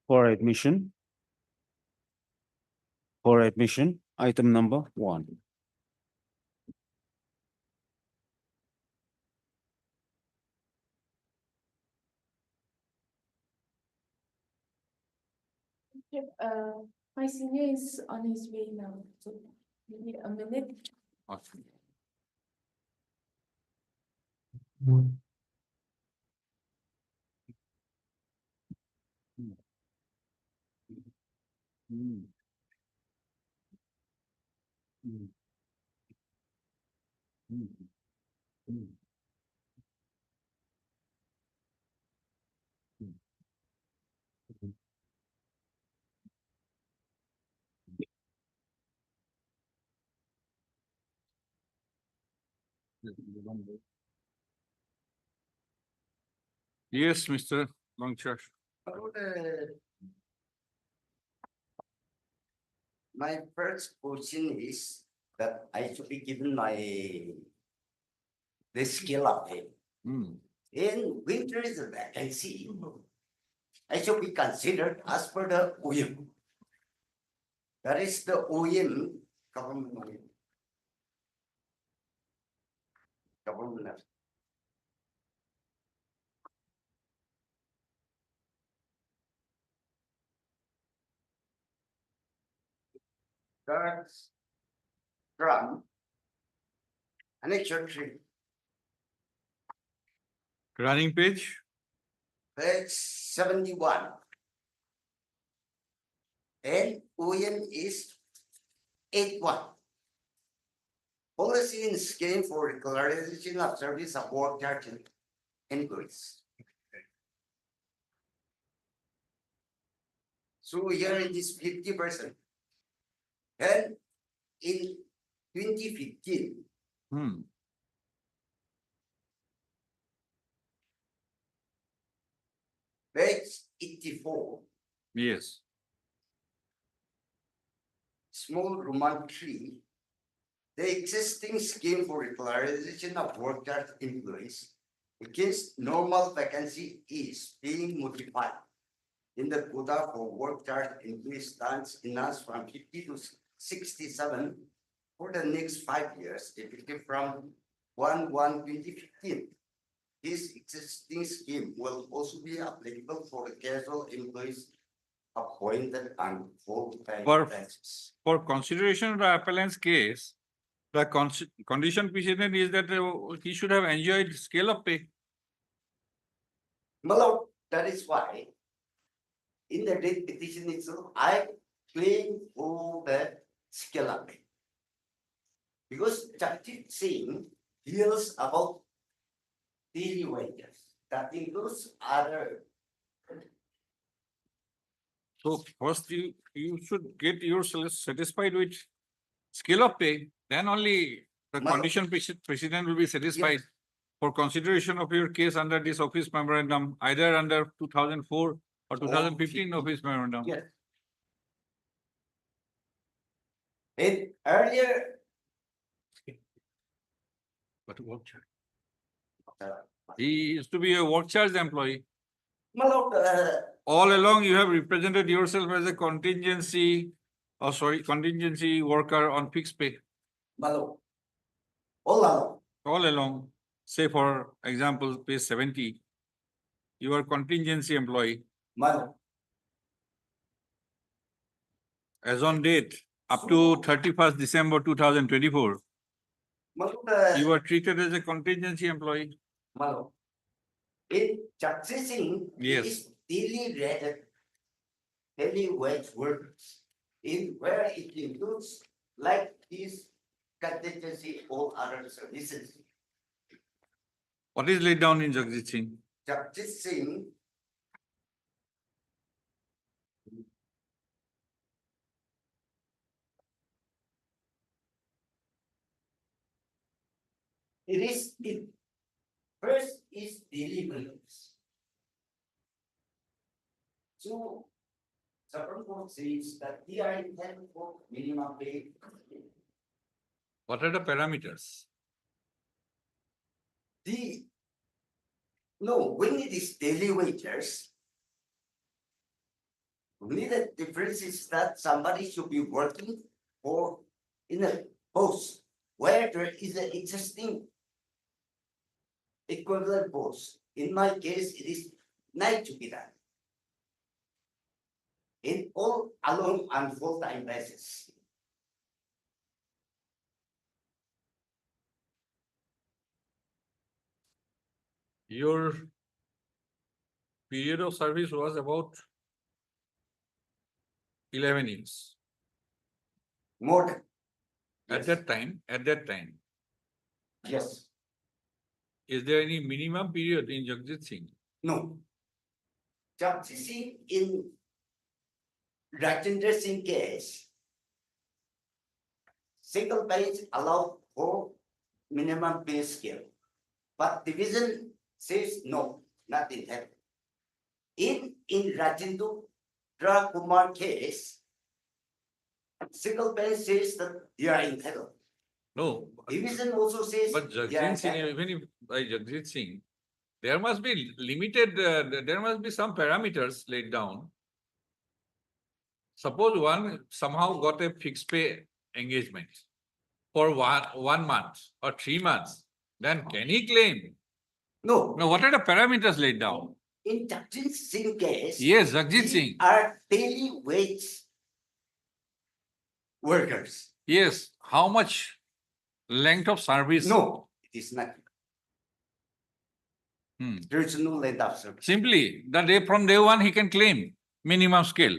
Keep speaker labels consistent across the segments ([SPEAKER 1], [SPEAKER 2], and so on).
[SPEAKER 1] For admission. For admission, item number 1.
[SPEAKER 2] My senior is on his way now, so maybe a minute.
[SPEAKER 3] Yes, Mr. Longchash.
[SPEAKER 4] My first question is that I should be given the skill update. In winter is a vacancy. I should be considered as per the OEM. That is the OEM, government OEM. Government. That's from Annexure 3,
[SPEAKER 3] Running page.
[SPEAKER 4] page 71. And OEM is 81. Policy and scheme for regularization of service of work charge employees. So here it is 50%. And in 2015, page 84,
[SPEAKER 3] Yes.
[SPEAKER 4] small Roman 3, the existing scheme for regularization of workers employees against normal vacancy is being modified. in the quota for work charge increase stands enhanced from 50 to 67 for the next 5 years, effective from 1/1/2015. This existing scheme will also be applicable for the casual employees appointed on full-time
[SPEAKER 3] For-
[SPEAKER 4] basis.
[SPEAKER 3] For consideration of the appellant's case, the condition precedent is that he should have enjoyed scale of pay.
[SPEAKER 4] My lord, that is why in the deed petition itself, I claim for the scale up pay. Because Chapter Singh deals about daily wages, that includes other.
[SPEAKER 3] So first you should get yourself satisfied with scale of pay, then only the
[SPEAKER 4] My-
[SPEAKER 3] condition precedent will be satisfied for consideration of your case under this office memorandum, either under 2004 or 2015 office memorandum.
[SPEAKER 4] Yes. And earlier,
[SPEAKER 3] But work charge.
[SPEAKER 4] uh,
[SPEAKER 3] He used to be a work charge employee.
[SPEAKER 4] my lord,
[SPEAKER 3] All along, you have represented yourself as a contingency worker on fixed pay.
[SPEAKER 4] my lord, all along,
[SPEAKER 3] All along, say for example, page 70, you are contingency employee
[SPEAKER 4] my lord,
[SPEAKER 3] as on date up to 31st December 2024.
[SPEAKER 4] my lord,
[SPEAKER 3] You were treated as a contingency employee.
[SPEAKER 4] my lord. In Chapter Singh,
[SPEAKER 3] Yes.
[SPEAKER 4] is daily rated, daily wage workers, in where it includes like this contingency or other services.
[SPEAKER 3] What is laid down in Jagjit Singh?
[SPEAKER 4] Chapter Singh. It first is daily wages. So Supreme Court says that they are entitled for minimum pay.
[SPEAKER 3] What are the parameters?
[SPEAKER 4] When it is daily wages, only the difference is that somebody should be working for in a post where there is an existing equivalent post. In my case, it is night to be done. In all along on full-time basis.
[SPEAKER 3] Your period of service was about 11 years.
[SPEAKER 4] More than.
[SPEAKER 3] At that time,
[SPEAKER 4] Yes,
[SPEAKER 3] is there any minimum period in Jagjit Singh?
[SPEAKER 4] no. Chapter Singh in Rajendra Singh case, single page allow for minimum pay scale. But division says no, not in that. In Rajendra Kumar case, single page says that you are entitled.
[SPEAKER 3] No,
[SPEAKER 4] Division also says.
[SPEAKER 3] but
[SPEAKER 4] you are
[SPEAKER 3] Jagjit Singh,
[SPEAKER 4] entitled.
[SPEAKER 3] even if by Jagjit Singh, there must be limited, there must be some parameters laid down. Suppose one somehow got a fixed pay engagement for 1 month or 3 months, then can he claim?
[SPEAKER 4] No,
[SPEAKER 3] Now, what are the parameters laid down?
[SPEAKER 4] in Jagjit Singh case.
[SPEAKER 3] Yes, Jagjit
[SPEAKER 4] these
[SPEAKER 3] Singh.
[SPEAKER 4] are daily wage workers.
[SPEAKER 3] Yes, how much length of service?
[SPEAKER 4] No, it is not.
[SPEAKER 3] Hmm.
[SPEAKER 4] There is no length of service.
[SPEAKER 3] Simply, from day one, he can claim minimum scale.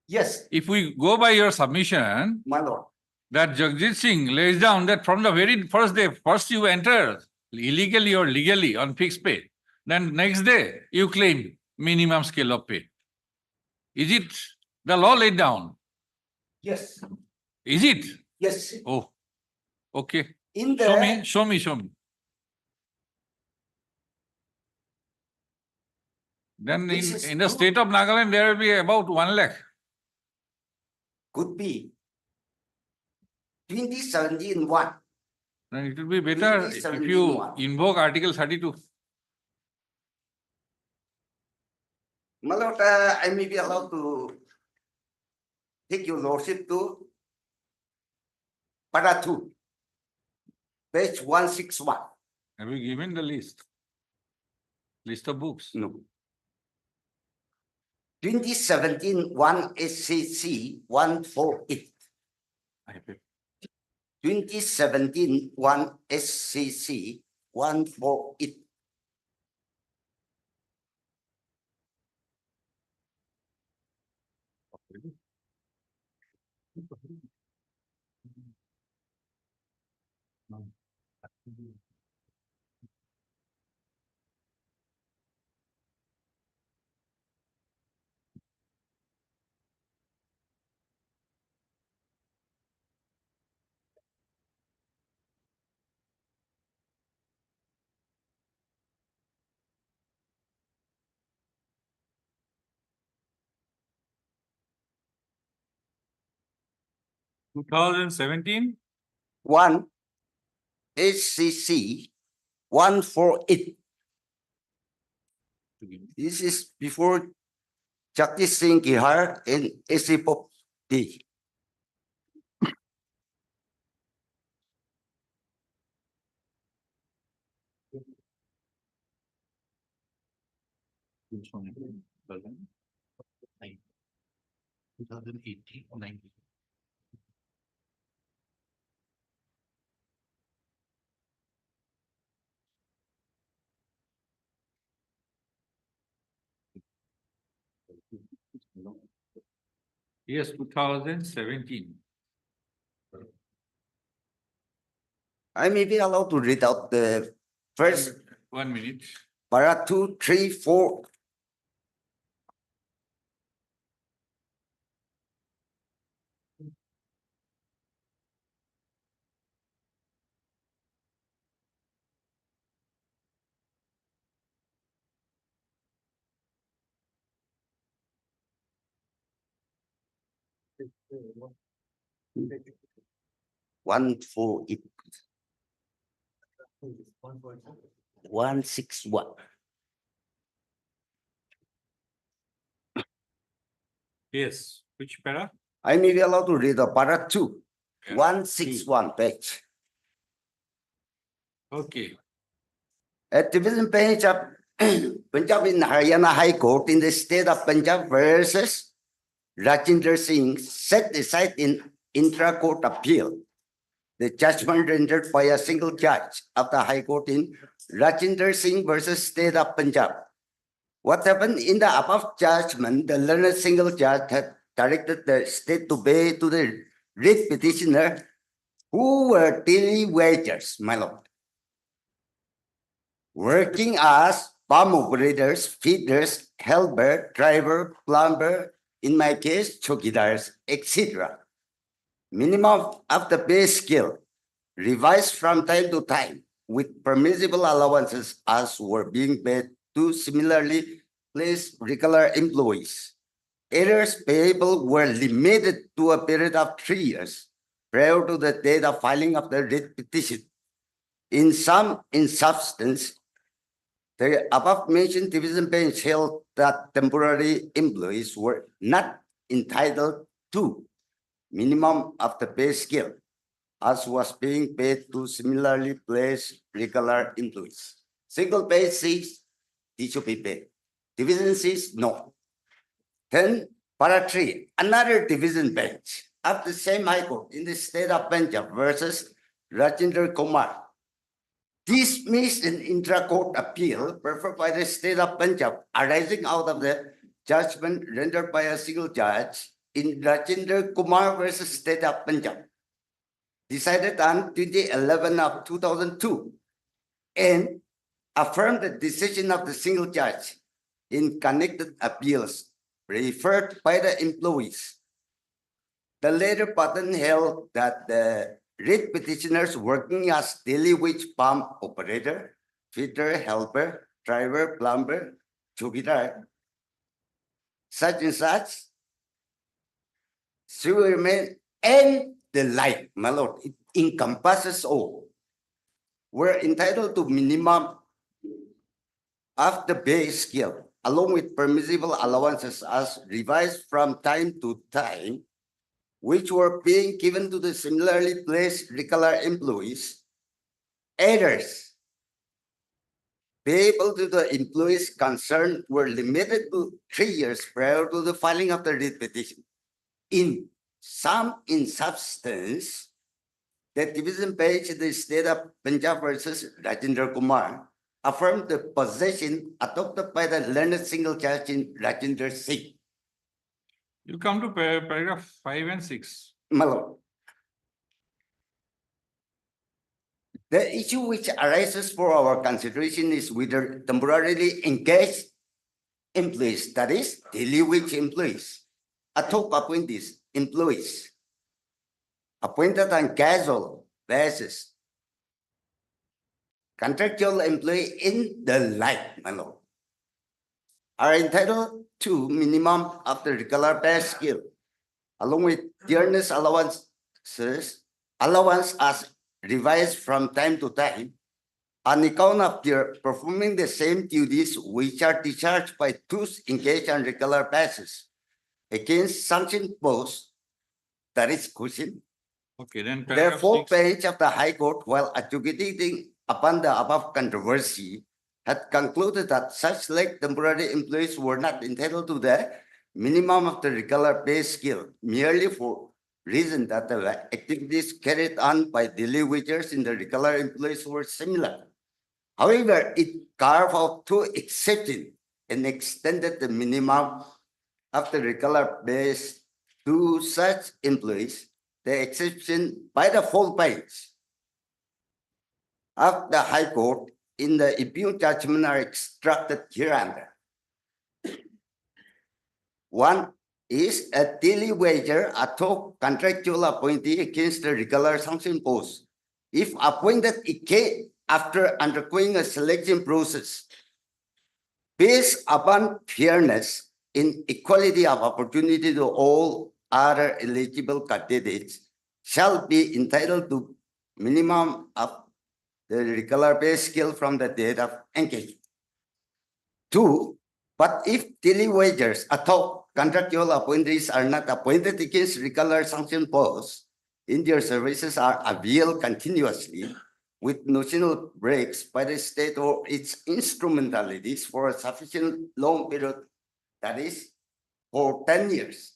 [SPEAKER 4] Yes,
[SPEAKER 3] If we go by your submission,
[SPEAKER 4] my lord.
[SPEAKER 3] that Jagjit Singh lays down that from the very first day, first you enter illegally or legally on fixed pay, then next day you claim minimum scale of pay. Is it the law laid down?
[SPEAKER 4] Yes,
[SPEAKER 3] Is it?
[SPEAKER 4] yes.
[SPEAKER 3] Oh, okay.
[SPEAKER 4] In
[SPEAKER 3] Show me. Then
[SPEAKER 4] This is
[SPEAKER 3] in the
[SPEAKER 4] true.
[SPEAKER 3] state of Nagaland, there will be about 1 lakh.
[SPEAKER 4] could be 2017 one.
[SPEAKER 3] Then it will be better if you
[SPEAKER 4] 2071.
[SPEAKER 3] invoke Article 32.
[SPEAKER 4] My lord, I may be allowed to take your lordship to para 2, page 161.
[SPEAKER 3] Have you given the list? List of books?
[SPEAKER 4] No. 2017 1 SCC 148.
[SPEAKER 3] I have it.
[SPEAKER 4] 2017 1 SCC 148.
[SPEAKER 3] Two 2017?
[SPEAKER 4] 1 SCC 148. This is before Jagdish Singh Kihar and S.A. Pop D.
[SPEAKER 3] Which one? 2018 or 19? Yes, 2017.
[SPEAKER 4] I may be allowed to read out the first
[SPEAKER 3] 1 minute.
[SPEAKER 4] para 2, 3, 4. One four eight. 161.
[SPEAKER 3] Yes, which para?
[SPEAKER 4] I may be allowed to read the para 2,
[SPEAKER 3] Yeah,
[SPEAKER 4] 161 page.
[SPEAKER 3] Okay.
[SPEAKER 4] At division bench of Punjab in Haryana High Court in the state of Punjab versus Rajinder Singh set aside in intra-court appeal. The judgment rendered by a single judge of the High Court in Rajinder Singh versus state of Punjab. What happened in the above judgment, the learned single judge had directed the state to pay to the writ petitioner who were daily wages, my lord, working as farm operators, feeders, helper, driver, plumber, in my case, chokidars, etc. Minimum of the pay scale, revised from time to time with permissible allowances as were being paid to similarly placed regular employees. Errors payable were limited to a period of 3 years prior to the date of filing of the writ petition. In substance, the above mentioned division bench held that temporary employees were not entitled to minimum of the pay scale as was being paid to similarly placed regular employees. Single pay says it should be paid. Division says no. Then para 3, another division bench of the same High Court in the state of Punjab versus Rajinder Kumar dismissed an intra-court appeal preferred by the state of Punjab arising out of the judgment rendered by a single judge in Rajinder Kumar versus state of Punjab, decided on 2011 of 2002, and affirmed the decision of the single judge in connected appeals referred by the employees. The latter pattern held that the writ petitioners working as daily wage farm operator, feeder, helper, driver, plumber, chowkidar, such and such, sewermen, and the like, my lord, it encompasses all, were entitled to minimum of the pay scale along with permissible allowances as revised from time to time, which were being given to the similarly placed regular employees, errors payable to the employees concerned were limited to 3 years prior to the filing of the writ petition. In substance, the division bench in the state of Punjab versus Rajendra Kumar affirmed the position adopted by the learned single judge in Rajendra Singh.
[SPEAKER 3] You come to paragraph 5 and 6.
[SPEAKER 4] My lord. The issue which arises for our consideration is whether temporarily engaged employees, that is, daily wage employees, ad hoc appointees, employees, appointed on casual basis, contractual employee in the like, my lord, are entitled to minimum of the regular pay scale, along with dearness allowances, allowance as revised from time to time, on account of their performing the same duties which are discharged by those engaged on regular basis against sanctioned posts, that is question.
[SPEAKER 3] Okay, then
[SPEAKER 4] The
[SPEAKER 3] paragraph
[SPEAKER 4] fourth
[SPEAKER 3] 6.
[SPEAKER 4] page of the High Court, while adjudicating upon the above controversy, had concluded that such like temporary employees were not entitled to the minimum of the regular pay scale merely for reason that the activities carried on by daily wages in the regular employees were similar. However, it carved out two exceptions and extended the minimum of the regular base to such employees. The exception by the full page of the High Court in the impugned judgment are extracted hereunder. One is a daily wager ad hoc contractual appointee against the regular sanction post. If appointed again after undergoing a selection process based upon fairness in equality of opportunity to all other eligible candidates, shall be entitled to minimum of the regular pay scale from the date of engagement. Two, but if daily wages ad hoc contractual appointees are not appointed against regular sanction posts, in their services are availed continuously with notional breaks by the state or its instrumentalities for a sufficient long period, that is, for 10 years.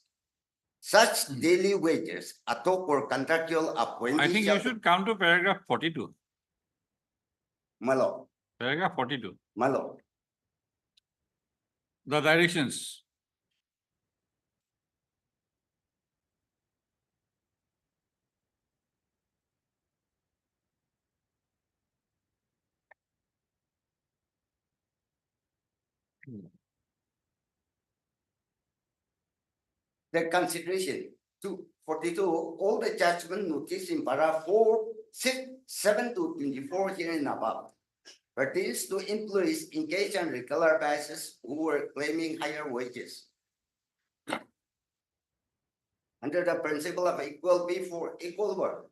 [SPEAKER 4] Such daily wages ad hoc or contractual appointees.
[SPEAKER 3] I think you should come to paragraph 42.
[SPEAKER 4] My lord,
[SPEAKER 3] Paragraph 42.
[SPEAKER 4] my lord.
[SPEAKER 3] The directions.
[SPEAKER 4] The consideration 242, all the judgment notice in paragraph 4, 6, 7 to 24 here and above pertains to employees engaged on regular basis who were claiming higher wages. Under the principle of equal pay for equal work,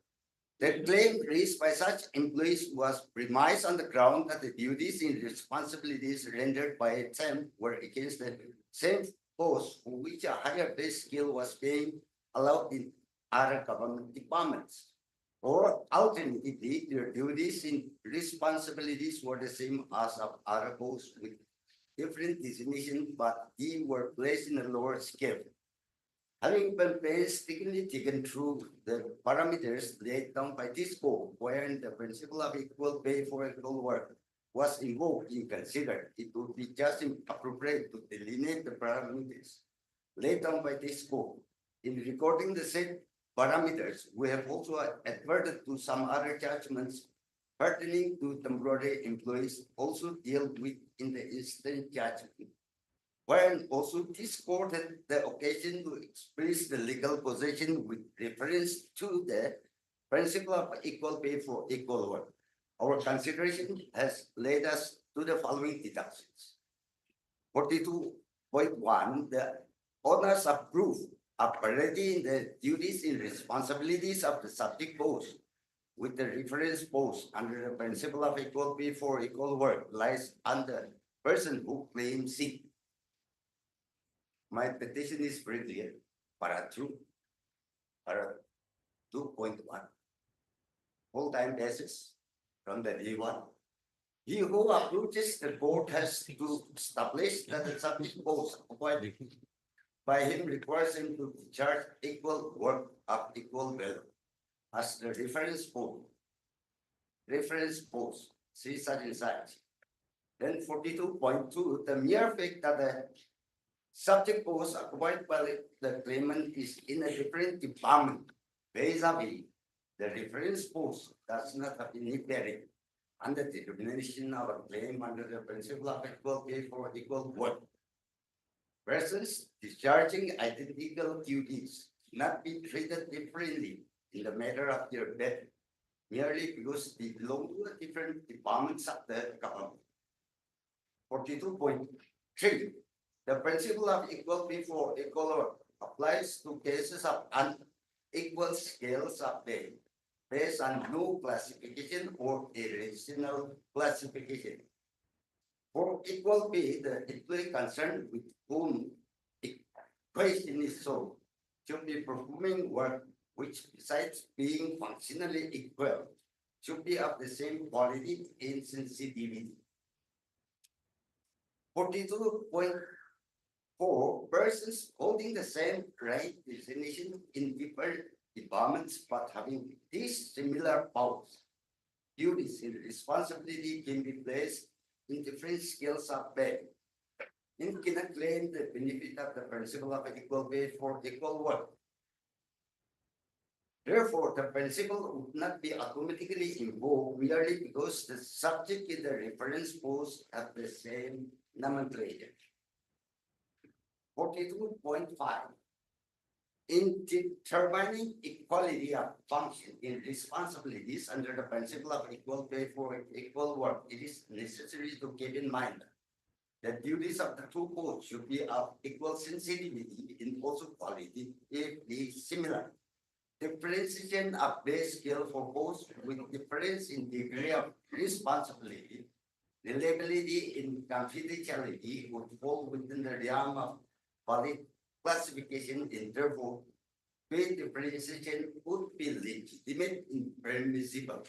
[SPEAKER 4] the claim raised by such employees was premised on the ground that the duties and responsibilities rendered by them were against the same post for which a higher pay scale was being allowed in other government departments. Or alternatively, their duties and responsibilities were the same as of other posts with different designation, but they were placed in a lower scale. Having been painstakingly taken through the parameters laid down by this code, wherein the principle of equal pay for equal work was invoked and considered, it would be just appropriate to delineate the parameters laid down by this code. In recording the said parameters, we have also adverted to some other judgments pertaining to temporary employees also dealt with in the instant judgment. Wherein also this court had the occasion to express the legal position with reference to the principle of equal pay for equal work. Our consideration has led us to the following deductions. 42.1, the owners approve operating the duties and responsibilities of the subject post with the reference post under the principle of equal pay for equal work lies on the person who claims it. My petition is very clear. Para 2.1. Full-time basis from the D1. He who approaches the court has to establish that the subject post appointed by him requires him to charge equal work of equal value as the reference post. See such and such. Then 42.2, the mere fact that the subject post occupied by the claimant is in a different department, vis-a-vis the reference post does not have any bearing on the determination of a claim under the principle of equal pay for equal work. Persons discharging identical duties not be treated differently in the matter of their debt merely because they belong to the different departments of the government. 42.3. The principle of equal pay for equal work applies to cases of unequal scales of pay based on no classification or irrational classification. For equal pay, the employee concerned with whom the question is solved should be performing work which, besides being functionally equal, should be of the same quality and sensitivity. 42.4, persons holding the same right designation in different departments but having these similar powers, duties, and responsibility can be placed in different scales of pay and cannot claim the benefit of the principle of equal pay for equal work. Therefore, the principle would not be automatically invoked merely because the subject in the reference post have the same nomenclature. 42.5. In determining equality of function in responsibilities under the principle of equal pay for equal work, it is necessary to keep in mind that duties of the two posts should be of equal sensitivity and also quality if they similar. Differentiation of base scale for posts with difference in degree of responsibility, reliability, and confidentiality would fall within the realm of valid classification, and therefore pay differentiation would be legitimate and permissible.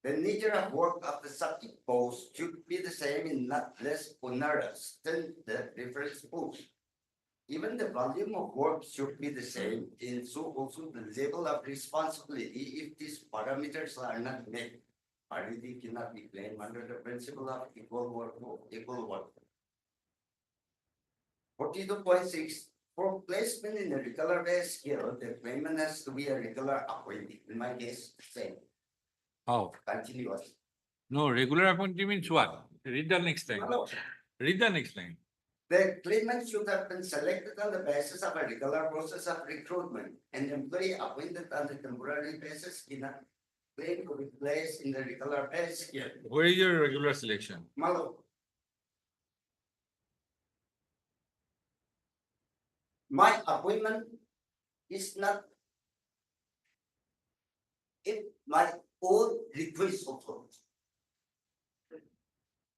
[SPEAKER 4] The nature of work of the subject post should be the same and not less onerous than the reference post. Even the volume of work should be the same, and so also the level of responsibility if these parameters are not met. Parity cannot be claimed under the principle of equal work for equal work. 42.6, for placement in a regular pay scale, the claimant has to be a regular appointee. In my case, same,
[SPEAKER 3] How?
[SPEAKER 4] continuous.
[SPEAKER 3] No, regular appointee means what? Read the next line.
[SPEAKER 4] Hello.
[SPEAKER 3] Read the next line.
[SPEAKER 4] The claimant should have been selected on the basis of a regular process of recruitment, and employee appointed on the temporary basis cannot claim to be placed in the regular pay scale.
[SPEAKER 3] Where is your regular selection?
[SPEAKER 4] Malo. My appointment is not in my own request of authority.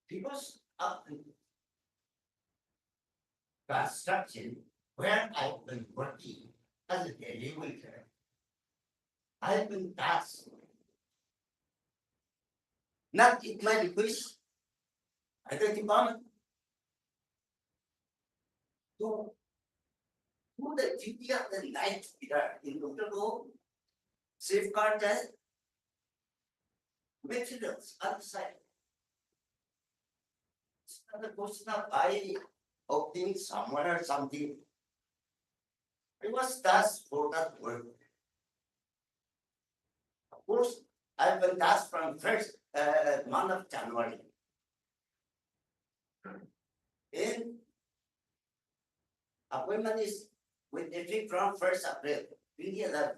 [SPEAKER 4] Because of the construction where I've been working as a daily waiter, I've been tasked, not in my request, I the department, to do the duty of the night here in order to safeguard the materials outside. It's not a question of I opting somewhere or something. I was tasked for that work. Of course, I've been tasked from first month of January. And appointment is with effect from 1st April 2011.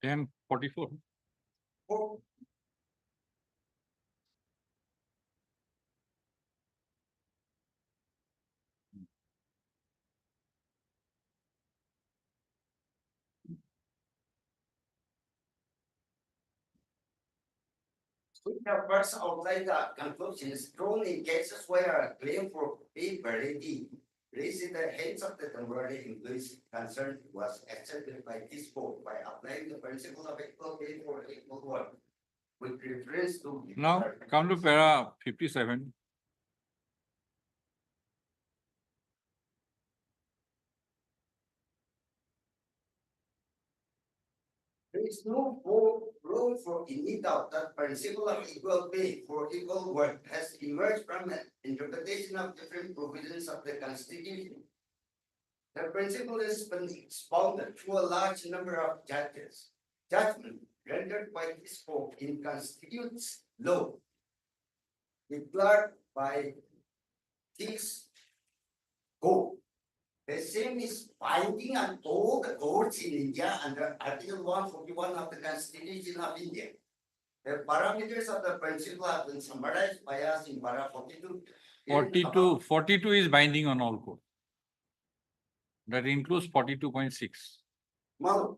[SPEAKER 3] Then 44.
[SPEAKER 4] For We have first outlined the conclusions drawn in cases where a claim for pay validity raised in the hands of the temporary employees concerned was accepted by this court by applying the principle of equal pay for equal work with reference to.
[SPEAKER 3] Now, come to para 57.
[SPEAKER 4] There is no room for any doubt that principle of equal pay for equal work has emerged from an interpretation of different provisions of the Constitution. The principle has been expounded through a large number of judgment rendered by this court in constitutes law, declared by this court. The same is binding on all the courts in India under Article 141 of the Constitution of India. The parameters of the principle have been summarized by us in para 42.
[SPEAKER 3] 42 is binding on all court. That includes 42.6.
[SPEAKER 4] Now,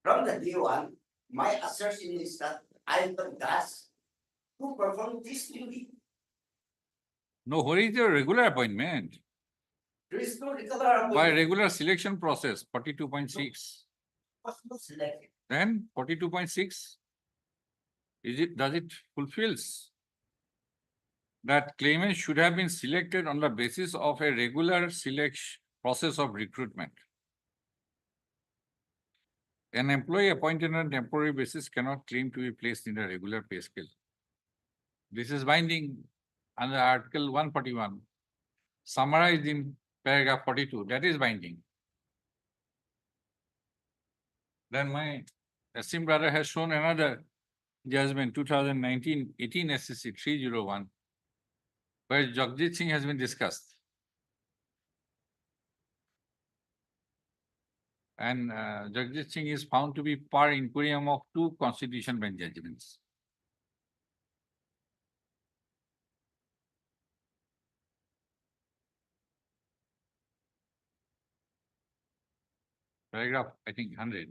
[SPEAKER 4] from the day one, my assertion is that I am the task to perform this duty.
[SPEAKER 3] No, what is your regular appointment?
[SPEAKER 4] There is no regular
[SPEAKER 3] By
[SPEAKER 4] appointment.
[SPEAKER 3] regular selection process, 42.6.
[SPEAKER 4] Was not selected.
[SPEAKER 3] Then 42.6. Does it fulfills? That claimant should have been selected on the basis of a regular selection process of recruitment. An employee appointed on a temporary basis cannot claim to be placed in a regular pay scale. This is binding under Article 141, summarized in paragraph 42. That is binding. Then my esteemed brother has shown another judgment, 2019 18 SCC 301, where Jagjit Singh has been discussed. And Jagjit Singh is found to be par inquirium of 2 constitution bench judgments. Paragraph, I think, 100.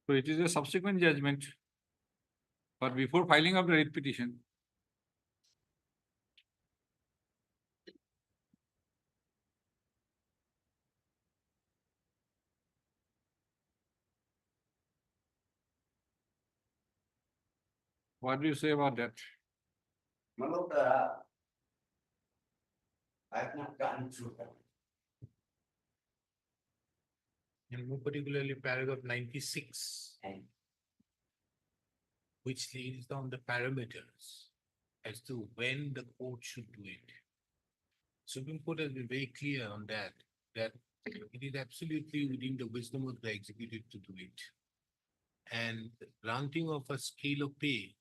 [SPEAKER 3] So it is a subsequent judgment. But before filing of the writ petition, what do you say about that?
[SPEAKER 4] Malok, I have not gone through that.
[SPEAKER 5] And more particularly paragraph 96,
[SPEAKER 4] And
[SPEAKER 5] which lays down the parameters as to when the court should do it. Supreme Court has been very clear on that it is absolutely within the wisdom of the executive to do it. And the granting of a scale of pay,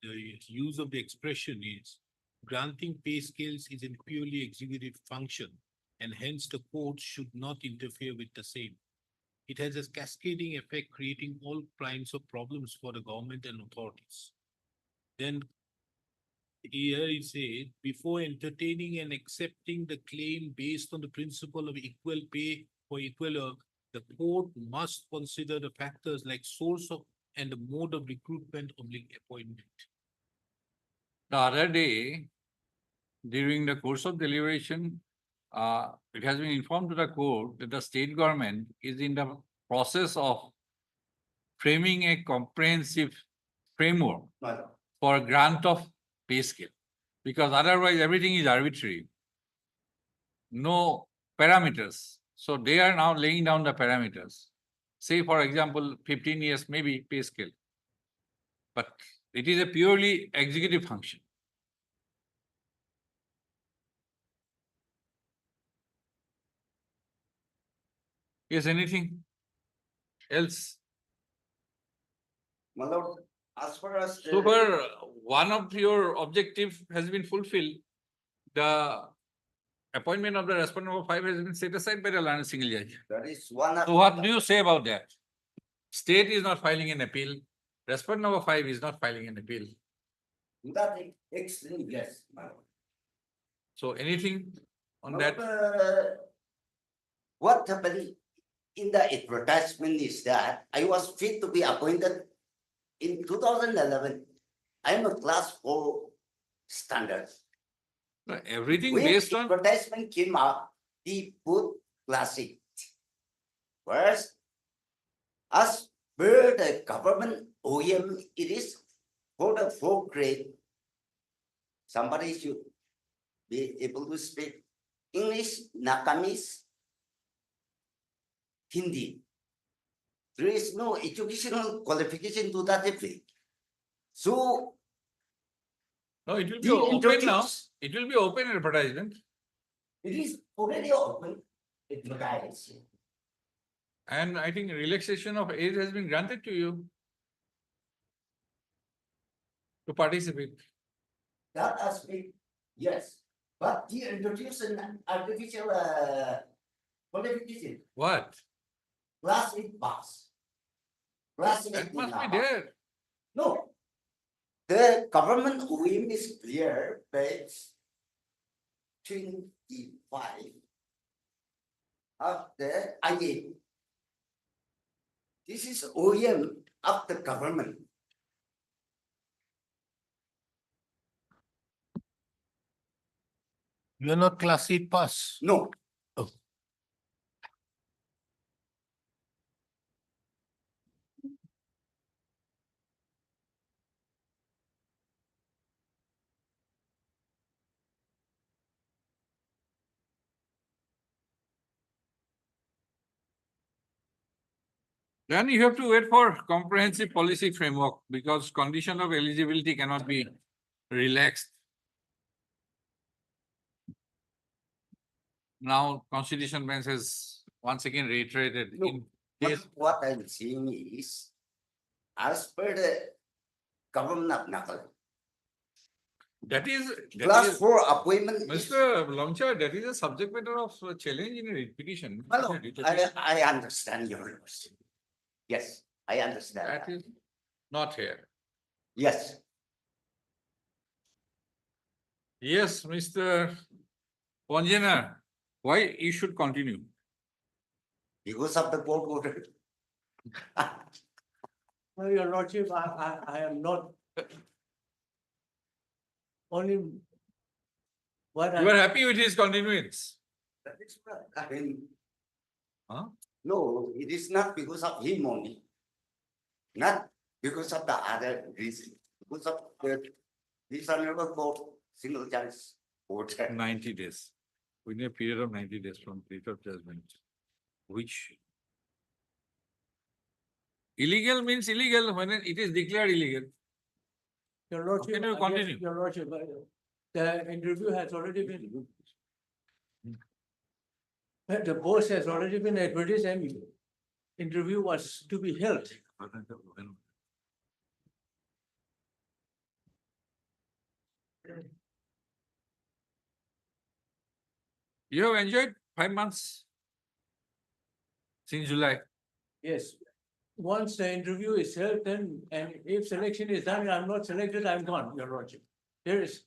[SPEAKER 5] the use of the expression is granting pay scales is a purely executive function, and hence the court should not interfere with the same. It has a cascading effect, creating all kinds of problems for the government and authorities. Then here it says, before entertaining and accepting the claim based on the principle of equal pay for equal work, the court must consider the factors like source of and the mode of recruitment of the appointment.
[SPEAKER 3] The other day, during the course of deliberation, it has been informed to the court that the state government is in the process of framing a comprehensive framework
[SPEAKER 4] Malok,
[SPEAKER 3] for grant of pay scale, because otherwise everything is arbitrary. No parameters. So they are now laying down the parameters. Say, for example, 15 years, maybe pay scale. But it is a purely executive function. Yes, anything else?
[SPEAKER 4] Malok, as far as
[SPEAKER 3] So far, one of your objective has been fulfilled. The appointment of the respondent number 5 has been set aside by the learned single judge.
[SPEAKER 4] That is one.
[SPEAKER 3] So what do you say about that? State is not filing an appeal. Respondent number 5 is not filing an appeal.
[SPEAKER 4] That extreme, yes, my lord.
[SPEAKER 3] So anything on
[SPEAKER 4] No,
[SPEAKER 3] that?
[SPEAKER 4] what happened in the advertisement is that I was fit to be appointed in 2011. I am a class 4 standard.
[SPEAKER 3] No, everything
[SPEAKER 4] When
[SPEAKER 3] based on,
[SPEAKER 4] advertisement came up, he put classic. Whereas, as per the government OEM, it is for the 4th grade. Somebody should be able to speak English, Nakamis, Hindi. There is no educational qualification to that effect. So
[SPEAKER 3] no, it will be
[SPEAKER 4] he
[SPEAKER 3] open now.
[SPEAKER 4] introduced,
[SPEAKER 3] It will be open advertisement.
[SPEAKER 4] it is already open, advertised.
[SPEAKER 3] And I think relaxation of age has been granted to you to participate.
[SPEAKER 4] That aspect, yes, but he introduced an artificial qualification,
[SPEAKER 3] What?
[SPEAKER 4] class 8 pass. Class 8
[SPEAKER 3] That must be
[SPEAKER 4] diploma.
[SPEAKER 3] there.
[SPEAKER 4] No. The government OEM is clear, page 25 of the IA. This is OEM of the government.
[SPEAKER 5] You are not class 8 pass.
[SPEAKER 4] No.
[SPEAKER 5] Oh.
[SPEAKER 3] Then you have to wait for comprehensive policy framework because condition of eligibility cannot be relaxed. Now, Constitution Bench has once again reiterated
[SPEAKER 4] No.
[SPEAKER 3] in
[SPEAKER 4] But
[SPEAKER 3] case,
[SPEAKER 4] what I'm saying is, as per the government of Nakal,
[SPEAKER 3] that is,
[SPEAKER 4] class 4 appointment is.
[SPEAKER 3] Mr. Longcha, that is a subject matter of challenge in a petition.
[SPEAKER 4] Hello, I understand your question. Yes, I understand.
[SPEAKER 3] That
[SPEAKER 4] that.
[SPEAKER 3] is not here.
[SPEAKER 4] Yes,
[SPEAKER 3] Yes, Mr. Ponjana, why you should continue?
[SPEAKER 4] because of the court order.
[SPEAKER 6] No, your lordship, I am not. Only. What
[SPEAKER 3] You are
[SPEAKER 6] I,
[SPEAKER 3] happy with his continuance?
[SPEAKER 4] That is right. I mean,
[SPEAKER 3] Huh?
[SPEAKER 4] no, it is not because of him only. Not because of the other reason, because of the dishonorable court, single judge order.
[SPEAKER 3] 90 days. We need a period of 90 days from date of judgment, which illegal means illegal when it is declared illegal.
[SPEAKER 6] your lordship.
[SPEAKER 3] can you
[SPEAKER 6] I guess
[SPEAKER 3] continue?
[SPEAKER 6] Your lordship, the interview has already been. The post has already been advertised and interview was to be held.
[SPEAKER 3] You have enjoyed 5 months since July.
[SPEAKER 6] Yes. Once the interview is held, then, and if selection is done, I'm not selected, I'm gone, your lordship. There is,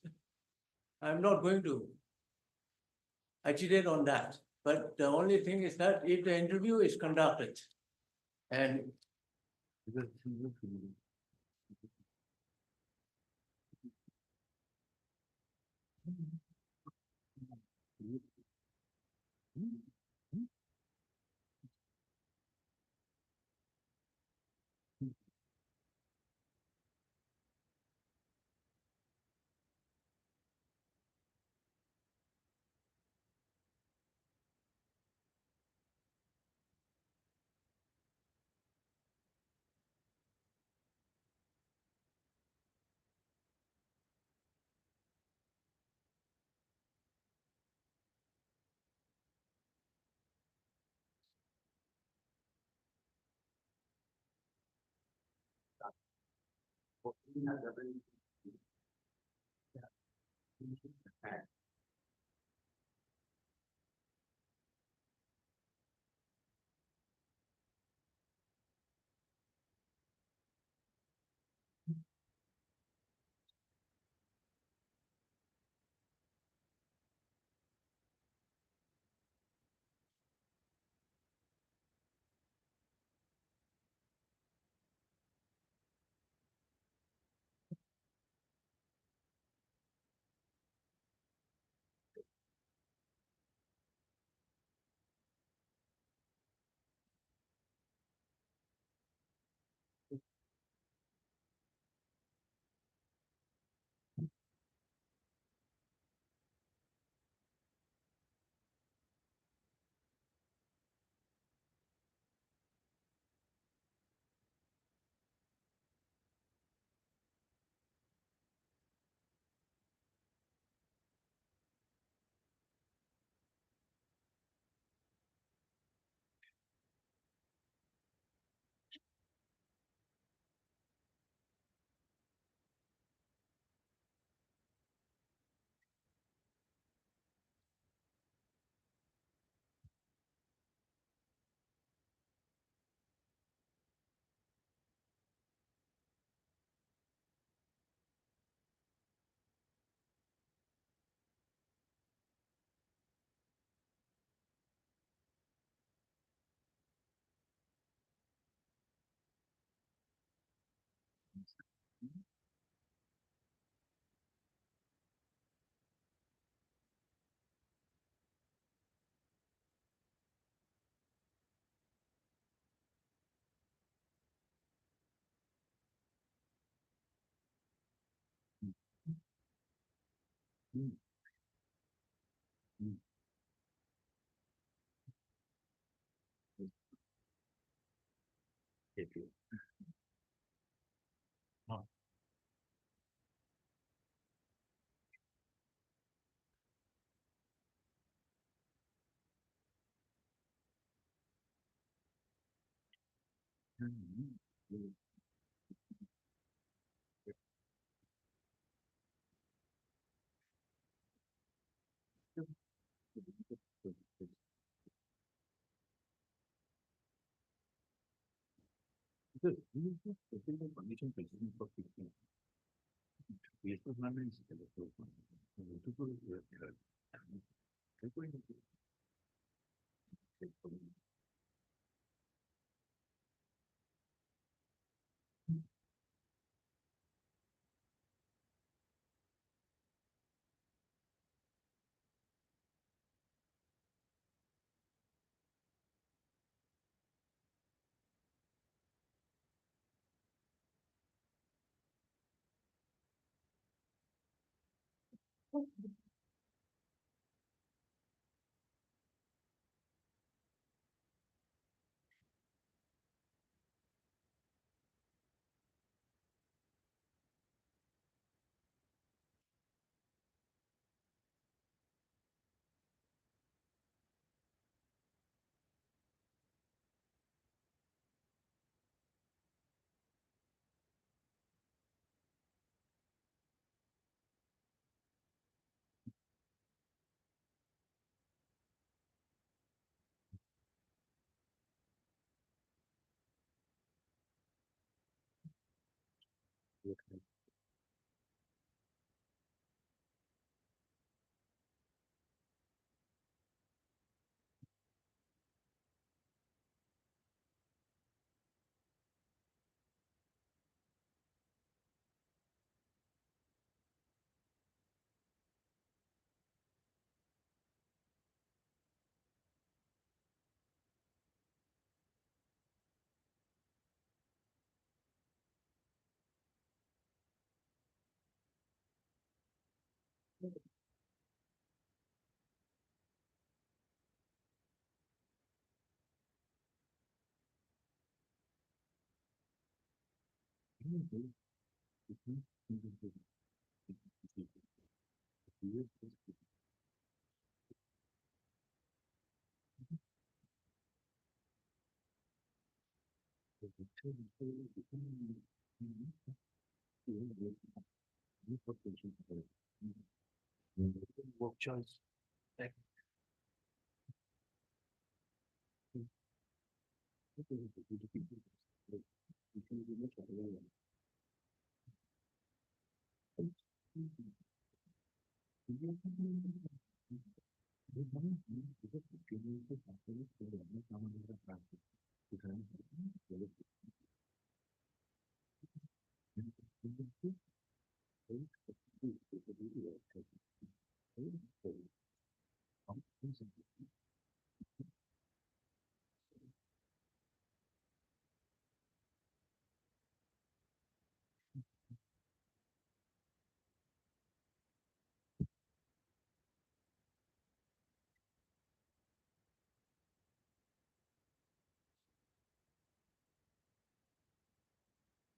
[SPEAKER 6] I'm not going to agitate on that, but the only thing is that if the interview is conducted and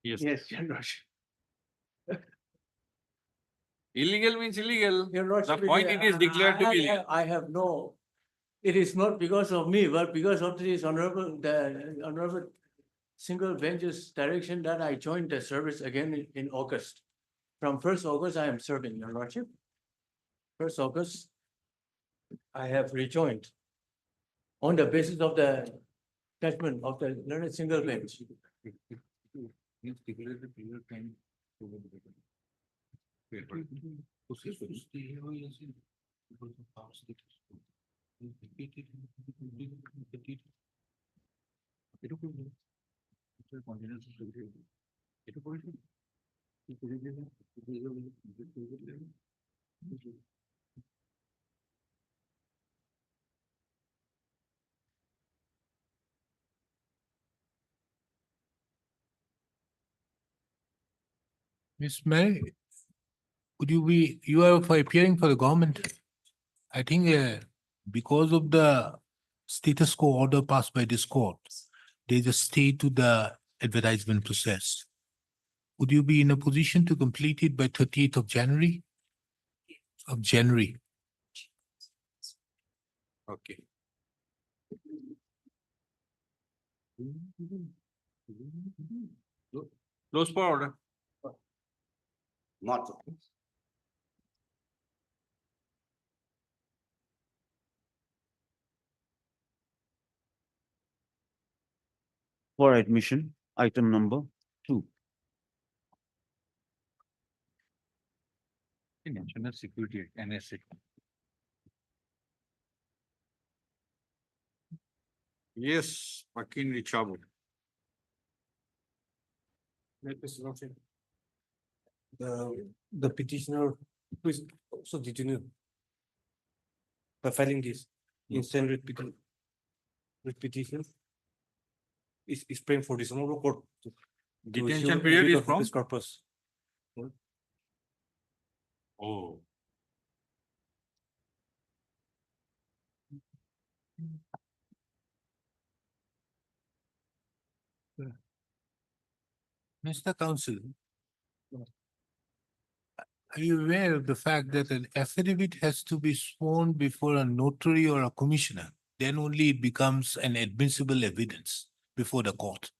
[SPEAKER 3] Yes.
[SPEAKER 6] Yes, Your Lordship.
[SPEAKER 3] Illegal means illegal.
[SPEAKER 6] Your
[SPEAKER 3] The
[SPEAKER 6] Lordship,
[SPEAKER 3] point it is declared to be illegal.
[SPEAKER 6] I have no, it is not because of me, but because of this the honorable single bench's direction that I joined the service again in August. From 1st August, I am serving, Your Lordship. 1st August, I have rejoined on the basis of the judgment of the learned single bench.
[SPEAKER 5] Miss Mary, you are for appearing for the government. I think because of the status quo order passed by this court, there's a stay to the advertisement process. Would you be in a position to complete it by 30th of January? Okay.
[SPEAKER 3] Close for order.
[SPEAKER 4] Not.
[SPEAKER 1] For admission, item number 2.
[SPEAKER 3] National Security, NSA. Yes, Joaquin Richard.
[SPEAKER 7] The petitioner who is also detained by filing this instant petition is praying for this honorable court. to
[SPEAKER 3] Detention
[SPEAKER 7] issue a
[SPEAKER 3] period
[SPEAKER 7] writ
[SPEAKER 3] is
[SPEAKER 7] of
[SPEAKER 3] from?
[SPEAKER 7] habeas corpus.
[SPEAKER 3] Oh.
[SPEAKER 5] Mr. Counsel, are you aware of the fact that an affidavit has to be sworn before a notary or a commissioner? Then only it becomes an admissible evidence before the court.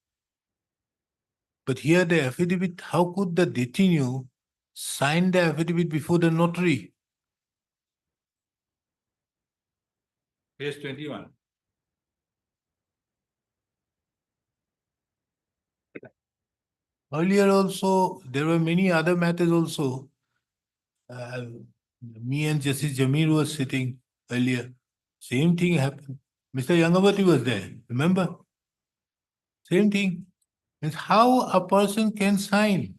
[SPEAKER 5] But here the affidavit, how could the detainee sign the affidavit before the notary?
[SPEAKER 3] Page 21.
[SPEAKER 5] Earlier also, there were many other matters also. Me and Justice Jamir was sitting earlier. Same thing happened. Mr. Yangavati was there, remember? Same thing. Means how a person can sign.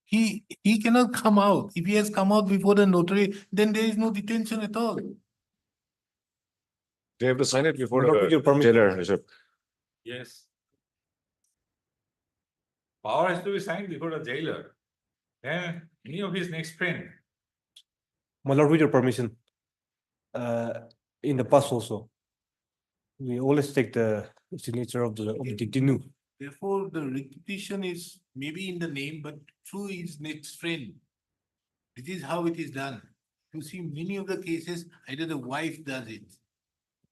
[SPEAKER 5] He cannot come out. If he has come out before the notary, then there is no detention at all.
[SPEAKER 8] They have to sign it before
[SPEAKER 7] Not with your
[SPEAKER 8] the
[SPEAKER 7] permission.
[SPEAKER 8] jailer, is it?
[SPEAKER 3] Yes. Power has to be signed before the jailer. Then any of his next friend.
[SPEAKER 7] My lord, with your permission. In the past also. We always take the signature of the detainee.
[SPEAKER 5] Therefore, the repetition is maybe in the name, but through his next friend. This is how it is done. You see, many of the cases, either the wife does it,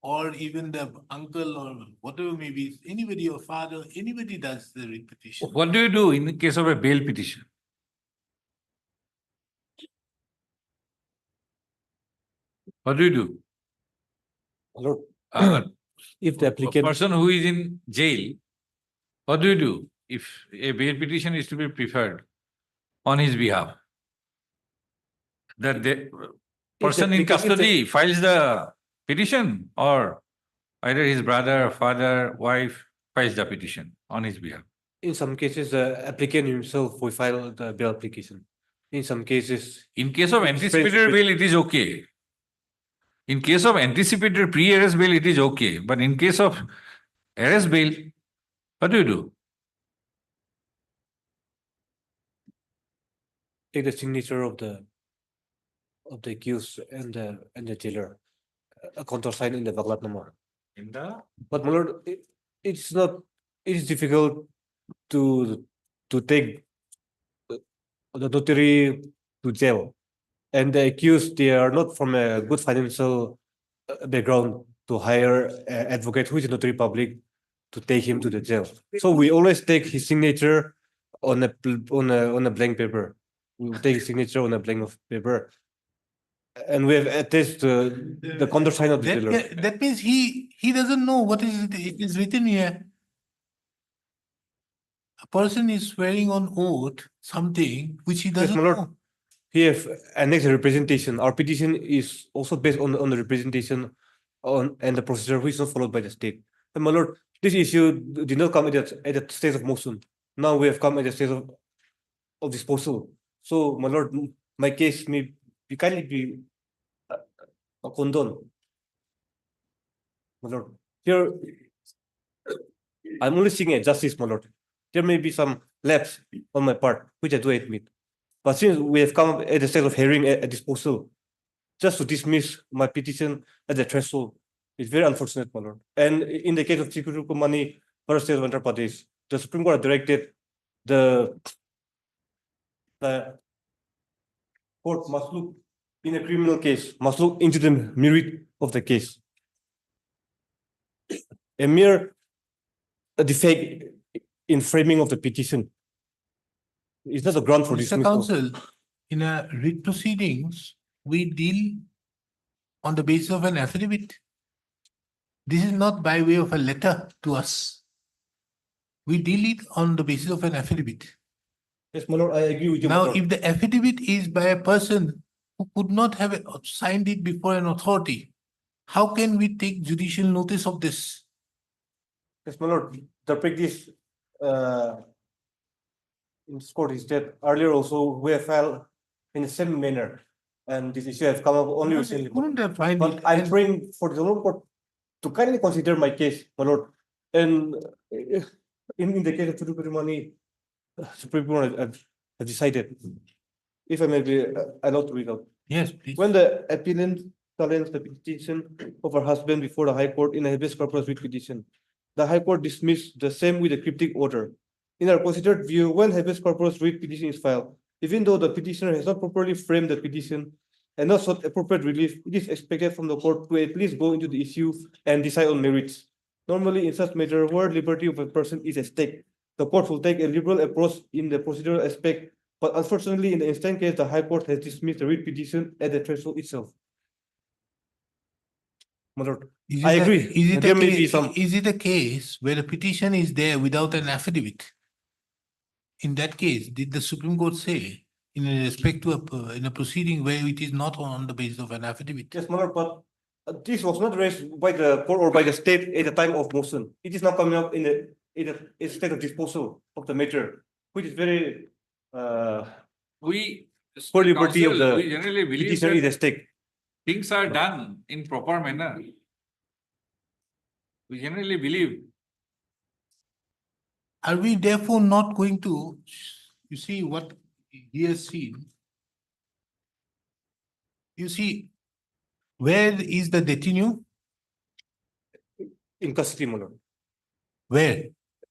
[SPEAKER 5] or even the uncle or whatever maybe, anybody, your father, anybody does the repetition.
[SPEAKER 3] What do you do in the case of a bail petition? What do you do?
[SPEAKER 7] My lord,
[SPEAKER 3] Uh,
[SPEAKER 7] if the
[SPEAKER 3] A
[SPEAKER 7] applicant,
[SPEAKER 3] person who is in jail, what do you do if a bail petition is to be preferred on his behalf? That the person in custody files the petition, or either his brother, father, wife files the petition on his behalf.
[SPEAKER 7] in some cases, the applicant himself will file the bail application. In some cases,
[SPEAKER 3] In case of
[SPEAKER 7] It's
[SPEAKER 3] anticipated
[SPEAKER 7] French-
[SPEAKER 3] bail, it is okay. In case of anticipated pre-arrest bail, it is okay. But in case of arrest bail, what do you do?
[SPEAKER 7] take the signature of the accused and the jailer, a countersign in the Baglatnama.
[SPEAKER 3] In the
[SPEAKER 7] But my lord, it's not, it is difficult to take the notary to jail. And the accused, they are not from a good financial background to hire an advocate who is a notary public to take him to the jail. So we always take his signature on a blank paper. We will take his signature on a blank of paper. And we have attached the countersign of the jailer.
[SPEAKER 5] That means he doesn't know what it is written here. A person is swearing on oath something which he doesn't
[SPEAKER 7] my lord.
[SPEAKER 5] know.
[SPEAKER 7] We have annexed representation. Our petition is also based on the representation and the procedure which is not followed by the state. And my lord, this issue did not come at the stage of motion. Now we have come at the stage of of disposal. So, my lord, my case may be kindly be condoned. My lord, here I'm only seeking a justice, my lord. There may be some lapse on my part, which I do admit. But since we have come at the stage of hearing a disposal, just to dismiss my petition at the threshold, it's very unfortunate, my lord. And in the case of Chikuru Kumani for the state of Andhra Pradesh, the Supreme Court directed the court must look in a criminal case, must look into the merit of the case. A mere defect in framing of the petition is not a ground for
[SPEAKER 5] Mr.
[SPEAKER 7] dismissal.
[SPEAKER 5] Counsel, in a writ proceedings, we deal on the basis of an affidavit. This is not by way of a letter to us. We deal it on the basis of an affidavit.
[SPEAKER 7] Yes, my lord, I agree with you. my
[SPEAKER 5] Now,
[SPEAKER 7] lord.
[SPEAKER 5] if the affidavit is by a person who could not have signed it before an authority, how can we take judicial notice of this?
[SPEAKER 7] Yes, my lord, the practice in this court is that earlier also we have filed in the same manner. And this issue has come up only recently.
[SPEAKER 5] Couldn't have find
[SPEAKER 7] But
[SPEAKER 5] it.
[SPEAKER 7] I'm
[SPEAKER 5] And
[SPEAKER 7] praying for the Honorable Court to kindly consider my case, my lord. And in the case of Chudukuri Supreme Court have decided, if I may be allowed to read out.
[SPEAKER 5] Yes, please.
[SPEAKER 7] When the appellant challenged the petition of her husband before the High Court in a habeas corpus writ petition, the High Court dismissed the same with a cryptic order. In our considered view, when habeas corpus writ petition is filed, even though the petitioner has not properly framed the petition and not sought appropriate relief, it is expected from the court to at least go into the issue and decide on merits. Normally, in such matter where liberty of a person is at stake, the court will take a liberal approach in the procedural aspect, but unfortunately, in the instant case, the High Court has dismissed the writ petition at the threshold itself. My lord,
[SPEAKER 5] Is
[SPEAKER 7] I
[SPEAKER 5] it a-
[SPEAKER 7] agree.
[SPEAKER 5] Is it
[SPEAKER 7] There
[SPEAKER 5] a
[SPEAKER 7] may be
[SPEAKER 5] case,
[SPEAKER 7] some-
[SPEAKER 5] is it a case where the petition is there without an affidavit? In that case, did the Supreme Court say in respect to in a proceeding where it is not on the basis of an affidavit?
[SPEAKER 7] Yes, my lord, but this was not raised by the court or by the state at the time of motion. It is now coming up in a state of disposal of the matter, which is very
[SPEAKER 3] We,
[SPEAKER 7] for liberty of
[SPEAKER 3] counsel,
[SPEAKER 7] the
[SPEAKER 3] we generally believe
[SPEAKER 7] petitioner is
[SPEAKER 3] that
[SPEAKER 7] at stake.
[SPEAKER 3] things are done in proper manner. We generally believe.
[SPEAKER 5] Are we therefore not going to, you see what he has seen? You see, where is the detinue?
[SPEAKER 7] In custody, my lord.
[SPEAKER 5] Where?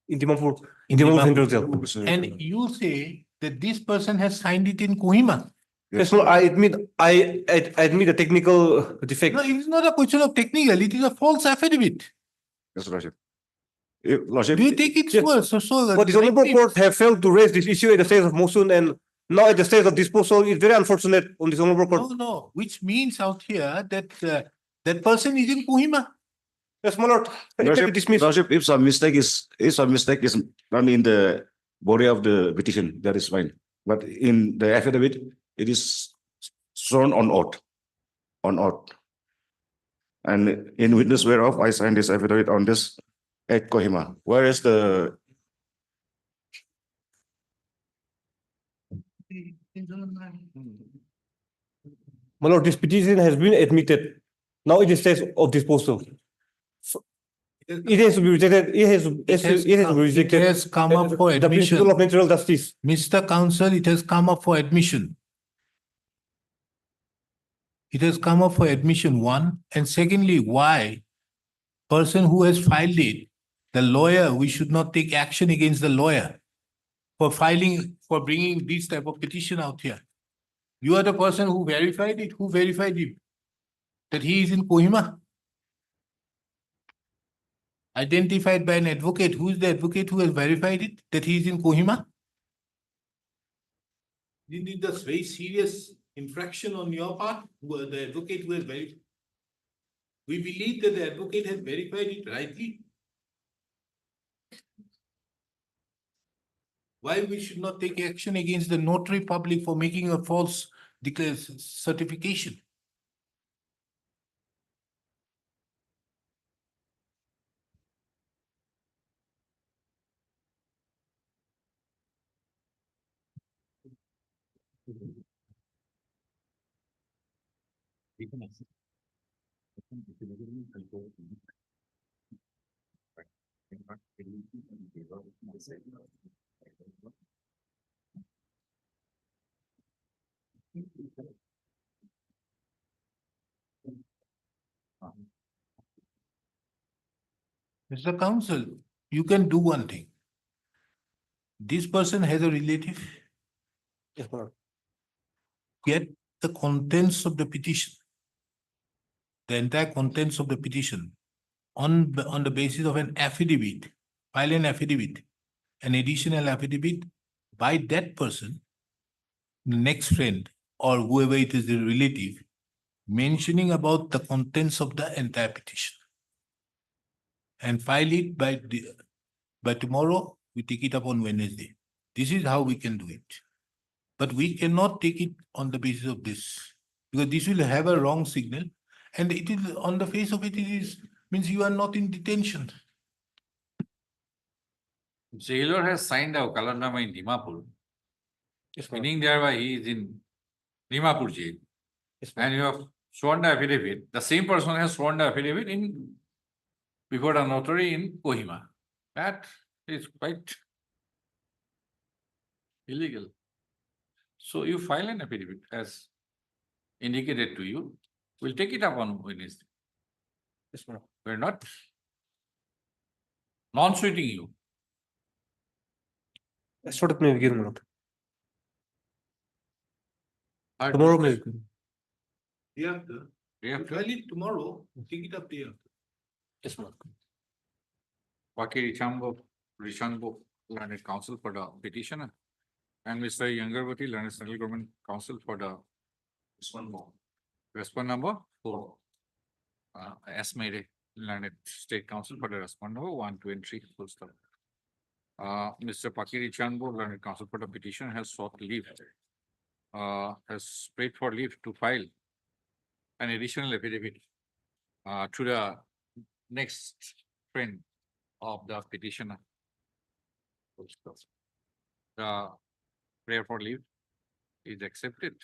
[SPEAKER 7] In Dimapur,
[SPEAKER 5] In
[SPEAKER 7] Central
[SPEAKER 5] Dimapur.
[SPEAKER 7] Jail.
[SPEAKER 5] And you say that this person has signed it in Kohima.
[SPEAKER 7] Yes, no, I admit the technical defect.
[SPEAKER 5] No, it is not a question of technical, it is a false affidavit.
[SPEAKER 8] Yes, Lordship. Lordship.
[SPEAKER 5] Do you take it
[SPEAKER 7] Yes.
[SPEAKER 5] so?
[SPEAKER 7] But the Honorable Court have failed to raise this issue at the stage of motion and now at the stage of disposal. It's very unfortunate on this Honorable Court.
[SPEAKER 5] No, which means out here that that person is in Kohima.
[SPEAKER 7] Yes, my lord. It can be dismissed.
[SPEAKER 8] Lordship, if some mistake is done in the body of the petition, that is fine. But in the affidavit, it is sworn on oath. On oath. And in witness whereof, I signed this affidavit on this at Kohima. Where is the
[SPEAKER 7] My lord, this petition has been admitted. Now it is stage of disposal. It has to be rejected. It has to be rejected.
[SPEAKER 5] It has come up for
[SPEAKER 7] The principle
[SPEAKER 5] admission.
[SPEAKER 7] of natural justice.
[SPEAKER 5] Mr. Counsel, it has come up for admission. It has come up for admission, one, and secondly, why? Person who has filed it, the lawyer, we should not take action against the lawyer for filing, for bringing this type of petition out here. You are the person who verified it. Who verified it? That he is in Kohima? Identified by an advocate. Who is the advocate who has verified it? That he is in Kohima? Isn't it a very serious infraction on your part? The advocate who has verified. We believe that the advocate has verified it rightly. Why we should not take action against the notary public for making a false certification? Mr. Counsel, you can do one thing. This person has a relative,
[SPEAKER 7] Yes, my lord.
[SPEAKER 5] get the contents of the petition. The entire contents of the petition on the basis of an affidavit, file an affidavit, an additional affidavit by that person, the next friend, or whoever it is, the relative, mentioning about the contents of the entire petition. And file it by tomorrow, we take it up on Wednesday. This is how we can do it. But we cannot take it on the basis of this, because this will have a wrong signal. And it is, on the face of it, it is, means you are not in detention.
[SPEAKER 3] Jailer has signed a Kalandama in Dimapur,
[SPEAKER 7] Yes, my lord.
[SPEAKER 3] meaning thereby he is in Dimapur jail.
[SPEAKER 7] Yes, my lord.
[SPEAKER 3] And you have sworn the affidavit, the same person has sworn the affidavit in before a notary in Kohima. That is quite illegal. So you file an affidavit as indicated to you. We'll take it up on Wednesday.
[SPEAKER 7] Yes, my lord.
[SPEAKER 3] We're not non-suiting you.
[SPEAKER 7] Yesterday may begin, my lord.
[SPEAKER 3] Or
[SPEAKER 7] Tomorrow may begin.
[SPEAKER 5] Day after,
[SPEAKER 3] we have to-
[SPEAKER 5] file it tomorrow, take it up day after.
[SPEAKER 7] Yes, my lord.
[SPEAKER 3] Waki Richambo, learned counsel for the petitioner. And Mr. Yangarvati, learned central government counsel for the respond number 4. S. Mere, learned state counsel for the respond number 1, 2, and 3, full stop. Mr. Pakiri Chanbo, learned counsel for the petition, has sought leave. Has prayed for leave to file an additional affidavit to the next friend of the petitioner. Full stop. The prayer for leave is accepted.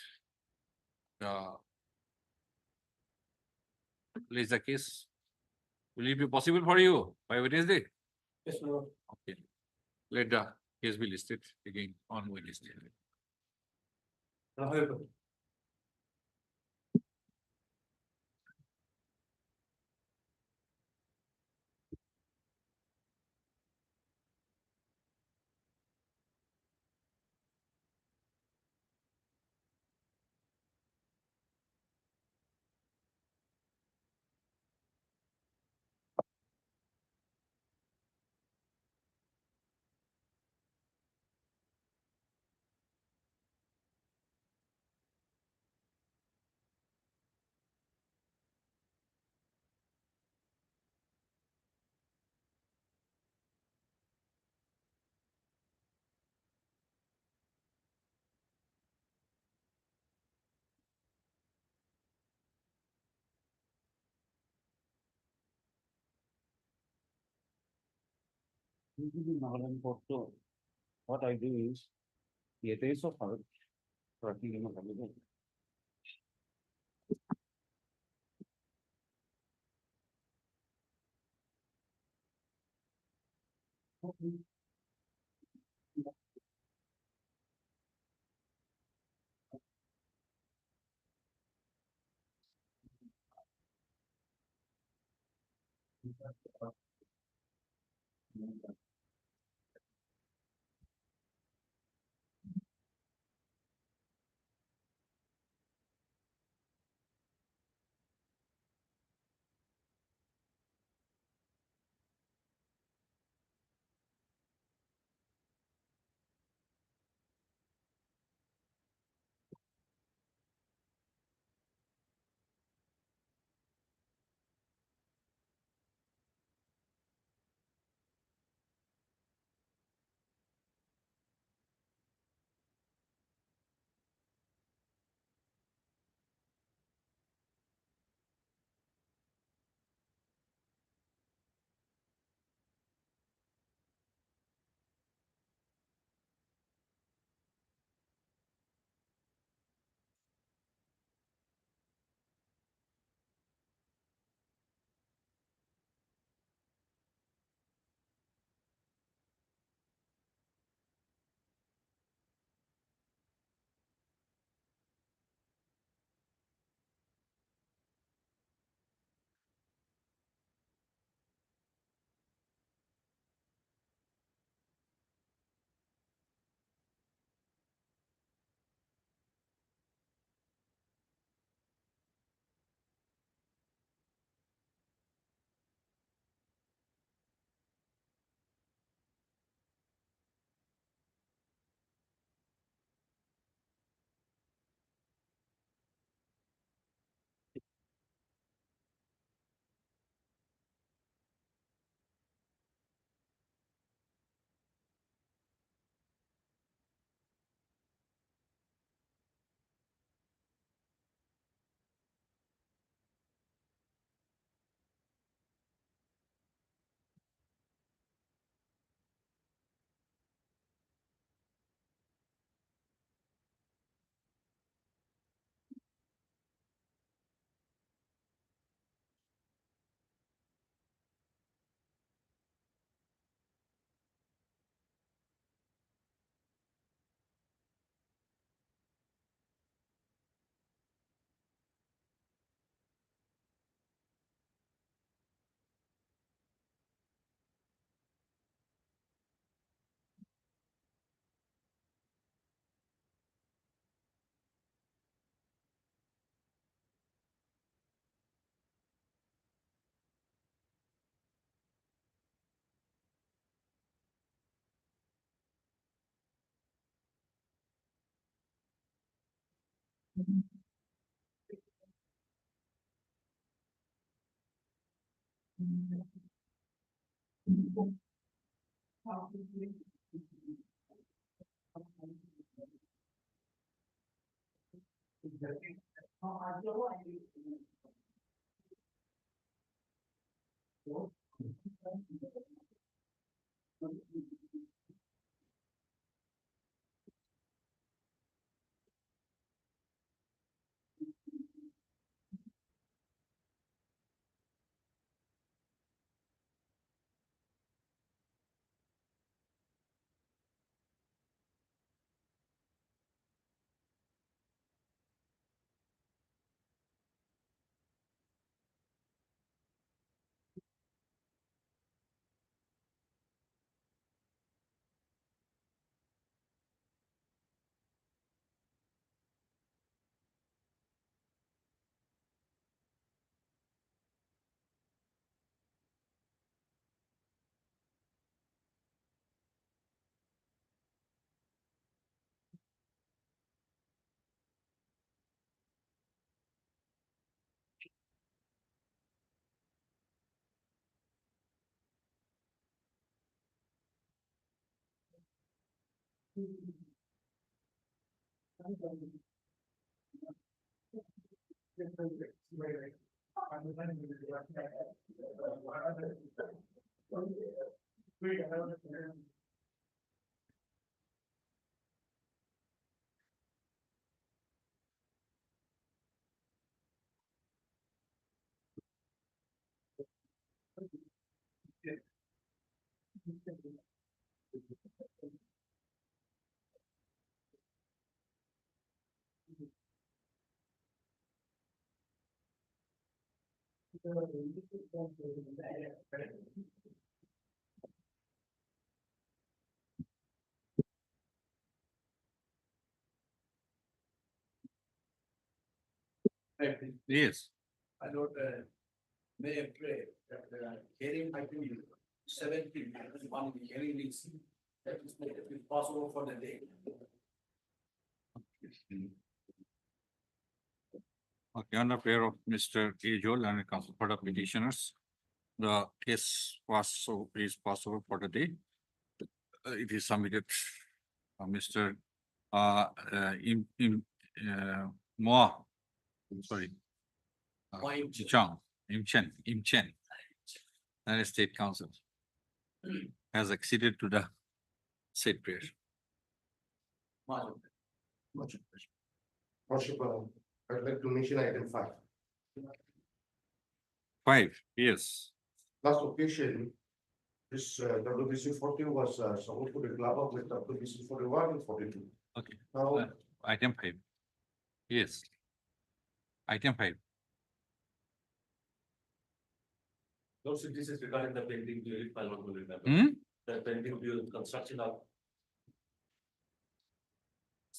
[SPEAKER 3] Is the case. Will it be possible for you by Wednesday?
[SPEAKER 7] Yes, my lord.
[SPEAKER 3] Okay. Let the case be listed again on Wednesday.
[SPEAKER 7] However,
[SPEAKER 1] Usually in Nagaland court, so what I do is, the case of her, working in a holiday.
[SPEAKER 3] Yes.
[SPEAKER 6] I note, may I pray that hearing might be 17, one hearing is, that is make it possible for the day.
[SPEAKER 3] Okay, on the prayer of Mr. Joel and counsel for the petitioners, the case is possible for the day. It is submitted, Mr. Moa, sorry. Im Chen, and State Council has acceded to the said prayer.
[SPEAKER 9] Worship, I'd like to mention item 5.
[SPEAKER 3] 5, yes.
[SPEAKER 9] Last occasion, this WBC 40 was supposed to be clubbed up with WBC 41 and 42.
[SPEAKER 3] Okay.
[SPEAKER 9] Now,
[SPEAKER 3] Item 5. Yes. Item 5.
[SPEAKER 1] Those this is regarding the pending bill, if I want to remember. The pending bill construction of.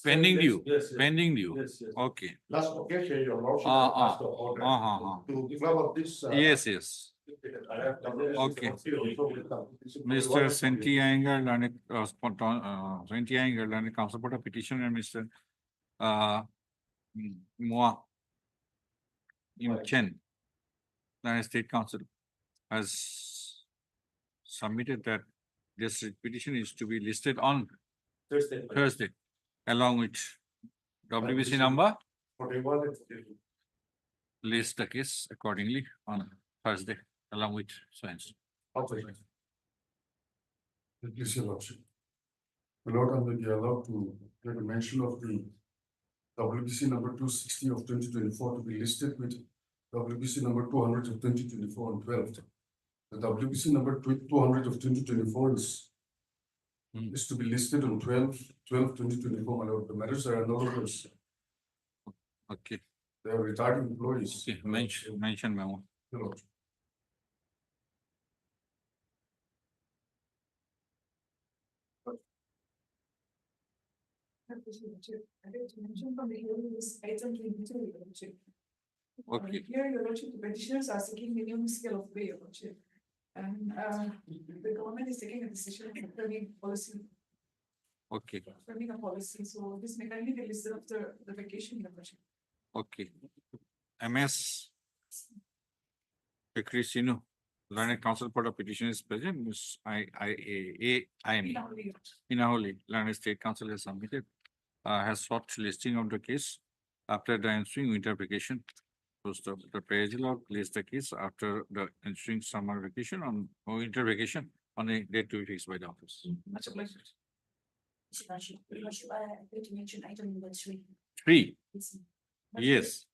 [SPEAKER 3] Pending
[SPEAKER 1] Yes,
[SPEAKER 3] due,
[SPEAKER 1] yes, yes.
[SPEAKER 3] pending due.
[SPEAKER 1] Yes, yes.
[SPEAKER 3] Okay.
[SPEAKER 9] last occasion, your lordship
[SPEAKER 3] Ah,
[SPEAKER 9] asked the order
[SPEAKER 3] ah.
[SPEAKER 9] to club up this.
[SPEAKER 3] Yes, yes. Okay. Mr. Senti Iyengar, learned Senti Iyengar, learned counsel for the petition, and Mr. Moa Im Chen, learned State Council, has submitted that this petition is to be listed on Thursday, along with WBC number.
[SPEAKER 9] 41 and 42.
[SPEAKER 3] List the case accordingly on Thursday, along with science.
[SPEAKER 9] Please, your lordship. The Lord, I may be allowed to get a mention of the WBC number 260 of 2024 to be listed with WBC number 200 of 2024 and 12. The WBC number 200 of 2024 is to be listed on 12/2024, my lord. The matters are anonymous.
[SPEAKER 3] Okay,
[SPEAKER 9] They are retired employees.
[SPEAKER 3] okay, mention memo.
[SPEAKER 9] Your lordship.
[SPEAKER 2] I think to mention from the hearing is item 22, Your Lordship.
[SPEAKER 3] Okay.
[SPEAKER 2] Here, Your Lordship, the petitioners are seeking minimum scale of pay, Your Lordship. And the government is taking a decision of framing policy,
[SPEAKER 3] Okay,
[SPEAKER 2] framing a policy, so this may kindly be listed after the vacation, Your Lordship.
[SPEAKER 3] Okay. MS. Crisino, learned counsel for the petition is present, Miss I am. Inaholi, learned state counsel has submitted, has sought listing of the case after the ensuing winter vacation. Post of the Procedural list the case after the ensuing summer vacation on winter vacation on a date to be fixed by the office.
[SPEAKER 2] Much obliged. Your Lordship, I agree to mention item number 3.
[SPEAKER 3] 3,
[SPEAKER 2] It's-
[SPEAKER 3] yes,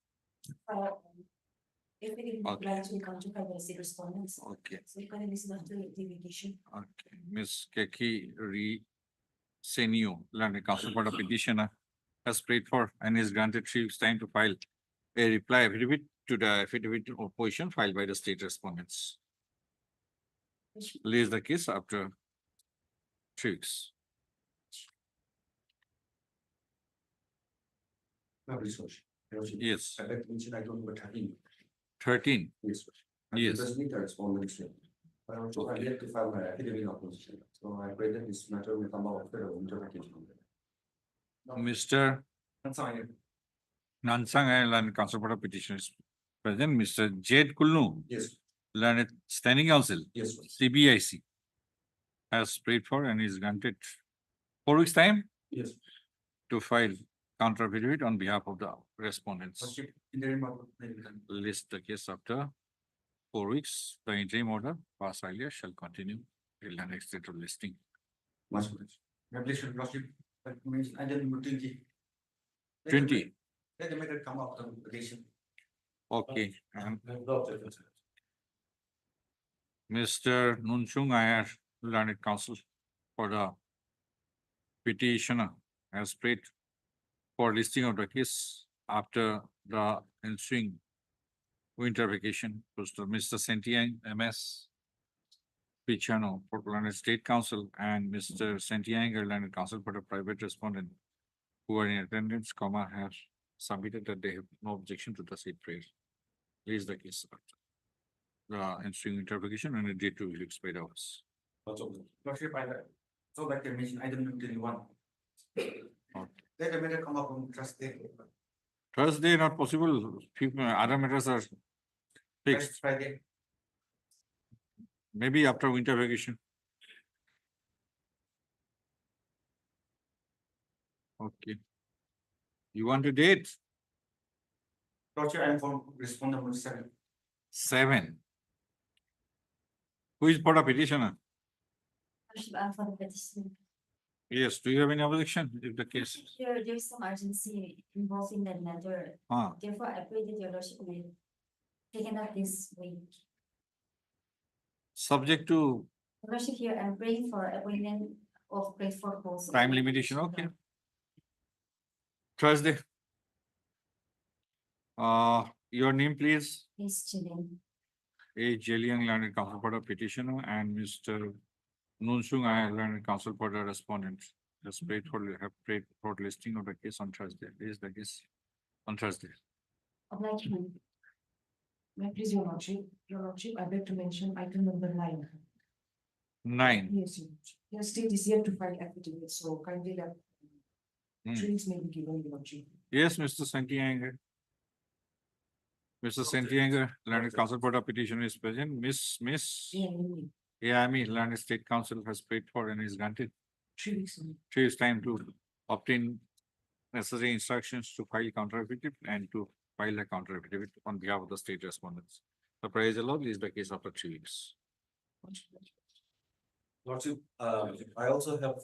[SPEAKER 2] If we didn't
[SPEAKER 3] Okay.
[SPEAKER 2] grant to come to cover the state respondents,
[SPEAKER 3] okay,
[SPEAKER 2] so you can listen to the delegation.
[SPEAKER 3] okay. Miss Keki Senio, learned counsel for the petitioner has prayed for and is granted 3 weeks time to file a reply affidavit to the affidavit of opposition filed by the state respondents. Lays the case after 3 weeks. Yes,
[SPEAKER 1] I'd like to mention item number 13.
[SPEAKER 3] 13,
[SPEAKER 1] Yes.
[SPEAKER 3] Yes.
[SPEAKER 1] Does meet the respondents. But also I yet to file my affidavit in opposition. So I pray that this matter will come out after the winter vacation.
[SPEAKER 3] Mr.
[SPEAKER 1] I'm sorry.
[SPEAKER 3] Nansang and learned counsel for the petitioner is present, Mr. Jade Kulnu,
[SPEAKER 1] Yes,
[SPEAKER 3] learned standing counsel,
[SPEAKER 1] yes.
[SPEAKER 3] CBIC, has prayed for and is granted 4 weeks time
[SPEAKER 1] Yes.
[SPEAKER 3] to file counter affidavit on behalf of the respondents.
[SPEAKER 1] In the remark.
[SPEAKER 3] List the case after 4 weeks. The interim order passed earlier shall continue till the next date of listing.
[SPEAKER 1] Much obliged. My pleasure, Lordship. That means item number 20.
[SPEAKER 3] 20,
[SPEAKER 1] Let the matter come up on petition.
[SPEAKER 3] okay. And Mr. Nunchung Iyer, learned counsel for the petitioner, has prayed for listing of the case after the ensuing winter vacation. Mr. Sentiang MS Pichano for learned state counsel and Mr. Sentiang, learned counsel for the private respondent who are in attendance, has submitted that they have no objection to the said prayer. Is the case after the ensuing winter vacation and a date to be fixed by the office.
[SPEAKER 1] Lordship, I so like I mentioned item number 21. Let the matter come up on Thursday.
[SPEAKER 3] Thursday not possible, people, other matters are fixed,
[SPEAKER 1] Friday.
[SPEAKER 3] maybe after winter vacation. Okay. You want a date?
[SPEAKER 1] Lordship, I am from respondent number 7.
[SPEAKER 3] 7. Who is for the petitioner?
[SPEAKER 2] Lordship, I'm for the petition.
[SPEAKER 3] Yes, do you have any objection if the case?
[SPEAKER 2] There's some urgency involved in that matter. Therefore, I pray that your Lordship will take it up this week.
[SPEAKER 3] Subject to
[SPEAKER 2] Your Lordship, here I'm praying for appointment of great for both.
[SPEAKER 3] time limitation, okay. Thursday. Your name please?
[SPEAKER 2] Please, children.
[SPEAKER 3] A Jillian learned counsel for the petitioner and Mr. Nunsung, I learned counsel for the respondent. Has prayed for listing of the case on Thursday. Is the case on Thursday?
[SPEAKER 2] Obligement. May I please, your Lordship, I beg to mention item number 9.
[SPEAKER 3] 9.
[SPEAKER 2] Yes, Your Lordship. Your state is yet to file affidavit, so kindly that
[SPEAKER 3] Hmm.
[SPEAKER 2] 3 weeks may be given, Your Lordship.
[SPEAKER 3] Yes, Mr. Sentianger. Mr. Sentianger, learned counsel for the petition is present. Miss
[SPEAKER 2] Yeah, maybe
[SPEAKER 3] Yami, learned state counsel has prayed for and is granted
[SPEAKER 2] 3 weeks.
[SPEAKER 3] 3 weeks time to obtain necessary instructions to file counter affidavit and to file a counter affidavit on behalf of the state respondents. The praise the Lord is the case after 3 weeks.
[SPEAKER 10] Lordship, I also have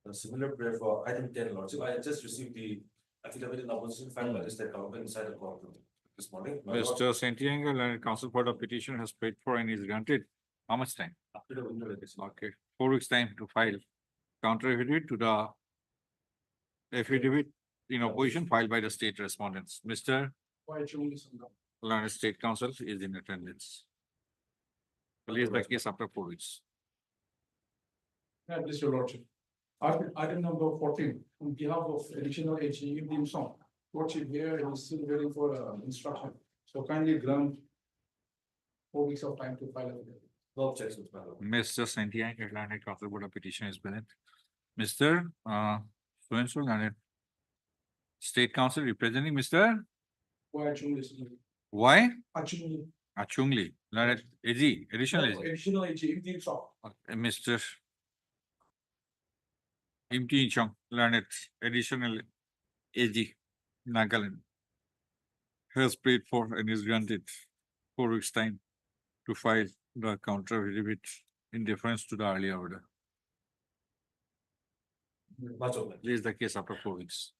[SPEAKER 10] a similar prayer for item 10, Lordship. I just received the affidavit in opposition filed by the state government inside the court this morning. My lord,
[SPEAKER 3] Mr. Sentianger, learned counsel for the petition has prayed for and is granted. How much time?
[SPEAKER 10] after the winter vacation.
[SPEAKER 3] Okay, 4 weeks time to file counter affidavit to the affidavit in opposition filed by the state respondents. Mr. Learned State Council is in attendance. Release the case after 4 weeks.
[SPEAKER 9] Yeah, please, your Lordship. Item number 14, on behalf of additional HE Dim Song. Lordship here is still waiting for instruction. So kindly grant 4 weeks of time to file it.
[SPEAKER 10] No objections, my lord.
[SPEAKER 3] Mr. Santiago, Learned Council for the petition is present. Mr. So-and-so, Learned State Council representing Mr. Why?
[SPEAKER 9] Actually,
[SPEAKER 3] Achungli, learned AG, additional AG.
[SPEAKER 9] additional AG,
[SPEAKER 3] Mr. Imti Chong, learned additional AG, Nagaland, has paid for and is granted 4 weeks' time to file the counter affidavit in deference to the earlier order.
[SPEAKER 10] Much of that.
[SPEAKER 3] This is the case after 4 weeks.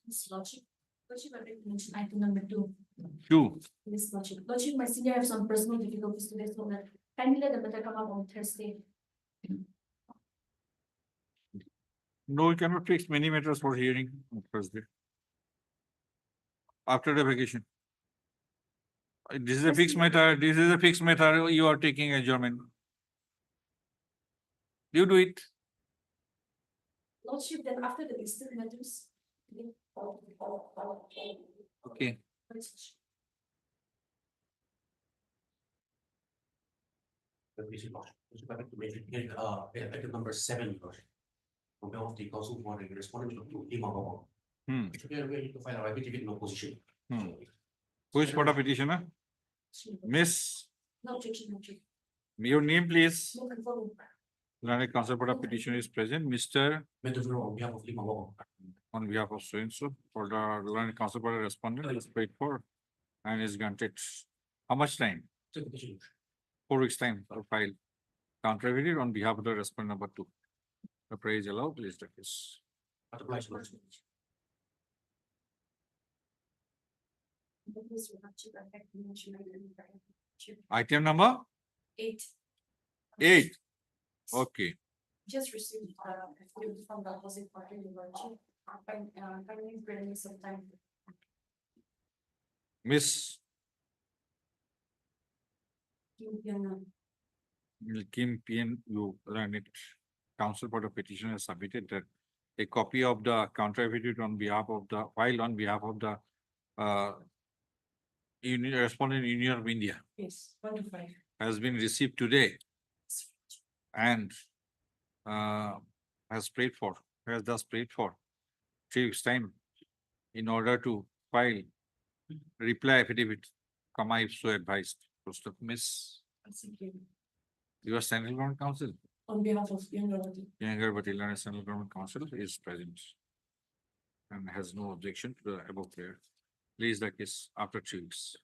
[SPEAKER 11] This logic, I think mention item number 2.
[SPEAKER 3] 2,
[SPEAKER 11] This logic, my senior have some personal difficulties today, so that kindly let the matter come up on Thursday.
[SPEAKER 3] no, we cannot fix many matters for hearing on Thursday. After the vacation. This is a fixed matter, you are taking adjournment. You do it.
[SPEAKER 11] Lordship, then after the listed matters.
[SPEAKER 3] Okay.
[SPEAKER 12] Item number 7, on behalf of the council for responding to Kohima.
[SPEAKER 3] Hmm.
[SPEAKER 12] We are going to file our affidavit in opposition.
[SPEAKER 3] Hmm. Who is for the petitioner? Miss,
[SPEAKER 11] No objection, no objection.
[SPEAKER 3] your name, please.
[SPEAKER 11] No conforming.
[SPEAKER 3] Learned counsel for the petitioner is present. Mr.
[SPEAKER 12] On behalf of Lima.
[SPEAKER 3] On behalf of so and so, for the learned counsel for the respondent is paid for and is granted. How much time? 4 weeks' time to file counter affidavit on behalf of the respondent number 2. The praise allowed, please the case. Item number
[SPEAKER 11] 8.
[SPEAKER 3] 8. Okay.
[SPEAKER 11] Just received affidavit from the opposite party, Lordship. Kindly grant me some time.
[SPEAKER 3] Miss
[SPEAKER 11] You
[SPEAKER 3] Kim PN, you learned counsel for the petition has submitted that a copy of the counter affidavit on behalf of the file on behalf of the respondent Union of India
[SPEAKER 11] Yes, 1 to 5.
[SPEAKER 3] has been received today and has thus paid for 3 weeks' time in order to file reply affidavit, comma if so advised. Miss, your central government council,
[SPEAKER 11] On behalf of Gauhati.
[SPEAKER 3] Younger Batilan Central Government Council is present and has no objection to the above prayer. Please the case after 3 weeks.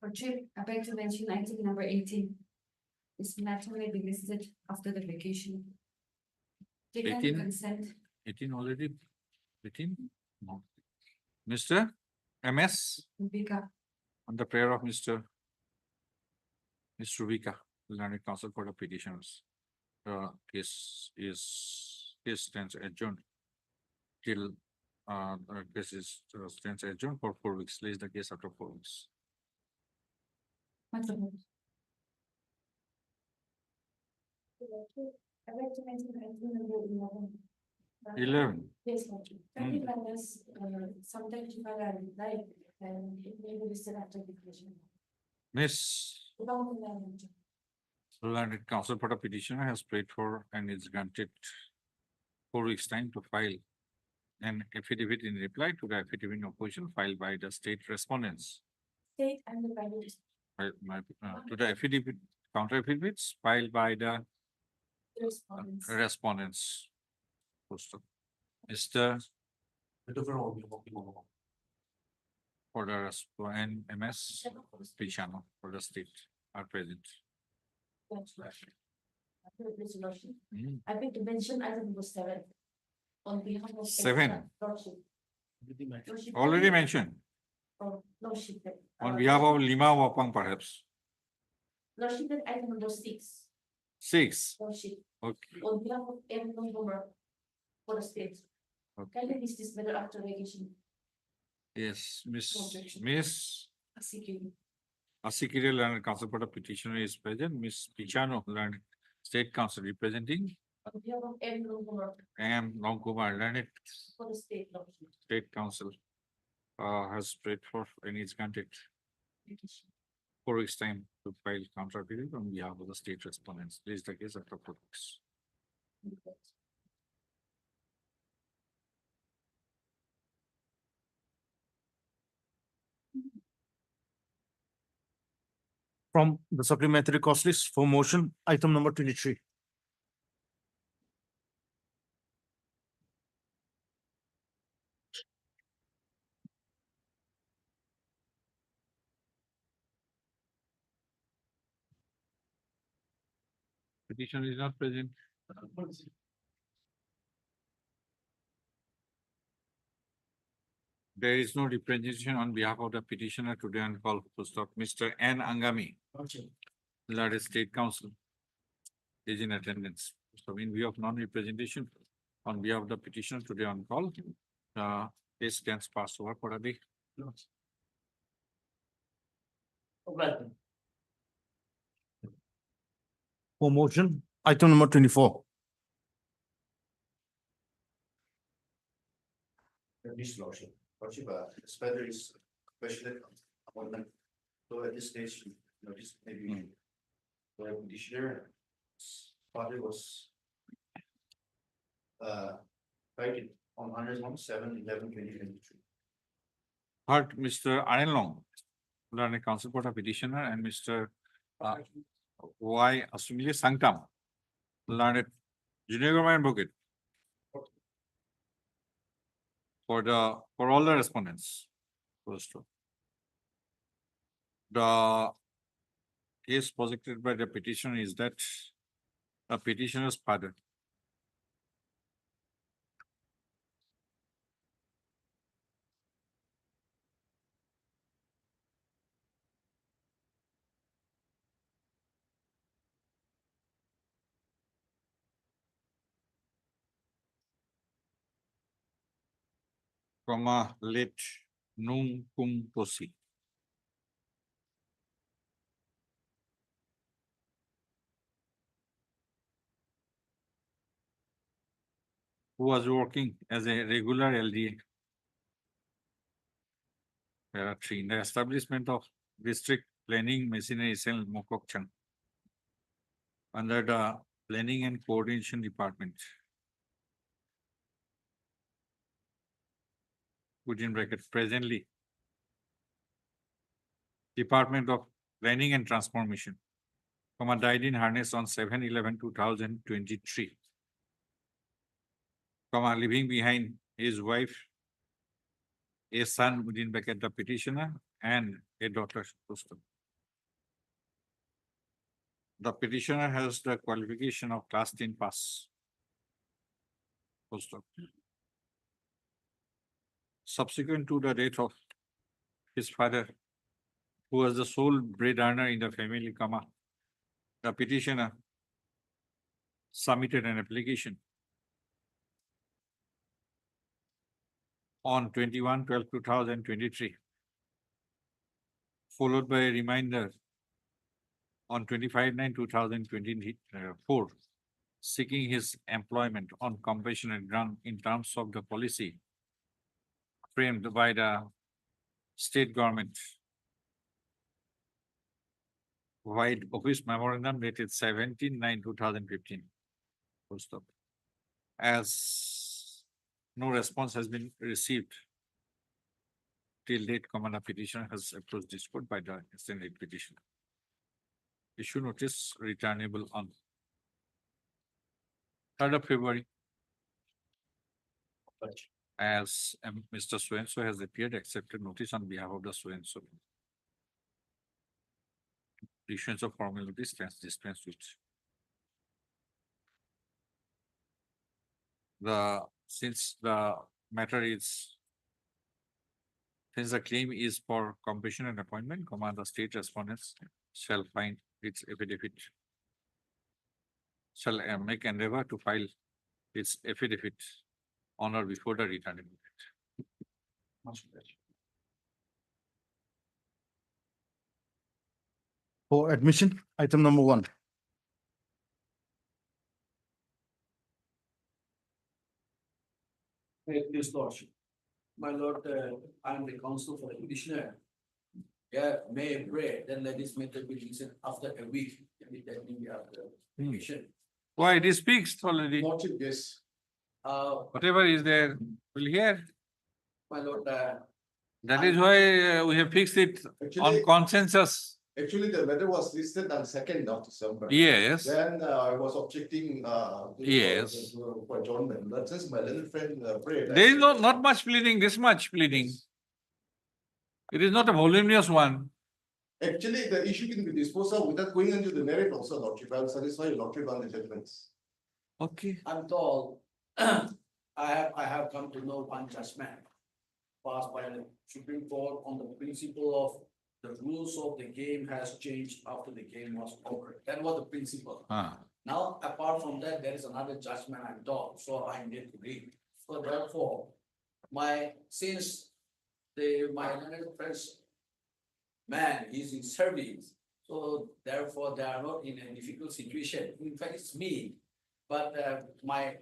[SPEAKER 11] Lordship, I beg to mention item number 18. This matter may be listed after the vacation. Taken
[SPEAKER 3] 18?
[SPEAKER 11] consent.
[SPEAKER 3] 18 already? 18? No. Mr. MS,
[SPEAKER 11] Vika.
[SPEAKER 3] on the prayer of Mr. Vika, learned counsel for the petitioners. The case stands adjourned till stands adjourned for 4 weeks. Lays the case after 4 weeks.
[SPEAKER 11] I'd like to mention item number 11.
[SPEAKER 3] 11.
[SPEAKER 11] Yes, Lordship. Family members, sometimes you find out like, and it may be listed after vacation.
[SPEAKER 3] Miss, learned counsel for the petitioner has prayed for and is granted 4 weeks' time to file an affidavit in reply to the affidavit in opposition filed by the state respondents.
[SPEAKER 11] State and the private.
[SPEAKER 3] To the affidavit, counter affidavits filed by the
[SPEAKER 11] Respondents.
[SPEAKER 3] respondents. Mr. For the and MS Pichano for the state are present. Hmm.
[SPEAKER 11] I think to mention item number 7. On behalf of.
[SPEAKER 3] 7.
[SPEAKER 11] Lordship. Lordship,
[SPEAKER 3] Already mentioned
[SPEAKER 11] Oh, Lordship.
[SPEAKER 3] on behalf of Lima Wapang perhaps.
[SPEAKER 11] Lordship, item number 6.
[SPEAKER 3] 6.
[SPEAKER 11] Lordship,
[SPEAKER 3] Okay.
[SPEAKER 11] on behalf of M. November for the state.
[SPEAKER 3] Okay.
[SPEAKER 11] Can you list this matter after vacation?
[SPEAKER 3] Yes,
[SPEAKER 11] Objection.
[SPEAKER 3] Miss
[SPEAKER 11] Executed.
[SPEAKER 3] Asikiri learned counsel for the petitioner is present. Miss Pichano learned state counsel representing
[SPEAKER 11] On behalf of M. November
[SPEAKER 3] M. Longkumar learned
[SPEAKER 11] for the state. Lordship.
[SPEAKER 3] state counsel has prayed for and is granted
[SPEAKER 11] Vacation.
[SPEAKER 3] 4 weeks' time to file counter affidavit on behalf of the state respondents. Please the case after 4 weeks.
[SPEAKER 8] From the supplementary cost list for motion, item number 23.
[SPEAKER 3] Petition is not present. There is no representation on behalf of the petitioner today on call. Full stop. Mr. N. Angami, Lade State Council, is in attendance. So in view of non-representation on behalf of the petitioner today on call, the case stands passed over for a day.
[SPEAKER 8] For motion, item number 24.
[SPEAKER 12] This lordship, as whether it's question appointment. So at this stage, this maybe the petitioner father was cited on 107/11/2023.
[SPEAKER 3] Heard Mr. Anil Long, Learned Council for the petitioner, and Mr. Y. Asumili Sanktam, Learned Junior Government Advocate. For all the respondents. First, the case posited by the petitioner is that a petitioner's father late Nung Kum Tosi. Who was working as a regular LDA. There are three in the establishment of district planning machinery cell Mokokchang under the planning and coordination department. Within bracket presently. Department of Planning and Transformation. Died in harness on 7/11/2023. Leaving behind his wife, a son within bracket the petitioner, and a daughter. The petitioner has the qualification of class 10 pass. Subsequent to the death of his father, who was the sole breadwinner in the family, the petitioner submitted an application on 21/12/2023, followed by a reminder on 25/9/2024, seeking his employment on compassionate ground in terms of the policy framed by the state government. Wide Office Memorandum dated 17/9/2015. Full stop. As no response has been received till date, the petitioner has approached this court by the extended petition. Issue notice returnable on 3rd of February. As Mr. So-and-so has appeared, accepted notice on behalf of the so-and-so. Issuance of formality stands dispensed with. Since the claim is for compassionate appointment, the state respondents shall find its affidavit, shall make endeavor to file its affidavit on or before the returning date.
[SPEAKER 8] For admission, item number 1.
[SPEAKER 6] This lordship. My lord, I am the counsel for the petitioner. Yeah, may pray, then let this matter be listened after a week. That means we have the petition.
[SPEAKER 3] Why, it is fixed already.
[SPEAKER 6] Lordship, yes.
[SPEAKER 3] Whatever is there, we'll hear.
[SPEAKER 6] My lord,
[SPEAKER 3] That is why we have fixed it on
[SPEAKER 12] Actually,
[SPEAKER 3] consensus.
[SPEAKER 12] actually, the matter was listed on 2nd of December.
[SPEAKER 3] Yes,
[SPEAKER 12] Then I was objecting
[SPEAKER 3] Yes.
[SPEAKER 12] for adjournment, but since my little friend prayed.
[SPEAKER 3] there is not much pleading, this much pleading. It is not a voluminous one.
[SPEAKER 12] Actually, the issue can be disposed of without going into the merit also, Lordship. I will satisfy your Lordship on the judgments.
[SPEAKER 3] Okay.
[SPEAKER 6] I'm told, I have come to know one judgment passed by the Supreme Court on the principle of the rules of the game has changed after the game was over. That was the principle.
[SPEAKER 3] Ah.
[SPEAKER 6] Now, apart from that, there is another judgment I'm told, so I need to read. So therefore, since my learned friends man is in service, so therefore they are not in a difficult situation. In fact, it's me. But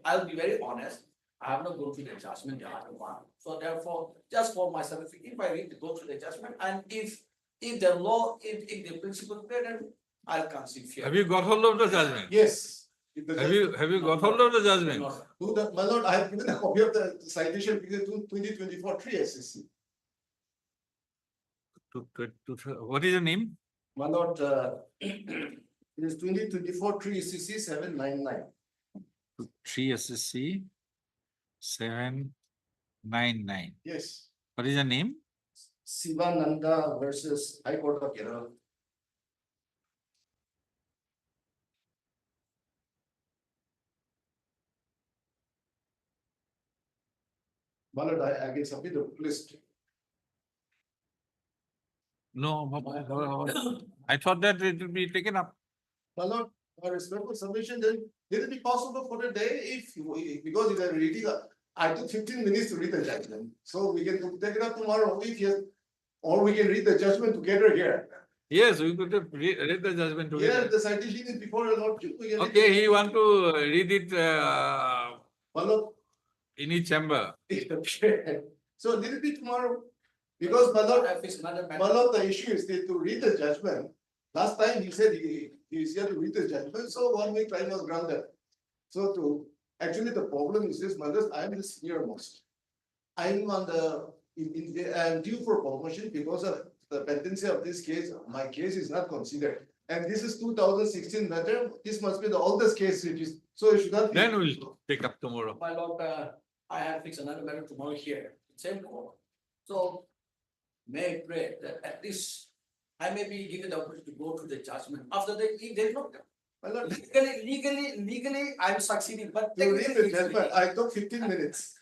[SPEAKER 6] I'll be very honest, I have not gone through the judgment, the other one. So therefore, just for myself, if I read, go through the judgment, and if the law, if the principle clear, then I'll concede fear.
[SPEAKER 3] Have you got hold of the judgment?
[SPEAKER 12] Yes.
[SPEAKER 3] Have you got hold of the judgment?
[SPEAKER 12] My lord, I have given a copy of the citation because 2024 3 SSC.
[SPEAKER 3] What is your name?
[SPEAKER 12] My lord, it is 2024 3 SSC 799.
[SPEAKER 3] 3 SSC 799.
[SPEAKER 12] Yes.
[SPEAKER 3] What is your name?
[SPEAKER 12] Sivananda versus High Court of Kerala. My lord, I can submit a list.
[SPEAKER 3] No, I thought that it will be taken up.
[SPEAKER 12] My lord, a respectful submission, then will it be possible for the day because if I'm reading, I took 15 minutes to read the judgment. So we can take it up tomorrow if yes, or we can read the judgment together here.
[SPEAKER 3] Yes, we could have read the judgment
[SPEAKER 12] Here,
[SPEAKER 3] together.
[SPEAKER 12] the citation is before a lot.
[SPEAKER 3] Okay, he want to read it
[SPEAKER 12] My lord,
[SPEAKER 3] in each chamber.
[SPEAKER 12] so will it be tomorrow? Because my lord,
[SPEAKER 6] If it's another matter.
[SPEAKER 12] one of the issue is that to read the judgment. Last time he said he is here to read the judgment, so 1 week time was granted. So actually the problem is this, Manas, I am the senior most. I am on I am due for promotion because of the pendency of this case. My case is not considered. And this is 2016 matter. This must be the oldest case which is, so it should not be.
[SPEAKER 3] Then we'll take up tomorrow.
[SPEAKER 6] My lord, I have fixed another matter tomorrow here, same court. So may I pray that at least I may be given the opportunity to go through the judgment. After that, if they not,
[SPEAKER 12] My lord,
[SPEAKER 6] legally, I'm succeeding, but
[SPEAKER 12] to read the judgment, I took 15 minutes.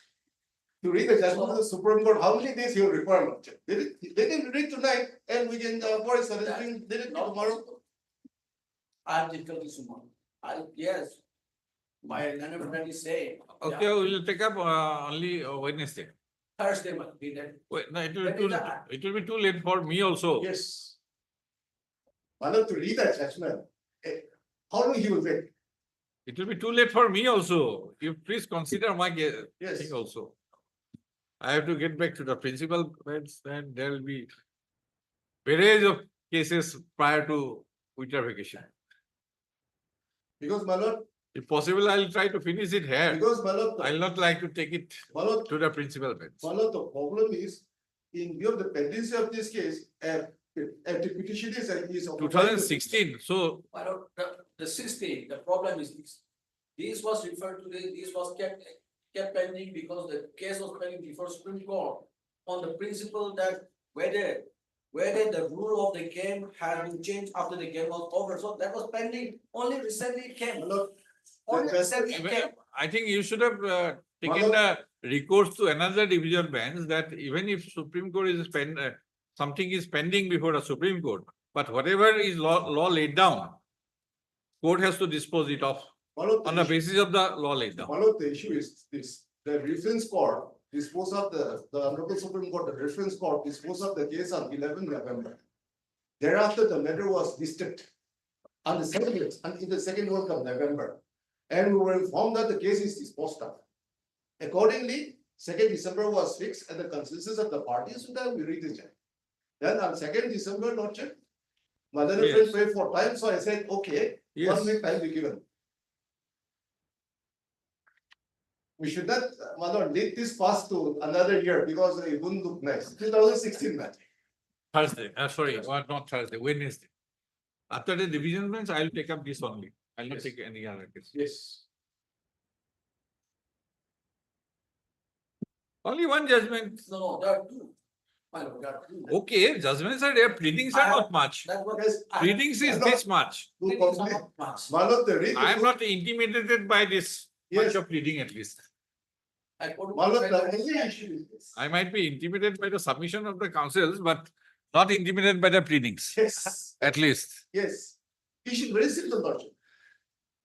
[SPEAKER 12] To read the judgment of the Supreme Court, how many days you require, Lord? They can read tonight and we can, for a suggestion, they did tomorrow.
[SPEAKER 6] I have difficulties tomorrow. Yes. My learned friend is saying.
[SPEAKER 3] Okay, we'll take up only Wednesday.
[SPEAKER 6] Thursday must be there.
[SPEAKER 3] Wait, no, it
[SPEAKER 6] When is that?
[SPEAKER 3] will be too late for me also.
[SPEAKER 12] Yes. My lord, to read that judgment, how long he will take?
[SPEAKER 3] It will be too late for me also. You please consider my
[SPEAKER 12] Yes.
[SPEAKER 3] thing also. I have to get back to the principal bench, and there will be various of cases prior to winter vacation.
[SPEAKER 12] Because my lord,
[SPEAKER 3] If possible, I'll try to finish it here.
[SPEAKER 12] because my lord,
[SPEAKER 3] I'll not like to take it
[SPEAKER 12] my lord,
[SPEAKER 3] to the principal bench.
[SPEAKER 12] my lord, the problem is, in view of the pendency of this case, the petition is.
[SPEAKER 3] 2016, so
[SPEAKER 6] But the 16, the problem is this. This was referred to, this was kept pending because the case was pending before Supreme Court on the principle that whether the rule of the game had been changed after the game was over. So that was pending, only recently it came.
[SPEAKER 12] My lord,
[SPEAKER 6] Only
[SPEAKER 12] the
[SPEAKER 6] recently it came.
[SPEAKER 3] I think you should have taken the recourse to another division bench that even if Supreme Court is something is pending before the Supreme Court, but whatever is law laid down, court has to dispose it off
[SPEAKER 12] my lord,
[SPEAKER 3] on the basis of the law laid down.
[SPEAKER 12] one of the issue is this, the reference court dispose of the Honorable Supreme Court, the reference court dispose of the case on 11 November. Thereafter, the matter was listed on the second week of November. And we were informed that the case is disposed of. Accordingly, 2nd December was fixed and the consensus of the parties, so that we read the check. Then on 2nd December, Lordship, my little friend
[SPEAKER 3] Yes.
[SPEAKER 12] paid for time, so I said, okay, 1
[SPEAKER 3] Yes.
[SPEAKER 12] week time be given. we should not, my lord, lead this past to another year because it wouldn't look nice. 2016 matter.
[SPEAKER 3] Thursday, sorry, or not Thursday, Wednesday. After the division bench, I'll take up this only. I'll not take any other case.
[SPEAKER 12] Yes.
[SPEAKER 3] Only one judgment.
[SPEAKER 6] No, there are two. My lord, there are two.
[SPEAKER 3] Okay, judgments are there, pleadings are not much.
[SPEAKER 6] That was.
[SPEAKER 12] Yes.
[SPEAKER 3] Pleadings is this much.
[SPEAKER 12] To complete, my lord, the read.
[SPEAKER 3] I am not intimidated by this much
[SPEAKER 12] Yes.
[SPEAKER 3] of pleading at least.
[SPEAKER 12] My lord, the only issue is this.
[SPEAKER 3] I might be intimidated by the submission of the councils, but not intimidated by the pleadings,
[SPEAKER 12] Yes,
[SPEAKER 3] at least.
[SPEAKER 12] yes. He should raise it, the lordship.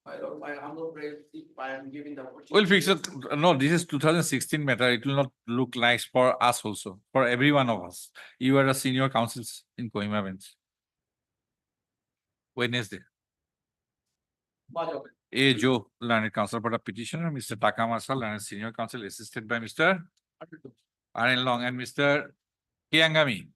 [SPEAKER 6] My lord, my humble prayer, if I am given the opportunity.
[SPEAKER 3] We'll fix it. No, this is 2016 matter. It will not look nice for us also, for every one of us. You are a senior counsels in Kohima bench. Wednesday.
[SPEAKER 6] My lord.
[SPEAKER 3] A. Joe, learned counsel for the petitioner, Mr. Takamasa, learned senior counsel, assisted by Mr. Arun Long and Mr. Kiangami.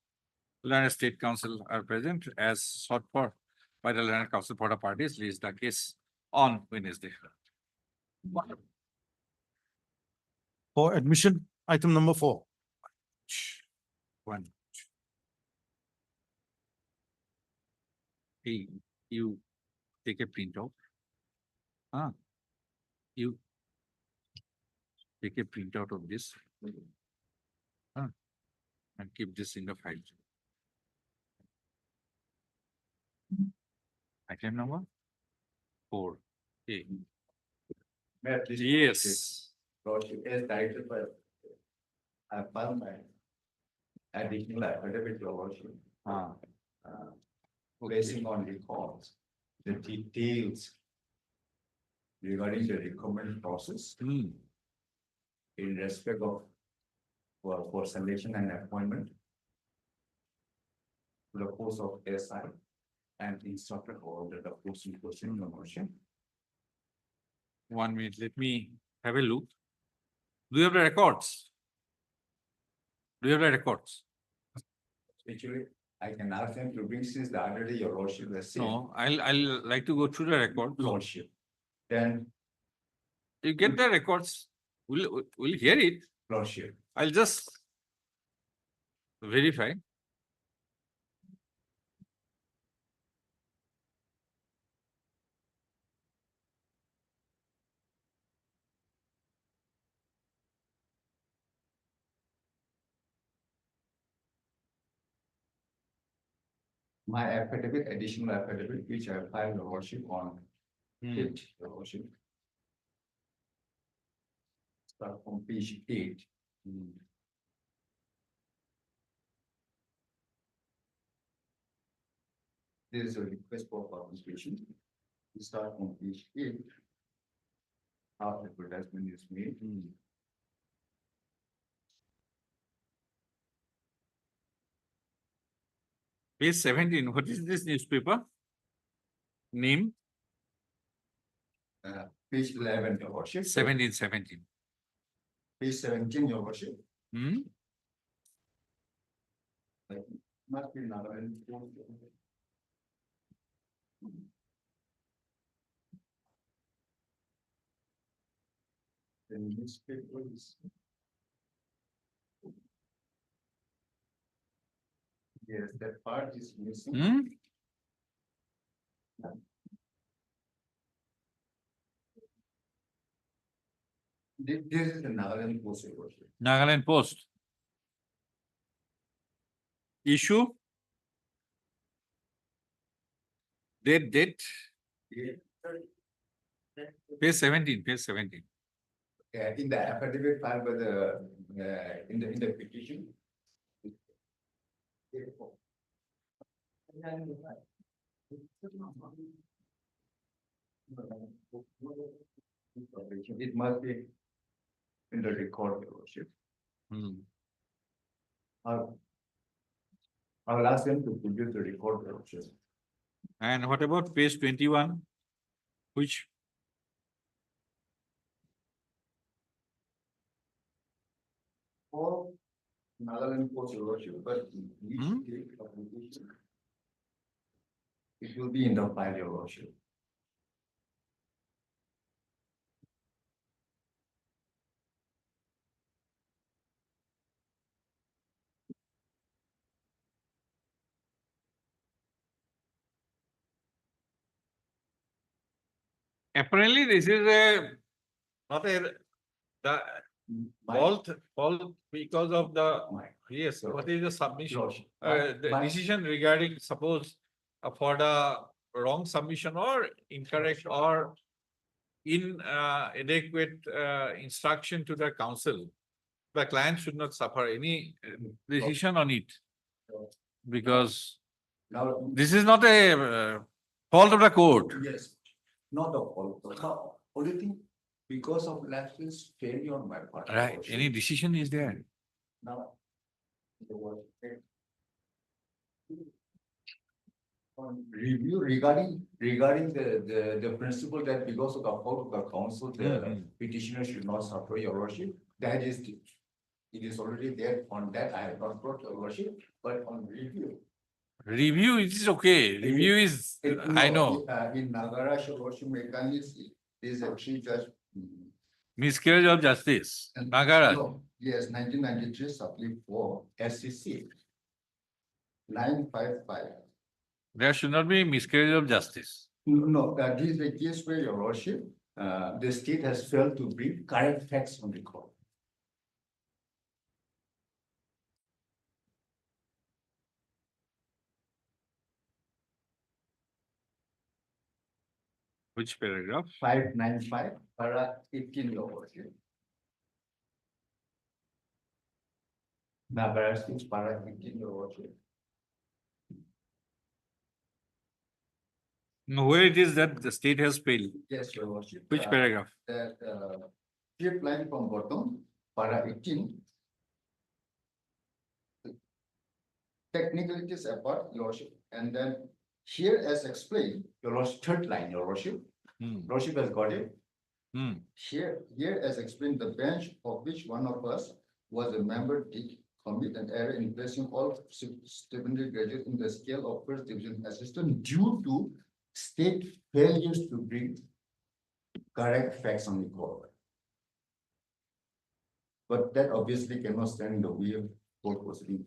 [SPEAKER 3] Learned state counsel are present as sought for by the learned counsel for the parties, leads the case on Wednesday.
[SPEAKER 13] For admission, item number 4.
[SPEAKER 3] One. Hey, you take a printout. You take a printout of this. And keep this in the file. Item number 4. Okay. Yes.
[SPEAKER 14] Lordship is directed by. I found my. Additional affidavit, your worship. Placing on records, the details. Regarding the recruitment process. In respect of. For selection and appointment. To the post of SI. And instructor order the post in question, your worship.
[SPEAKER 3] 1 minute, let me have a look. Do you have the records? Do you have the records?
[SPEAKER 14] Actually, I can ask them to bring since the other day your worship has seen.
[SPEAKER 3] No, I'll like to go through the record.
[SPEAKER 14] Lordship. Then
[SPEAKER 3] You get the records. We'll hear it.
[SPEAKER 14] lordship.
[SPEAKER 3] I'll just verify.
[SPEAKER 14] My affidavit, additional affidavit, which I filed your worship on. It, your worship. Start from page 8. There is a request for participation. We start from page 8. How advertisement is made.
[SPEAKER 3] Page 17. What is this newspaper? Name?
[SPEAKER 14] Page 11, your worship.
[SPEAKER 3] 17.
[SPEAKER 14] Page 17, your worship. Must be another. The newspaper is. Yes, that part is missing. This is the Nagaland Post, your worship.
[SPEAKER 3] Nagaland Post. Issue. Date. Page 17.
[SPEAKER 14] In the affidavit filed by the, in the petition. It must be in the record, your worship. I will ask them to produce the record, your worship.
[SPEAKER 3] And what about page 21? Which?
[SPEAKER 14] For Nagaland Post, your worship, but each date of publication. It will be in the file, your worship.
[SPEAKER 3] Apparently, this is a not a the fault because of the yes. What is the submission? The decision regarding suppose for the wrong submission or incorrect or inadequate instruction to the council. The client should not suffer any decision on it because
[SPEAKER 14] Now,
[SPEAKER 3] this is not a fault of the court.
[SPEAKER 14] yes, not the fault, only thing, because of lapses failure on my part.
[SPEAKER 3] Right. Any decision is there.
[SPEAKER 14] Now. the word, on review regarding the principle that because of the fault of the council, the petitioner should not suffer, your worship, that is. It is already there, on that I have not brought your worship, but on review.
[SPEAKER 3] Review is okay. Review is, I know.
[SPEAKER 14] In Nagara, your worship mechanism is a three judge.
[SPEAKER 3] Miscarriage of justice. Nagara.
[SPEAKER 14] No, yes, 1993 supply 4 SCC 955.
[SPEAKER 3] There should not be miscarriage of justice.
[SPEAKER 14] No, this is a case where your worship, the state has failed to bring correct facts on the court.
[SPEAKER 3] Which paragraph?
[SPEAKER 14] 595, para 18, your worship. Nagara 6, para 18, your worship.
[SPEAKER 3] No, where it is that the state has failed?
[SPEAKER 14] Yes, your worship.
[SPEAKER 3] Which paragraph?
[SPEAKER 14] That fifth line from bottom, para 18. Technicalities apart, your worship, and then here as explained, your worship, third line, your worship. Worship has got it. Here as explained, the bench of which one of us was a member did commit an error in placing all secondary graduates in the scale of first division assistant due to state failures to bring correct facts on the court. But that obviously cannot stand in the way of court proceeding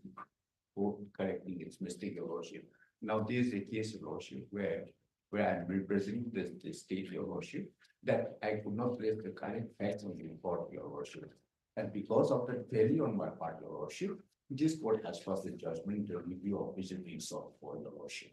[SPEAKER 14] for correcting its mistake, your worship. Now, this is a case, your worship, where I'm representing the state, your worship, that I could not place the correct facts on the report, your worship. And because of the failure on my part, your worship, this court has passed the judgment, the review of which is being sought for, your worship.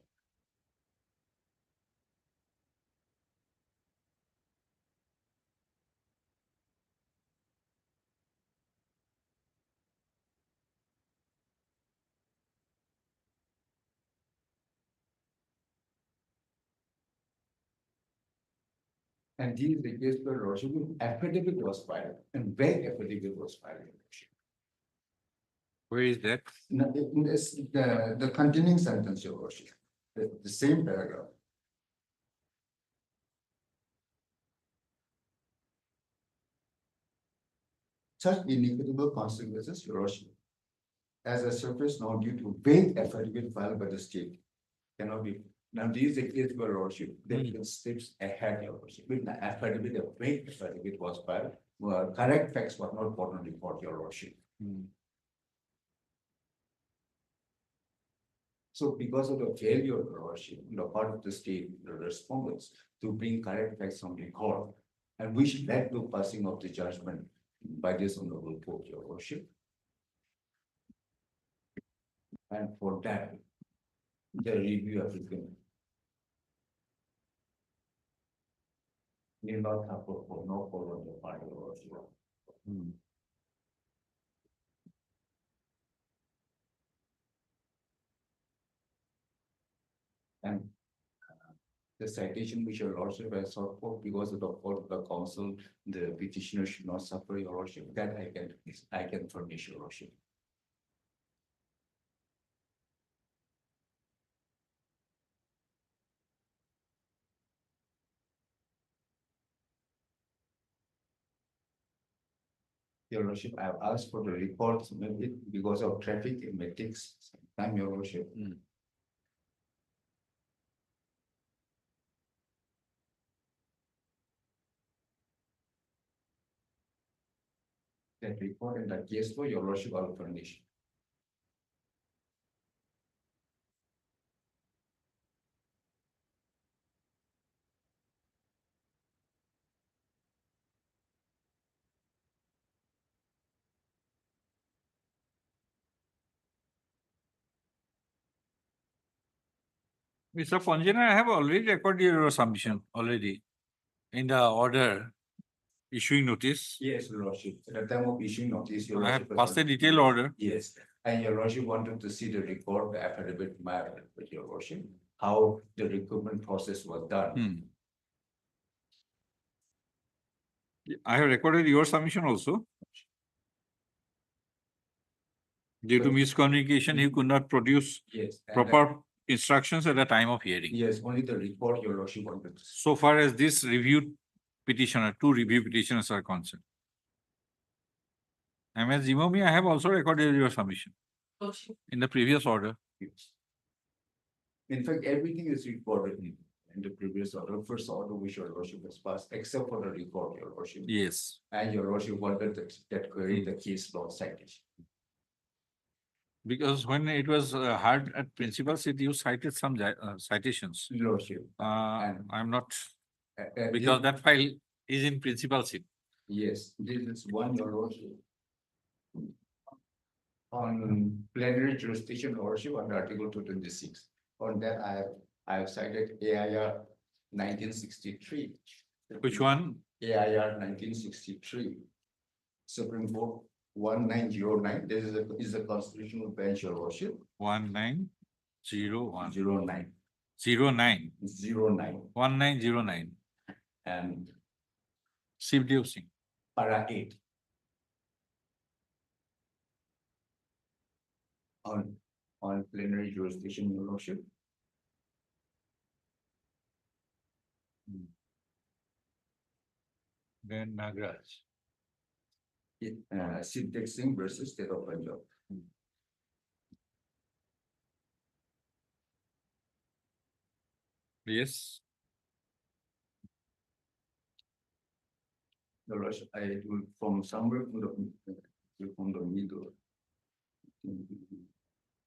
[SPEAKER 14] And this is the case where worship affidavit was filed and vague affidavit was filed.
[SPEAKER 3] Where is that?
[SPEAKER 14] No, the continuing sentence, your worship, the same paragraph. Such inequitable consequences, your worship, as a surface now due to vague affidavit filed by the state, cannot be. Now, this is a case where worship, there steps ahead, your worship. With the affidavit, a vague affidavit was filed, correct facts were not put on report, your worship. So because of the failure of worship on the part of the state, the respondents to bring correct facts on the court, and which led to passing of the judgment by this honorable court, your worship. And for that, the review applicant need not have for no follow on the part of the worship. And the citation which your lordship has sought for because of the fault of the council, the petitioner should not suffer, your lordship. That I can furnish, your lordship. Your lordship, I have asked for the reports, maybe because of traffic, it may take some time, your lordship. That report and that case for your lordship, I will furnish.
[SPEAKER 3] Mr. Ponjana, I have already recorded your submission already in the order issuing notice.
[SPEAKER 14] Yes, your lordship. At the time of issuing notice, your
[SPEAKER 3] I
[SPEAKER 14] lordship.
[SPEAKER 3] have passed a detailed order.
[SPEAKER 14] Yes, and your lordship wanted to see the record, the affidavit, my affidavit, your lordship, how the recruitment process was done.
[SPEAKER 3] I have recorded your submission also. Due to miscommunication, he could not produce
[SPEAKER 14] Yes. and
[SPEAKER 3] proper instructions at the time of hearing.
[SPEAKER 14] Yes, only the report your lordship wanted to see.
[SPEAKER 3] So far as this reviewed petitioner, two review petitioners are concerned. MS Zimomi, I have also recorded your submission in the previous order.
[SPEAKER 14] Yes. In fact, everything is recorded in the previous order, first order which your lordship has passed, except for the report, your lordship.
[SPEAKER 3] Yes.
[SPEAKER 14] And your lordship wanted that query, the case law citation.
[SPEAKER 3] Because when it was heard at principal seat, you cited some citations.
[SPEAKER 14] Your lordship.
[SPEAKER 3] I'm not,
[SPEAKER 14] Uh,
[SPEAKER 3] because that file is in principal seat.
[SPEAKER 14] Yes, this is one your lordship. On plenary jurisdiction lordship under Article 226. On that, I have cited AIR 1963.
[SPEAKER 3] Which one?
[SPEAKER 14] AIR 1963. Supreme Court 1909. This is a constitutional bench your lordship.
[SPEAKER 3] 1901.
[SPEAKER 14] 09.
[SPEAKER 3] 09.
[SPEAKER 14] 09.
[SPEAKER 3] 1909.
[SPEAKER 14] And
[SPEAKER 3] Sivdev Singh.
[SPEAKER 14] para 8. On plenary jurisdiction, your lordship.
[SPEAKER 3] Then Nagraj.
[SPEAKER 14] Sivdev Singh versus State of Punjab.
[SPEAKER 3] Yes.
[SPEAKER 14] The lordship, I will from somewhere from the middle.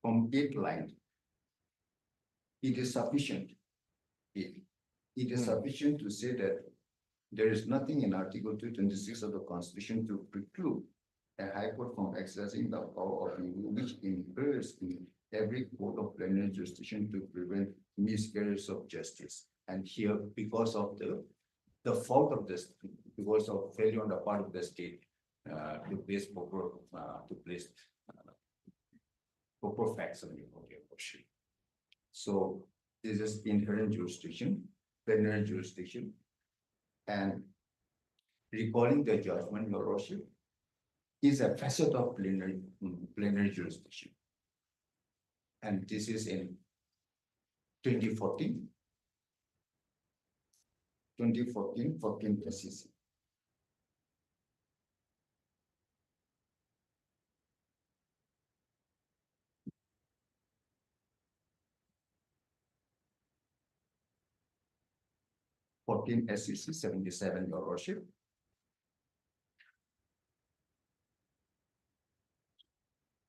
[SPEAKER 14] From 8 line. It is sufficient. It is sufficient to say that there is nothing in Article 226 of the Constitution to preclude a High Court from exercising the power of review, which infers in every court of plenary jurisdiction to prevent miscarriage of justice. And here, because of the fault of this, because of failure on the part of the state to place proper proper facts on your question. So this is inherent jurisdiction, plenary jurisdiction, and recalling the judgment, your lordship, is a facet of plenary jurisdiction. And this is in 2014. 14 SEC. SEC 77, your lordship.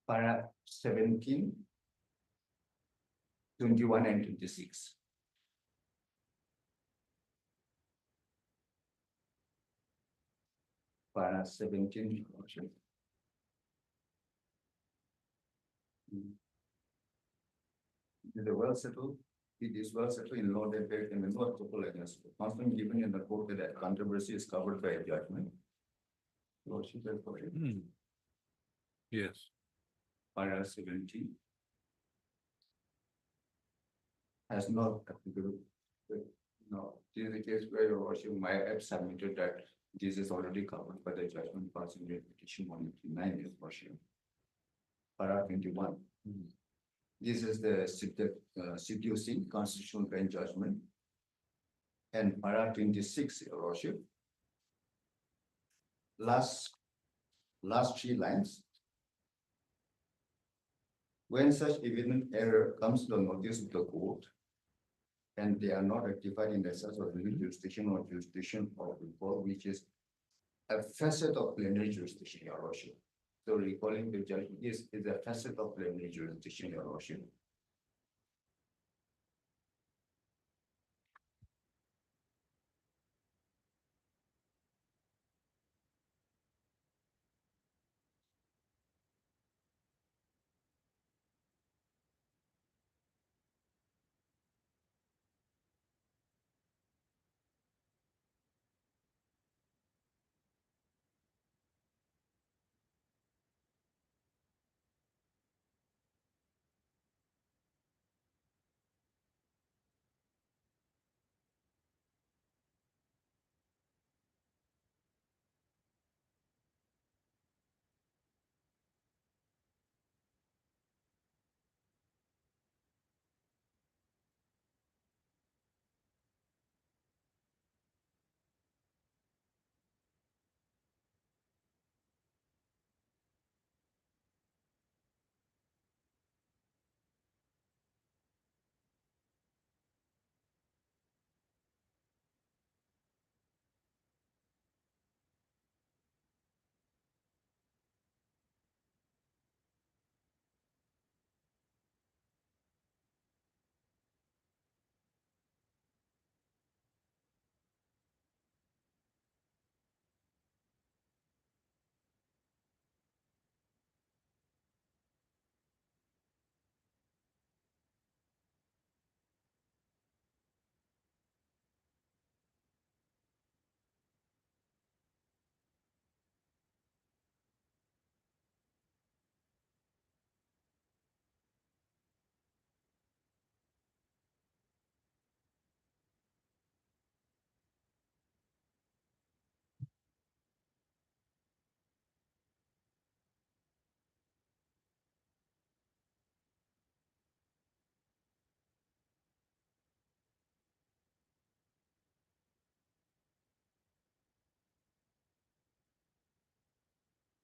[SPEAKER 14] Para 17, 21 and 26. Para 17, your lordship. It is well settled. It is well settled in law that there can be no total against. Constant given in the court that controversy is covered by a judgment. Lordship,
[SPEAKER 3] Yes.
[SPEAKER 14] Para 17. Has not applicable. No, this is the case where your lordship might have submitted that this is already covered by the judgment passing in petition 189, your lordship. Para 21. This is the seducing constitutional bench judgment. And para 26, your lordship. Last 3 lines. When such evident error comes to the notice of the court, and they are not rectified in the sense of jurisdiction or jurisdiction of recall, which is a facet of plenary jurisdiction, your lordship. So recalling the judgment is a facet of plenary jurisdiction, your lordship.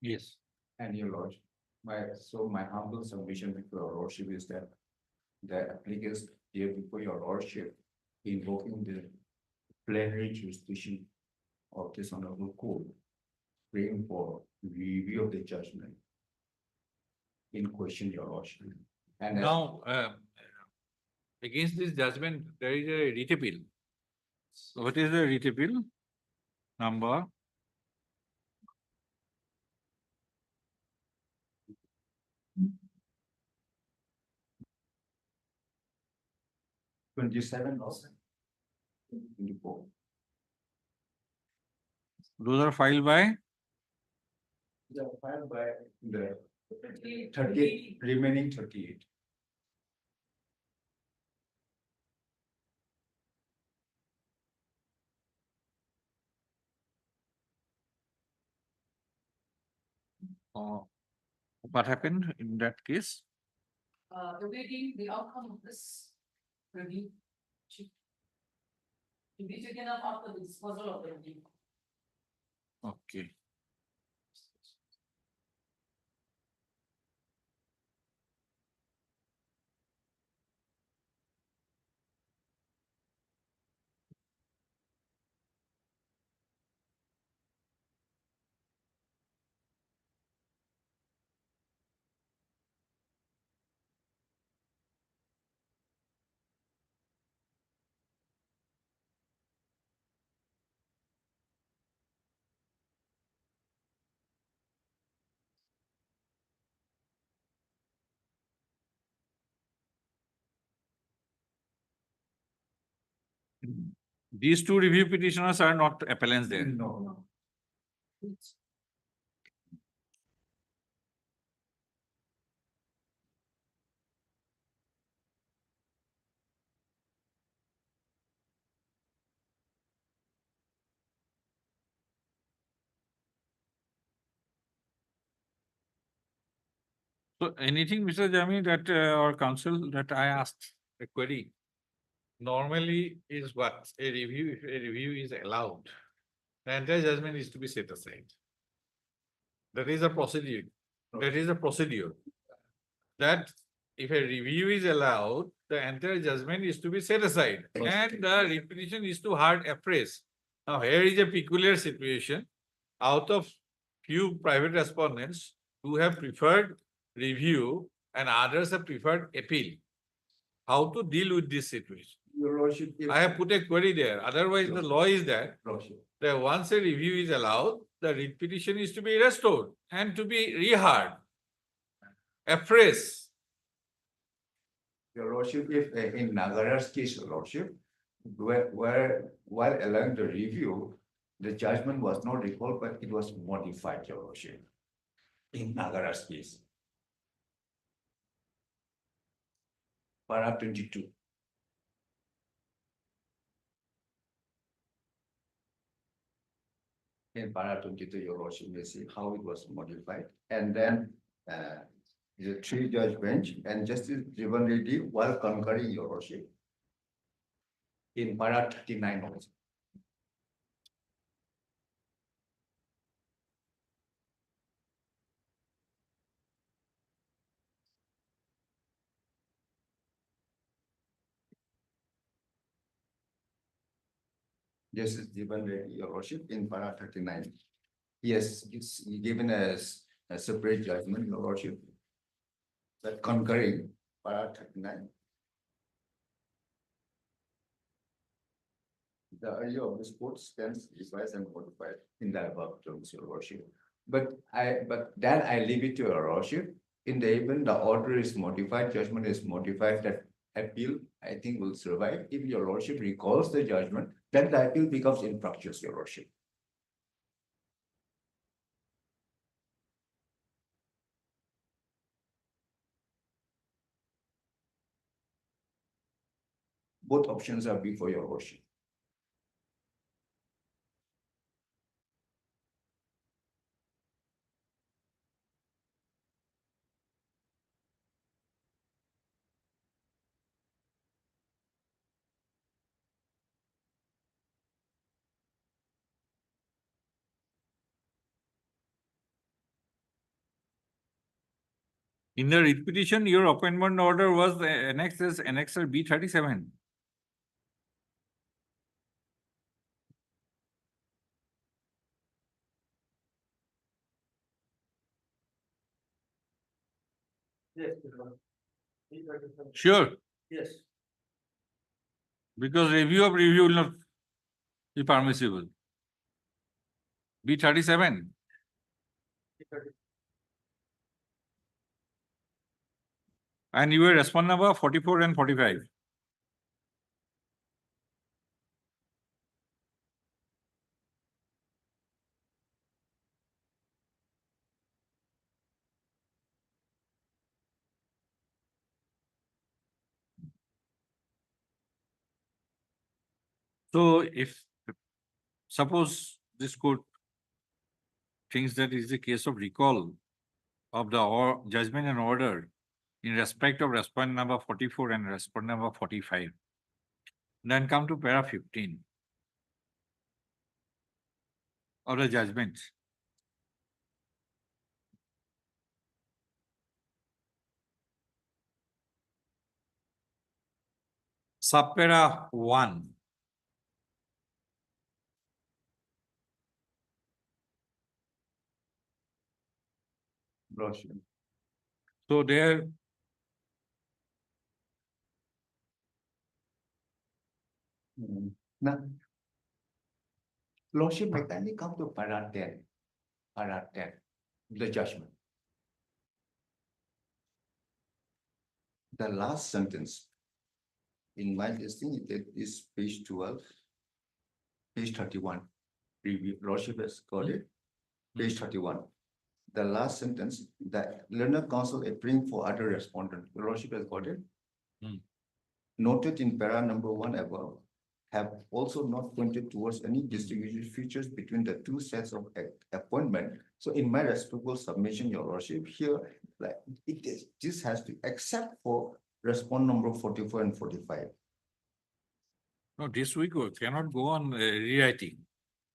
[SPEAKER 3] Yes.
[SPEAKER 14] And your lordship, my humble submission to your lordship is that the applicants here before your lordship invoking the plenary jurisdiction of this honorable court, praying for review of the judgment in question, your lordship. And as-
[SPEAKER 3] Now, against this judgment, there is a writ appeal. So what is the writ appeal? Number?
[SPEAKER 14] $27 24.
[SPEAKER 3] Those are filed by?
[SPEAKER 14] They are filed by the 38, remaining 38.
[SPEAKER 3] What happened in that case?
[SPEAKER 2] Awaiting the outcome of this review. To be taken up after the disposal of the review.
[SPEAKER 3] Okay. These two review petitioners are not appellants there.
[SPEAKER 14] No.
[SPEAKER 3] So anything, Mr. Jami, that our counsel that I asked a query. Normally is what a review, if a review is allowed, the entire judgment is to be set aside. That is a procedure. That is a procedure. That if a review is allowed, the entire judgment is to be set aside and the repetition is to heard afresh. Now here is a peculiar situation. Out of few private respondents who have preferred review and others have preferred appeal. How to deal with this situation?
[SPEAKER 14] Your lordship.
[SPEAKER 3] I have put a query there. Otherwise, the law is that once a review is allowed, the writ petition is to be restored and to be reheard afresh.
[SPEAKER 14] Your lordship, if in Nagara's case, your lordship, while allowing the review, the judgment was not recalled, but it was modified, your lordship. In Nagara's case. Para 22. In para 22, your lordship may see how it was modified. And then the three-judge bench and Justice Jivan Reddy while concurring, your lordship. In para 39 also. Justice Jivan Reddy, your lordship, in para 39. Yes, it's given as a separate judgment, your lordship. That concurring para 39. The earlier of this court stands revised and modified in the above terms, your lordship. But that I leave it to your lordship. In the event the order is modified, judgment is modified, that appeal, I think, will survive. If your lordship recalls the judgment, then the appeal becomes infructuous, your lordship. Both options are before your lordship.
[SPEAKER 3] In the writ petition, your appointment order was annexed as annexer B37.
[SPEAKER 6] Yes.
[SPEAKER 3] Sure,
[SPEAKER 6] Yes.
[SPEAKER 3] because review of review will not be permissible. B37. And you were respond number 44 and 45. So if suppose this court thinks that it is a case of recall of the judgment and order in respect of respondent number 44 and respondent number 45, then come to para 15 of the judgment. Subpara 1. So there,
[SPEAKER 14] Now, Lordship, may kindly come to para 10, the judgment. The last sentence in my listing, it is page 12, page 31. Review, Lordship has got it, page 31. The last sentence, that learned counsel appearing for other respondent, Lordship has got it. Noted in para number 1 above, have also not pointed towards any distinguishing features between the two sets of appointment. So in my respectful submission, Your Lordship, here, like it is, this has to, except for respond number 44 and 45.
[SPEAKER 3] no, this week we cannot go on rewriting.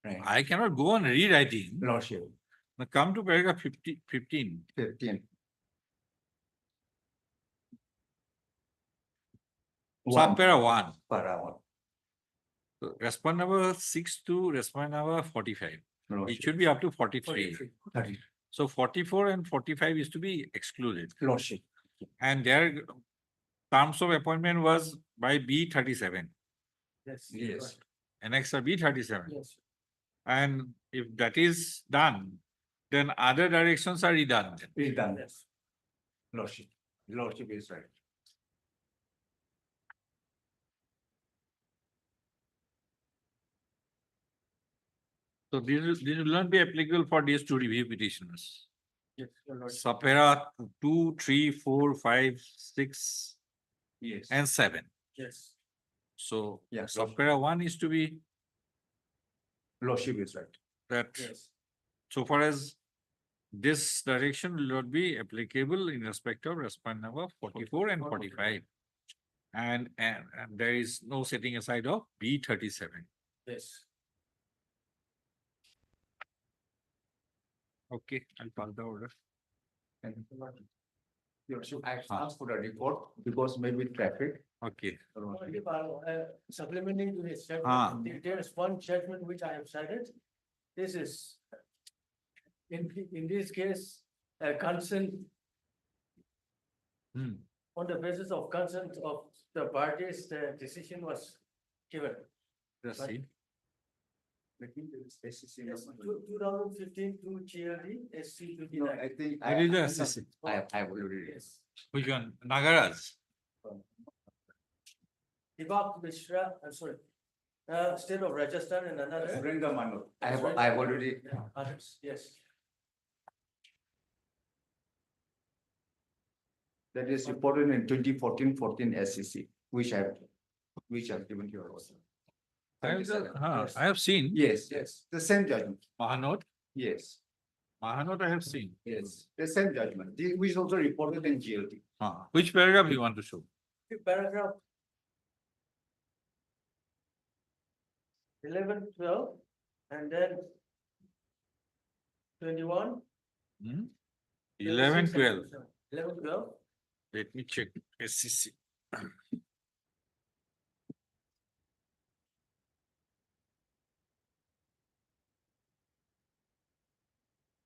[SPEAKER 14] Right.
[SPEAKER 3] I cannot go on rewriting.
[SPEAKER 14] Lordship.
[SPEAKER 3] Now come to paragraph 15.
[SPEAKER 14] 15.
[SPEAKER 3] Subpara 1.
[SPEAKER 14] Para 1.
[SPEAKER 3] So respond number 6 to respond number 45. It should be up to 43.
[SPEAKER 14] 30.
[SPEAKER 3] So 44 and 45 is to be excluded.
[SPEAKER 14] Lordship.
[SPEAKER 3] And their terms of appointment was by B37.
[SPEAKER 6] Yes.
[SPEAKER 14] Yes.
[SPEAKER 3] Annexer B37.
[SPEAKER 6] Yes.
[SPEAKER 3] And if that is done, then other directions are redundant.
[SPEAKER 14] Is done.
[SPEAKER 6] Yes.
[SPEAKER 14] Lordship. Lordship is right.
[SPEAKER 3] So this will not be applicable for these two review petitioners.
[SPEAKER 6] Yes. Your Lordship.
[SPEAKER 3] Subpara 2, 3, 4, 5, 6,
[SPEAKER 14] Yes.
[SPEAKER 3] and 7.
[SPEAKER 6] Yes.
[SPEAKER 3] So
[SPEAKER 14] Yeah,
[SPEAKER 3] subpara 1 is to be
[SPEAKER 14] Lordship is right.
[SPEAKER 3] that
[SPEAKER 6] Yes.
[SPEAKER 3] so far as this direction will not be applicable in respect of respond number 44 and 45. And there is no setting aside of B37.
[SPEAKER 6] Yes.
[SPEAKER 3] Okay, I'll pass the order.
[SPEAKER 14] Your Lordship, I asked for the report because maybe traffic.
[SPEAKER 3] Okay.
[SPEAKER 6] Supplementing to his
[SPEAKER 3] Ah.
[SPEAKER 6] judgment, there is one judgment which I have cited. This is in this case, a consent on the basis of consent of the parties, the decision was given.
[SPEAKER 3] Just
[SPEAKER 6] But-
[SPEAKER 3] see.
[SPEAKER 6] 2015 to GLD SC
[SPEAKER 14] No,
[SPEAKER 6] 29.
[SPEAKER 14] I think.
[SPEAKER 3] What is the SCC?
[SPEAKER 14] I've already.
[SPEAKER 6] Yes.
[SPEAKER 3] Which one? Nagaraj.
[SPEAKER 6] Deepak Mishra, I'm sorry, state of Rajasthan and another.
[SPEAKER 14] Surenga Mano. I've already.
[SPEAKER 6] Yeah, others, yes.
[SPEAKER 14] That is reported in 2014-14 SCC, which I've given to your Lordship.
[SPEAKER 3] I have seen.
[SPEAKER 14] Yes, the same judgment.
[SPEAKER 3] Mahanot.
[SPEAKER 14] Yes,
[SPEAKER 3] Mahanot I have seen.
[SPEAKER 14] yes, the same judgment, which is also reported in GLT.
[SPEAKER 3] Which paragraph you want to show?
[SPEAKER 6] Paragraph 11, 12, and then 21.
[SPEAKER 3] 11, 12.
[SPEAKER 6] 11, 12.
[SPEAKER 3] Let me check SCC.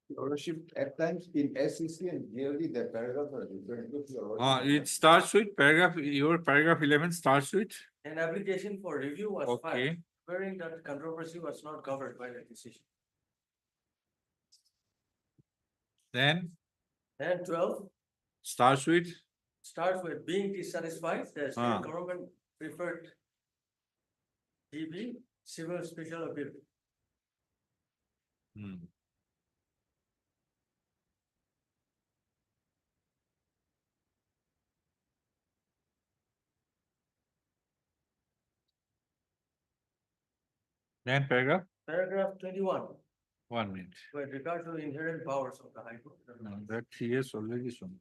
[SPEAKER 12] Your Worship, at times in SEC and nearly the paragraph are different. Your Worship.
[SPEAKER 3] It starts with paragraph, your paragraph 11 starts with,
[SPEAKER 6] An application for review was filed,
[SPEAKER 3] okay,
[SPEAKER 6] wherein that controversy was not covered by the decision.
[SPEAKER 3] then
[SPEAKER 6] And 12
[SPEAKER 3] starts with,
[SPEAKER 6] starts with being dissatisfied, the
[SPEAKER 3] Ah.
[SPEAKER 6] state government preferred DB, civil special appeal.
[SPEAKER 3] hmm, then paragraph,
[SPEAKER 6] Paragraph 21,
[SPEAKER 3] 1 minute.
[SPEAKER 6] with regard to the inherent powers of the High Court.
[SPEAKER 3] No, that he has already shown.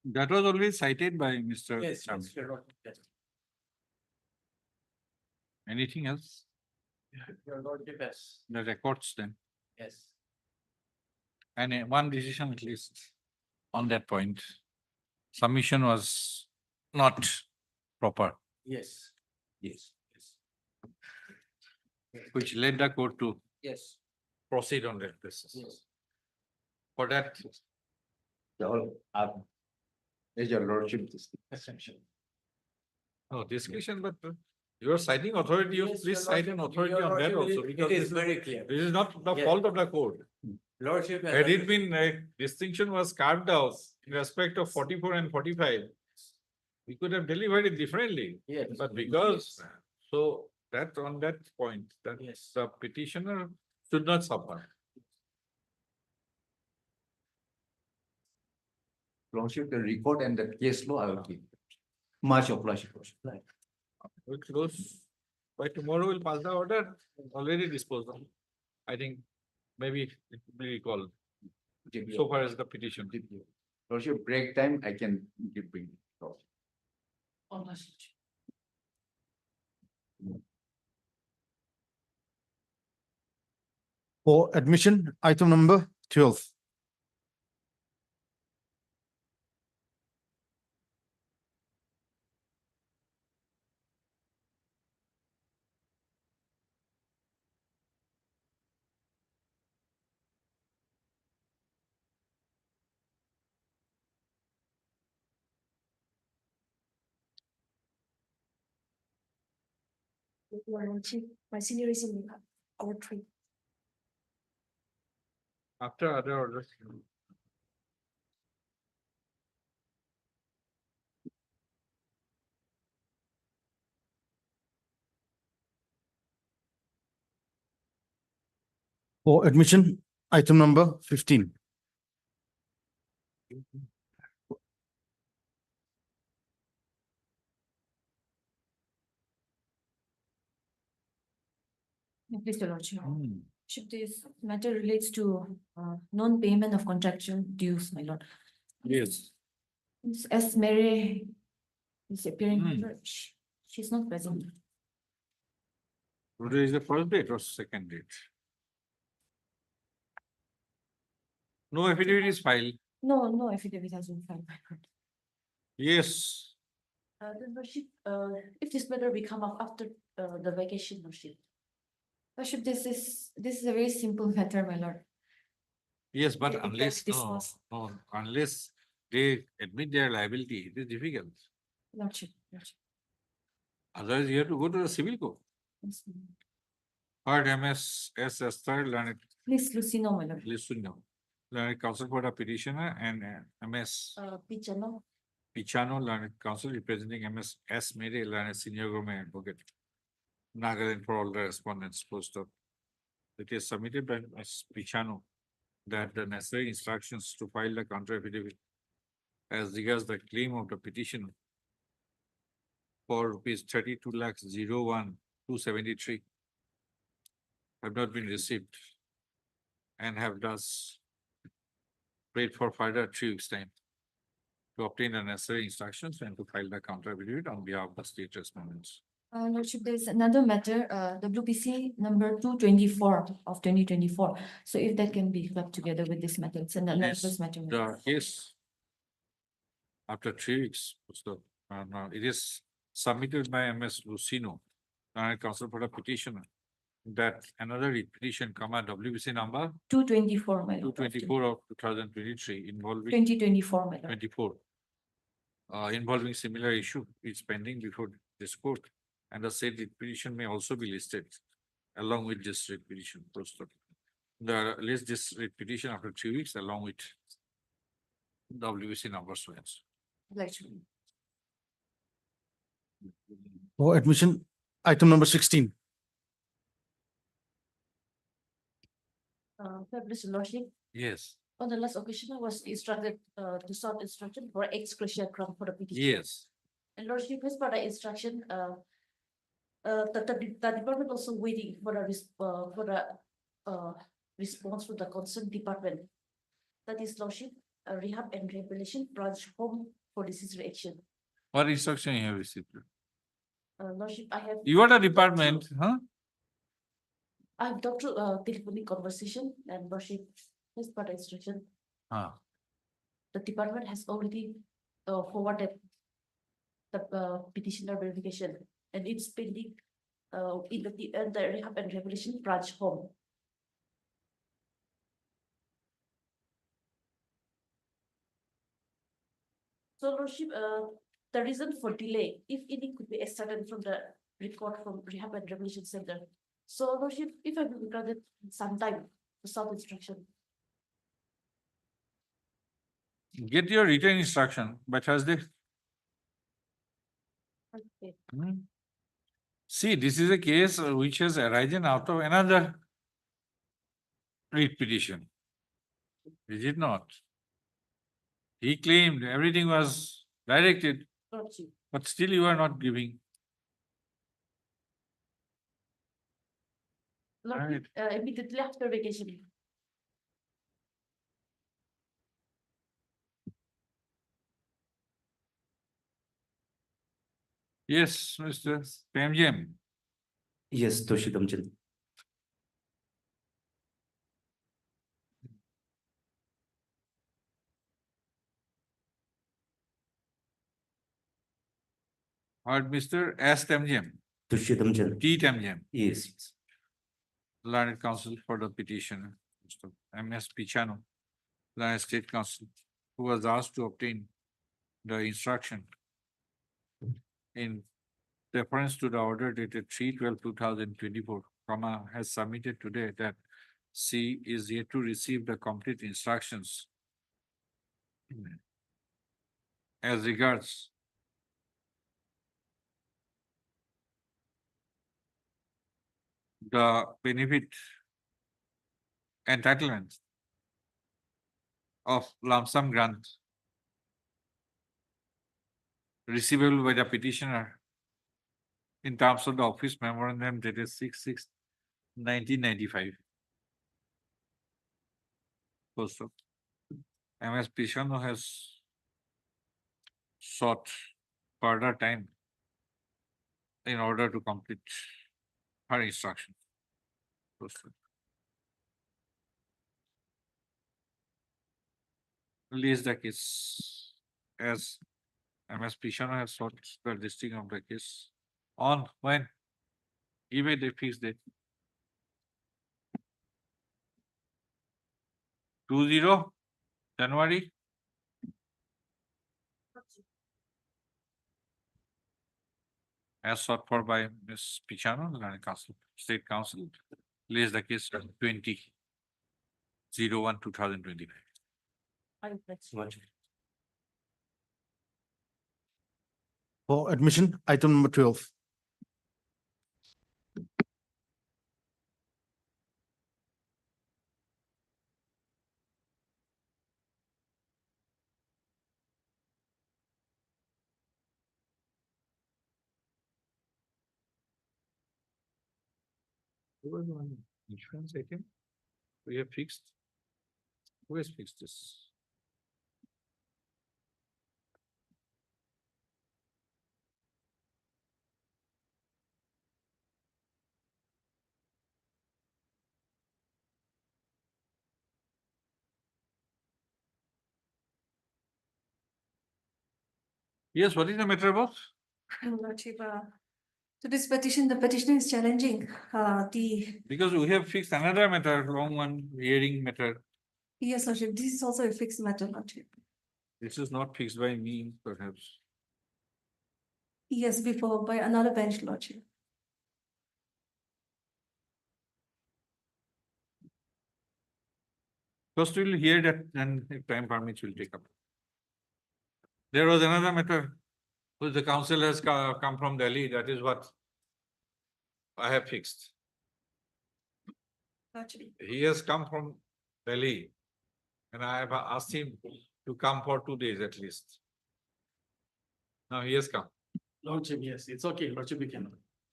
[SPEAKER 3] That was already cited by Mr.
[SPEAKER 6] Yes,
[SPEAKER 3] Chairman.
[SPEAKER 6] yes, Your Lordship, yes.
[SPEAKER 3] Anything else?
[SPEAKER 6] Your Lordship, yes,
[SPEAKER 3] The records then,
[SPEAKER 6] yes.
[SPEAKER 3] and one decision at least on that point. Submission was not proper,
[SPEAKER 6] Yes,
[SPEAKER 3] yes, which led the court to
[SPEAKER 6] yes,
[SPEAKER 3] proceed on that basis.
[SPEAKER 6] yes.
[SPEAKER 3] For that,
[SPEAKER 14] Is your Lordship
[SPEAKER 6] Assumption.
[SPEAKER 3] no discussion, but you are citing authority, you
[SPEAKER 6] Yes,
[SPEAKER 3] please
[SPEAKER 6] Your
[SPEAKER 3] cite an
[SPEAKER 6] Lordship,
[SPEAKER 3] authority
[SPEAKER 6] Your
[SPEAKER 3] on that
[SPEAKER 6] Lordship,
[SPEAKER 3] also,
[SPEAKER 6] it
[SPEAKER 3] because
[SPEAKER 6] is very clear.
[SPEAKER 3] this is not the
[SPEAKER 6] Yes.
[SPEAKER 3] fault of the court.
[SPEAKER 6] Lordship. has
[SPEAKER 3] Had it
[SPEAKER 6] understood.
[SPEAKER 3] been a distinction was carved out in respect of 44 and 45, we could have delivered it differently.
[SPEAKER 6] Yes.
[SPEAKER 3] But because, so that on that point, that
[SPEAKER 6] Yes.
[SPEAKER 3] the petitioner should not suffer.
[SPEAKER 14] Lordship, the record and the case law, I will keep. Much of Lordship.
[SPEAKER 3] We'll close, by tomorrow we'll pass the order, already disposed of. I think maybe it will be recalled, so far as the petition.
[SPEAKER 14] Lordship, break time, I can give bring.
[SPEAKER 6] Honest.
[SPEAKER 13] For admission, item number 12.
[SPEAKER 11] Your Lordship, my senior is in court three.
[SPEAKER 3] After other orders.
[SPEAKER 13] For admission, item number 15.
[SPEAKER 11] Please, Your Lordship. Should this matter relates to non-payment of contractual dues, my lord.
[SPEAKER 3] Yes.
[SPEAKER 11] As Mary is appearing, she's not present.
[SPEAKER 3] Today is the first date or second date? No affidavit is filed.
[SPEAKER 11] No affidavit has been filed, my lord.
[SPEAKER 3] Yes.
[SPEAKER 11] The Lordship, if this matter will come up after the vacation, Lordship. Lordship, this is a very simple matter, my lord.
[SPEAKER 3] Yes, but
[SPEAKER 11] It can be
[SPEAKER 3] unless, no,
[SPEAKER 11] discussed.
[SPEAKER 3] no, unless they admit their liability, it is difficult.
[SPEAKER 11] Lordship.
[SPEAKER 3] Otherwise, you have to go to the civil court.
[SPEAKER 11] Yes,
[SPEAKER 3] Heard MS as third learned,
[SPEAKER 11] please, Lucino, my lord.
[SPEAKER 3] listen now. Learned counsel for the petitioner and MS
[SPEAKER 11] Pichano.
[SPEAKER 3] Pichano, learned counsel representing MS S. Mere, learned senior government advocate. Nagaland for all the respondents post up. It is submitted by Ms. Pichano that the necessary instructions to file the counter affidavit as regards the claim of the petitioner for rupees 32 lakhs 01,273 have not been received and have thus wait for further 3 weeks time to obtain the necessary instructions and to file the counter affidavit on behalf of the state respondents.
[SPEAKER 11] Lordship, there is another matter, WPC number 224 of 2024. So if that can be clubbed together with this matter, it's an analogous matter.
[SPEAKER 3] The case after 3 weeks, so, it is submitted by MS Lucino, counsel for the petitioner, that another petition, WBC number
[SPEAKER 11] 224, my lord.
[SPEAKER 3] 224 of 2023 involving
[SPEAKER 11] 2024, my lord.
[SPEAKER 3] 24. Involving similar issue is pending before this court, and the said petition may also be listed along with this petition. The list this petition after 3 weeks along with WBC numbers.
[SPEAKER 11] Lordship.
[SPEAKER 13] For admission, item number 16.
[SPEAKER 11] Mr. Lordship,
[SPEAKER 3] Yes.
[SPEAKER 11] on the last occasion, I was instructed to sought instruction for ex gratia ground for the petition.
[SPEAKER 3] Yes.
[SPEAKER 11] And Lordship, as per the instruction, the department also waiting for the response from the concerned department. That is, Lordship, rehab and rehabilitation branch home for disease reaction.
[SPEAKER 3] What instruction you have received?
[SPEAKER 11] Lordship, I have.
[SPEAKER 3] You are the department, huh?
[SPEAKER 11] I have talked to telephonic conversation and Lordship, as per the instruction, the department has already forwarded the petitioner verification, and it's pending in the rehab and rehabilitation branch home. So Lordship, the reason for delay, if any, could be extracted from the record from rehab and rehabilitation center. So Lordship, if I will be granted some time to sought instruction.
[SPEAKER 3] Get your written instruction by Thursday.
[SPEAKER 11] Okay.
[SPEAKER 3] See, this is a case which has arisen out of another writ petition. Is it not? He claimed everything was directed,
[SPEAKER 11] Lordship.
[SPEAKER 3] but still you are not giving.
[SPEAKER 11] Lordship, immediately after vacation.
[SPEAKER 3] Yes, Mr. Pamjam.
[SPEAKER 15] Yes, Toshidamchan.
[SPEAKER 3] Heard Mr. S. Tamjam.
[SPEAKER 15] Toshidamchan.
[SPEAKER 3] T. Tamjam.
[SPEAKER 15] Yes.
[SPEAKER 3] Learned counsel for the petitioner, Mr. M.S. Pichano, Learned State Counsel, who was asked to obtain the instruction in reference to the order dated 3/12/2024, has submitted today that C is yet to receive the complete instructions as regards the benefit entitlement of lump sum grant receivable by the petitioner in terms of the office memorandum dated 6/6/1995. Also, MS Petitioner has sought further time in order to complete her instruction. Also, release the case as MS Petitioner has sought the listing of the case on when? Give it a fixed date. 20 January. As sought for by Ms. Pichano, the Learning Council, State Council, lays the case on 20/01/2025.
[SPEAKER 13] For admission, item number 12.
[SPEAKER 3] There was one insurance item we have fixed. Who has fixed this? Yes, what is the matter about?
[SPEAKER 2] Lordship, so this petition, the petitioner is challenging,
[SPEAKER 3] Because we have fixed another matter, wrong one, hearing matter.
[SPEAKER 2] yes, Lordship, this is also a fixed matter, Lordship.
[SPEAKER 3] This is not fixed by me, perhaps.
[SPEAKER 2] Yes, before by another bench, Lordship.
[SPEAKER 3] First we will hear that, and if time permits, we'll take up. There was another matter, which the council has come from Delhi, that is what I have fixed.
[SPEAKER 2] Lordship.
[SPEAKER 3] He has come from Delhi, and I have asked him to come for 2 days at least. Now he has come.
[SPEAKER 13] Lordship, yes, it's okay, Lordship, we can.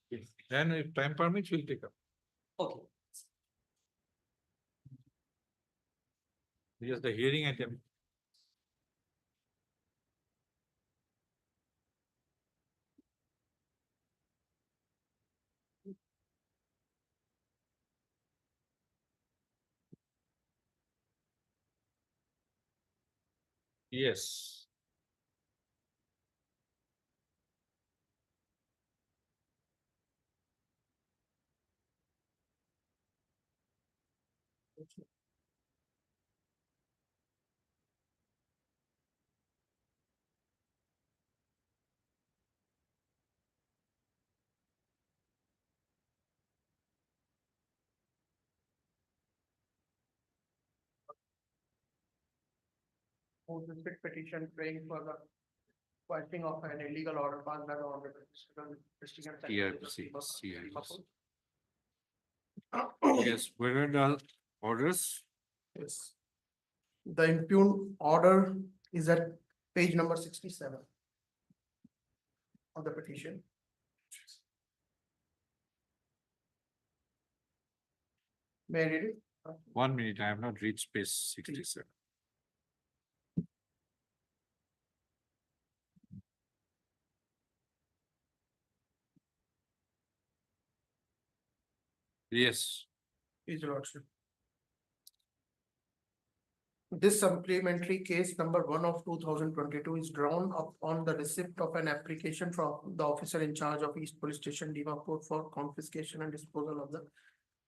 [SPEAKER 13] Yes.
[SPEAKER 3] Then if time permits, we'll take up.
[SPEAKER 13] Okay.
[SPEAKER 3] Yes, the hearing item. Yes.
[SPEAKER 6] Petition praying for the quashing of an illegal order passed by the Honorable District and
[SPEAKER 3] TRC, Yes, where are the orders?
[SPEAKER 6] Yes. The impugned order is at page number 67 of the petition. May I read it?
[SPEAKER 3] 1 minute, I have not reached page 67. Yes.
[SPEAKER 6] His Lordship. This supplementary case number 1 of 2022 is drawn up on the receipt of an application from the officer in charge of East Police Station, Dimapur, for confiscation and disposal of the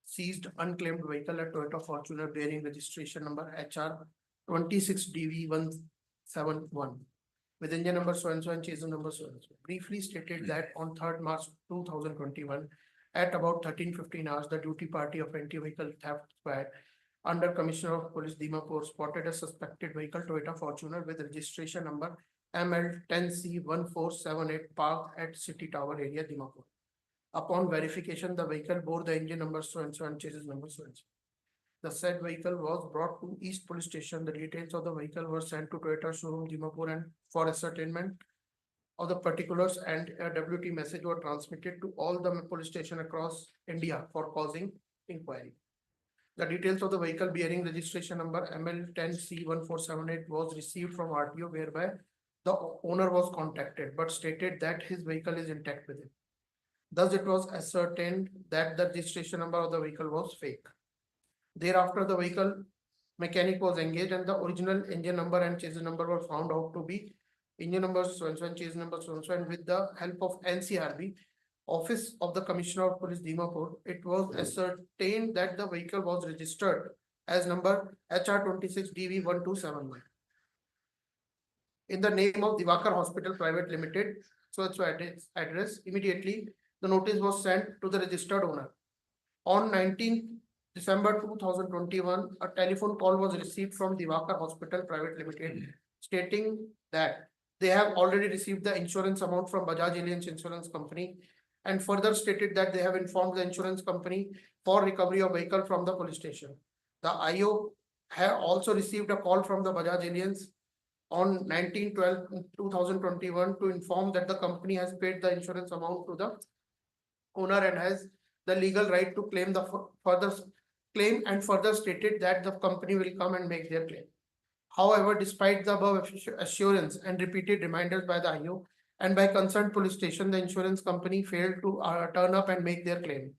[SPEAKER 6] seized unclaimed vehicle at Toyota Fortuner bearing registration number HR 26DV171.
[SPEAKER 16] with engine number so and so and chassis number so and so. Briefly stated that on 3rd March 2021, at about 13:15 hours, the duty party of anti-vehicle theft squad under Commissioner of Police Dimapur spotted a suspected vehicle Toyota Fortuner with registration number ML10C1478 parked at City Tower area, Dimapur. Upon verification, the vehicle bore the engine number so and so and chassis number so and so. The said vehicle was brought to East Police Station. The details of the vehicle were sent to Toyota showroom Dimapur and for ascertainment of the particulars, and a WT message were transmitted to all the police station across India for causing inquiry. The details of the vehicle bearing registration number ML10C1478 was received from RTO, whereby the owner was contacted but stated that his vehicle is intact with him. Thus, it was ascertained that the registration number of the vehicle was fake. Thereafter, the vehicle mechanic was engaged and the original engine number and chassis number were found out to be engine number so and so and chassis number so and so, and with the help of NCRB, Office of the Commissioner of Police Dimapur, it was ascertained that the vehicle was registered as number HR26DV1271 in the name of Divakar Hospital Private Limited. So address. Immediately, the notice was sent to the registered owner. On 19th December 2021, a telephone call was received from Divakar Hospital Private Limited stating that they have already received the insurance amount from Bajaj Allianz Insurance Company, and further stated that they have informed the insurance company for recovery of vehicle from the police station. The IO have also received a call from the Bajaj Allianz on 19/12/2021 to inform that the company has paid the insurance amount to the owner and has the legal right to claim the further claim, and further stated that the company will come and make their claim. However, despite the above assurance and repeated reminders by the IO and by concerned police station, the insurance company failed to turn up and make their claim.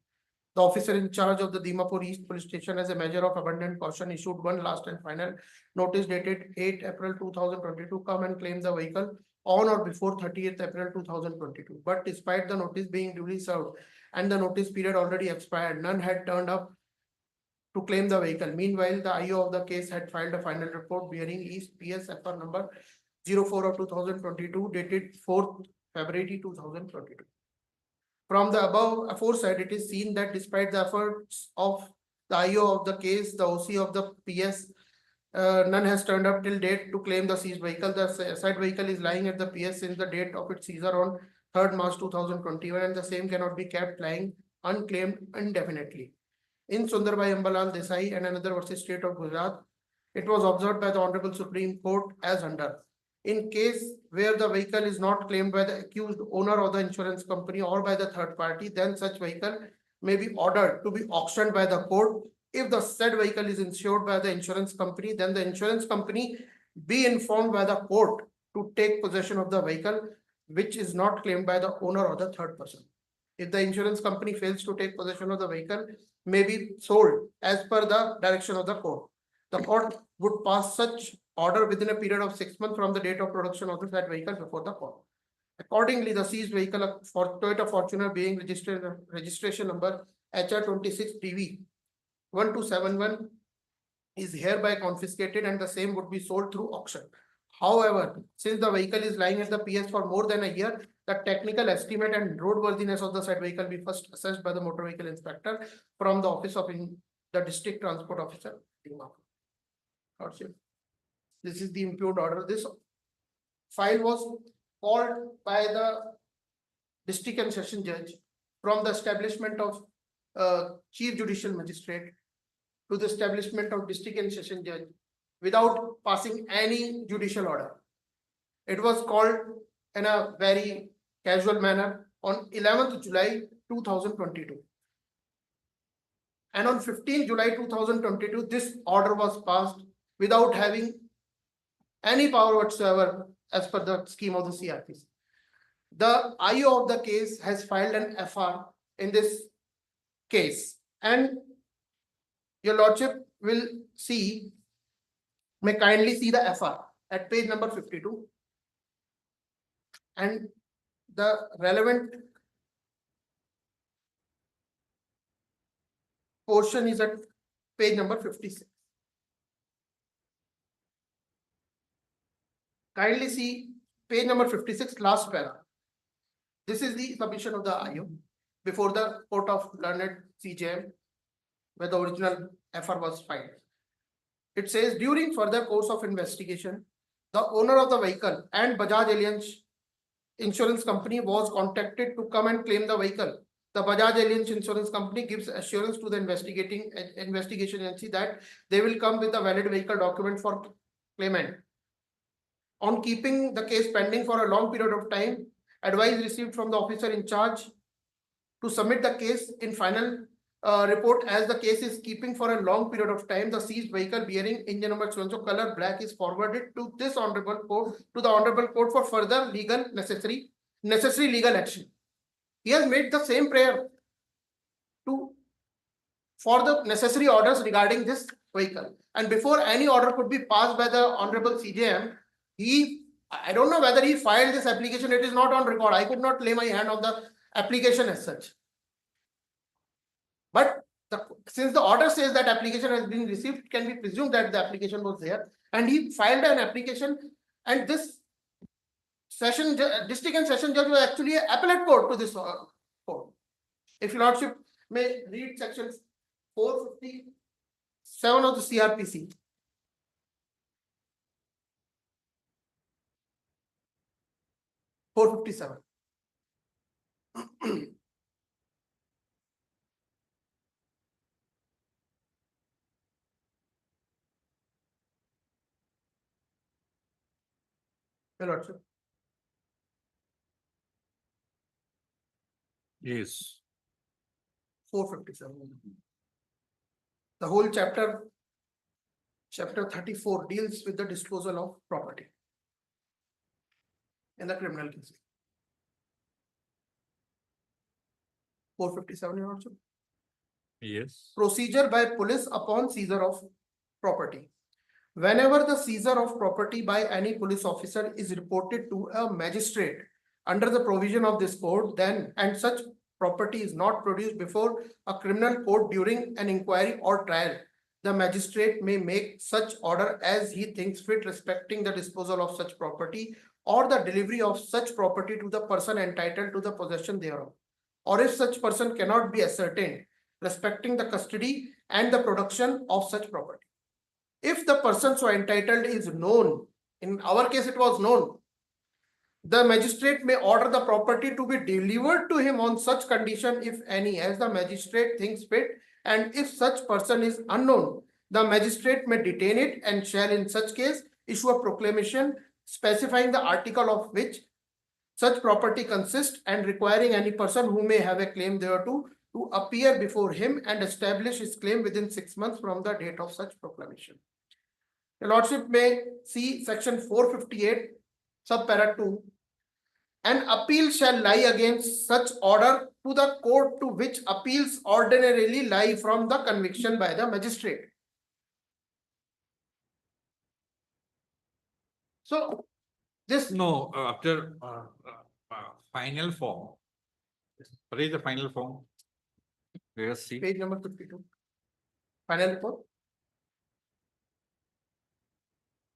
[SPEAKER 16] The officer in charge of the Dimapur East Police Station, as a measure of abundant caution, issued one last and final notice dated 8 April 2022, come and claim the vehicle on or before 30th April 2022. But despite the notice being duly served and the notice period already expired, none had turned up to claim the vehicle. Meanwhile, the IO of the case had filed a final report bearing East PS FR number 04 of 2022 dated 4th February 2022. From the above aforesaid, it is seen that despite the efforts of the IO of the case, the OC of the PS, none has turned up till date to claim the seized vehicle. The said vehicle is lying at the PS since the date of its seizure on 3rd March 2021, and the same cannot be kept lying unclaimed indefinitely. In Sundarbai Ambalal Desai and another versus State of Gujarat, it was observed by the Honorable Supreme Court as under. In case where the vehicle is not claimed by the accused owner or the insurance company or by the third party, then such vehicle may be ordered to be auctioned by the court. If the said vehicle is insured by the insurance company, then the insurance company be informed by the court to take possession of the vehicle which is not claimed by the owner or the third person. If the insurance company fails to take possession of the vehicle, may be sold as per the direction of the court. The court would pass such order within a period of 6 months from the date of production of the said vehicle before the court. Accordingly, the seized vehicle for Toyota Fortuner being registered registration number HR26DV1271 is hereby confiscated and the same would be sold through auction. However, since the vehicle is lying at the PS for more than a year, the technical estimate and roadworthiness of the said vehicle be first assessed by the motor vehicle inspector from the office of the district transport officer. This is the impugned order. This file was called by the district and session judge from the establishment of chief judicial magistrate to the establishment of district and session judge without passing any judicial order. It was called in a very casual manner on 11th July 2022. And on 15th July 2022, this order was passed without having any power whatsoever as per the scheme of the CRPC. The IO of the case has filed an FR in this case, and your lordship will see, may kindly see the FR at page number 52, and the relevant portion is at page number 56. Kindly see page number 56, last para. This is the submission of the IO before the court of learned CJM, where the original FR was filed. It says during further course of investigation, the owner of the vehicle and Bajaj Allianz Insurance Company was contacted to come and claim the vehicle. The Bajaj Allianz Insurance Company gives assurance to the investigation agency that they will come with a valid vehicle document for claimant. On keeping the case pending for a long period of time, advice received from the officer in charge to submit the case in final report as the case is keeping for a long period of time. The seized vehicle bearing engine number so-and-so color black is forwarded to this honorable court, to the honorable court for further necessary legal action. He has made the same prayer for the necessary orders regarding this vehicle. And before any order could be passed by the honorable CJM, I don't know whether he filed this application. It is not on record. I could not lay my hand on the application as such. But since the order says that application has been received, it can be presumed that the application was there. And he filed an application, and this district and session judge was actually an appellate court to this court. If your lordship may read section 457 of the CRPC. Your lordship.
[SPEAKER 3] Yes.
[SPEAKER 16] 457. The whole chapter 34 deals with the disposal of property in the criminal case. 457, your lordship.
[SPEAKER 3] Yes.
[SPEAKER 16] Procedure by police upon seizure of property. Whenever the seizure of property by any police officer is reported to a magistrate under the provision of this code, then and such property is not produced before a criminal court during an inquiry or trial, the magistrate may make such order as he thinks fit respecting the disposal of such property or the delivery of such property to the person entitled to the possession thereof. Or if such person cannot be ascertained, respecting the custody and the production of such property. If the person so entitled is known, in our case it was known, the magistrate may order the property to be delivered to him on such condition, if any, as the magistrate thinks fit, and if such person is unknown, the magistrate may detain it and shall in such case issue a proclamation specifying the article of which such property consists and requiring any person who may have a claim thereto to appear before him and establish his claim within 6 months from the date of such proclamation. Your lordship may see section 458, subpara 2. An appeal shall lie against such order to the court to which appeals ordinarily lie from the conviction by the magistrate. So, this
[SPEAKER 3] No, after final form. What is the final form? Let us see.
[SPEAKER 16] Page number 52. Final report.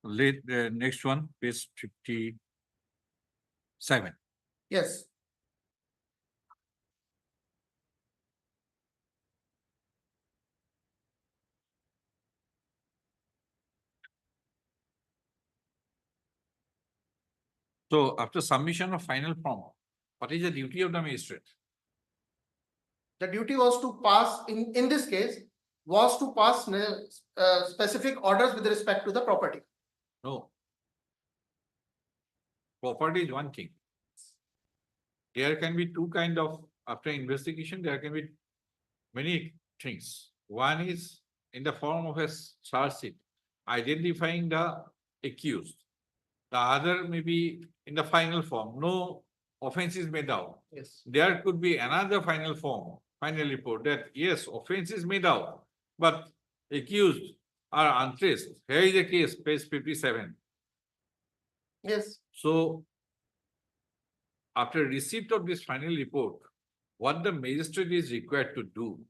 [SPEAKER 3] The next one, page 57.
[SPEAKER 16] Yes.
[SPEAKER 3] So after submission of final form, what is the duty of the magistrate?
[SPEAKER 16] The duty was to pass, in this case, was to pass specific orders with respect to the property.
[SPEAKER 3] No. Property is one thing. There can be two kind of, after investigation, there can be many things. One is in the form of a charge sheet, identifying the accused. The other may be in the final form, no offense is made out.
[SPEAKER 16] Yes.
[SPEAKER 3] There could be another final form, final report that yes, offense is made out, but accused are untraced. Here is the case, page 57.
[SPEAKER 16] Yes.
[SPEAKER 3] So, after receipt of this final report, what the magistrate is required to do,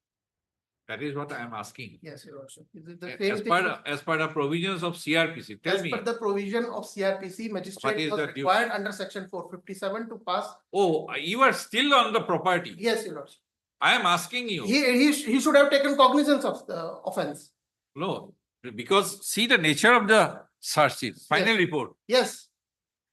[SPEAKER 3] That is what I am asking.
[SPEAKER 16] Yes, Your Lordship. Is it the same
[SPEAKER 3] As
[SPEAKER 16] thing?
[SPEAKER 3] as per the provisions of CRPC, tell
[SPEAKER 16] As
[SPEAKER 3] me.
[SPEAKER 16] per the provision of CRPC, magistrate
[SPEAKER 3] is
[SPEAKER 16] was
[SPEAKER 3] the duty?
[SPEAKER 16] required under section 457 to pass.
[SPEAKER 3] Oh, you are still on the property.
[SPEAKER 16] Yes, Your Lordship.
[SPEAKER 3] I am asking you.
[SPEAKER 16] He should have taken cognizance of the offense.
[SPEAKER 3] No, because see the nature of the search sheet, final
[SPEAKER 16] Yes.
[SPEAKER 3] report.
[SPEAKER 16] Yes.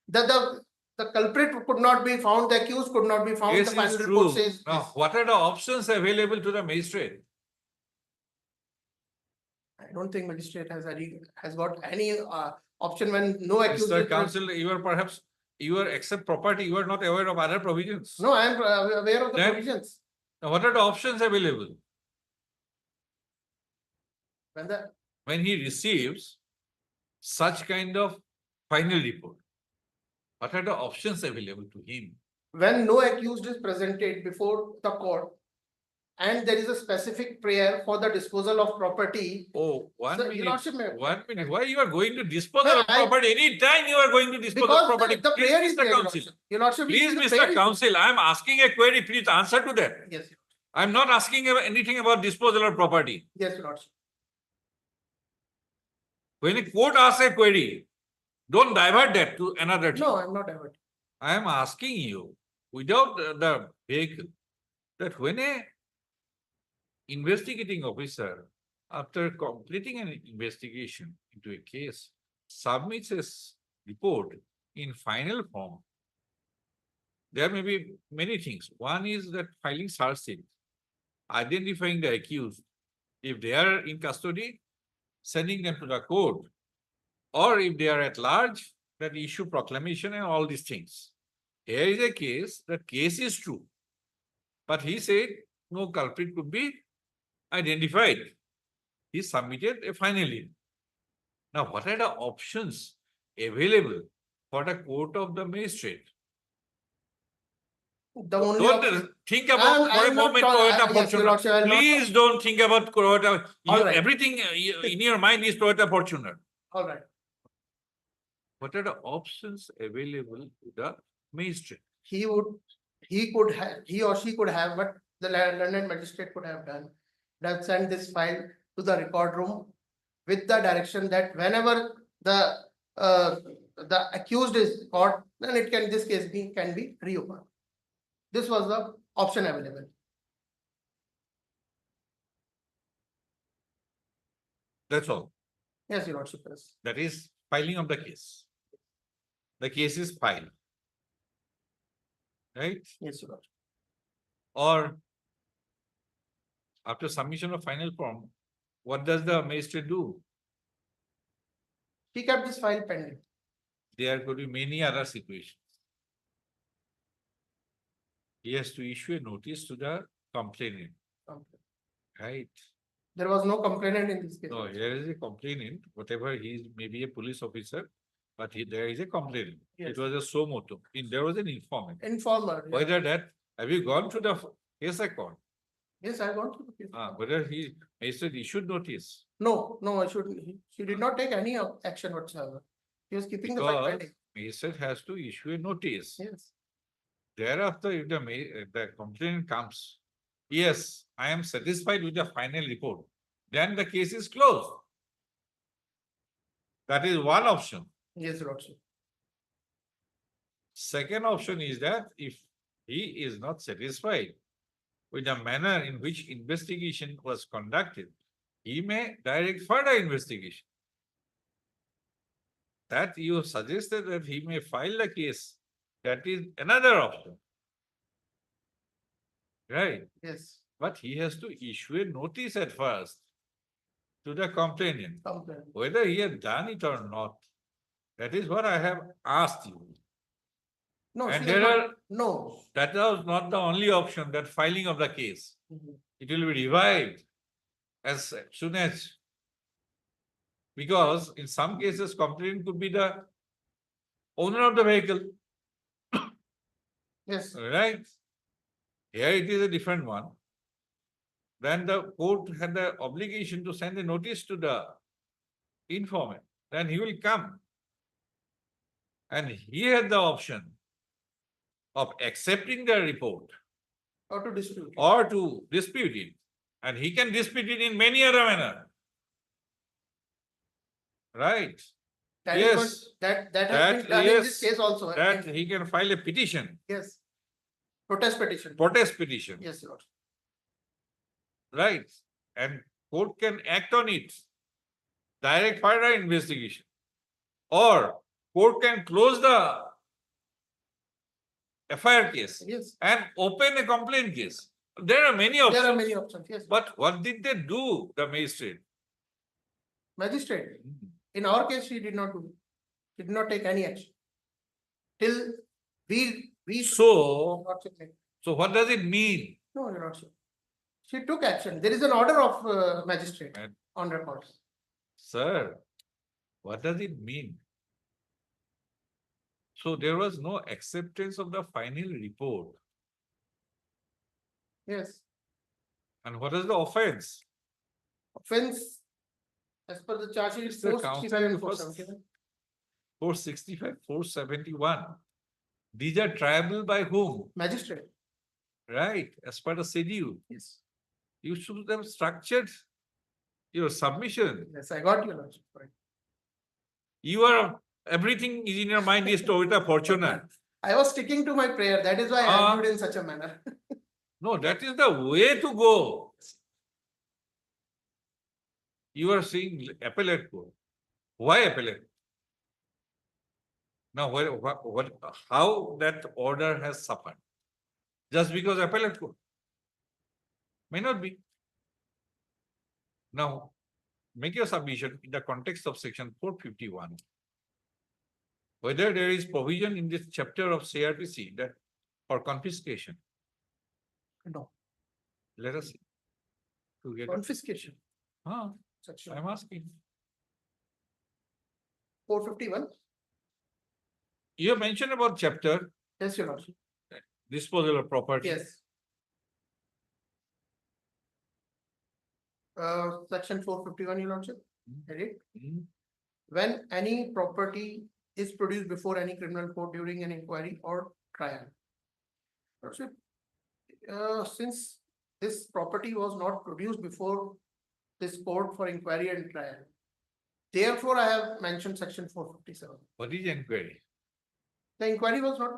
[SPEAKER 16] The culprit could not be found, the accused could not be found.
[SPEAKER 3] Yes,
[SPEAKER 16] The final
[SPEAKER 3] it's
[SPEAKER 16] report
[SPEAKER 3] true.
[SPEAKER 16] says.
[SPEAKER 3] Now, what are the options available to the magistrate?
[SPEAKER 16] I don't think magistrate has got any option when no accused.
[SPEAKER 3] Mr.
[SPEAKER 16] is-
[SPEAKER 3] Counsel, you are except property, you are not aware of other provisions.
[SPEAKER 16] No, I am aware of the
[SPEAKER 3] Then-
[SPEAKER 16] provisions.
[SPEAKER 3] Now, what are the options available? When he receives such kind of final report, what are the options available to him?
[SPEAKER 16] When no accused is presented before the court and there is a specific prayer for the disposal of property.
[SPEAKER 3] Oh, one
[SPEAKER 16] Sir, Your
[SPEAKER 3] minute,
[SPEAKER 16] Lordship, may-
[SPEAKER 3] 1 minute. Why you are going to dispose
[SPEAKER 16] Sir,
[SPEAKER 3] of property? Any time you are going to dispose of
[SPEAKER 16] Because
[SPEAKER 3] property.
[SPEAKER 16] the
[SPEAKER 3] Please,
[SPEAKER 16] prayer is
[SPEAKER 3] Mr.
[SPEAKER 16] there, Your
[SPEAKER 3] Counsel.
[SPEAKER 16] Lordship. Your Lordship.
[SPEAKER 3] Please,
[SPEAKER 16] the prayer
[SPEAKER 3] Mr.
[SPEAKER 16] is-
[SPEAKER 3] Counsel, I am asking a query. Please answer to that.
[SPEAKER 16] Yes,
[SPEAKER 3] I am not asking anything about disposal of property.
[SPEAKER 16] yes, Your Lordship.
[SPEAKER 3] When a court asks a query, don't divert that to another thing.
[SPEAKER 16] No, I'm not diverting.
[SPEAKER 3] I am asking you, without the vehicle, that when a investigating officer, after completing an investigation into a case, submits a report in final form, there may be many things. One is that filing search sheet, identifying the accused. If they are in custody, sending them to the court, or if they are at large, that issue proclamation and all these things. Here is a case, the case is true. But he said no culprit could be identified. He submitted a finally. Now, what are the options available for the court of the magistrate?
[SPEAKER 16] The only
[SPEAKER 3] Don't
[SPEAKER 16] option-
[SPEAKER 3] think about for a
[SPEAKER 16] I'm not
[SPEAKER 3] moment.
[SPEAKER 16] talking-
[SPEAKER 3] Toyota
[SPEAKER 16] yes, Your
[SPEAKER 3] Fortuner.
[SPEAKER 16] Lordship, I'll not-
[SPEAKER 3] Please don't think about Toyota.
[SPEAKER 16] All right.
[SPEAKER 3] Everything in your mind is Toyota Fortuner.
[SPEAKER 16] All right.
[SPEAKER 3] What are the options available to the magistrate?
[SPEAKER 16] He or she could have, but the London magistrate could have done. That send this file to the record room with the direction that whenever the accused is caught, then this case can be reopened. This was the option available.
[SPEAKER 3] That's all.
[SPEAKER 16] Yes, Your Lordship. Yes.
[SPEAKER 3] That is filing of the case. The case is filed. Right?
[SPEAKER 16] Yes, Your Lordship.
[SPEAKER 3] Or after submission of final form, what does the magistrate do?
[SPEAKER 16] He kept this file pending.
[SPEAKER 3] There could be many other situations. He has to issue a notice to the complainant, right?
[SPEAKER 16] There was no complainant in this case.
[SPEAKER 3] No, here is a complainant, whatever he is, maybe a police officer, but there is a complainant.
[SPEAKER 16] Yes.
[SPEAKER 3] It was a suo motu. There was an informant.
[SPEAKER 16] Informer. yeah.
[SPEAKER 3] Whether that, have you gone to the case record?
[SPEAKER 16] Yes, I want to. the case.
[SPEAKER 3] Whether he said issued notice?
[SPEAKER 16] No, I shouldn't. She did not take any action whatsoever. He was keeping the file
[SPEAKER 3] Because
[SPEAKER 16] pending.
[SPEAKER 3] magistrate has to issue a notice.
[SPEAKER 16] Yes.
[SPEAKER 3] Thereafter, if the complainant comes, yes, I am satisfied with the final report, then the case is closed. That is one option.
[SPEAKER 16] Yes, Your Lordship.
[SPEAKER 3] Second option is that if he is not satisfied with the manner in which investigation was conducted, he may direct further investigation. That you suggested that he may file the case. That is another option. Right?
[SPEAKER 16] Yes.
[SPEAKER 3] But he has to issue a notice at first to the complainant,
[SPEAKER 16] Complainant.
[SPEAKER 3] whether he has done it or not. That is what I have asked you.
[SPEAKER 16] No,
[SPEAKER 3] And
[SPEAKER 16] she has
[SPEAKER 3] there
[SPEAKER 16] not-
[SPEAKER 3] are,
[SPEAKER 16] no.
[SPEAKER 3] that was not the only option, that filing of the case.
[SPEAKER 16] Mhm.
[SPEAKER 3] It will be revived as soon as. Because in some cases, complainant could be the owner of the vehicle,
[SPEAKER 16] Yes.
[SPEAKER 3] right? Here it is a different one. Then the court had the obligation to send a notice to the informant. Then he will come. And he had the option of accepting the report
[SPEAKER 16] Or to dispute.
[SPEAKER 3] or to dispute it. And he can dispute it in many other manner. Right?
[SPEAKER 16] That is
[SPEAKER 3] Yes.
[SPEAKER 16] what, that has been done in this
[SPEAKER 3] yes,
[SPEAKER 16] case also.
[SPEAKER 3] that he can file a petition,
[SPEAKER 16] Yes. Protest petition.
[SPEAKER 3] protest petition,
[SPEAKER 16] Yes, Lord.
[SPEAKER 3] right? And court can act on it, direct further investigation. Or court can close the FIR case
[SPEAKER 16] Yes.
[SPEAKER 3] and open a complaint case. There are many options.
[SPEAKER 16] There are many options, yes.
[SPEAKER 3] But what did they do, the magistrate?
[SPEAKER 16] Magistrate, in our case, he did not do, did not take any action. Till we.
[SPEAKER 3] So,
[SPEAKER 16] Lordship made.
[SPEAKER 3] so what does it mean?
[SPEAKER 16] No, Your Lordship. She took action. There is an order of magistrate
[SPEAKER 3] And-
[SPEAKER 16] on record.
[SPEAKER 3] Sir, what does it mean? So there was no acceptance of the final report.
[SPEAKER 16] Yes.
[SPEAKER 3] And what is the offense?
[SPEAKER 16] Offense, as per the charge sheet, is
[SPEAKER 3] Mr.
[SPEAKER 16] 465 and
[SPEAKER 3] Counsel,
[SPEAKER 16] 471.
[SPEAKER 3] 465, 471. These are triable by whom?
[SPEAKER 16] Magistrate.
[SPEAKER 3] Right, as per the schedule.
[SPEAKER 16] Yes.
[SPEAKER 3] You should have structured your submission.
[SPEAKER 16] Yes, I got your Lordship. Right.
[SPEAKER 3] You are, everything is in your mind is Toyota Fortuner.
[SPEAKER 16] I was sticking to my prayer. That is why I argued in such a manner.
[SPEAKER 3] No, that is the way to go. You are saying appellate court. Why appellate? Now, how that order has suffered? Just because appellate court? May not be. Now, make your submission in the context of section 451. Whether there is provision in this chapter of CRPC that for confiscation.
[SPEAKER 16] No.
[SPEAKER 3] Let us see. To get
[SPEAKER 16] Confiscation.
[SPEAKER 3] Section. I'm asking.
[SPEAKER 16] 451.
[SPEAKER 3] You mentioned about chapter
[SPEAKER 16] Yes, Your Lordship.
[SPEAKER 3] disposal of property.
[SPEAKER 16] Yes. Section 451, Your Lordship. Read it. When any property is produced before any criminal court during an inquiry or trial. Lordship, since this property was not produced before this court for inquiry and trial, therefore I have mentioned section 457.
[SPEAKER 3] What is inquiry?
[SPEAKER 16] The inquiry was not,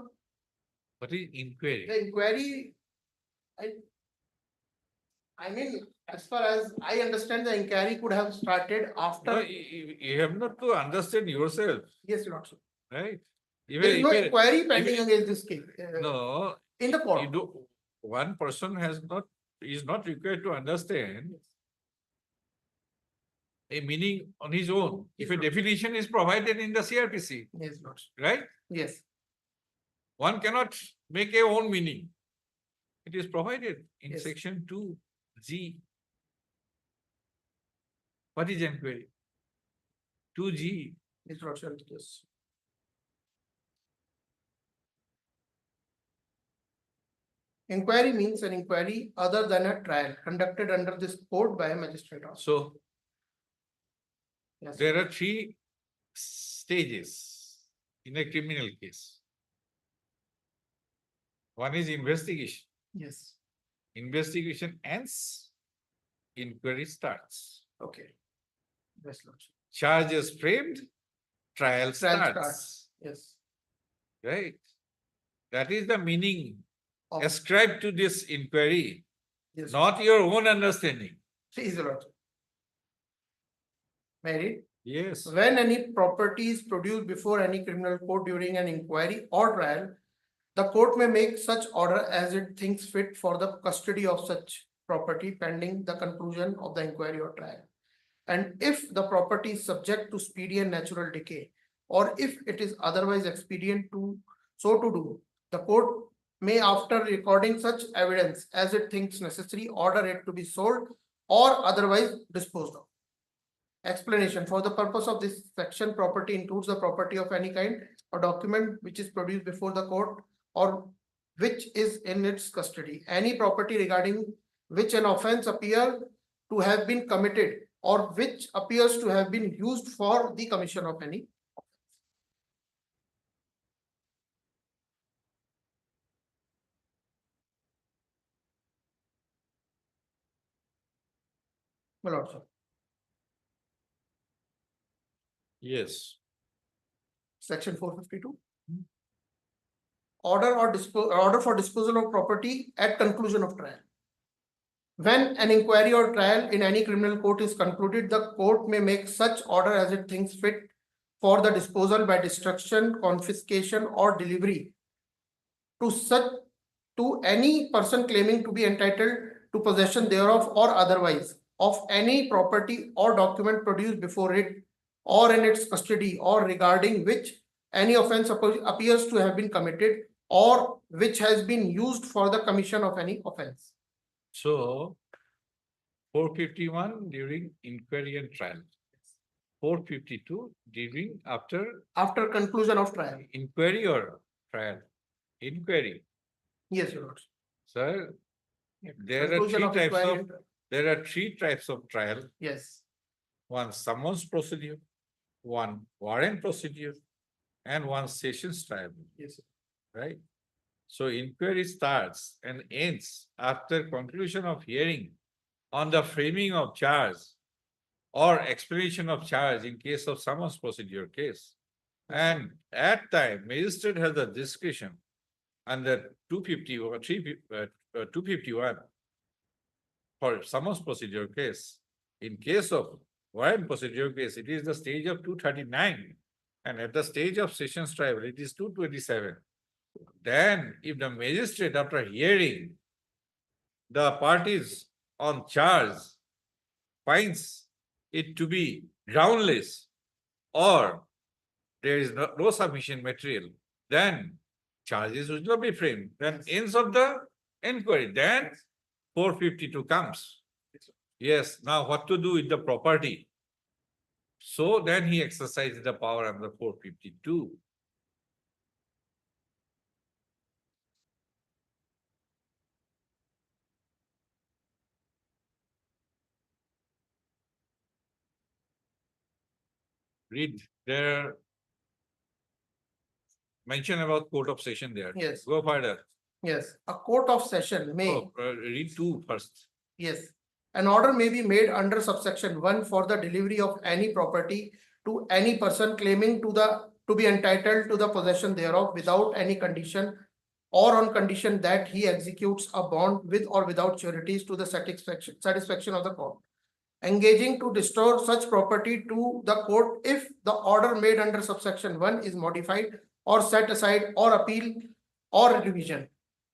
[SPEAKER 3] What is inquiry?
[SPEAKER 16] the inquiry, I mean, as far as I understand, the inquiry could have started after.
[SPEAKER 3] No, you have not to understand yourself,
[SPEAKER 16] Yes, Your Lordship.
[SPEAKER 3] right?
[SPEAKER 16] There is no inquiry pending against this case.
[SPEAKER 3] No,
[SPEAKER 16] In the court.
[SPEAKER 3] you do, one person is not required to understand a meaning on his own. If a definition is provided in the CRPC,
[SPEAKER 16] Yes, Lordship.
[SPEAKER 3] right?
[SPEAKER 16] Yes.
[SPEAKER 3] One cannot make a own meaning. It is provided in
[SPEAKER 16] Yes.
[SPEAKER 3] section 2G. What is inquiry? 2G.
[SPEAKER 16] Yes, Lordship. Yes. Inquiry means an inquiry other than a trial conducted under this code by a magistrate.
[SPEAKER 3] So
[SPEAKER 16] Yes.
[SPEAKER 3] there are three stages in a criminal case. One is investigation.
[SPEAKER 16] Yes.
[SPEAKER 3] Investigation ends, inquiry starts.
[SPEAKER 16] Okay. Yes, Lordship.
[SPEAKER 3] Charges framed, trial
[SPEAKER 16] Trial
[SPEAKER 3] starts.
[SPEAKER 16] Yes.
[SPEAKER 3] Right? That is the meaning
[SPEAKER 16] Of-
[SPEAKER 3] ascribed to this inquiry,
[SPEAKER 16] Yes.
[SPEAKER 3] not your own understanding.
[SPEAKER 16] Please, Lordship. Mary,
[SPEAKER 3] Yes.
[SPEAKER 16] when any property is produced before any criminal court during an inquiry or trial, the court may make such order as it thinks fit for the custody of such property pending the conclusion of the inquiry or trial. And if the property is subject to speedy and natural decay, or if it is otherwise expedient to so to do, the court may, after recording such evidence as it thinks necessary, order it to be sold or otherwise disposed of. Explanation: for the purpose of this section, property includes the property of any kind or document which is produced before the court or which is in its custody. Any property regarding which an offense appears to have been committed or which appears to have been used for the commission of any. My lordship.
[SPEAKER 3] Yes.
[SPEAKER 16] Section 452. Order for disposal of property at conclusion of trial. When an inquiry or trial in any criminal court is concluded, the court may make such order as it thinks fit for the disposal by destruction, confiscation, or delivery to any person claiming to be entitled to possession thereof or otherwise of any property or document produced before it or in its custody or regarding which any offense appears to have been committed or which has been used for the commission of any offense.
[SPEAKER 3] So 451 during inquiry and trial. 452 during
[SPEAKER 16] after conclusion of trial.
[SPEAKER 3] Inquiry or trial? Inquiry.
[SPEAKER 16] Yes, Your Lord.
[SPEAKER 3] Sir, there
[SPEAKER 16] Conclusion
[SPEAKER 3] are
[SPEAKER 16] of inquiry and-
[SPEAKER 3] three types of trial.
[SPEAKER 16] Yes.
[SPEAKER 3] One summons procedure, one warrant procedure, and one sessions trial.
[SPEAKER 16] Yes.
[SPEAKER 3] Right? So inquiry starts and ends after conclusion of hearing on the framing of charge or explanation of charge in case of summons procedure case. And at time, magistrate has the discretion under 250 or 251 for summons procedure case. In case of warrant procedure case, it is the stage of 239. And at the stage of sessions trial, it is 227. Then if the magistrate, after hearing the parties on charge, finds it to be groundless or there is no sufficient material, then charges will not be framed. Then ends of the inquiry. Then 452 comes. Yes, now what to do with the property? So then he exercises the power under 452. Read there. Mention about court of session there.
[SPEAKER 16] Yes.
[SPEAKER 3] Go further.
[SPEAKER 16] Yes, a court of session may.
[SPEAKER 3] Oh, read 2 first.
[SPEAKER 16] Yes, an order may be made under subsection 1 for the delivery of any property to any person claiming to be entitled to the possession thereof without any condition or on condition that he executes a bond with or without sureties to the satisfaction of the court. Engaging to restore such property to the court if the order made under subsection 1 is modified or set aside or appeal or revision.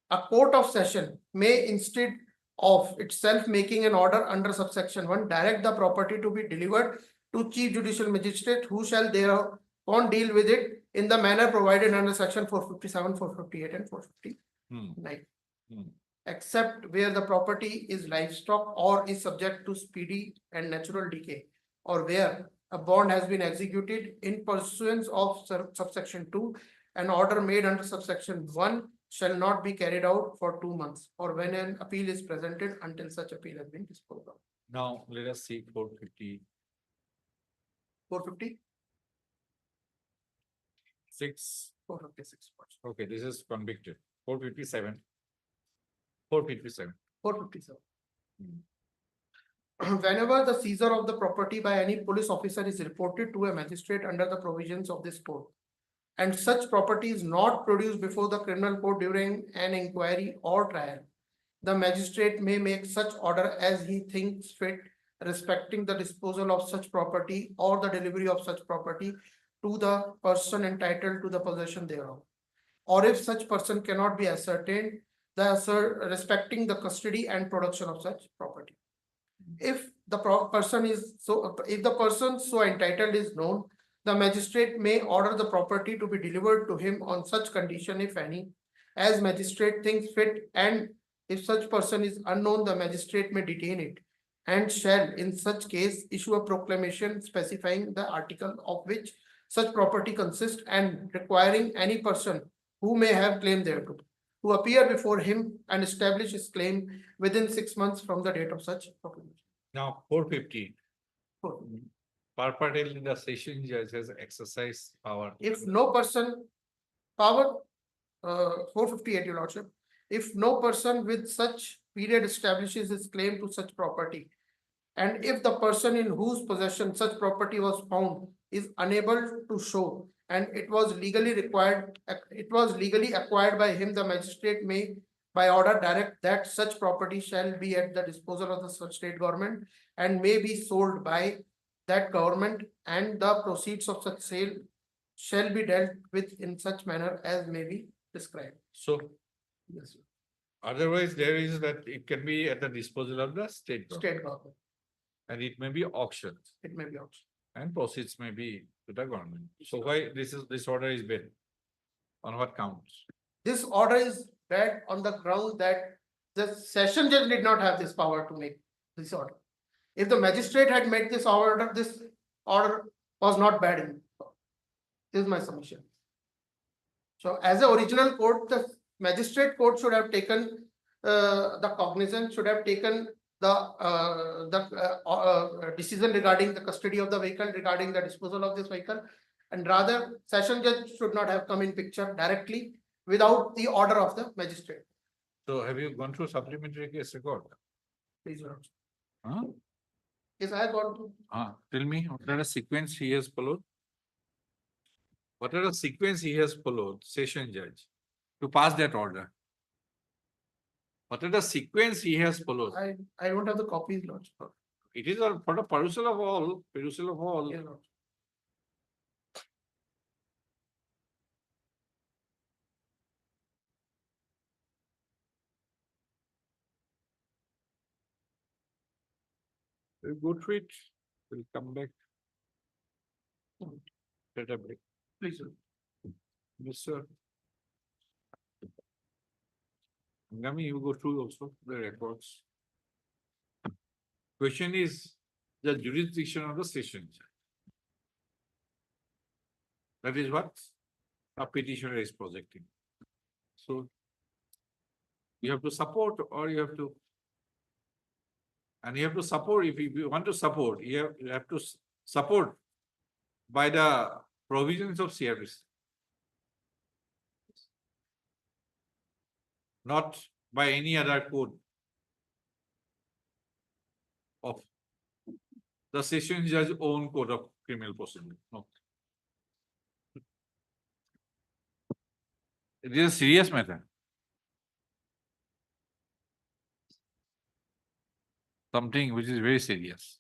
[SPEAKER 16] A court of session may, instead of itself making an order under subsection 1, direct the property to be delivered to Chief Judicial Magistrate, who shall thereupon deal with it in the manner provided under section 457, 458, and 459. Except where the property is livestock or is subject to speedy and natural decay, or where a bond has been executed in pursuance of subsection 2, an order made under subsection 1 shall not be carried out for 2 months, or when an appeal is presented until such appeal has been disposed of.
[SPEAKER 3] Now let us see 450.
[SPEAKER 16] 450? 456.
[SPEAKER 3] Okay, this is convicted. 457. 457.
[SPEAKER 16] 457. Whenever the seizure of the property by any police officer is reported to a magistrate under the provisions of this code, and such property is not produced before the criminal court during an inquiry or trial, the magistrate may make such order as he thinks fit respecting the disposal of such property or the delivery of such property to the person entitled to the possession thereof. Or if such person cannot be ascertained, respecting the custody and production of such property. If the person so entitled is known, the magistrate may order the property to be delivered to him on such condition, if any, as magistrate thinks fit, and if such person is unknown, the magistrate may detain it, and shall in such case issue a proclamation specifying the article of which such property consists and requiring any person who may have claim thereto to appear before him and establish his claim within 6 months from the date of such proclamation.
[SPEAKER 3] Now 450. Purportedly the session judge has exercised power.
[SPEAKER 16] If no person, power 458, your lordship, if no person with such period establishes his claim to such property, and if the person in whose possession such property was found is unable to show and it was legally acquired by him, the magistrate may by order direct that such property shall be at the disposal of the such state government and may be sold by that government, and the proceeds of such sale shall be dealt with in such manner as may be described.
[SPEAKER 3] So
[SPEAKER 16] Yes, sir.
[SPEAKER 3] otherwise there is that it can be at the disposal of the state government.
[SPEAKER 16] State government,
[SPEAKER 3] And it may be auctioned
[SPEAKER 16] it may be auction.
[SPEAKER 3] and proceeds may be to the government. So why this order is bad? On what counts?
[SPEAKER 16] This order is bad on the ground that the session judge did not have this power to make this order. If the magistrate had made this order was not bad in. This is my submission. So as the original court, the magistrate court should have taken the cognizance, should have taken the decision regarding the custody of the vehicle, regarding the disposal of this vehicle, and rather session judge should not have come in picture directly without the order of the magistrate.
[SPEAKER 3] So have you gone through supplementary case record?
[SPEAKER 16] Please, Your Honor.
[SPEAKER 3] Huh?
[SPEAKER 16] Yes, I have gone to.
[SPEAKER 3] Tell me, what are the sequence he has followed? What are the sequence he has followed, session judge, to pass that order? What are the sequence he has followed?
[SPEAKER 16] I don't have the copies, Lord.
[SPEAKER 3] It is for the perusal of all,
[SPEAKER 16] Yes, Lord.
[SPEAKER 3] We'll go through it, we'll come back. Let a break.
[SPEAKER 16] Please, sir.
[SPEAKER 3] Yes, sir. Ngami, you go through also the records. Question is the jurisdiction of the session judge. That is what a petitioner is projecting. So you have to support or you have to, and you have to support, if you want to support, you have to support by the provisions of CRPC. Not by any other code of the session judge's own code of criminal procedure. No. It is a serious matter. Something which is very serious.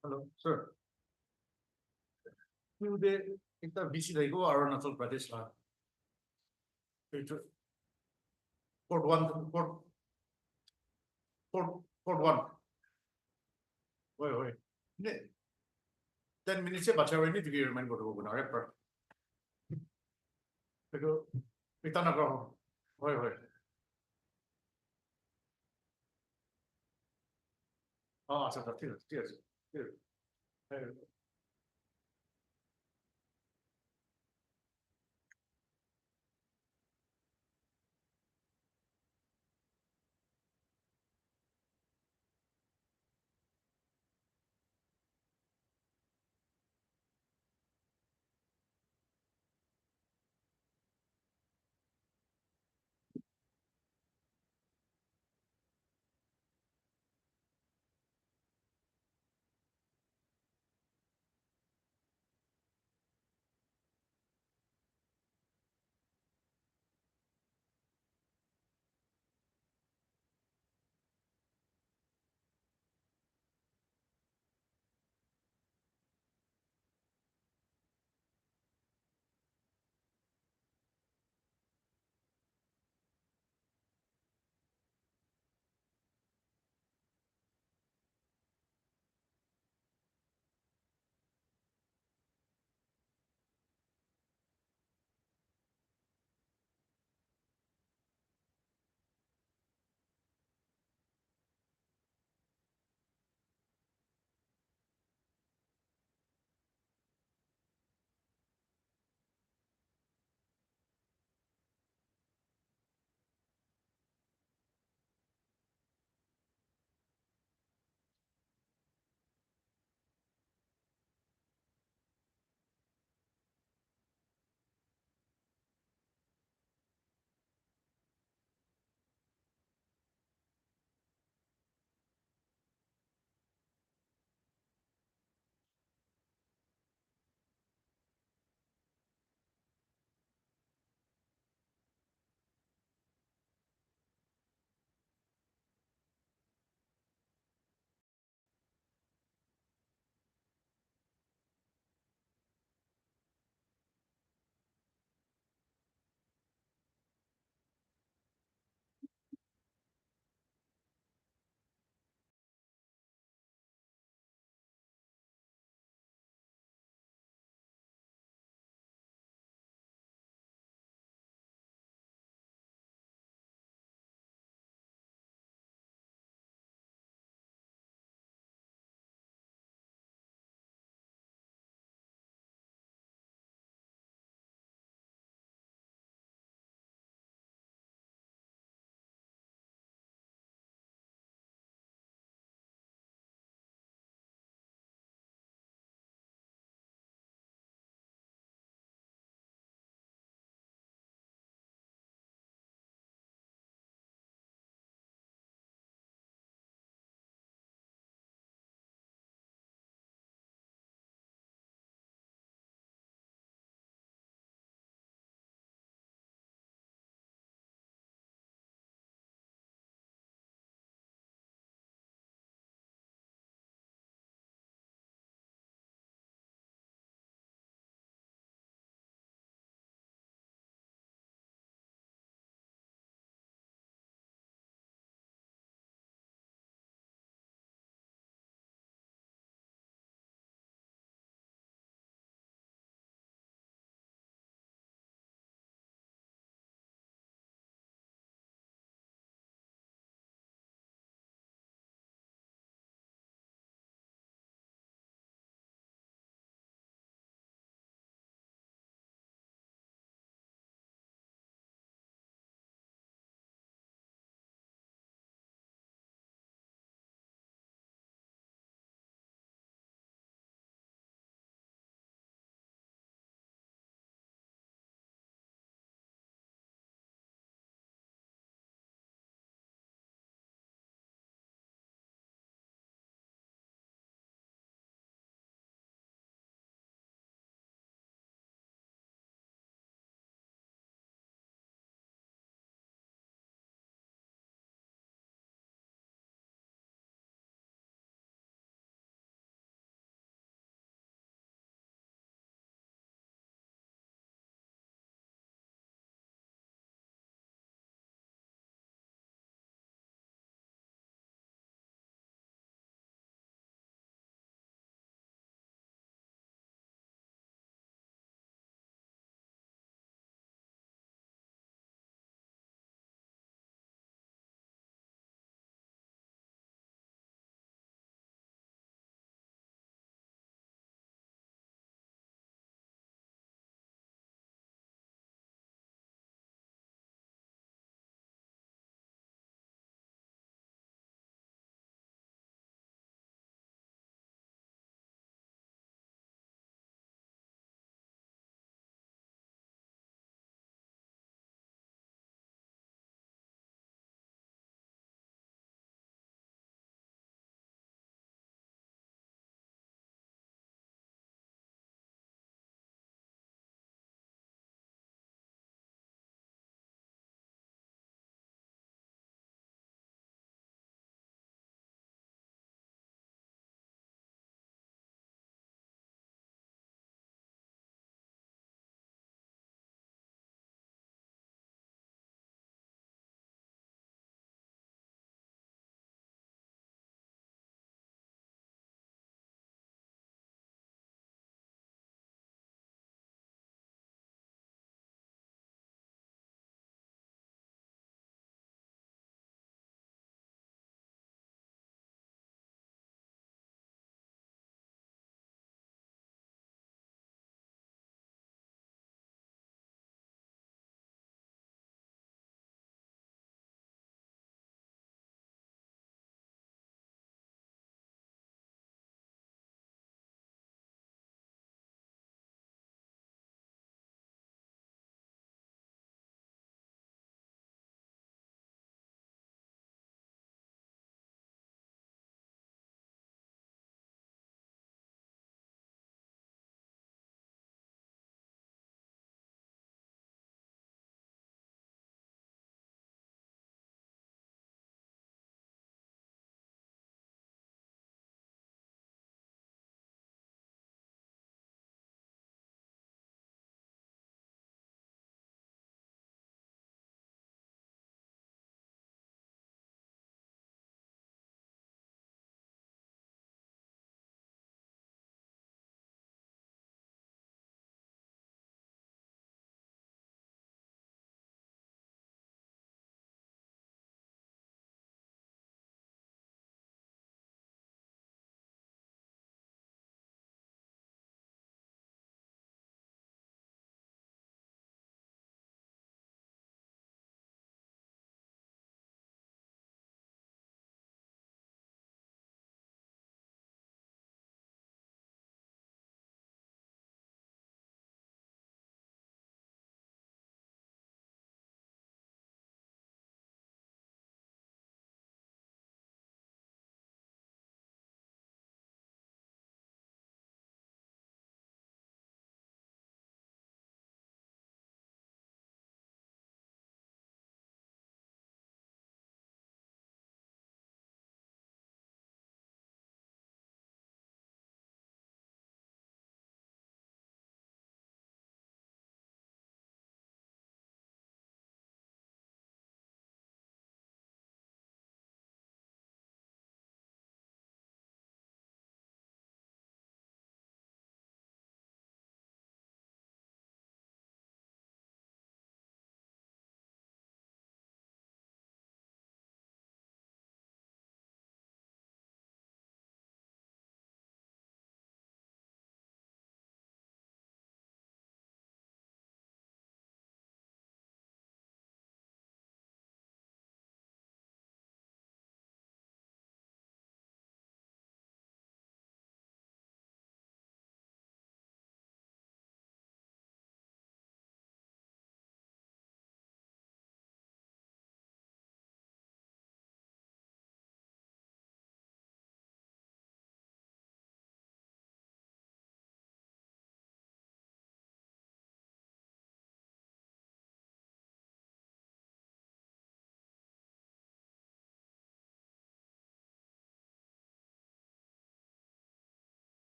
[SPEAKER 13] Hello, sir. Today, kita busy like go Arunachal Pradesh lah. Itu Port one, port one. Wait. Ini 10 minutes baca ini juga main bodoh guna apa? Itu kita nak kau. Wait. Ah, sudah tidak.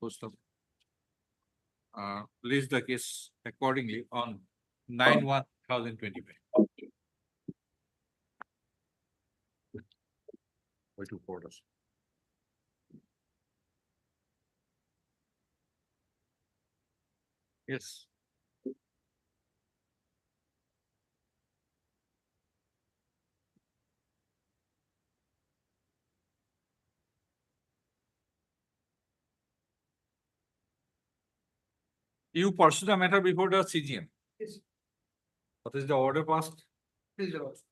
[SPEAKER 3] supposed to list the case accordingly on 9/1/2025. Wait to forward us. Yes. You pursue the matter before the CGM.
[SPEAKER 16] Yes.
[SPEAKER 3] What is the order passed?
[SPEAKER 16] Please, Your Lordship.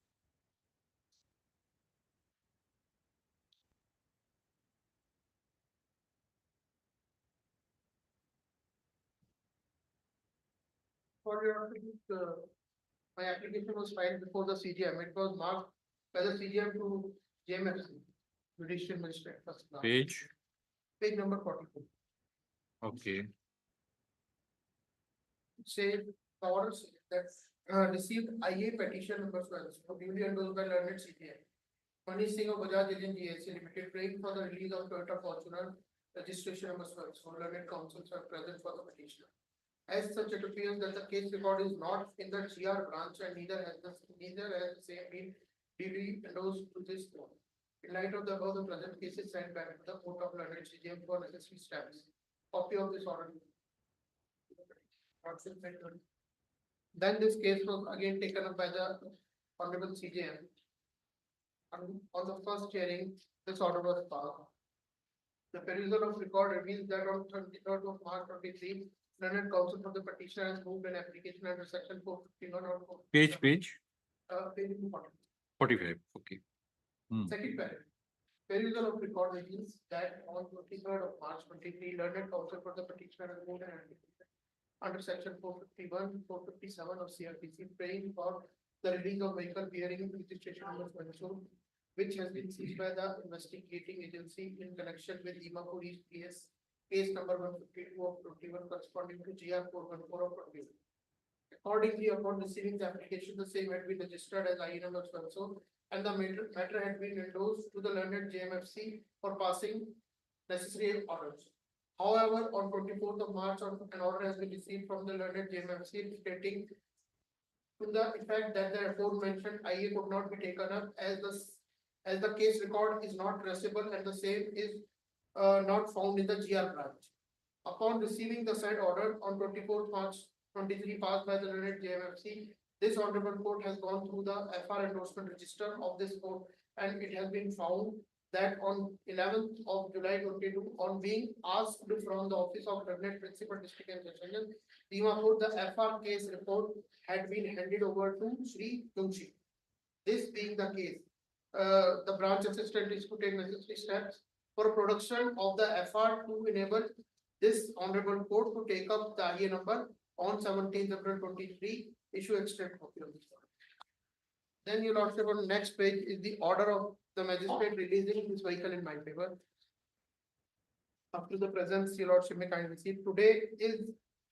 [SPEAKER 16] For your, my application was filed before the CGM. It was marked by the CGM to JMFC, Judicial Magistrate. First class.
[SPEAKER 3] Page.
[SPEAKER 16] Page number 44.
[SPEAKER 3] Okay.
[SPEAKER 16] Say the order says that received IA petition number 12, so duly endorsed by learned CPI. Manish Singh of Bajaj Agency GSC Limited, praying for the release of Toyota Fortuner registration number 12, so learned counsels are present for the petitioner. As such, it appears that the case record is not in the GR branch and neither has the same been duly endorsed to this court. In light of the above, the present case is sent back to the court of learned CGM for necessary steps. Copy of this order. Then this case was again taken up by the Honorable CJM. And on the first hearing, this order was passed. The perusal of record reveals that on 23rd of March 23, learned counsel for the petitioner has moved an application under section 451 or
[SPEAKER 3] Page.
[SPEAKER 16] page
[SPEAKER 3] 45. Okay.
[SPEAKER 16] Second paragraph. Perusal of record reveals that on 23rd of March 23, learned counsel for the petitioner has moved an application under section 451, 457 of CRPC, praying for the release of vehicle bearing registration number 22, which has been seized by the investigating agency in connection with Dimapur East PS case number 152 of 21 corresponding to GR 414 of 21. Accordingly, upon receiving the application, the same had been registered as IA number 12, and the matter had been endorsed to the learned JMFC for passing necessary orders. However, on 24th of March, an order has been received from the learned JMFC stating to the effect that the aforementioned IA could not be taken up as the case record is not traceable and the same is not found in the GR branch. Upon receiving the said order on 24th March 23 passed by the learned JMFC, this honorable court has gone through the FR endorsement register of this court and it has been found that on 11th of July 22, on being asked from the office of learned principal district and session, Dimapur, the FR case report had been handed over to Sri Tunchi. This being the case, the branch assistant is to take necessary steps for production of the FR to enable this honorable court to take up the IA number on 17th April 23, issue extract copy of this order. Then your lordship, on the next page is the order of the magistrate releasing this vehicle in my favor. Up to the present, your lordship may kindly see. Today is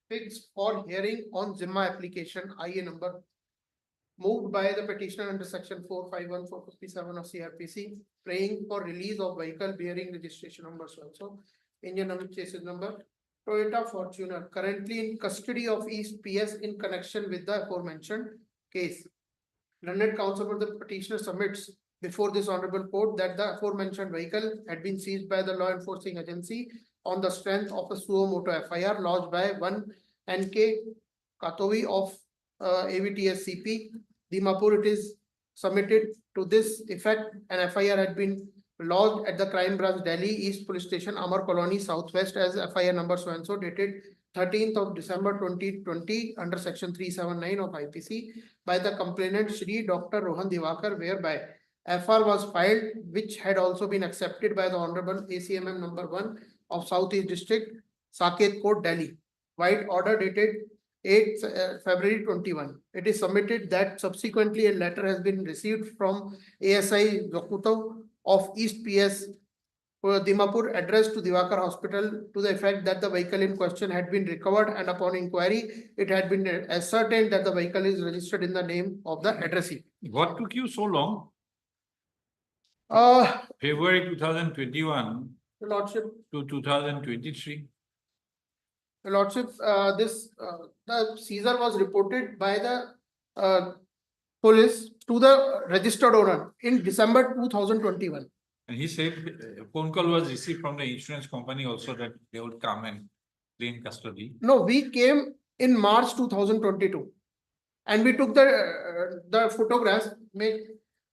[SPEAKER 16] fixed for hearing on Zimma application IA number moved by the petitioner under section 451, 457 of CRPC, praying for release of vehicle bearing registration numbers also. Engine number, chassis number, Toyota Fortuner, currently in custody of East PS in connection with the aforementioned case. Learned counsel for the petitioner submits before this honorable court that the aforementioned vehicle had been seized by the law enforcing agency on the strength of a suo moto FIR lodged by one NK Katovi of AVTS CP. Dimapur, it is submitted to this effect. An FIR had been lodged at the crime branch Delhi East Police Station, Amar Colony, Southwest as FIR number so and so dated 13th of December 2020 under section 379 of IPC by the complainant Shri Dr. Rohan Divakar, whereby FR was filed, which had also been accepted by the Honorable ACMM number 1 of Southeast District, Saket Court, Delhi. White order dated 8th February 21. It is submitted that subsequently a letter has been received from ASI Zokuto of East PS Dimapur addressed to Divakar Hospital to the effect that the vehicle in question had been recovered, and upon inquiry, it had been ascertained that the vehicle is registered in the name of the addressee.
[SPEAKER 3] What took you so long? February 2021
[SPEAKER 16] Lordship,
[SPEAKER 3] to 2023.
[SPEAKER 16] Your Lordship, the seizure was reported by the police to the registered owner in December 2021.
[SPEAKER 3] And he said a phone call was received from the insurance company also that they would come and claim custody.
[SPEAKER 16] No, we came in March 2022. And we took the photographs. May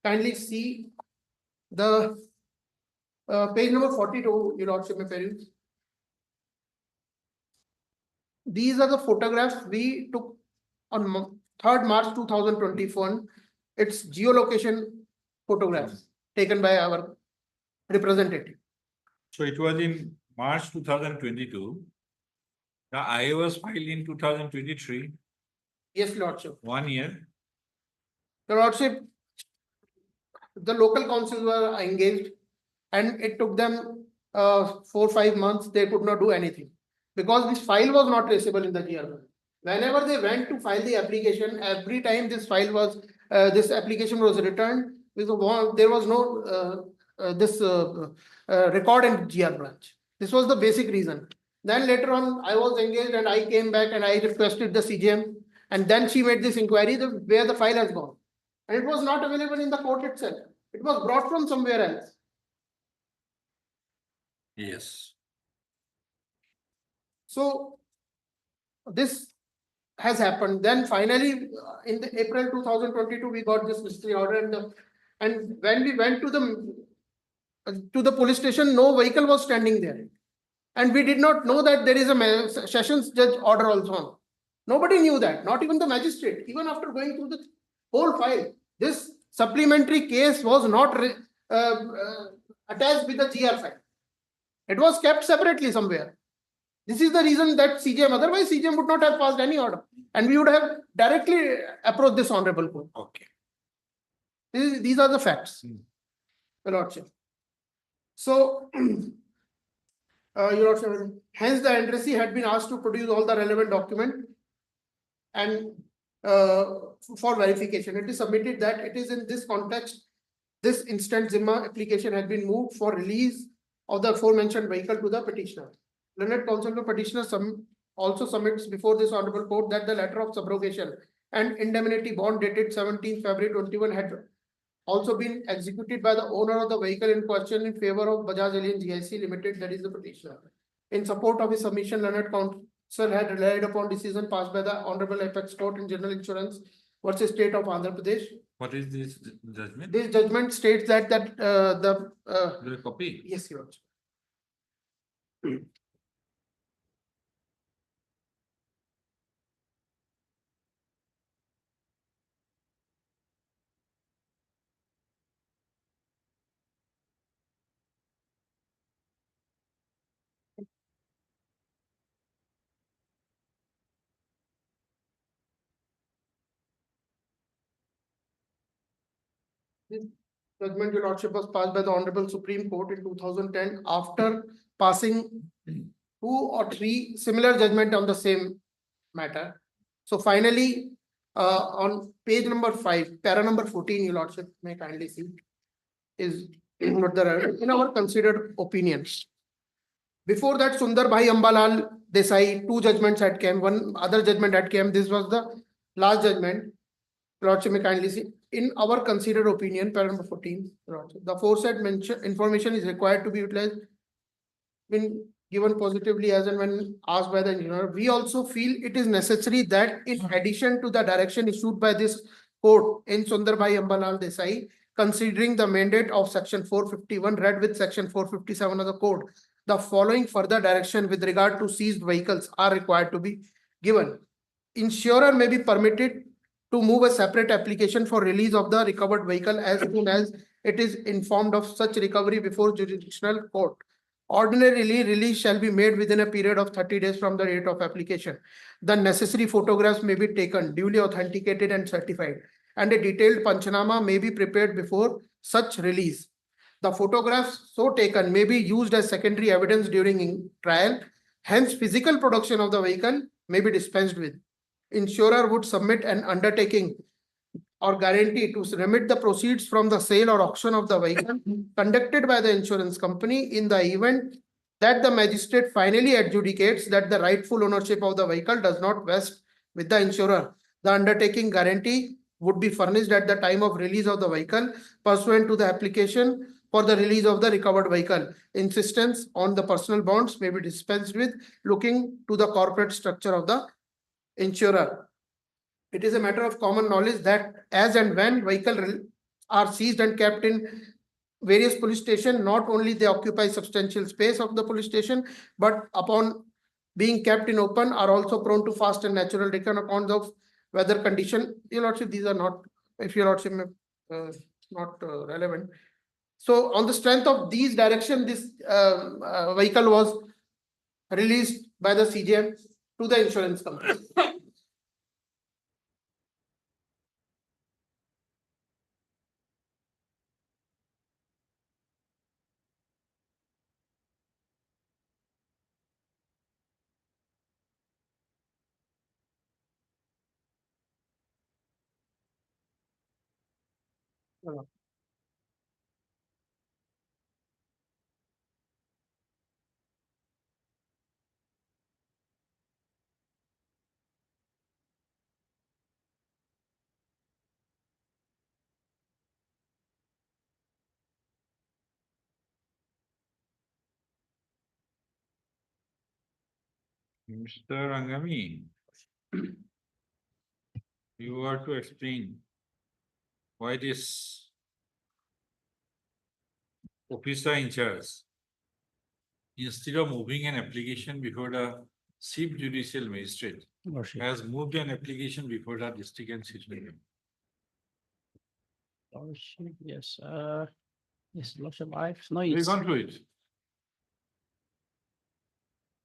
[SPEAKER 16] kindly see the page number 42, Your Lordship, may peruse. These are the photographs we took on 3rd March 2021. It's geolocation photographs taken by our representative.
[SPEAKER 3] So it was in March 2022. The IA was filed in 2023.
[SPEAKER 16] Yes, Lordship.
[SPEAKER 3] 1 year.
[SPEAKER 16] Your Lordship, the local councils were engaged and it took them 4-5 months. They could not do anything because this file was not traceable in the GR. Whenever they went to file the application, every time this file was, this application was returned, there was no record in GR branch. This was the basic reason. Then later on, I was engaged and I came back and I requested the CJM. And then she made this inquiry where the file has gone. And it was not available in the court itself. It was brought from somewhere else.
[SPEAKER 3] Yes.
[SPEAKER 16] So this has happened. Then finally, in the April 2022, we got this mystery order. And when we went to the police station, no vehicle was standing there. And we did not know that there is a sessions judge order also on. Nobody knew that, not even the magistrate. Even after going through the whole file, this supplementary case was not attached with the GR file. It was kept separately somewhere. This is the reason that CJM, otherwise CJM would not have passed any order. And we would have directly approached this honorable court.
[SPEAKER 3] Okay.
[SPEAKER 16] These are the facts, Your Lordship. So, Your Lordship, hence the addressee had been asked to produce all the relevant documents and for verification. It is submitted that it is in this context, this instant Zimma application had been moved for release of the aforementioned vehicle to the petitioner. Learned counsel to petitioner also submits before this honorable court that the letter of subrogation and indemnity bond dated 17th February 21 had also been executed by the owner of the vehicle in question in favor of Bajaj Allianz GIC Limited, that is the petitioner. In support of his submission, learned counsel had relied upon decision passed by the Honorable Apex Court in General Insurance versus State of Andhra Pradesh.
[SPEAKER 3] What is this judgment?
[SPEAKER 16] This judgment states that
[SPEAKER 3] the copy.
[SPEAKER 16] Yes, Your Honor. This judgment, Your Lordship, was passed by the Honorable Supreme Court in 2010 after passing 2 or 3 similar judgment on the same matter. So finally, on page number 5, para number 14, Your Lordship may kindly see, is what the in our considered opinions. Before that, Sundar Bhai Ambalal Desai, 2 judgments had came, 1 other judgment had came. This was the last judgment. Lordship may kindly see. In our considered opinion, para number 14, the aforesaid information is required to be utilized when given positively as and when asked by the engineer. We also feel it is necessary that in addition to the direction issued by this court in Sundar Bhai Ambalal Desai, considering the mandate of section 451 read with section 457 of the code, the following further direction with regard to seized vehicles are required to be given. Insurer may be permitted to move a separate application for release of the recovered vehicle as soon as it is informed of such recovery before judicial court. Ordinarily, release shall be made within a period of 30 days from the date of application. The necessary photographs may be taken, duly authenticated and certified, and a detailed Panchanama may be prepared before such release. The photographs so taken may be used as secondary evidence during trial. Hence, physical production of the vehicle may be dispensed with. Insurer would submit an undertaking or guarantee to remit the proceeds from the sale or auction of the vehicle conducted by the insurance company in the event that the magistrate finally adjudicates that the rightful ownership of the vehicle does not vest with the insurer. The undertaking guarantee would be furnished at the time of release of the vehicle pursuant to the application for the release of the recovered vehicle. Insistence on the personal bonds may be dispensed with, looking to the corporate structure of the insurer. It is a matter of common knowledge that as and when vehicles are seized and kept in various police stations, not only they occupy substantial space of the police station, but upon being kept in open are also prone to fast and natural decay on account of weather condition. Your Lordship, these are not, if Your Lordship not relevant. So on the strength of these direction, this vehicle was released by the CJM to the insurance company.
[SPEAKER 3] Mr. Angami, you are to explain why this officer in charge, instead of moving an application before the chief judicial magistrate, has moved an application before the district and city.
[SPEAKER 17] Lordship, yes, yes, Lordship, I've no.
[SPEAKER 3] We've gone through it.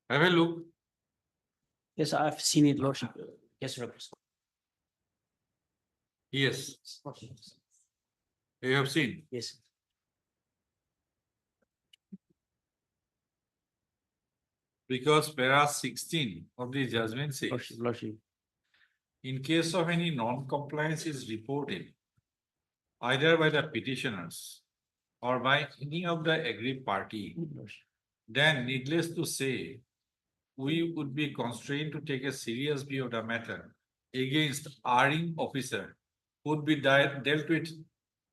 [SPEAKER 3] Have a look.
[SPEAKER 17] Yes, I've seen it, Lordship. Yes, Your Lordship.
[SPEAKER 3] Yes. You have seen.
[SPEAKER 17] Yes.
[SPEAKER 3] Because para 16 of the judgment says,
[SPEAKER 17] Lordship.
[SPEAKER 3] in case of any non-compliance is reported, either by the petitioners or by any of the aggrieved party, then needless to say, we would be constrained to take a serious view of the matter against erring officer who would be dealt with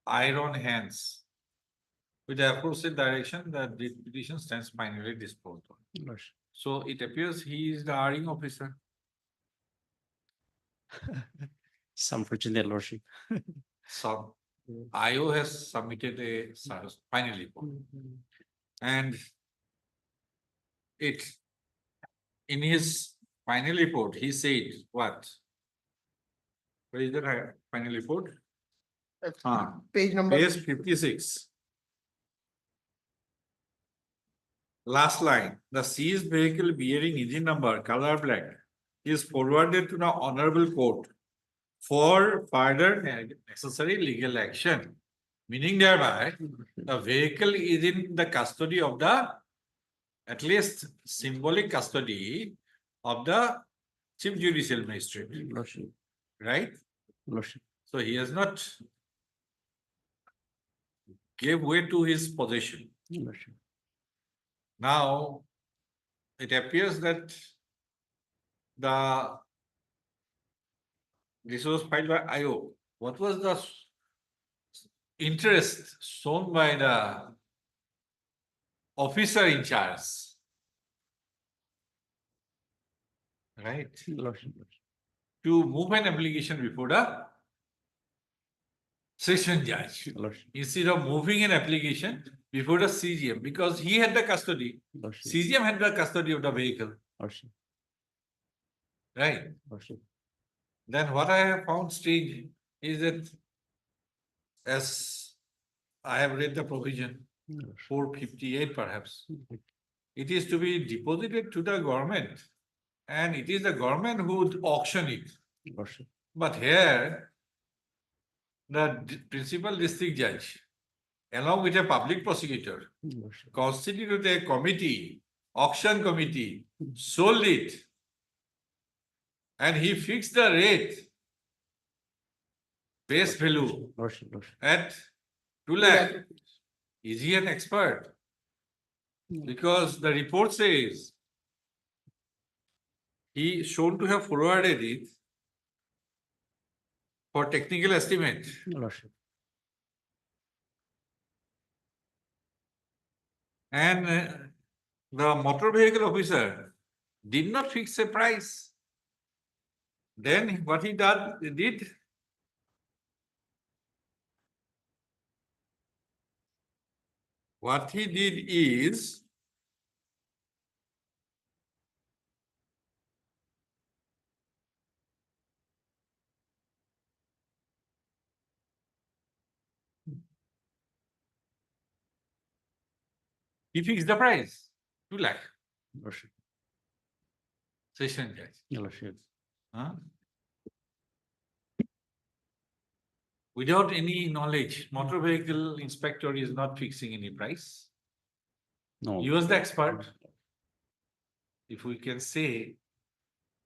[SPEAKER 3] iron hands. With the aforesaid direction, that the petition stands finally disposed of. So it appears he is the erring officer.
[SPEAKER 17] Some fortunate, Lordship.
[SPEAKER 3] So IO has submitted a final report. And in his final report, he said what? Where is the final report?
[SPEAKER 16] Page number.
[SPEAKER 3] Page 56. Last line, the seized vehicle bearing engine number color black is forwarded to the honorable court for further necessary legal action. Meaning thereby, the vehicle is in the custody of the, at least symbolic custody of the chief judicial magistrate. Right? So he has not gave way to his possession. Now, it appears that this was filed by IO. What was the interest shown by the officer in charge? Right? To move an application before the session judge instead of moving an application before the CGM, because he had the custody. CGM had the custody of the vehicle. Right? Then what I have found strange is that, as I have read the provision, 458 perhaps, it is to be deposited to the government, and it is the government who would auction it. But here, the principal district judge, along with a public prosecutor, constituted a committee, auction committee, sold it, and he fixed the rate, base value, at 2 lakh. Is he an expert? Because the report says he is shown to have forwarded it for technical estimate.
[SPEAKER 17] Your Lordship.
[SPEAKER 3] And the motor vehicle officer did not fix a price. Then what he did, what he did is he fixed the price, 2 lakh.
[SPEAKER 17] Your Lordship.
[SPEAKER 3] Session judge.
[SPEAKER 17] Your Lordship.
[SPEAKER 3] Huh? Without any knowledge, motor vehicle inspector is not fixing any price.
[SPEAKER 17] No.
[SPEAKER 3] He was the expert, if we can say,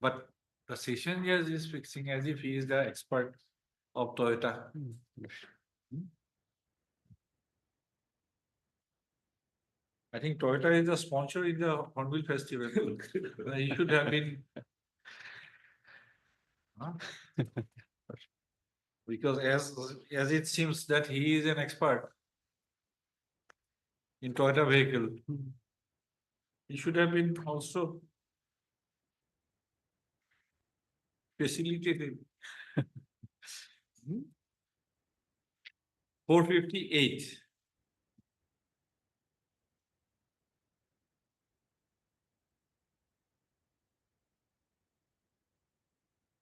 [SPEAKER 3] but the session judge is fixing as if he is the expert of Toyota. I think Toyota is the sponsor in the Hornbill Festival. He should have been. Huh? Because as it seems that he is an expert in Toyota vehicle, he should have been also facilitated. 458.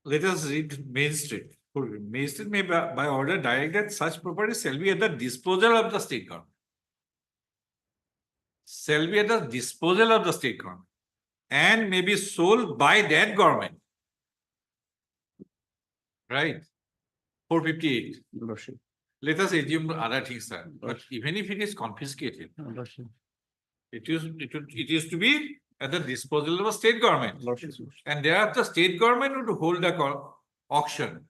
[SPEAKER 3] Let us read Magistrate. Magistrate may by order direct that such property shall be at the disposal of the state government. Shall be at the disposal of the state government and may be sold by that government. Right? 458.
[SPEAKER 17] Lordship.
[SPEAKER 3] Let us assume other things, sir. But even if it is confiscated,
[SPEAKER 17] Lordship.
[SPEAKER 3] it is to be at the disposal of a state government.
[SPEAKER 17] Lordship.
[SPEAKER 3] And thereafter, state government would hold the auction.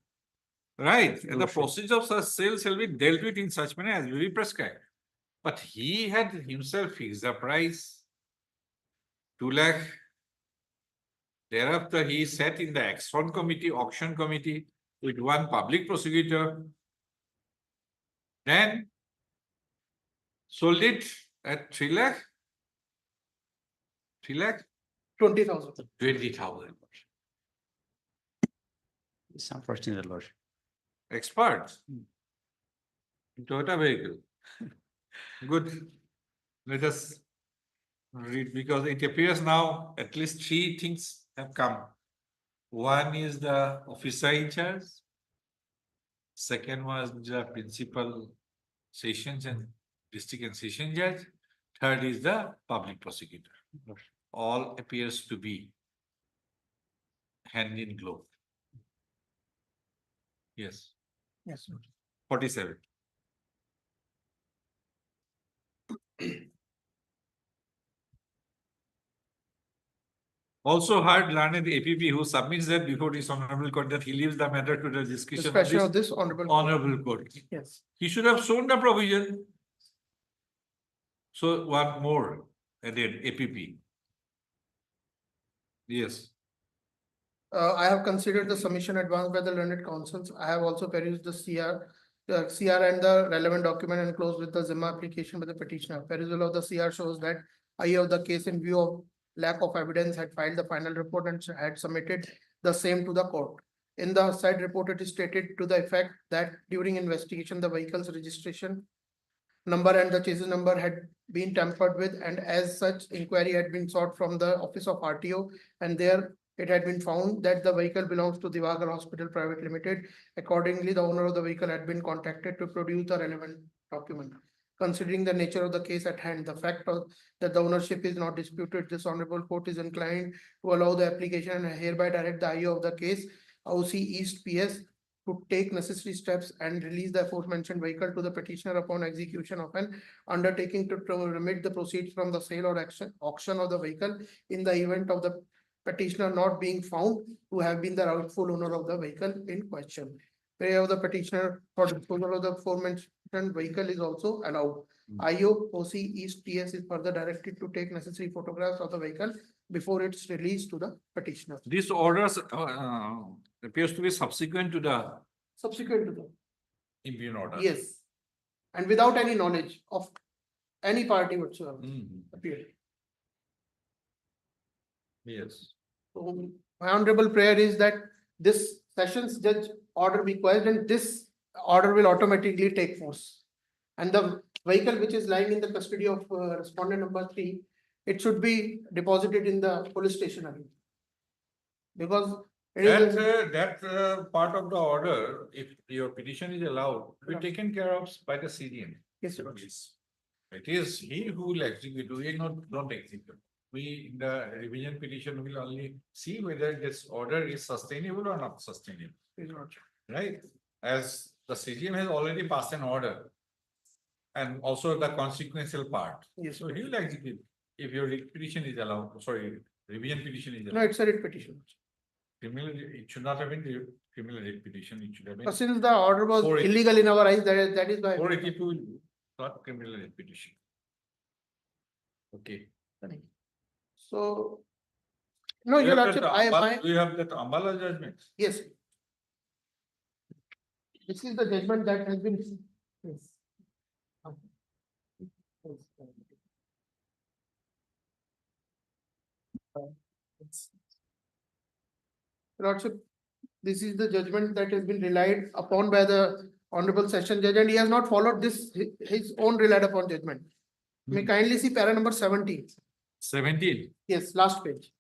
[SPEAKER 3] Right? And the procedure of such sale shall be dealt with in such manner as will be prescribed. But he had himself fixed the price, 2 lakh. Thereafter, he sat in the auction committee with one public prosecutor. Then sold it at 3 lakh. 3 lakh?
[SPEAKER 16] 20,000.
[SPEAKER 3] 20,000.
[SPEAKER 17] It's unfortunate, Lordship.
[SPEAKER 3] Experts in Toyota vehicle. Good. Let us read, because it appears now at least 3 things have come. One is the officer in charge. Second was the principal sessions and district and session judge. Third is the public prosecutor. All appears to be hand in glove. Yes.
[SPEAKER 16] Yes, sir.
[SPEAKER 3] 47. Also heard learned APP who submits that before this honorable court that he leaves the matter to the discretion
[SPEAKER 16] of this honorable
[SPEAKER 3] court.
[SPEAKER 16] Yes.
[SPEAKER 3] He should have shown the provision. So one more added APP. Yes.
[SPEAKER 16] I have considered the submission advanced by the learned counsels. I have also perused the CR and the relevant document enclosed with the Zimma application by the petitioner. Perusal of the CR shows that I of the case in view of lack of evidence had filed the final report and had submitted the same to the court. In the said report, it is stated to the effect that during investigation, the vehicle's registration number and the chassis number had been tampered with, and as such, inquiry had been sought from the office of RTO, and there it had been found that the vehicle belongs to Divagar Hospital Private Limited. Accordingly, the owner of the vehicle had been contacted to produce the relevant document. Considering the nature of the case at hand, the fact that the ownership is not disputed, this honorable court is inclined to allow the application and hereby direct the IO of the case, OC East PS, to take necessary steps and release the aforementioned vehicle to the petitioner upon execution of an undertaking to remit the proceeds from the sale or auction of the vehicle in the event of the petitioner not being found to have been the rightful owner of the vehicle in question. Prayer of the petitioner for disposal of the vehicle is also allowed. IO, OC, East TS is further directed to take necessary photographs of the vehicle before it's released to the petitioner.
[SPEAKER 3] These orders appears to be subsequent to the
[SPEAKER 16] Subsequent to the,
[SPEAKER 3] impugn order.
[SPEAKER 16] yes, and without any knowledge of any party whatsoever appeared.
[SPEAKER 3] Yes.
[SPEAKER 16] So my honorable prayer is that this sessions judge order be quashed and this order will automatically take force. And the vehicle which is lying in the custody of respondent number 3, it should be deposited in the police station again. Because it is
[SPEAKER 3] That part of the order, if your petition is allowed, will be taken care of by the CDM.
[SPEAKER 16] Yes, sir.
[SPEAKER 3] It is he who will execute, we don't execute. We, in the revision petition, will only see whether this order is sustainable or not sustainable. Right? As the CGM has already passed an order. And also the consequential part.
[SPEAKER 16] Yes.
[SPEAKER 3] So he will execute if your petition is allowed, sorry, revision petition is allowed.
[SPEAKER 16] No, it's a writ petition.
[SPEAKER 3] Criminal, it should not have been criminal writ petition, it should have been.
[SPEAKER 16] Since the order was
[SPEAKER 3] 482.
[SPEAKER 16] illegal in our eyes, that is why.
[SPEAKER 3] 482, not criminal writ petition. Okay.
[SPEAKER 16] So, no, your lordship,
[SPEAKER 3] We have that Ambala judgment.
[SPEAKER 16] yes. This is the judgment that has been. Yes. Lordship, this is the judgment that has been relied upon by the honorable session judge, and he has not followed this, his own relied upon judgment. May kindly see para number 17.
[SPEAKER 3] 17.
[SPEAKER 16] Yes, last page.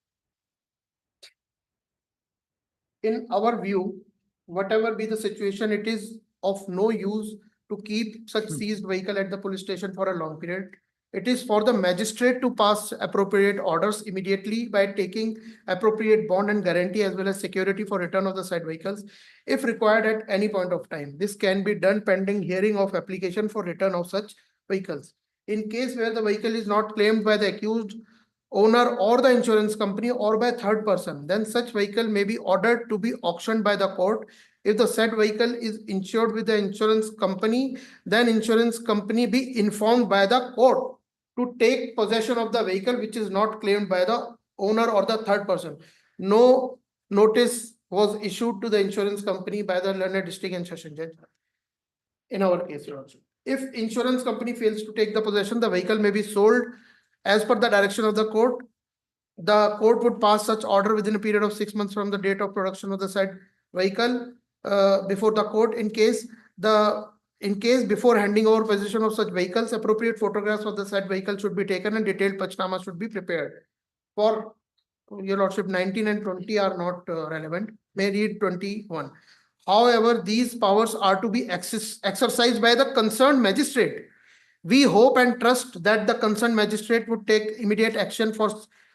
[SPEAKER 16] In our view, whatever be the situation, it is of no use to keep such seized vehicle at the police station for a long period. It is for the magistrate to pass appropriate orders immediately by taking appropriate bond and guarantee as well as security for return of the said vehicles if required at any point of time. This can be done pending hearing of application for return of such vehicles. In case where the vehicle is not claimed by the accused owner or the insurance company or by third person, then such vehicle may be ordered to be auctioned by the court. If the said vehicle is insured with the insurance company, then insurance company be informed by the court to take possession of the vehicle which is not claimed by the owner or the third person. No notice was issued to the insurance company by the learned district and session judge. In our case also, if insurance company fails to take the possession, the vehicle may be sold as per the direction of the court. The court would pass such order within a period of 6 months from the date of production of the said vehicle before the court. In case before handing over possession of such vehicles, appropriate photographs of the said vehicle should be taken and detailed pachnama should be prepared. For your lordship, 19 and 20 are not relevant. May read 21. However, these powers are to be exercised by the concerned magistrate. We hope and trust that the concerned magistrate would take immediate action for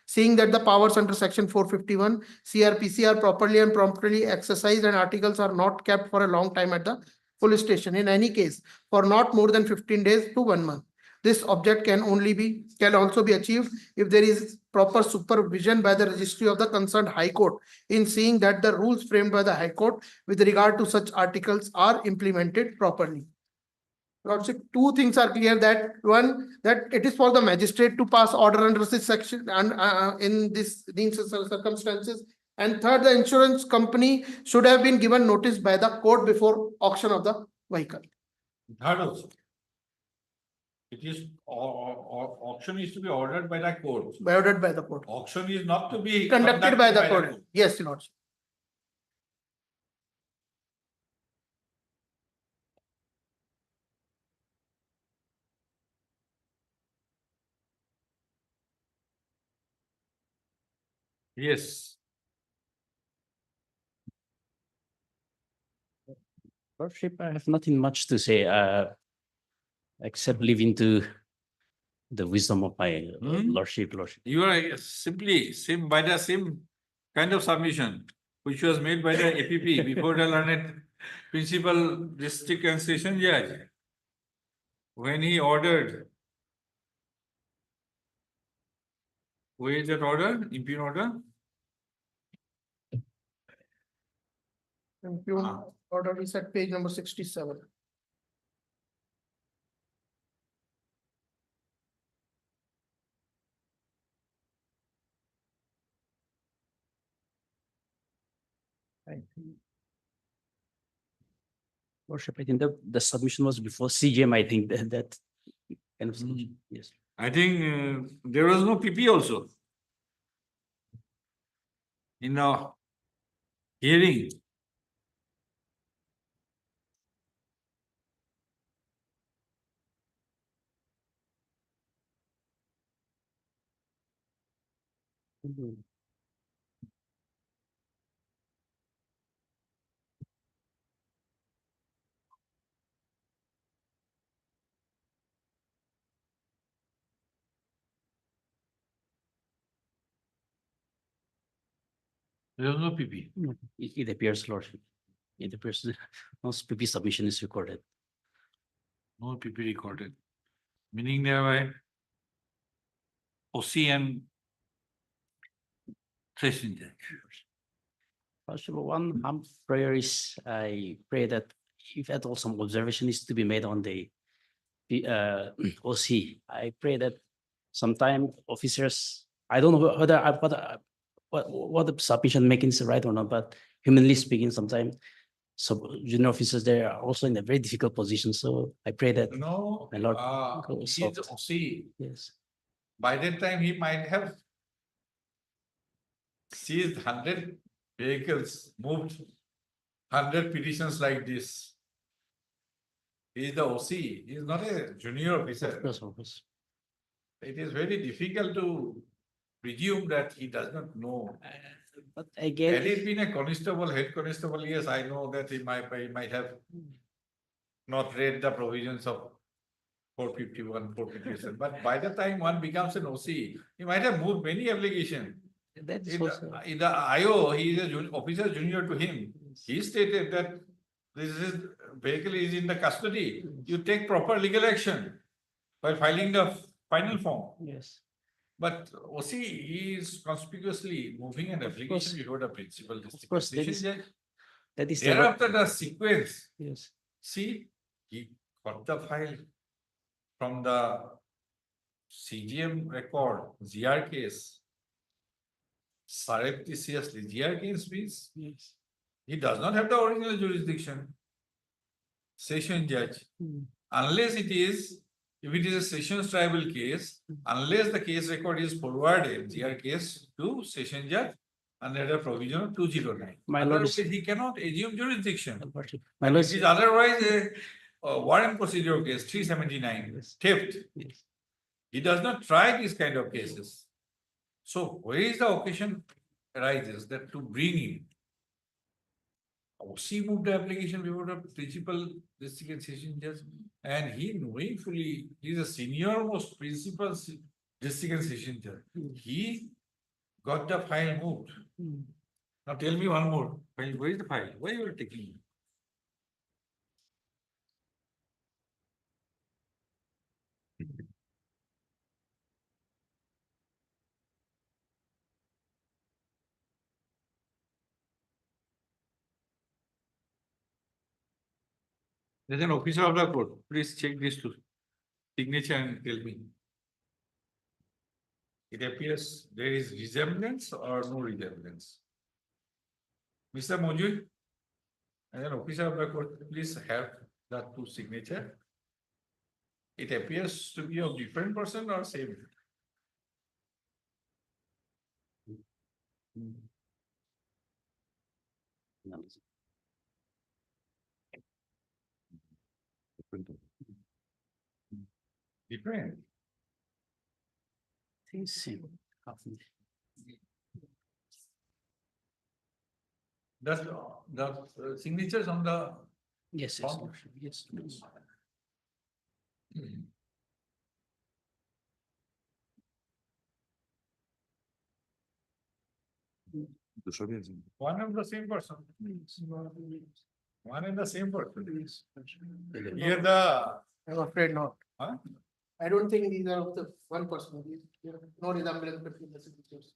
[SPEAKER 16] seeing that the powers under section 451 CRPC are properly and promptly exercised and articles are not kept for a long time at the police station. In any case, for not more than 15 days to 1 month. This object can also be achieved if there is proper supervision by the registry of the concerned High Court in seeing that the rules framed by the High Court with regard to such articles are implemented properly. Lordship, two things are clear: that one, that it is for the magistrate to pass order under this section and in these circumstances, and third, the insurance company should have been given notice by the court before auction of the vehicle.
[SPEAKER 3] Third also. It is auction is to be ordered by the court.
[SPEAKER 16] Ordered by the court.
[SPEAKER 3] Auction is not to be
[SPEAKER 16] conducted by the court. Yes, Lordship.
[SPEAKER 3] Yes.
[SPEAKER 17] Lordship, I have nothing much to say, except leaving to the wisdom of my lordship.
[SPEAKER 3] You are simply by the same kind of submission which was made by the APP before the learned principal district and session judge when he ordered. Where is that order? Impugn order?
[SPEAKER 16] Impugn order is at page number 67.
[SPEAKER 17] Worship, I think the submission was before CGM, I think that kind of submission, yes.
[SPEAKER 3] I think there was no PP also. In the hearing. There was no PP.
[SPEAKER 17] No, it appears, Lordship. It appears no PP submission is recorded.
[SPEAKER 3] No PP recorded. Meaning thereby OC and session judge.
[SPEAKER 17] Lordship, one humble prayer is, I pray that if at all some observation is to be made on the OC, I pray that sometime officers, I don't know whether what the submission making is right or not, but humanly speaking, sometimes junior officers, they are also in a very difficult position. So I pray that
[SPEAKER 3] No,
[SPEAKER 17] my Lord
[SPEAKER 3] he is OC.
[SPEAKER 17] Yes.
[SPEAKER 3] By that time, he might have seized 100 vehicles, moved 100 petitions like this. He is the OC. He is not a junior officer.
[SPEAKER 17] Of course.
[SPEAKER 3] It is very difficult to presume that he does not know.
[SPEAKER 17] But again,
[SPEAKER 3] Had it been a constable, head constable, yes, I know that he might have not read the provisions of 451, 457. But by the time one becomes an OC, he might have moved many applications. In the IO, he is a officer junior to him. He stated that this vehicle is in the custody. You take proper legal action by filing the final form.
[SPEAKER 17] Yes.
[SPEAKER 3] But OC is conspicuously moving an application before the principal district
[SPEAKER 17] course, that
[SPEAKER 3] judge.
[SPEAKER 17] is
[SPEAKER 3] Thereafter, the sequence.
[SPEAKER 17] Yes.
[SPEAKER 3] See, he got the file from the CGM record, GR case. Surreptitiously, GR case means he does not have the original jurisdiction. Session judge, unless it is, if it is a sessions tribal case, unless the case record is forwarded, GR case to session judge under the provision of 209. Otherwise, he cannot assume jurisdiction.
[SPEAKER 17] My Lord,
[SPEAKER 3] It is otherwise a warrant procedure case, 379, theft. He does not try these kind of cases. So where is the occasion arises that to bring in? OC moved the application before the principal district and session judge, and he knowingly, he is a senior most principal district and session judge. He got the file moved. Now tell me one more. Where is the file? Why you are taking it? There's an officer of the court. Please check this to signature and tell me. It appears there is resemblance or no resemblance. Mr. Mojul, as an officer of the court, please have that two signature. It appears to be of different person or same. Different.
[SPEAKER 17] Same.
[SPEAKER 3] That's the signatures on the.
[SPEAKER 17] Yes,
[SPEAKER 3] form?
[SPEAKER 17] yes.
[SPEAKER 3] One and the same person. One and the same person. Here
[SPEAKER 16] I'm afraid not.
[SPEAKER 3] Huh?
[SPEAKER 16] I don't think these are of the one person. No resemblance between the signatures.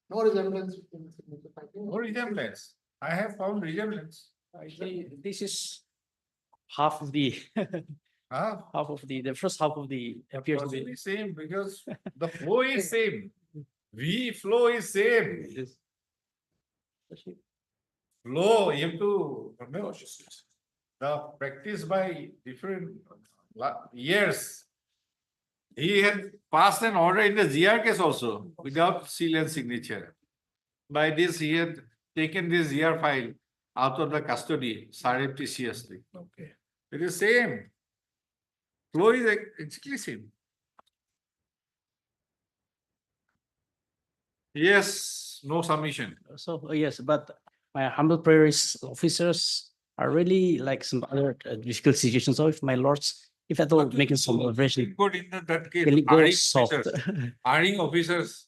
[SPEAKER 16] No resemblance between the signatures.
[SPEAKER 3] No resemblance. I have found resemblance.
[SPEAKER 17] This is half of the
[SPEAKER 3] half
[SPEAKER 17] of the first half of the appears to be
[SPEAKER 3] possibly same because the flow is same. V flow is same. flow, you have to, no, the practice by different years. He had passed an order in the GR case also without seal and signature. By this, he had taken this GR file out of the custody surreptitiously.
[SPEAKER 5] Okay.
[SPEAKER 3] It is same. Flow is exactly same. Yes, no submission.
[SPEAKER 17] So, yes, but my humble prayer is officers are really like some other difficult situations. So if my lords, if at all making some aversion,
[SPEAKER 3] Good in that case,
[SPEAKER 17] can it go
[SPEAKER 3] hiring
[SPEAKER 17] soft?
[SPEAKER 3] officers, hiring officers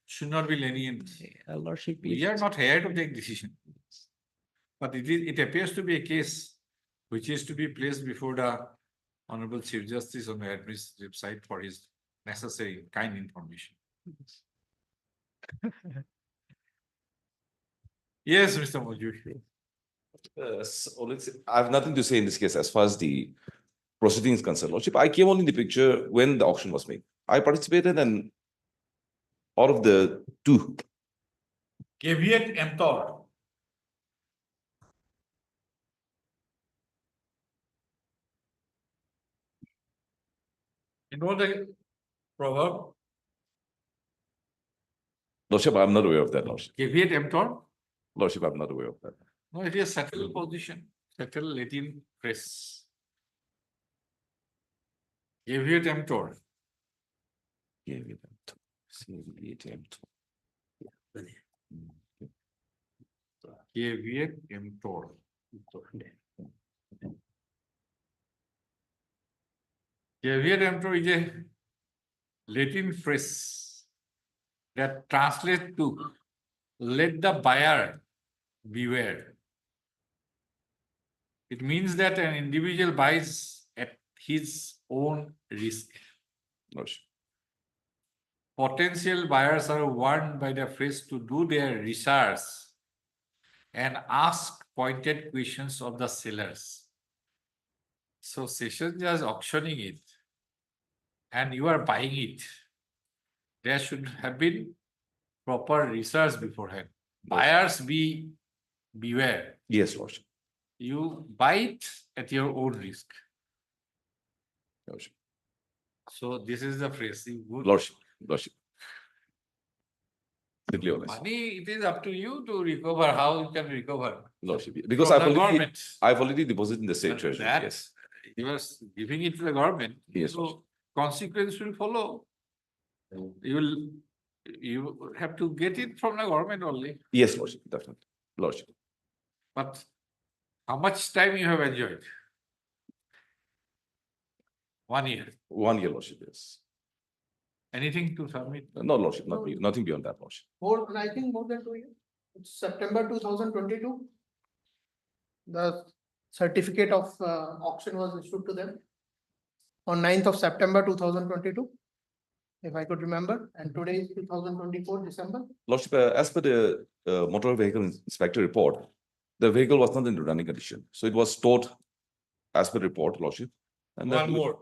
[SPEAKER 3] should not be lenient.
[SPEAKER 17] Lordship,
[SPEAKER 3] We are not here to take decision. But it appears to be a case which is to be placed before the Honorable Chief Justice on the administrative side for his necessary kind information. Yes, Mr. Moju.
[SPEAKER 10] I have nothing to say in this case as far as the proceeding is concerned. Lordship, I came on in the picture when the auction was made. I participated and out of the two.
[SPEAKER 3] Caveat emptor. You know the proverb?
[SPEAKER 10] Lordship, I'm not aware of that, Lordship.
[SPEAKER 3] Caveat emptor?
[SPEAKER 10] Lordship, I'm not aware of that.
[SPEAKER 3] No, it is settled position, settled Latin phrase. Caveat emptor.
[SPEAKER 10] Caveat emptor. Caveat emptor.
[SPEAKER 3] Caveat emptor. Caveat emptor is a Latin phrase that translates to let the buyer beware. It means that an individual buys at his own risk. Potential buyers are warned by the phrase to do their research and ask pointed questions of the sellers. So session judge auctioning it and you are buying it. There should have been proper research beforehand. Buyers beware.
[SPEAKER 10] Yes, Lordship.
[SPEAKER 3] You buy it at your own risk.
[SPEAKER 10] Lordship.
[SPEAKER 3] So this is the phrase.
[SPEAKER 10] Lordship. Lordship.
[SPEAKER 3] Money, it is up to you to recover how you can recover.
[SPEAKER 10] Lordship. Because
[SPEAKER 3] From
[SPEAKER 10] I've already deposited in the state treasury.
[SPEAKER 3] That,
[SPEAKER 10] Yes.
[SPEAKER 3] You are giving it to the government.
[SPEAKER 10] Yes.
[SPEAKER 3] So consequence will follow. You have to get it from the government only.
[SPEAKER 10] Yes, Lordship, definitely. Lordship.
[SPEAKER 3] But how much time you have enjoyed? 1 year.
[SPEAKER 10] 1 year, Lordship, yes.
[SPEAKER 3] Anything to submit?
[SPEAKER 10] No, Lordship, nothing beyond that, Lordship.
[SPEAKER 16] I think more than 2 years. It's September 2022. The certificate of auction was issued to them on 9th of September 2022, if I could remember, and today is 2024 December.
[SPEAKER 10] Lordship, as per the motor vehicle inspector report, the vehicle was not in running condition. So it was stored as per report, Lordship. And
[SPEAKER 3] One more.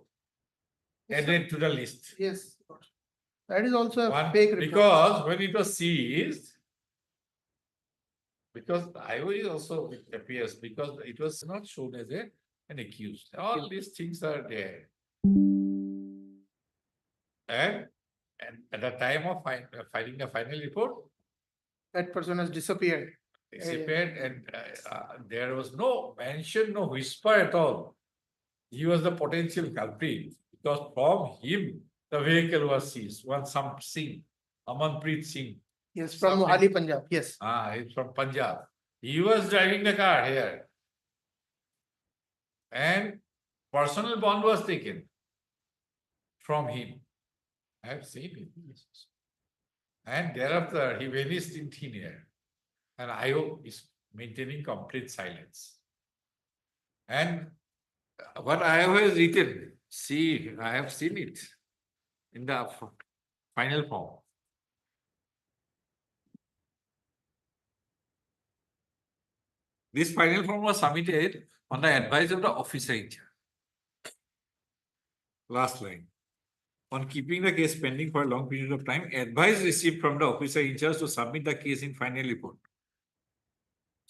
[SPEAKER 3] Added to the list.
[SPEAKER 16] Yes. That is also a fake report.
[SPEAKER 3] Because when it was seized, because IOE also appears because it was not shown as an accused. All these things are there. And at the time of filing the final report,
[SPEAKER 16] that person has disappeared.
[SPEAKER 3] And there was no mention, no whisper at all. He was the potential culprit because from him the vehicle was seized. Some Singh, Amanpreet Singh.
[SPEAKER 16] Yes, from Mohali, Punjab. Yes.
[SPEAKER 3] He's from Punjab. He was driving the car here. And personal bond was taken from him. I have seen him. And thereafter, he vanished in thin air. And IO is maintaining complete silence. And what IO has written, see, I have seen it in the final form. This final form was submitted on the advice of the officer in charge. Last line. On keeping the case pending for a long period of time, advice received from the officer in charge to submit the case in final report.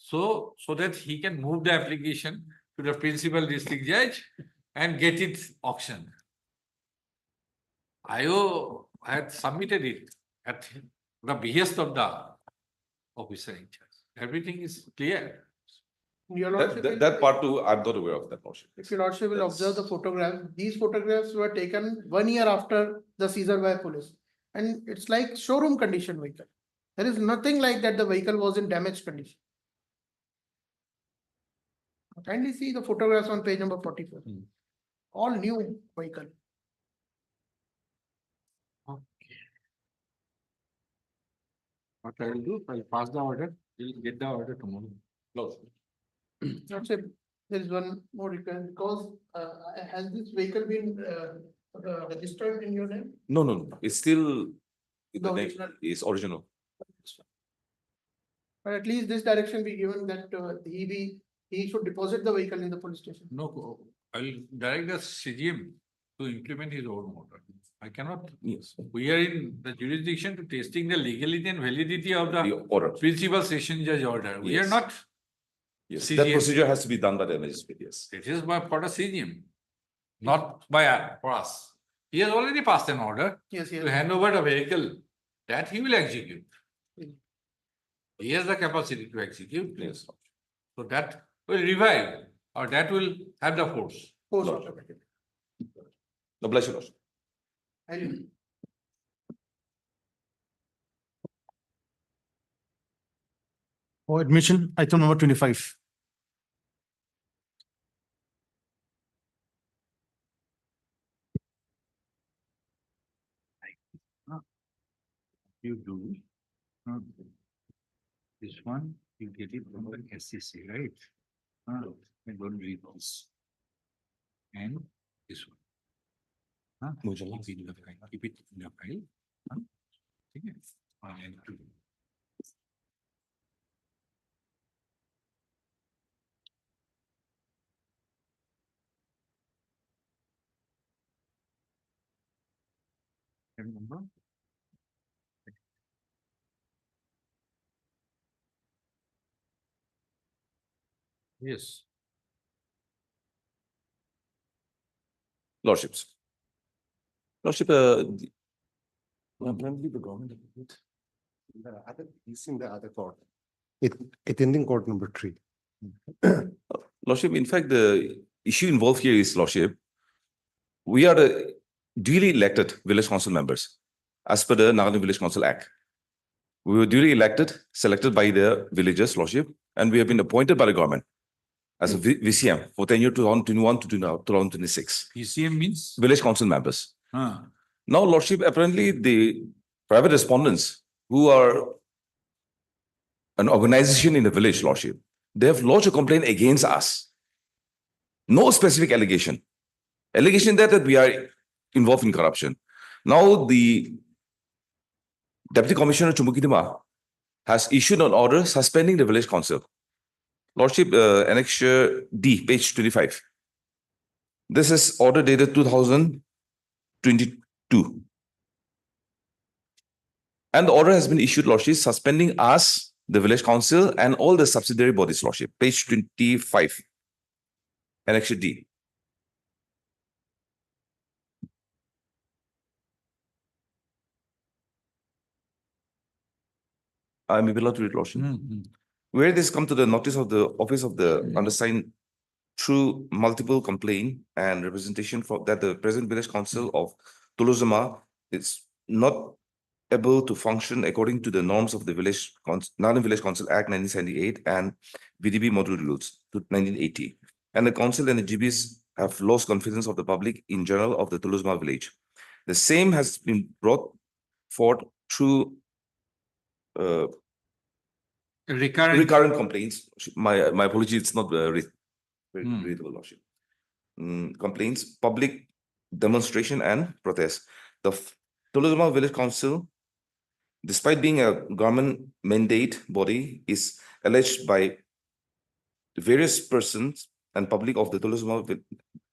[SPEAKER 3] So that he can move the application to the principal district judge and get it auctioned. IO had submitted it at the behest of the officer in charge. Everything is clear.
[SPEAKER 16] Your Lordship will-
[SPEAKER 8] That part too, I'm not aware of that portion.
[SPEAKER 16] If your Lordship will observe the photograph, these photographs were taken 1 year after the seizure by police. And it's like showroom condition vehicle. There is nothing like that the vehicle was in damaged condition. Kindly see the photographs on page number 44. All new vehicle.
[SPEAKER 3] What I will do, I'll pass the order, we'll get the order tomorrow. Close.
[SPEAKER 16] Lordship, there is one more request because has this vehicle been registered in your name?
[SPEAKER 8] No, it's still,
[SPEAKER 16] The original.
[SPEAKER 8] is original.
[SPEAKER 16] But at least this direction be given that he should deposit the vehicle in the police station.
[SPEAKER 3] No, I'll direct the CGM to implement his own order. I cannot.
[SPEAKER 8] Yes.
[SPEAKER 3] We are in the jurisdiction to testing the legality and validity of the
[SPEAKER 8] Order.
[SPEAKER 3] principal session judge order. We are
[SPEAKER 8] Yes.
[SPEAKER 3] not.
[SPEAKER 8] Yes,
[SPEAKER 3] CGM.
[SPEAKER 8] that procedure has to be done by the magistrate, yes.
[SPEAKER 3] It is for the CGM, not for us. He has already passed an order
[SPEAKER 16] Yes,
[SPEAKER 3] to
[SPEAKER 16] yes.
[SPEAKER 3] hand over the vehicle that he will execute. He has the capacity to execute.
[SPEAKER 8] Yes.
[SPEAKER 3] So that will revive or that will have the force.
[SPEAKER 16] Post
[SPEAKER 8] Lordship.
[SPEAKER 16] automatic.
[SPEAKER 8] No, bless you, Lordship.
[SPEAKER 13] For admission, item number 25.
[SPEAKER 3] You do. This one, you get it from the SCC, right? I don't read this. And this one. Keep it in the file. Keep it in the file. Okay. And two. Remember? Yes.
[SPEAKER 8] Lordships. Lordship, apparently the government.
[SPEAKER 12] The other, is in the other court. Attending court number 3.
[SPEAKER 8] Lordship, in fact, the issue involved here is, Lordship, we are the duly elected village council members as per the Nagaland Village Council Act. We were duly elected, selected by the villagers, Lordship, and we have been appointed by the government as a VCM for tenure 2021 to 2026.
[SPEAKER 3] VCM means?
[SPEAKER 8] Village council members. Now, Lordship, apparently the private respondents who are an organization in the village, Lordship, they have lodged a complaint against us. No specific allegation. Allegation that we are involved in corruption. Now, the Deputy Commissioner Chumukidima has issued an order suspending the village council. Lordship, Annexure D, page 25. This is order dated 2022. And the order has been issued, Lordship, suspending us, the village council, and all the subsidiary bodies, Lordship. Page 25. Annexure D. I may be allowed to read, Lordship. Where this come to the notice of the office of the undersigned through multiple complaint and representation for that the present village council of Tuluzama is not able to function according to the norms of the Nagaland Village Council Act 1978 and VDB model rules to 1980. And the council and the GBs have lost confidence of the public in general of the Tuluzama village. The same has been brought forth through recurrent complaints. My apology, it's not readable, Lordship. Complaints, public demonstration and protest. The Tuluzama Village Council, despite being a government mandate body, is alleged by various persons and public of the Tuluzama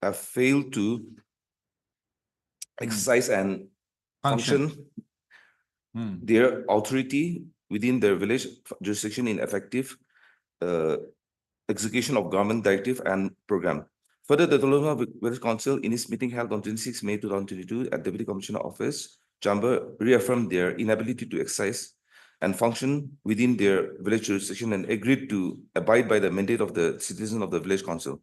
[SPEAKER 8] have failed to exercise and function their authority within their village jurisdiction in effective execution of government directive and program. Further, the Tolosma Village Council in its meeting held on 26 May 2022 at Deputy Commissioner Office, Chamber, reaffirmed their inability to exercise and function within their village jurisdiction and agreed to abide by the mandate of the citizen of the village council,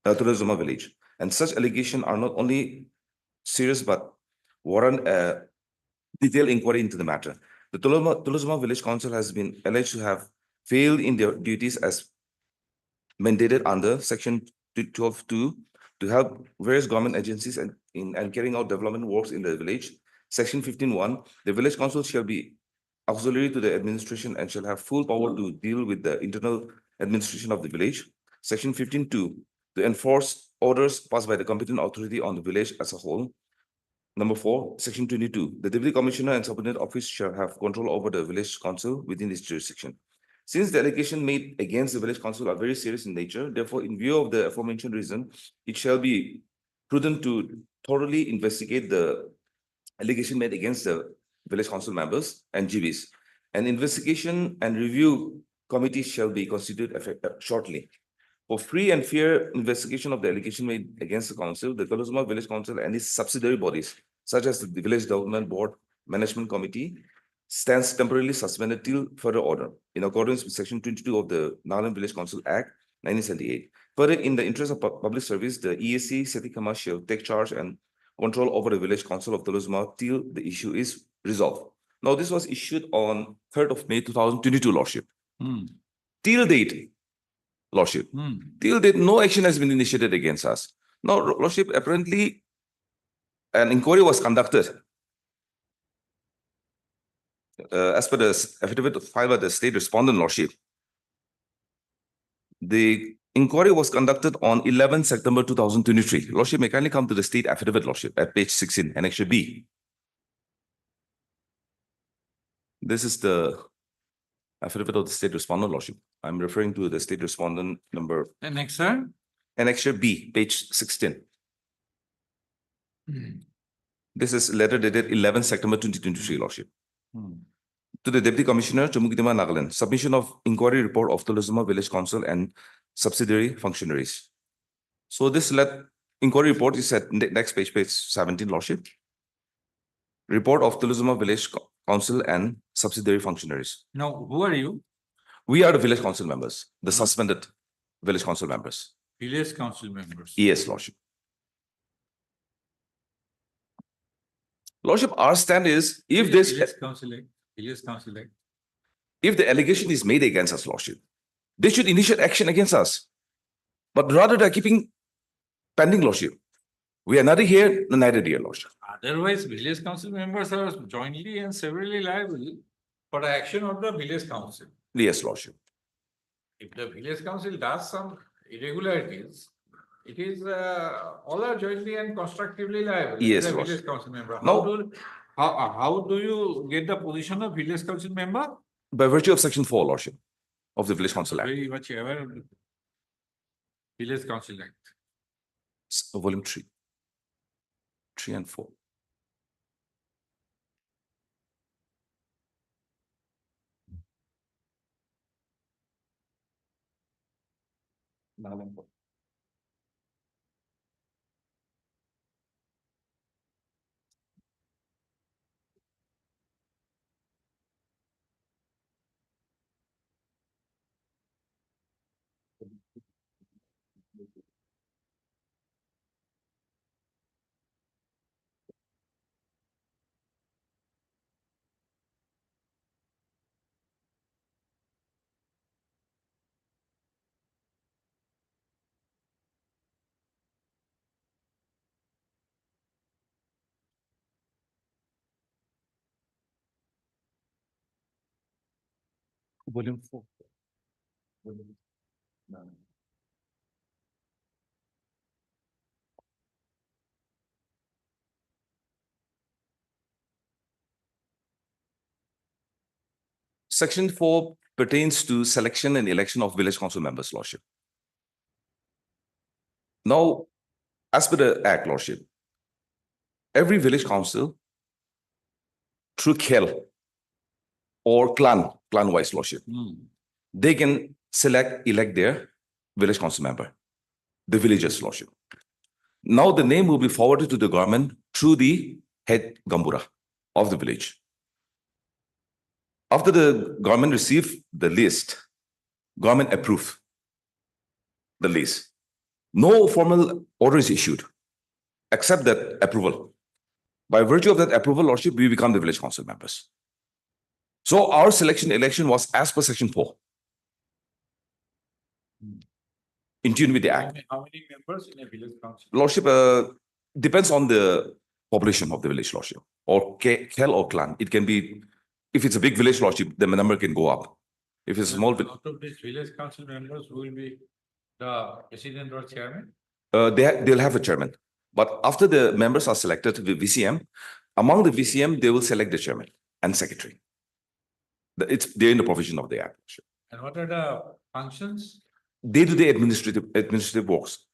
[SPEAKER 8] Tolosma village. And such allegations are not only serious but warrant a detailed inquiry into the matter. The Tolosma Village Council has been alleged to have failed in their duties as mandated under Section 12(2) to help various government agencies and carrying out development works in the village. Section 15(1), the village council shall be auxiliary to the administration and shall have full power to deal with the internal administration of the village. Section 15(2), to enforce orders passed by the competent authority on the village as a whole. Number 4, Section 22, the Deputy Commissioner and Subordinate Office shall have control over the village council within its jurisdiction. Since the allegation made against the village council are very serious in nature, therefore, in view of the aforementioned reason, it shall be prudent to thoroughly investigate the allegation made against the village council members and GBs. An investigation and review committee shall be constituted shortly. For free and fair investigation of the allegation made against the council, the Tolosma Village Council and its subsidiary bodies, such as the Village Development Board Management Committee, stands temporarily suspended till further order, in accordance with Section 22 of the Nagaland Village Council Act 1978. Further, in the interest of public service, the EAC Setikama shall take charge and control over the Village Council of Tolosma till the issue is resolved. Now, this was issued on 3rd of May 2022, Lordship. Till date, Lordship, till date, no action has been initiated against us. Now, Lordship, apparently, an inquiry was conducted as per the affidavit filed by the state respondent, Lordship. The inquiry was conducted on 11 September 2023. Lordship, may kindly come to the state affidavit, Lordship, at page 16, Annexure B. This is the affidavit of the state respondent, Lordship. I'm referring to the state respondent number.
[SPEAKER 3] Annexure?
[SPEAKER 8] Annexure B, page 16. This is letter dated 11 September 2023, Lordship. To the Deputy Commissioner, Chamukitama, Nagaland, submission of inquiry report of Tolosma Village Council and subsidiary functionaries. So this inquiry report is at next page, page 17, Lordship. Report of Tolosma Village Council and subsidiary functionaries.
[SPEAKER 3] Now, who are you?
[SPEAKER 8] We are the village council members, the suspended village council members.
[SPEAKER 3] Village council members.
[SPEAKER 8] Yes, Lordship. Lordship, our stand is if this
[SPEAKER 3] Village Council Act.
[SPEAKER 8] If the allegation is made against us, Lordship, they should initiate action against us. But rather they're keeping pending, Lordship. We are neither here nor neither there, Lordship.
[SPEAKER 3] Otherwise, village council members are jointly and severally liable for the action of the village council.
[SPEAKER 8] Yes, Lordship.
[SPEAKER 3] If the village council does some irregularities, it is all are jointly and constructively liable.
[SPEAKER 8] Yes,
[SPEAKER 3] as a
[SPEAKER 8] Lordship.
[SPEAKER 3] village council member.
[SPEAKER 8] No.
[SPEAKER 3] How do you get the position of village council member?
[SPEAKER 8] By virtue of Section 4, Lordship, of the Village Council Act.
[SPEAKER 3] Very much aware of the Village Council Act.
[SPEAKER 8] Volume 3. 3 and 4. Volume 4. Section 4 pertains to selection and election of village council members, Lordship. Now, as per the Act, Lordship, every village council through KEL or clan-wise, Lordship, they can elect their village council member, the villagers, lordship. Now the name will be forwarded to the government through the head Gambura of the village. After the government receive the list, government approve the list. No formal order is issued, except that approval. By virtue of that approval, lordship, we become the village council members. So our election was as per section 4. In tune with the act.
[SPEAKER 3] How many members in a village council?
[SPEAKER 8] Lordship, depends on the population of the village, lordship, or kel or clan. It can be, if it's a big village, lordship, the number can go up. If it's a small village.
[SPEAKER 3] Out of these village council members, who will be the president or chairman?
[SPEAKER 8] They'll have a chairman. But after the members are selected to the VCM, among the VCM, they will select the chairman and secretary. They're in the provision of the act.
[SPEAKER 3] And what are the functions?
[SPEAKER 8] They do the administrative works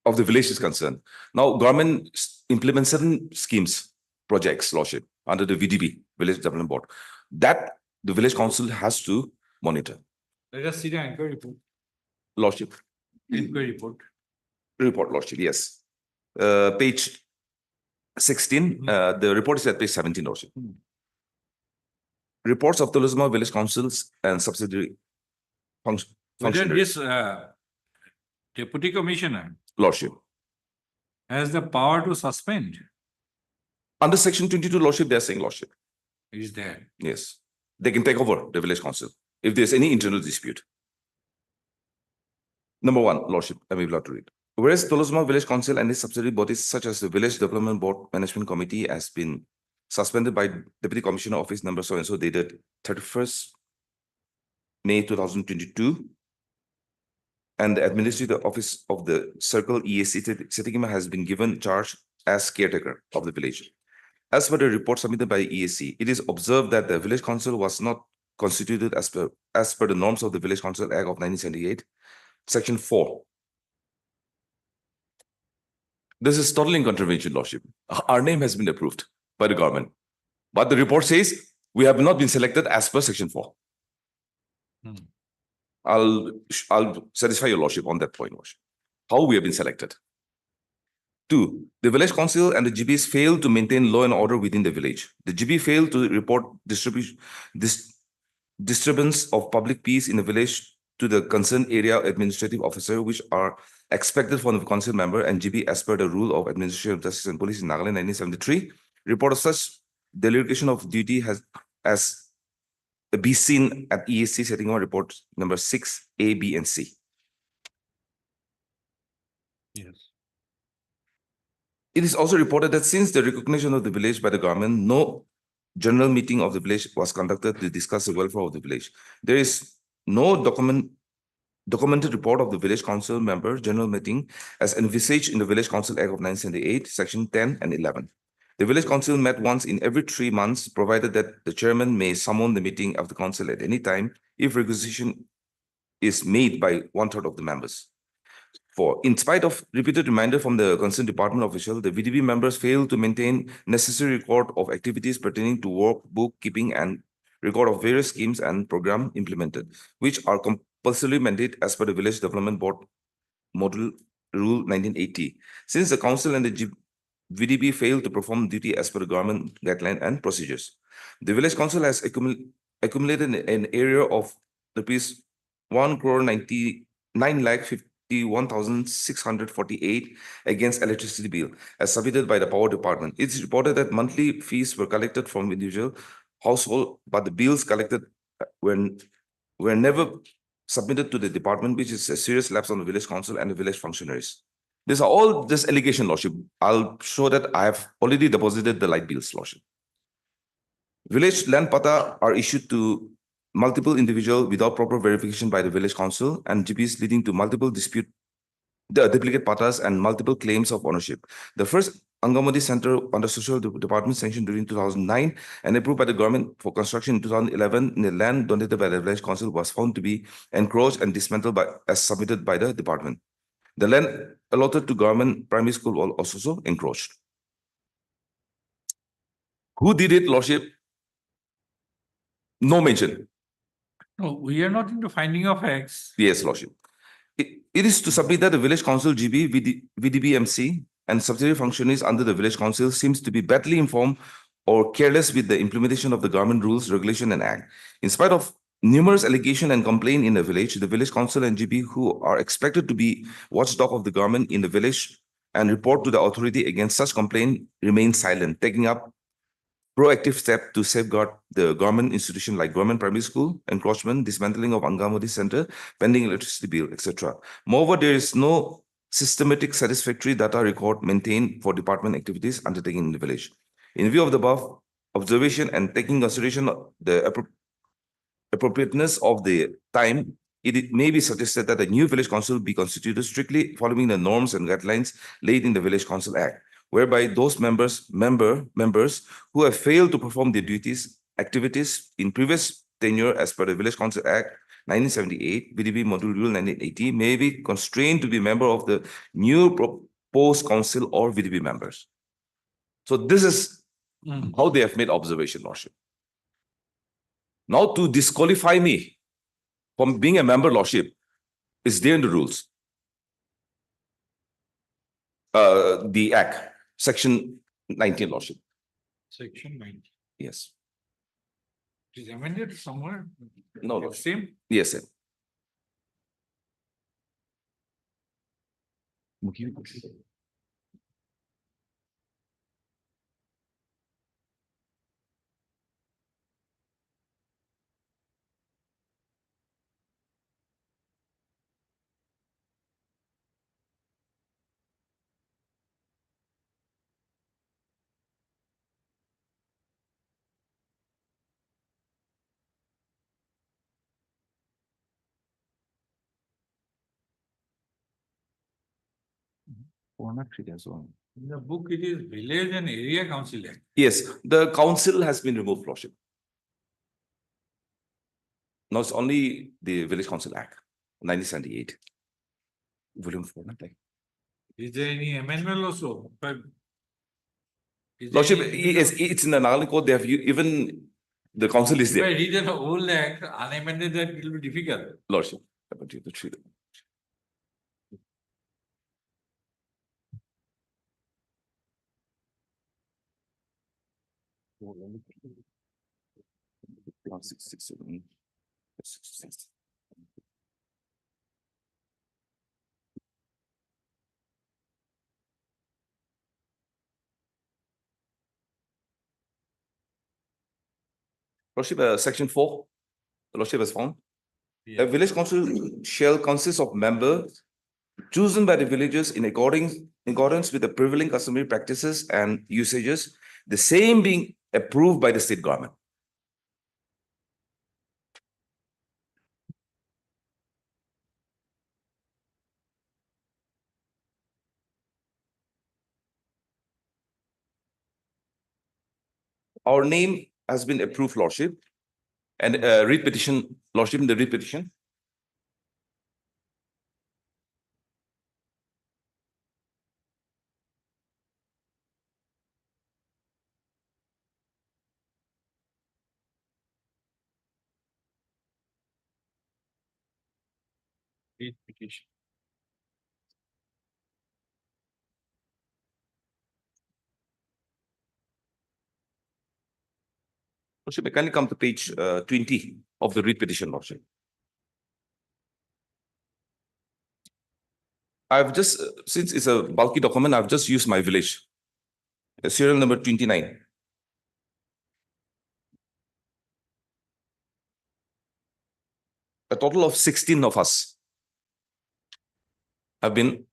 [SPEAKER 8] of the village is concerned. Now, government implements certain schemes, projects, lordship, under the VDB, Village Development Board, that the village council has to monitor.
[SPEAKER 3] Let us see the inquiry report.
[SPEAKER 8] Lordship.
[SPEAKER 3] Inquiry report.
[SPEAKER 8] Report, lordship, yes. Page 16, the report is at page 17, lordship. Reports of Tolosma village councils and subsidiary
[SPEAKER 3] Whether
[SPEAKER 8] functionaries.
[SPEAKER 3] this deputy commissioner
[SPEAKER 8] Lordship.
[SPEAKER 3] has the power to suspend,
[SPEAKER 8] Under section 22, lordship, they are saying lordship.
[SPEAKER 3] is there.
[SPEAKER 8] Yes. They can take over the village council if there's any internal dispute. Number 1, lordship, I will have to read. Whereas Tolosma Village Council and its subsidiary bodies such as the Village Development Board Management Committee has been suspended by Deputy Commissioner Office number so and so dated 31st May 2022. And the Administrative Office of the Circle EAC Setikima has been given charge as caretaker of the village. As per the report submitted by EAC, it is observed that the village council was not constituted as per the norms of the Village Council Act of 1978, section 4. This is totally in contravention, lordship. Our name has been approved by the government, but the report says we have not been selected as per section 4. I'll satisfy your lordship on that point, lordship. How we have been selected. 2, the village council and the GBs failed to maintain law and order within the village. The GB failed to report disturbance of public peace in the village to the concerned area administrative officer, which are expected from the council member and GB as per the rule of Administration of Justice and Police in Nagaland 1973. Report of such delegation of duty has be seen at EAC setting on report number 6, A, B, and C.
[SPEAKER 3] Yes.
[SPEAKER 8] It is also reported that since the recognition of the village by the government, no general meeting of the village was conducted to discuss the welfare of the village. There is no documented report of the village council member general meeting as envisaged in the Village Council Act of 1978, section 10 and 11. The village council met once in every 3 months, provided that the chairman may summon the meeting of the council at any time if requisition is made by 1/3 of the members. 4, in spite of repeated reminder from the concerned department official, the VDB members failed to maintain necessary record of activities pertaining to work, bookkeeping, and record of various schemes and program implemented, which are compulsorily mandated as per the Village Development Board Model Rule 1980. Since the council and the VDB failed to perform duty as per the government guideline and procedures, the village council has accumulated an area of rupees 1,99,51,648 against electricity bill as submitted by the power department. It's reported that monthly fees were collected from individual household, but the bills collected were never submitted to the department, which is a serious lapse on the village council and the village functionaries. These are all just allegation, lordship. I'll show that I have already deposited the light bills, lordship. Village land pata are issued to multiple individuals without proper verification by the village council and GPs, leading to multiple duplicate patas and multiple claims of ownership. The first Angamodi Center under Social Department sanctioned during 2009 and approved by the government for construction in 2011 in the land donated by the village council was found to be encroached and dismantled as submitted by the department. The land allotted to government primary school was also encroached. Who did it, lordship? No mention.
[SPEAKER 3] No, we are not into finding of facts.
[SPEAKER 10] Yes, Lordship. It is to submit that the village council GB, VDBMC and subsidiary functionaries under the village council seems to be badly informed or careless with the implementation of the government rules, regulation and act. In spite of numerous allegations and complaints in the village council and GB who are expected to be watchdog of the government in the village and report to the authority against such complaint remain silent, taking up proactive step to safeguard the government institution like government primary school, encroachment, dismantling of Angamodi Center, pending electricity bill, etc. Moreover, there is no systematic satisfactory data record maintained for department activities undertaken in the village. In view of the above observation and taking consideration of the appropriateness of the time, it may be suggested that a new village council be constituted strictly following the norms and guidelines laid in the Village Council Act, whereby those members who have failed to perform their duties, activities in previous tenure as per the Village Council Act 1978, VDB Module Rule 1980, may be constrained to be member of the new proposed council or VDB members. So this is how they have made observation, Lordship. Now to disqualify me from being a member, Lordship, is there in the rules. The Act, Section 19, Lordship.
[SPEAKER 3] Section 19.
[SPEAKER 10] Yes.
[SPEAKER 3] It is amended somewhere?
[SPEAKER 10] No, Lordship.
[SPEAKER 3] Same?
[SPEAKER 10] Yes, sir.
[SPEAKER 3] In the book, it is Village and Area Council Act.
[SPEAKER 10] Yes, the council has been removed, Lordship. Now it's only the Village Council Act, 1978. Volume 4, nothing.
[SPEAKER 3] Is there any amendment also? But is there
[SPEAKER 10] Lordship,
[SPEAKER 3] any-
[SPEAKER 10] it's in the Nagaland code, they have even, the council is
[SPEAKER 3] If I
[SPEAKER 10] there.
[SPEAKER 3] read an old act, unamended, that it will be difficult.
[SPEAKER 10] Lordship. Lordship, section 4, the Lordship has found. A village council shall consist of members chosen by the villagers in accordance with the prevailing customary practices and usages, the same being approved by the state government. Our name has been approved, Lordship, and read petition, Lordship, in the read petition.
[SPEAKER 3] Read petition.
[SPEAKER 10] Lordship, may kindly come to page 20 of the read petition, Lordship. I've just, since it's a bulky document, I've just used my village. Serial number 29. A total of 16 of us have been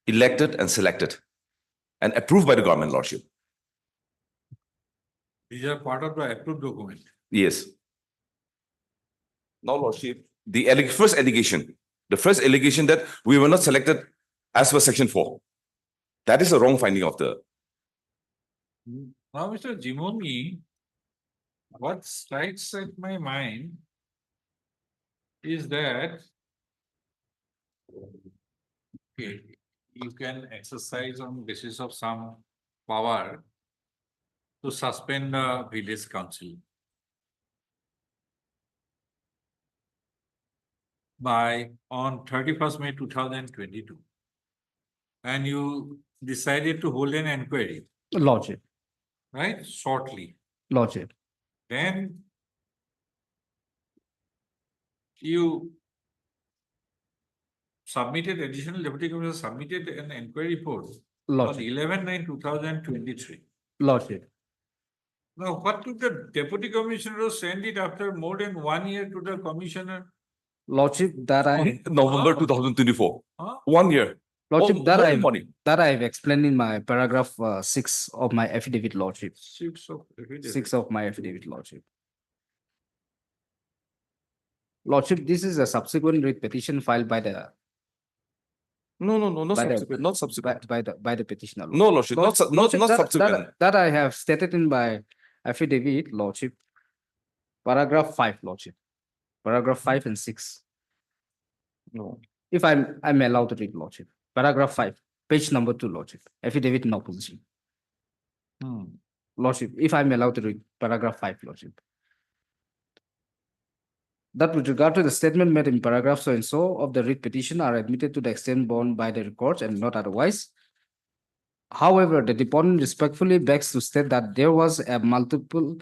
[SPEAKER 10] elected and selected and approved by the government, Lordship.
[SPEAKER 3] These are part of the approved document.
[SPEAKER 10] Yes. Now, Lordship, the first allegation that we were not selected as per section 4. That is a wrong finding of the.
[SPEAKER 3] Now, Mr. Jimomi, what strikes at my mind is that okay, you can exercise on basis of some power to suspend the village council. on 31st May 2022. And you decided to hold an inquiry,
[SPEAKER 17] Lordship,
[SPEAKER 3] right? Shortly.
[SPEAKER 17] Lordship.
[SPEAKER 3] Then you submitted, additional deputy commissioner submitted an inquiry report on
[SPEAKER 17] Lordship,
[SPEAKER 3] 11/9/2023.
[SPEAKER 17] Lordship.
[SPEAKER 3] Now, what took the deputy commissioner to send it after more than 1 year to the commissioner?
[SPEAKER 17] Lordship, that I,
[SPEAKER 10] November 2024.
[SPEAKER 3] Huh?
[SPEAKER 10] 1 year.
[SPEAKER 17] Lordship,
[SPEAKER 10] Oh,
[SPEAKER 17] that
[SPEAKER 10] more
[SPEAKER 17] I,
[SPEAKER 10] money.
[SPEAKER 17] that I have explained in my paragraph 6 of my affidavit, Lordship.
[SPEAKER 3] 6 of affidavit.
[SPEAKER 17] 6 of my affidavit, Lordship. Lordship, this is a subsequent writ petition filed by the
[SPEAKER 10] No, not
[SPEAKER 17] by the-
[SPEAKER 10] subsequent, not subsequent.
[SPEAKER 17] by the petitioner.
[SPEAKER 10] No, Lordship, not,
[SPEAKER 17] Lordship,
[SPEAKER 10] not
[SPEAKER 17] that-
[SPEAKER 10] subsequent.
[SPEAKER 17] That I have stated in my affidavit, Lordship. Paragraph 5, Lordship. Paragraph 5 and 6.
[SPEAKER 10] No.
[SPEAKER 17] If I'm allowed to read, Lordship. Paragraph 5, page number 2, Lordship. Affidavit in opposition. Lordship, if I'm allowed to read paragraph 5, Lordship. That with regard to the statement made in paragraph so and so of the writ petition are admitted to the extent borne by the records and not otherwise. However, the deponent respectfully begs to state that there was a multiple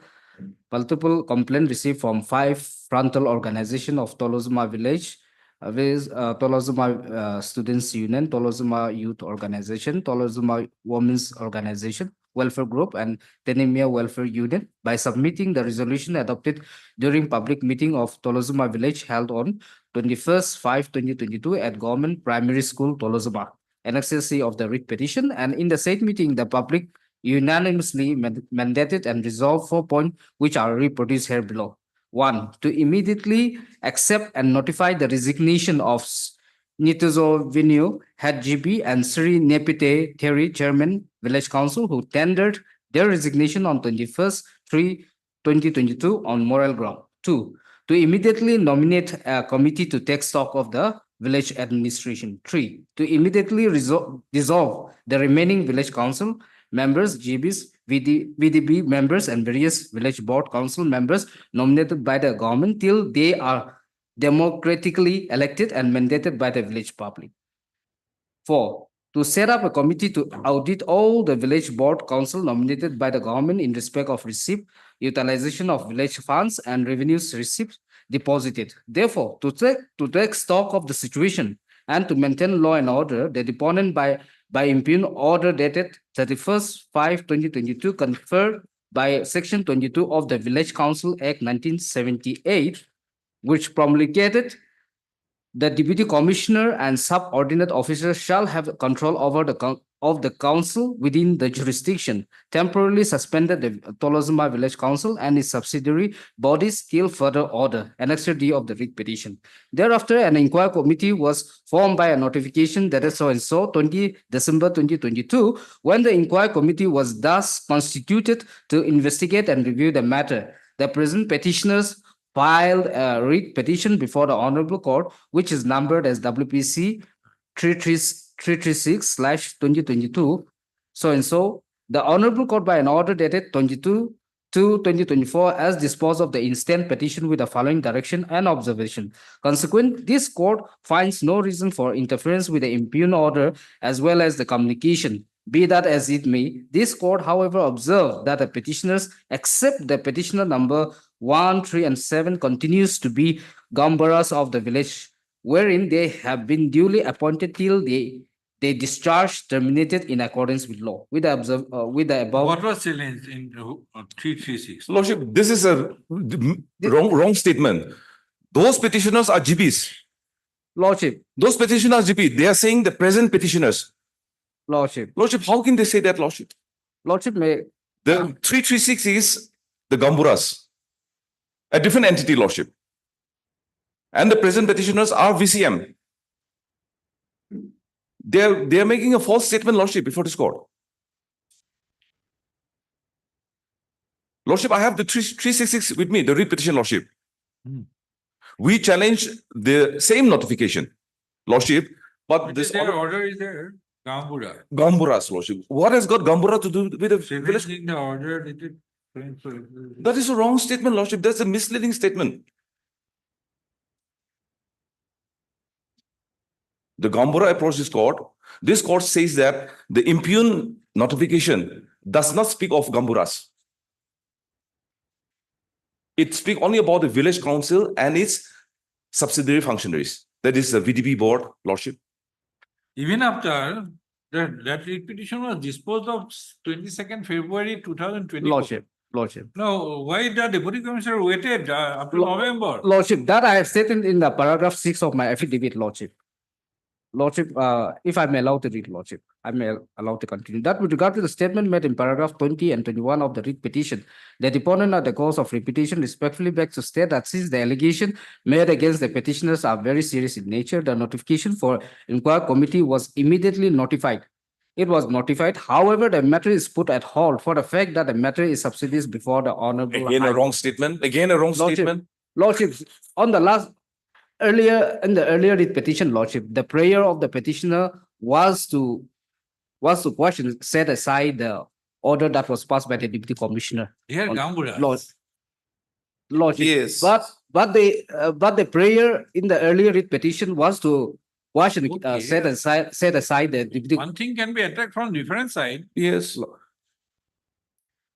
[SPEAKER 17] complaint received from 5 frontal organization of Tolozuma village, with Tolozuma Students Union, Tolozuma Youth Organization, Tolozuma Women's Organization, Welfare Group, and Tenemia Welfare Union by submitting the resolution adopted during public meeting of Tolozuma village held on 21st/5/2022 at Government Primary School, Tolozuma. Annexure C of the writ petition, and in the said meeting, the public unanimously mandated and resolved 4 points which are reproduced here below. 1. To immediately accept and notify the resignation of Nitozo Vinyo, head GB, and Sri Nepite Thierry, chairman, village council, who tendered their resignation on 21st/3/2022 on moral ground. 2. To immediately nominate a committee to take stock of the village administration. 3. To immediately dissolve the remaining village council members, GBs, VDB members, and various village board council members nominated by the government till they are democratically elected and mandated by the village public. 4. To set up a committee to audit all the village board council nominated by the government in respect of receipt, utilization of village funds, and revenues received deposited. Therefore, to take stock of the situation and to maintain law and order, the deponent by impugn order dated 31st/5/2022 conferred by Section 22 of the Village Council Act 1978, which promulgated the deputy commissioner and subordinate officers shall have control over the council within the jurisdiction, temporarily suspended the Tolozuma Village Council and its subsidiary bodies till further order. Annexure D of the writ petition. Thereafter, an inquiry committee was formed by a notification that is so and so 20 December 2022, when the inquiry committee was thus constituted to investigate and review the matter. The present petitioners filed a writ petition before the Honorable Court, which is numbered as WPC 336/2022. So and so, the Honorable Court by an order dated 22/2/2024 has disposed of the instant petition with the following direction and observation. Consequent, this court finds no reason for interference with the impugned order as well as the communication. Be that as it may, this court, however, observed that the petitioners, except the petitioner number 1, 3, and 7, continues to be Gambaras of the village, wherein they have been duly appointed till they terminated in accordance with law. With the above.
[SPEAKER 3] What was challenged in 336?
[SPEAKER 10] Lordship, this is a wrong statement. Those petitioners are GPs.
[SPEAKER 17] Lordship.
[SPEAKER 10] Those petitioners are GP. They are saying the present petitioners.
[SPEAKER 17] Lordship.
[SPEAKER 10] Lordship, how can they say that, Lordship?
[SPEAKER 17] Lordship may.
[SPEAKER 10] The 336 is the Gamburas, a different entity, Lordship. And the present petitioners are VCM. They are making a false statement, Lordship, before this court. Lordship, I have the 366 with me, the writ petition, Lordship. We challenge the same notification, Lordship, but this
[SPEAKER 3] order is there. Gambura.
[SPEAKER 10] Gamburas, Lordship. What has got Gambura to do with the village?
[SPEAKER 3] The order,
[SPEAKER 10] That is a wrong statement, Lordship. That's a misleading statement. The Gambura approached this court. This court says that the impugn notification does not speak of Gamburas. It speaks only about the village council and its subsidiary functionaries. That is the VDP board, Lordship.
[SPEAKER 3] Even after that writ petition was disposed of 22nd February 2024.
[SPEAKER 17] Lordship.
[SPEAKER 3] Now, why the Deputy Commissioner waited up to November?
[SPEAKER 17] Lordship, that I have stated in the paragraph 6 of my affidavit, Lordship. Lordship, if I'm allowed to read, Lordship, I'm allowed to continue. That with regard to the statement made in paragraph 20 and 21 of the writ petition, the deponent at the cause of repetition respectfully begs to state that since the allegation made against the petitioners are very serious in nature, the notification for inquiry committee was immediately notified. It was notified. However, the matter is put at hold for the fact that the matter is subsidies before the Honorable.
[SPEAKER 10] Again, a wrong statement. Again, a wrong statement.
[SPEAKER 17] Lordship, on the last earlier writ petition, Lordship, the prayer of the petitioner was to question, set aside the order that was passed by the Deputy Commissioner.
[SPEAKER 3] Here,
[SPEAKER 17] on-
[SPEAKER 3] Gambura.
[SPEAKER 17] Lordship.
[SPEAKER 10] Yes.
[SPEAKER 17] But the prayer in the earlier writ petition was to question,
[SPEAKER 3] Okay.
[SPEAKER 17] set aside the Deputy.
[SPEAKER 3] One thing can be attacked from different side.
[SPEAKER 10] Yes.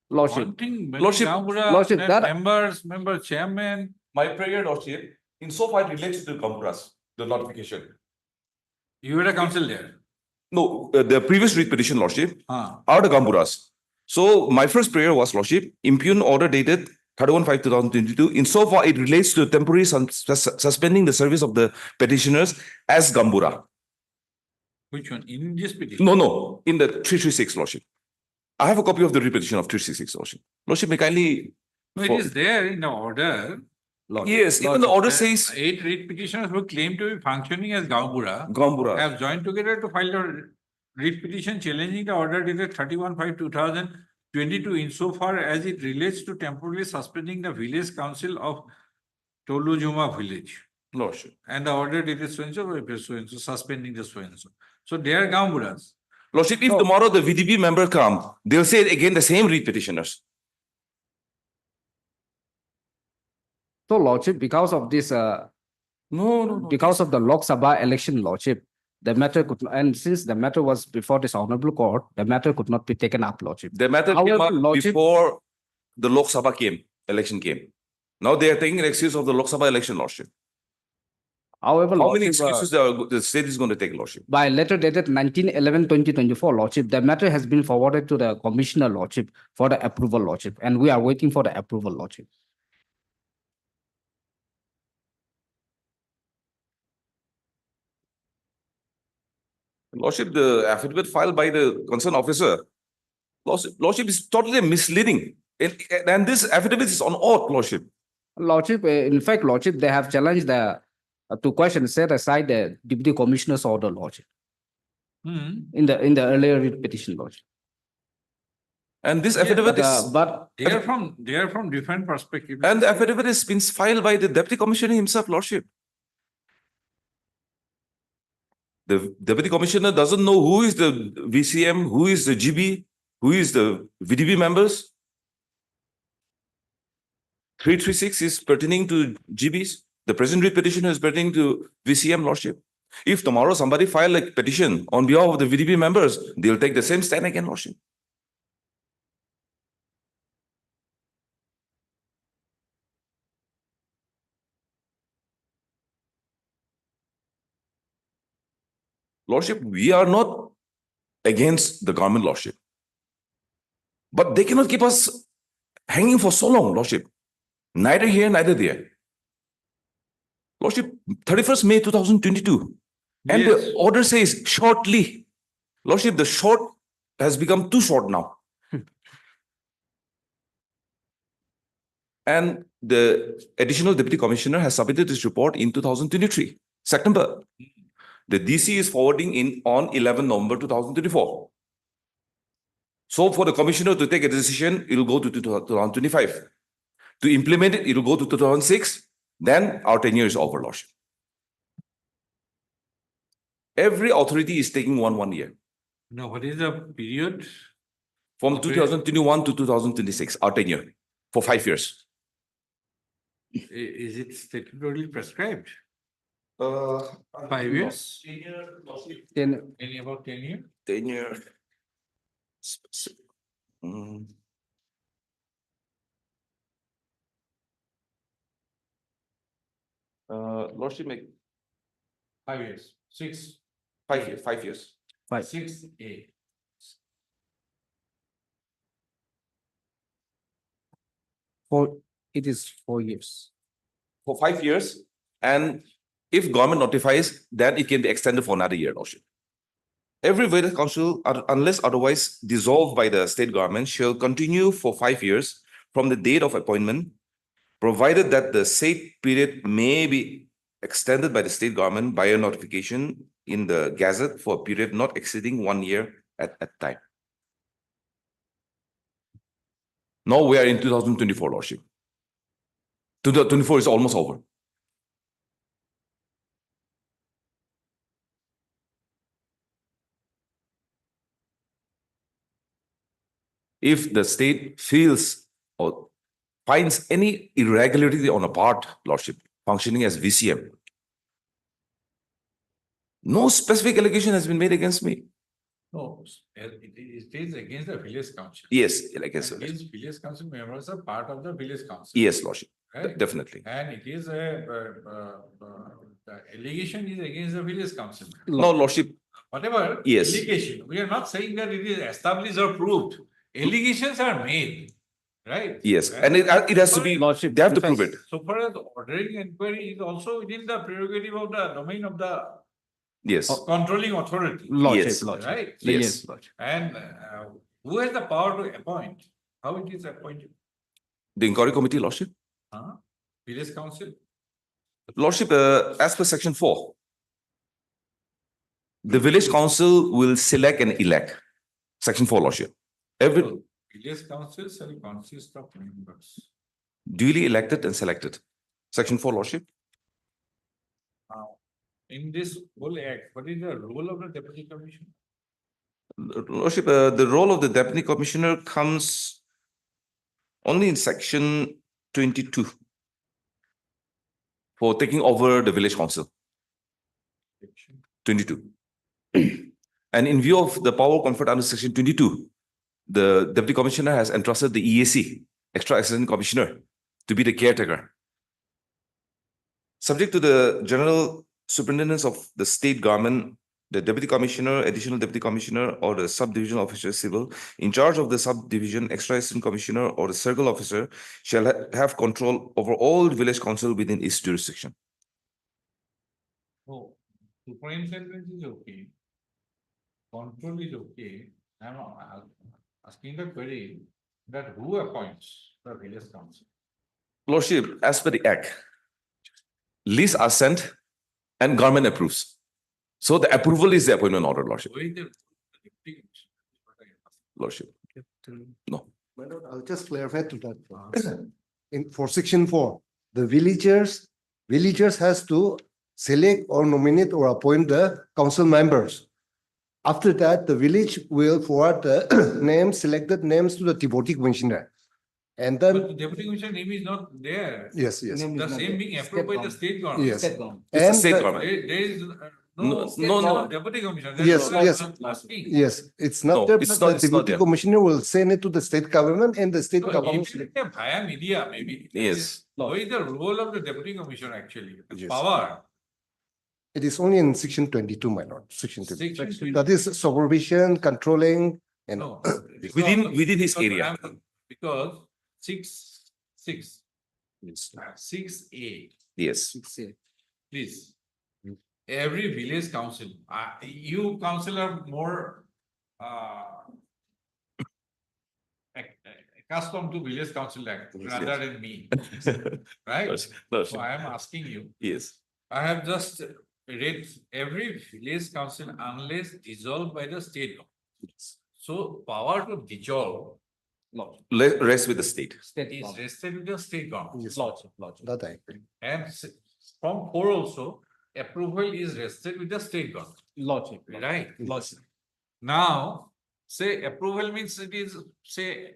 [SPEAKER 17] Lordship.
[SPEAKER 3] One thing,
[SPEAKER 10] Lordship,
[SPEAKER 17] Lordship, that-
[SPEAKER 3] member chairman.
[SPEAKER 10] My prayer, Lordship, insofar it relates to Gamburas, the notification.
[SPEAKER 3] You had a counsel there.
[SPEAKER 10] No, the previous writ petition, Lordship,
[SPEAKER 3] Ah.
[SPEAKER 10] are the Gamburas. So my first prayer was, Lordship, impugn order dated 31/5/2022, insofar it relates to temporary suspending the service of the petitioners as Gambura.
[SPEAKER 3] Which one? In this petition?
[SPEAKER 10] No, in the 336, Lordship. I have a copy of the writ petition of 366, Lordship. Lordship, may kindly.
[SPEAKER 3] No, it is there in the order.
[SPEAKER 10] Yes, even the order says
[SPEAKER 3] 8 writ petitioners who claim to be functioning as Gambura
[SPEAKER 10] Gambura.
[SPEAKER 3] have joined together to file a writ petition challenging the order dated 31/5/2022 insofar as it relates to temporarily suspending the village council of Tolujuma village.
[SPEAKER 10] Lordship.
[SPEAKER 3] And the order dated so-and-so, suspending the so-and-so. So they are Gamburas.
[SPEAKER 10] Lordship, if tomorrow the VDP member come, they'll say again the same writ petitioners.
[SPEAKER 17] So, Lordship, because of this,
[SPEAKER 10] No.
[SPEAKER 17] because of the Lok Sabha election, Lordship, the matter could, and since the matter was before this honorable court, the matter could not be taken up, Lordship.
[SPEAKER 10] The matter came
[SPEAKER 17] However,
[SPEAKER 10] up
[SPEAKER 17] Lordship-
[SPEAKER 10] before the Lok Sabha election came. Now they are taking an excuse of the Lok Sabha election, Lordship.
[SPEAKER 17] However,
[SPEAKER 10] How many
[SPEAKER 17] Lordship,
[SPEAKER 10] excuses the state is going to take, Lordship?
[SPEAKER 17] by letter dated 19/11/2024, Lordship, the matter has been forwarded to the Commissioner, Lordship, for the approval, Lordship, and we are waiting for the approval, Lordship.
[SPEAKER 10] Lordship, the affidavit filed by the concerned officer, Lordship is totally misleading. And this affidavit is on oath, Lordship.
[SPEAKER 17] Lordship, in fact, Lordship, they have challenged the to question, set aside the Deputy Commissioner's order, Lordship, in the earlier writ petition, Lordship.
[SPEAKER 10] And this affidavit
[SPEAKER 17] But
[SPEAKER 3] They are from different perspectives.
[SPEAKER 10] and the affidavit has been filed by the Deputy Commissioner himself, Lordship. The Deputy Commissioner doesn't know who is the VCM, who is the GB, who is the VDB members. 336 is pertaining to GBs. The present writ petition is pertaining to VCM, Lordship. If tomorrow somebody file a petition on behalf of the VDB members, they'll take the same stand again, Lordship. Lordship, we are not against the government, Lordship. But they cannot keep us hanging for so long, Lordship. Neither here, neither there. Lordship, 31st May 2022. And
[SPEAKER 3] Yes.
[SPEAKER 10] the order says shortly. Lordship, the short has become too short now. And the additional Deputy Commissioner has submitted his report in 2023, September. The DC is forwarding in on 11 November 2024. So for the Commissioner to take a decision, it will go to 2025. To implement it, it will go to 2006. Then our tenure is over, Lordship. Every authority is taking one year.
[SPEAKER 3] Now, what is the period?
[SPEAKER 10] From
[SPEAKER 3] Okay.
[SPEAKER 10] 2021 to 2026, our tenure for 5 years.
[SPEAKER 3] Is it statutorily prescribed? 5 years?
[SPEAKER 7] Then
[SPEAKER 3] Any about 10 years?
[SPEAKER 10] 10 year. Mm. Lordship make
[SPEAKER 3] 5 years, 6.
[SPEAKER 10] 5 years, 5 years.
[SPEAKER 3] 6A.
[SPEAKER 7] it is 4 years.
[SPEAKER 10] For 5 years, and if government notifies, then it can be extended for another year, Lordship. Every village council, unless otherwise dissolved by the state government, shall continue for 5 years from the date of appointment, provided that the said period may be extended by the state government by a notification in the Gazette for a period not exceeding 1 year at a time. Now we are in 2024, Lordship. 2024 is almost over. If the state feels or finds any irregularity on a part, Lordship, functioning as VCM, no specific allegation has been made against me.
[SPEAKER 3] No, it is against the village council.
[SPEAKER 10] Yes, like I said.
[SPEAKER 3] Against village council members are part of the village council.
[SPEAKER 10] Yes, Lordship,
[SPEAKER 3] Right?
[SPEAKER 10] definitely.
[SPEAKER 3] And it is the allegation is against the village council.
[SPEAKER 10] No, Lordship,
[SPEAKER 3] Whatever
[SPEAKER 10] Yes.
[SPEAKER 3] allegation, we are not saying that it is established or proved. Allegations are made, right?
[SPEAKER 10] yes, and it has to be,
[SPEAKER 7] Lordship,
[SPEAKER 10] they have to prove it.
[SPEAKER 3] So far as ordering inquiry is also within the prerogative of the domain of the
[SPEAKER 10] Yes,
[SPEAKER 3] controlling authority.
[SPEAKER 7] Lordship,
[SPEAKER 10] Yes.
[SPEAKER 7] Lordship.
[SPEAKER 3] Right?
[SPEAKER 10] Yes.
[SPEAKER 7] Lordship.
[SPEAKER 3] And who has the power to appoint? How it is appointed?
[SPEAKER 10] the inquiry committee, Lordship.
[SPEAKER 3] Huh? Village council?
[SPEAKER 10] Lordship, as per section 4, the village council will select and elect. Section 4, Lordship. Every
[SPEAKER 3] So, village council shall consist of members.
[SPEAKER 10] duly elected and selected. Section 4, Lordship.
[SPEAKER 3] Now, in this whole act, what is the role of the deputy commissioner?
[SPEAKER 10] Lordship, the role of the deputy commissioner comes only in section 22 for taking over the village council. 22. And in view of the power conferred under section 22, the deputy commissioner has entrusted the EAC, extra assistant commissioner, to be the caretaker. Subject to the general superintendence of the state government, the deputy commissioner, additional deputy commissioner, or the subdivision officer civil in charge of the subdivision, extra assistant commissioner, or the circle officer shall have control over all village council within its jurisdiction.
[SPEAKER 3] Oh, superintendent is okay. Control is okay. I'm asking the query that who appoints the village council?
[SPEAKER 10] Lordship, as per the act, lists are sent and government approves. So the approval is the appointment order, Lordship.
[SPEAKER 3] Who is the deputy commissioner?
[SPEAKER 10] Lordship. No.
[SPEAKER 12] My lord, I'll just clarify to that. For section 4, the villagers has to select or nominate or appoint the council members. After that, the village will forward the names, selected names to the deputy commissioner. And
[SPEAKER 3] But
[SPEAKER 12] then,
[SPEAKER 3] the deputy commissioner name is not there.
[SPEAKER 12] yes.
[SPEAKER 3] The same being approved by the state government.
[SPEAKER 12] Yes.
[SPEAKER 10] It's the
[SPEAKER 12] And
[SPEAKER 10] state
[SPEAKER 12] the-
[SPEAKER 10] government.
[SPEAKER 3] There is
[SPEAKER 10] No.
[SPEAKER 3] deputy commissioner.
[SPEAKER 12] Yes,
[SPEAKER 3] That's what
[SPEAKER 12] yes.
[SPEAKER 3] I'm asking.
[SPEAKER 12] Yes, it's
[SPEAKER 10] No,
[SPEAKER 12] not there,
[SPEAKER 10] it's
[SPEAKER 12] but
[SPEAKER 10] not-
[SPEAKER 12] the
[SPEAKER 10] it's not
[SPEAKER 12] deputy
[SPEAKER 10] there.
[SPEAKER 12] commissioner will send it to the state government and the state
[SPEAKER 3] So
[SPEAKER 12] government.
[SPEAKER 3] even if via media, maybe.
[SPEAKER 10] Yes.
[SPEAKER 3] What is the role of the deputy commissioner actually? The
[SPEAKER 12] Yes.
[SPEAKER 3] power.
[SPEAKER 12] It is only in section 22, my lord, section 22.
[SPEAKER 3] Section
[SPEAKER 12] That is supervision, controlling, and
[SPEAKER 3] No.
[SPEAKER 10] Within his
[SPEAKER 3] because
[SPEAKER 10] area.
[SPEAKER 3] Because 6A,
[SPEAKER 10] Yes.
[SPEAKER 3] please. Every village council, you council are more accustomed to village council act rather than me, right?
[SPEAKER 10] Lordship.
[SPEAKER 3] So I am asking you,
[SPEAKER 10] Yes.
[SPEAKER 3] I have just read every village council unless dissolved by the state government. So power to dissolve
[SPEAKER 10] Rest with the state.
[SPEAKER 3] is rested with the state government.
[SPEAKER 12] Yes, that I agree.
[SPEAKER 3] And from 4 also, approval is rested with the state government.
[SPEAKER 7] Lordship.
[SPEAKER 3] Right? Now, say approval means it is, say,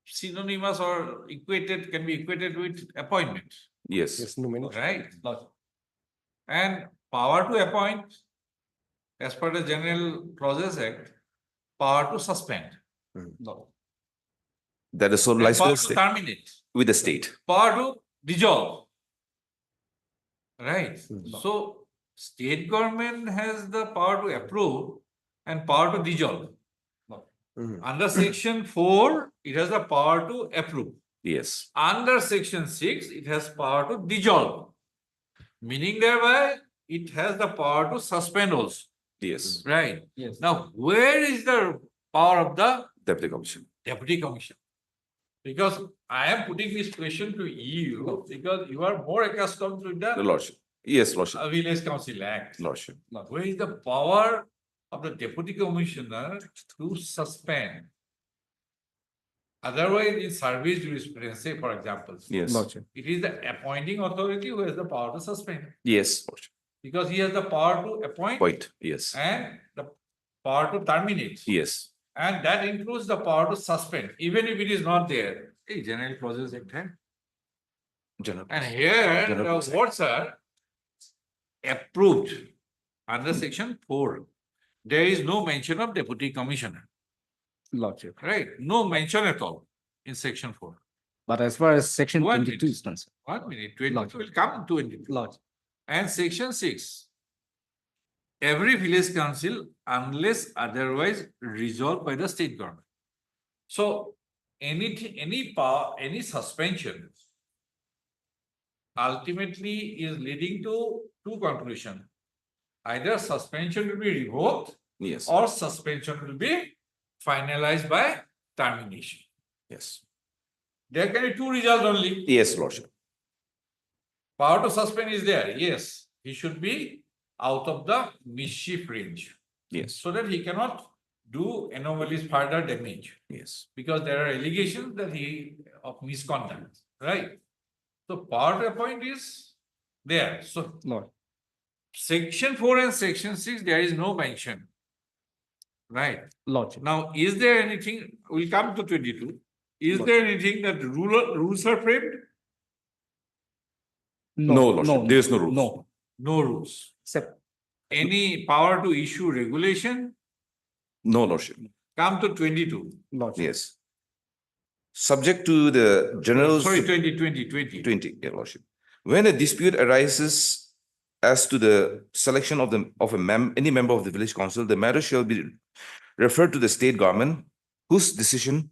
[SPEAKER 3] synonymous or equated, can be equated with appointment.
[SPEAKER 10] Yes.
[SPEAKER 7] Yes, nomination.
[SPEAKER 3] right? And power to appoint, as per the General Clauses Act, power to suspend.
[SPEAKER 7] No.
[SPEAKER 10] That is so
[SPEAKER 3] And
[SPEAKER 10] lies
[SPEAKER 3] power
[SPEAKER 10] with
[SPEAKER 3] to
[SPEAKER 10] the state.
[SPEAKER 3] terminate,
[SPEAKER 10] With the state.
[SPEAKER 3] power to dissolve. Right?
[SPEAKER 7] No.
[SPEAKER 3] So state government has the power to approve and power to dissolve. Under section 4, it has the power to approve.
[SPEAKER 10] Yes.
[SPEAKER 3] Under section 6, it has power to dissolve. Meaning thereby, it has the power to suspend also.
[SPEAKER 10] Yes.
[SPEAKER 3] Right?
[SPEAKER 7] Yes.
[SPEAKER 3] Now, where is the power of the
[SPEAKER 10] Deputy Commission.
[SPEAKER 3] Deputy Commission? Because I am putting this question to you because you are more accustomed to
[SPEAKER 10] The
[SPEAKER 3] the
[SPEAKER 10] Lordship. Yes, Lordship.
[SPEAKER 3] Village Council Act.
[SPEAKER 10] Lordship.
[SPEAKER 3] Where is the power of the Deputy Commissioner to suspend? Otherwise, in service jurisprudence, say for example,
[SPEAKER 10] Yes.
[SPEAKER 7] Lordship.
[SPEAKER 3] it is the appointing authority who has the power to suspend.
[SPEAKER 10] Yes, Lordship.
[SPEAKER 3] Because he has the power to appoint
[SPEAKER 10] Point. Yes.
[SPEAKER 3] and the power to terminate.
[SPEAKER 10] Yes.
[SPEAKER 3] And that includes the power to suspend, even if it is not there. Hey, General Clauses Act.
[SPEAKER 10] General.
[SPEAKER 3] And here,
[SPEAKER 10] General
[SPEAKER 3] the words are approved under section 4. There is no mention of Deputy Commissioner,
[SPEAKER 7] Lordship.
[SPEAKER 3] right? No mention at all in section 4.
[SPEAKER 7] But as far as section
[SPEAKER 3] One
[SPEAKER 7] 22
[SPEAKER 3] minute.
[SPEAKER 7] is concerned.
[SPEAKER 3] 1 minute, 22
[SPEAKER 7] Lordship.
[SPEAKER 3] will come to 22.
[SPEAKER 7] Lordship.
[SPEAKER 3] And section 6. Every village council, unless otherwise resolved by the state government. So any power, any suspension ultimately is leading to two conclusions. Either suspension will be revoked
[SPEAKER 10] Yes.
[SPEAKER 3] or suspension will be finalized by termination.
[SPEAKER 10] Yes.
[SPEAKER 3] There can be two results only.
[SPEAKER 10] Yes, Lordship.
[SPEAKER 3] Power to suspend is there. Yes, he should be out of the mischief range
[SPEAKER 10] Yes.
[SPEAKER 3] so that he cannot do anomalies further damage.
[SPEAKER 10] Yes.
[SPEAKER 3] Because there are allegations that he of misconduct, right? So power to appoint is there. So
[SPEAKER 7] Lord.
[SPEAKER 3] section 4 and section 6, there is no mention. Right.
[SPEAKER 7] Lordship.
[SPEAKER 3] Now, is there anything, we'll come to 22. Is
[SPEAKER 7] Lord.
[SPEAKER 3] there anything that rules are framed?
[SPEAKER 10] No, Lordship. There is no rules.
[SPEAKER 7] No.
[SPEAKER 3] No rules.
[SPEAKER 7] Except
[SPEAKER 3] Any power to issue regulation?
[SPEAKER 10] No, Lordship.
[SPEAKER 3] Come to 22.
[SPEAKER 7] Lordship.
[SPEAKER 10] Yes. Subject to the general.
[SPEAKER 3] Sorry, 20.
[SPEAKER 10] Yeah, Lordship. When a dispute arises as to the selection of any member of the village council, the matter shall be referred to the state government, whose decision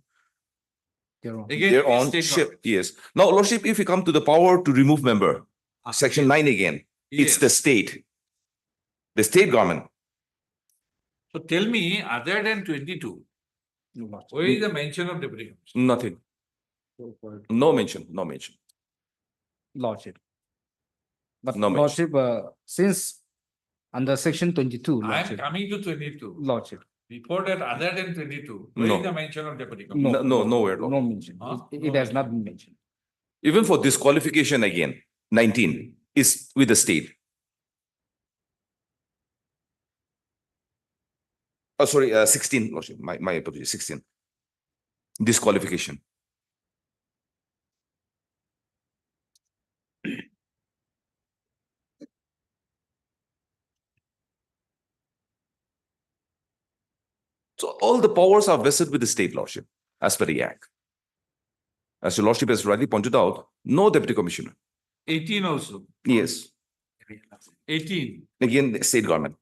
[SPEAKER 3] Again,
[SPEAKER 10] thereon
[SPEAKER 3] state
[SPEAKER 10] shall,
[SPEAKER 3] government.
[SPEAKER 10] yes. Now, Lordship, if we come to the power to remove member, section 9 again, it's
[SPEAKER 3] Yes.
[SPEAKER 10] the state government.
[SPEAKER 3] So tell me, other than 22, where is the mention of deputy commissioner?
[SPEAKER 10] Nothing. No mention, no mention.
[SPEAKER 7] Lordship. But
[SPEAKER 10] No mention.
[SPEAKER 7] Lordship, since under section 22,
[SPEAKER 3] I am
[SPEAKER 7] Lordship.
[SPEAKER 3] coming to 22.
[SPEAKER 7] Lordship.
[SPEAKER 3] Before that, other than 22, where
[SPEAKER 10] No.
[SPEAKER 3] is the mention of deputy commissioner?
[SPEAKER 10] No, nowhere, Lord.
[SPEAKER 7] No mention.
[SPEAKER 3] Huh?
[SPEAKER 7] It
[SPEAKER 3] No
[SPEAKER 7] has not been mentioned.
[SPEAKER 10] Even for disqualification again, 19 is with the state. Oh, sorry, 16, Lordship, my apologies, 16. Disqualification. So all the powers are vested with the state lordship as per the act. As your lordship has rightly pointed out, no deputy commissioner.
[SPEAKER 3] 18 also.
[SPEAKER 10] Yes,
[SPEAKER 3] 18.
[SPEAKER 10] again, the state government.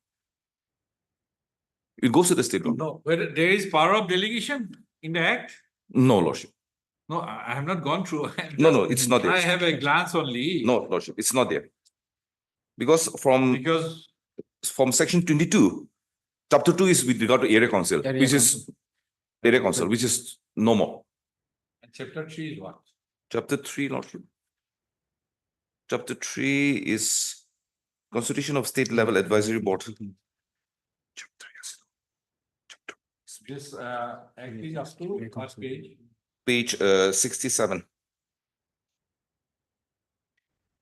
[SPEAKER 10] It goes to the state government.
[SPEAKER 3] No, where there is power of delegation in the act?
[SPEAKER 10] No, lordship.
[SPEAKER 3] No, I have not gone through.
[SPEAKER 10] No, it's not there.
[SPEAKER 3] I have a glance only.
[SPEAKER 10] No, lordship, it's not there. Because from section 22, chapter 2 is with regard to area council,
[SPEAKER 7] Area
[SPEAKER 10] which is area council, which is no more.
[SPEAKER 3] And chapter 3 is what?
[SPEAKER 10] Chapter 3, lordship. Chapter 3 is Constitution of State Level Advisory Board.
[SPEAKER 3] This act is up to first page.
[SPEAKER 10] Page 67.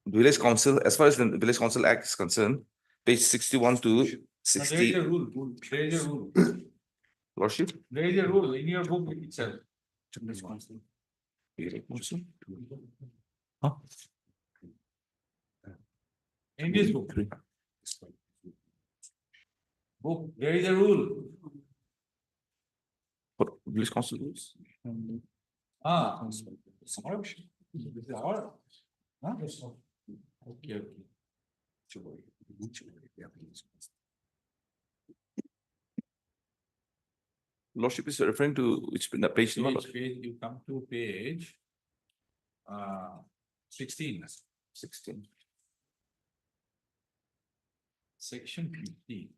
[SPEAKER 10] Village Council, as far as the Village Council Act is concerned, page 61 to
[SPEAKER 3] There is
[SPEAKER 10] 60.
[SPEAKER 3] a rule. There is a rule.
[SPEAKER 10] Lordship?
[SPEAKER 3] There is a rule in your book itself.
[SPEAKER 10] Village Council.
[SPEAKER 3] In this book. Book, there is a rule.
[SPEAKER 10] What village council rules?
[SPEAKER 3] Ah. This is our. Huh? Okay,
[SPEAKER 10] Lordship is referring to which page number?
[SPEAKER 3] Page, you come to page 16.
[SPEAKER 10] 16.
[SPEAKER 3] Section 50.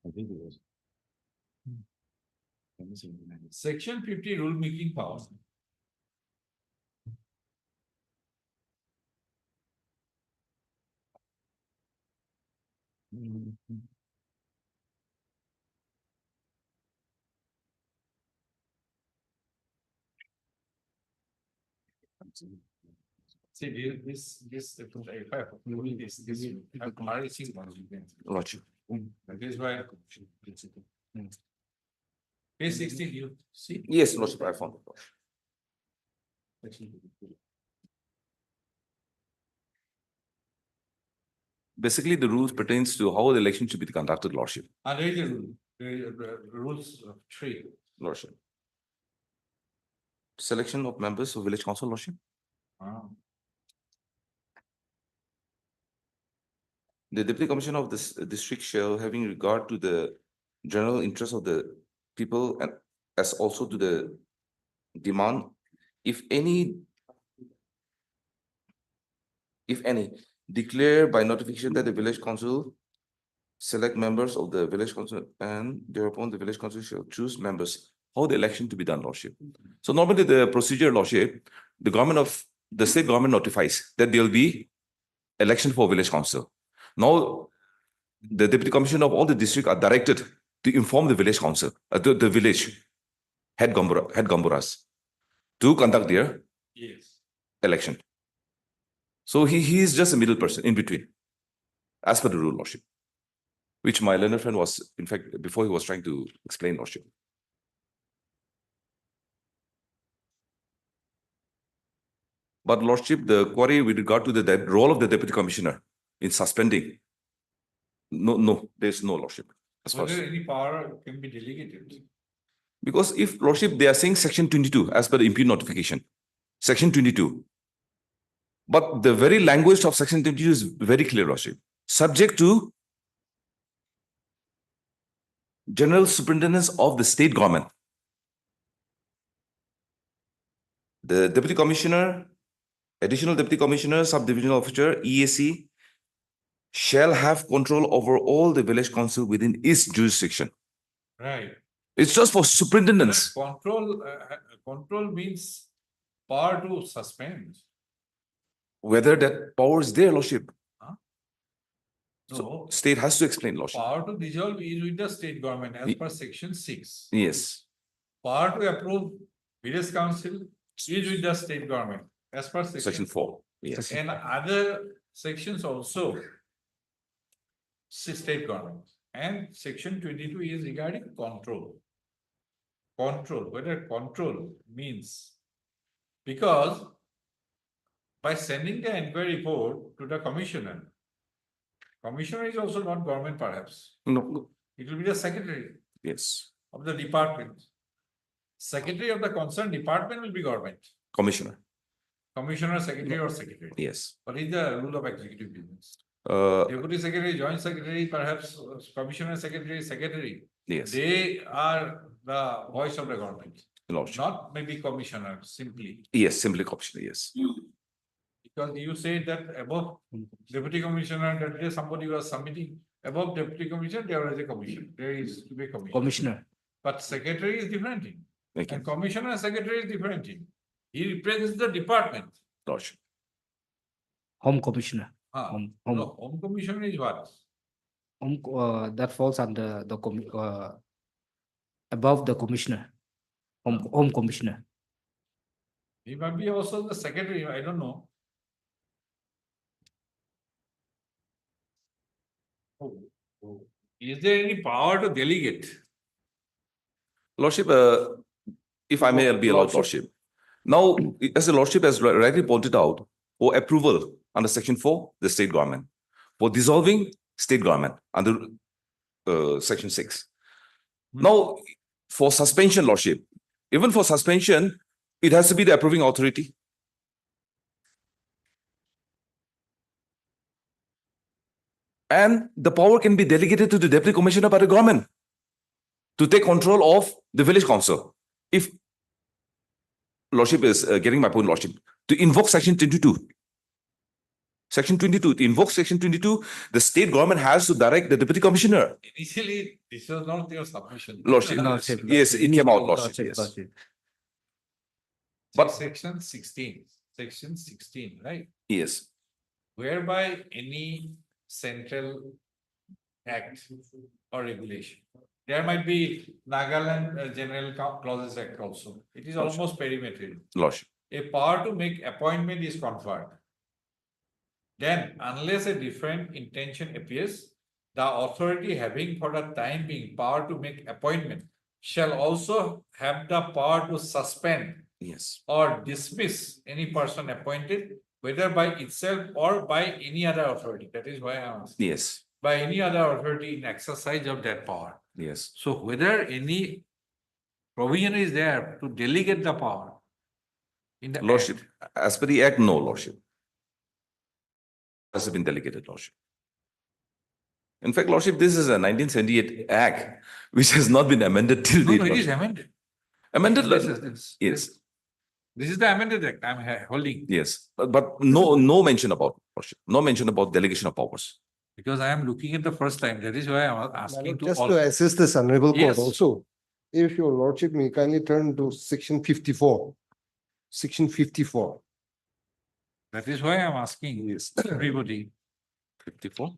[SPEAKER 1] I think it was.
[SPEAKER 3] Section 50 rule making powers. See, this, if I moving this, I'm RAC one.
[SPEAKER 10] Lordship.
[SPEAKER 3] That is why. Page 16, you see?
[SPEAKER 10] Yes, Lordship, I found it. Basically, the rules pertains to how the election should be conducted, Lordship.
[SPEAKER 3] And there is a rule, there is rules of trade.
[SPEAKER 10] Lordship. Selection of members of village council, Lordship. The deputy commissioner of this district shall, having regard to the general interest of the people and as also to the demand, if any, declare by notification that the village council select members of the village council and thereupon the village council shall choose members. How the election to be done, Lordship? So normally the procedure, Lordship, the state government notifies that there will be election for village council. Now, the deputy commissioner of all the district are directed to inform the village council, the village head gamburas to conduct their election. So he is just a middle person in between, as per the rule, Lordship, which my learned friend was, in fact, before he was trying to explain, Lordship. But Lordship, the query with regard to the role of the deputy commissioner in suspending, no, there's no, Lordship. As far as,
[SPEAKER 3] Whether any power can be delegated.
[SPEAKER 10] because if, Lordship, they are saying section 22 as per the MP notification, section 22. But the very language of section 22 is very clear, Lordship. Subject to general superintendence of the state government. The deputy commissioner, additional deputy commissioner, subdivisional officer, EAC, shall have control over all the village council within its jurisdiction.
[SPEAKER 3] Right.
[SPEAKER 10] It's just for superintendence.
[SPEAKER 3] Control means power to suspend.
[SPEAKER 10] Whether that power is there, Lordship.
[SPEAKER 3] No.
[SPEAKER 10] So state has to explain, Lordship.
[SPEAKER 3] Power to dissolve is with the state government as per section 6.
[SPEAKER 10] Yes.
[SPEAKER 3] Power to approve village council is with the state government as per
[SPEAKER 10] Section 4. Yes.
[SPEAKER 3] And other sections also state government. And section 22 is regarding control. Control, whether control means, because by sending the inquiry report to the commissioner is also not government perhaps.
[SPEAKER 10] No.
[SPEAKER 3] It will be the secretary.
[SPEAKER 10] Yes.
[SPEAKER 3] Of the department. Secretary of the concerned department will be government.
[SPEAKER 10] Commissioner.
[SPEAKER 3] Commissioner, secretary or secretary.
[SPEAKER 10] Yes.
[SPEAKER 3] What is the rule of executive business?
[SPEAKER 10] Uh,
[SPEAKER 3] Deputy secretary, joint secretary, perhaps commissioner, secretary.
[SPEAKER 10] Yes.
[SPEAKER 3] They are the voice of the government.
[SPEAKER 10] Lordship.
[SPEAKER 3] Not maybe commissioner, simply.
[SPEAKER 10] Yes, simply commissioner, yes.
[SPEAKER 3] Because you said that above deputy commissioner, that day somebody was submitting, above deputy commissioner, there is a commission. There is to be a commissioner.
[SPEAKER 17] Commissioner.
[SPEAKER 3] But secretary is different thing.
[SPEAKER 10] Okay.
[SPEAKER 3] And commissioner, secretary is different thing. He represents the department.
[SPEAKER 10] Lordship.
[SPEAKER 17] Home commissioner.
[SPEAKER 3] No, home commissioner is what?
[SPEAKER 17] That falls under the above the commissioner. Home commissioner.
[SPEAKER 3] He might be also the secretary, I don't know. Is there any power to delegate?
[SPEAKER 10] Lordship, if I may, I'll be allowed, Lordship. Now, as the Lordship has rightly pointed out, for approval under Section 4, the state government. For dissolving, state government under Section 6. Now, for suspension, Lordship, even for suspension, it has to be the approving authority. And the power can be delegated to the Deputy Commissioner by the government to take control of the village council. If Lordship is getting my point, Lordship, to invoke Section 22. Section 22, to invoke Section 22, the state government has to direct the Deputy Commissioner.
[SPEAKER 3] Initially, this was not your submission.
[SPEAKER 10] Lordship, yes, it came out, Lordship, yes.
[SPEAKER 3] But Section 16, right?
[SPEAKER 10] Yes.
[SPEAKER 3] Whereby any central act or regulation. There might be Nagaland General Clauses Act also. It is almost perimeter.
[SPEAKER 10] Lordship.
[SPEAKER 3] A power to make appointment is conferred. Then, unless a different intention appears, the authority having for the time being power to make appointment shall also have the power to suspend or dismiss any person appointed, whether by itself or by any other authority. That is why I am asking.
[SPEAKER 10] Yes.
[SPEAKER 3] By any other authority in exercise of that power.
[SPEAKER 10] Yes.
[SPEAKER 3] So whether any provision is there to delegate the power in the
[SPEAKER 10] Lordship,
[SPEAKER 3] act.
[SPEAKER 10] as per the Act, no, Lordship. Has been delegated, Lordship. In fact, Lordship, this is a 1978 Act, which has not been amended till date.
[SPEAKER 3] No, it is amended.
[SPEAKER 10] Amended?
[SPEAKER 3] Yes. This is the amended Act I am holding.
[SPEAKER 10] Yes, but no mention about Lordship, no mention about delegation of powers.
[SPEAKER 3] Because I am looking at the first time, that is why I am asking to
[SPEAKER 12] Just
[SPEAKER 3] all.
[SPEAKER 12] to assist this honorable court
[SPEAKER 3] Yes.
[SPEAKER 12] also, if your lordship may kindly turn to section 54. Section 54.
[SPEAKER 3] That is why I am asking everybody.
[SPEAKER 10] 54.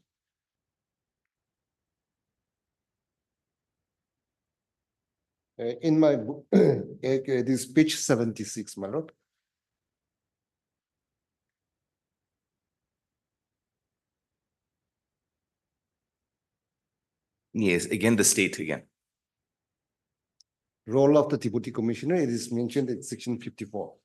[SPEAKER 12] In my book, it is page 76, my lord.
[SPEAKER 10] Yes, again, the state again.
[SPEAKER 12] Role of the deputy commissioner, it is mentioned in section 54.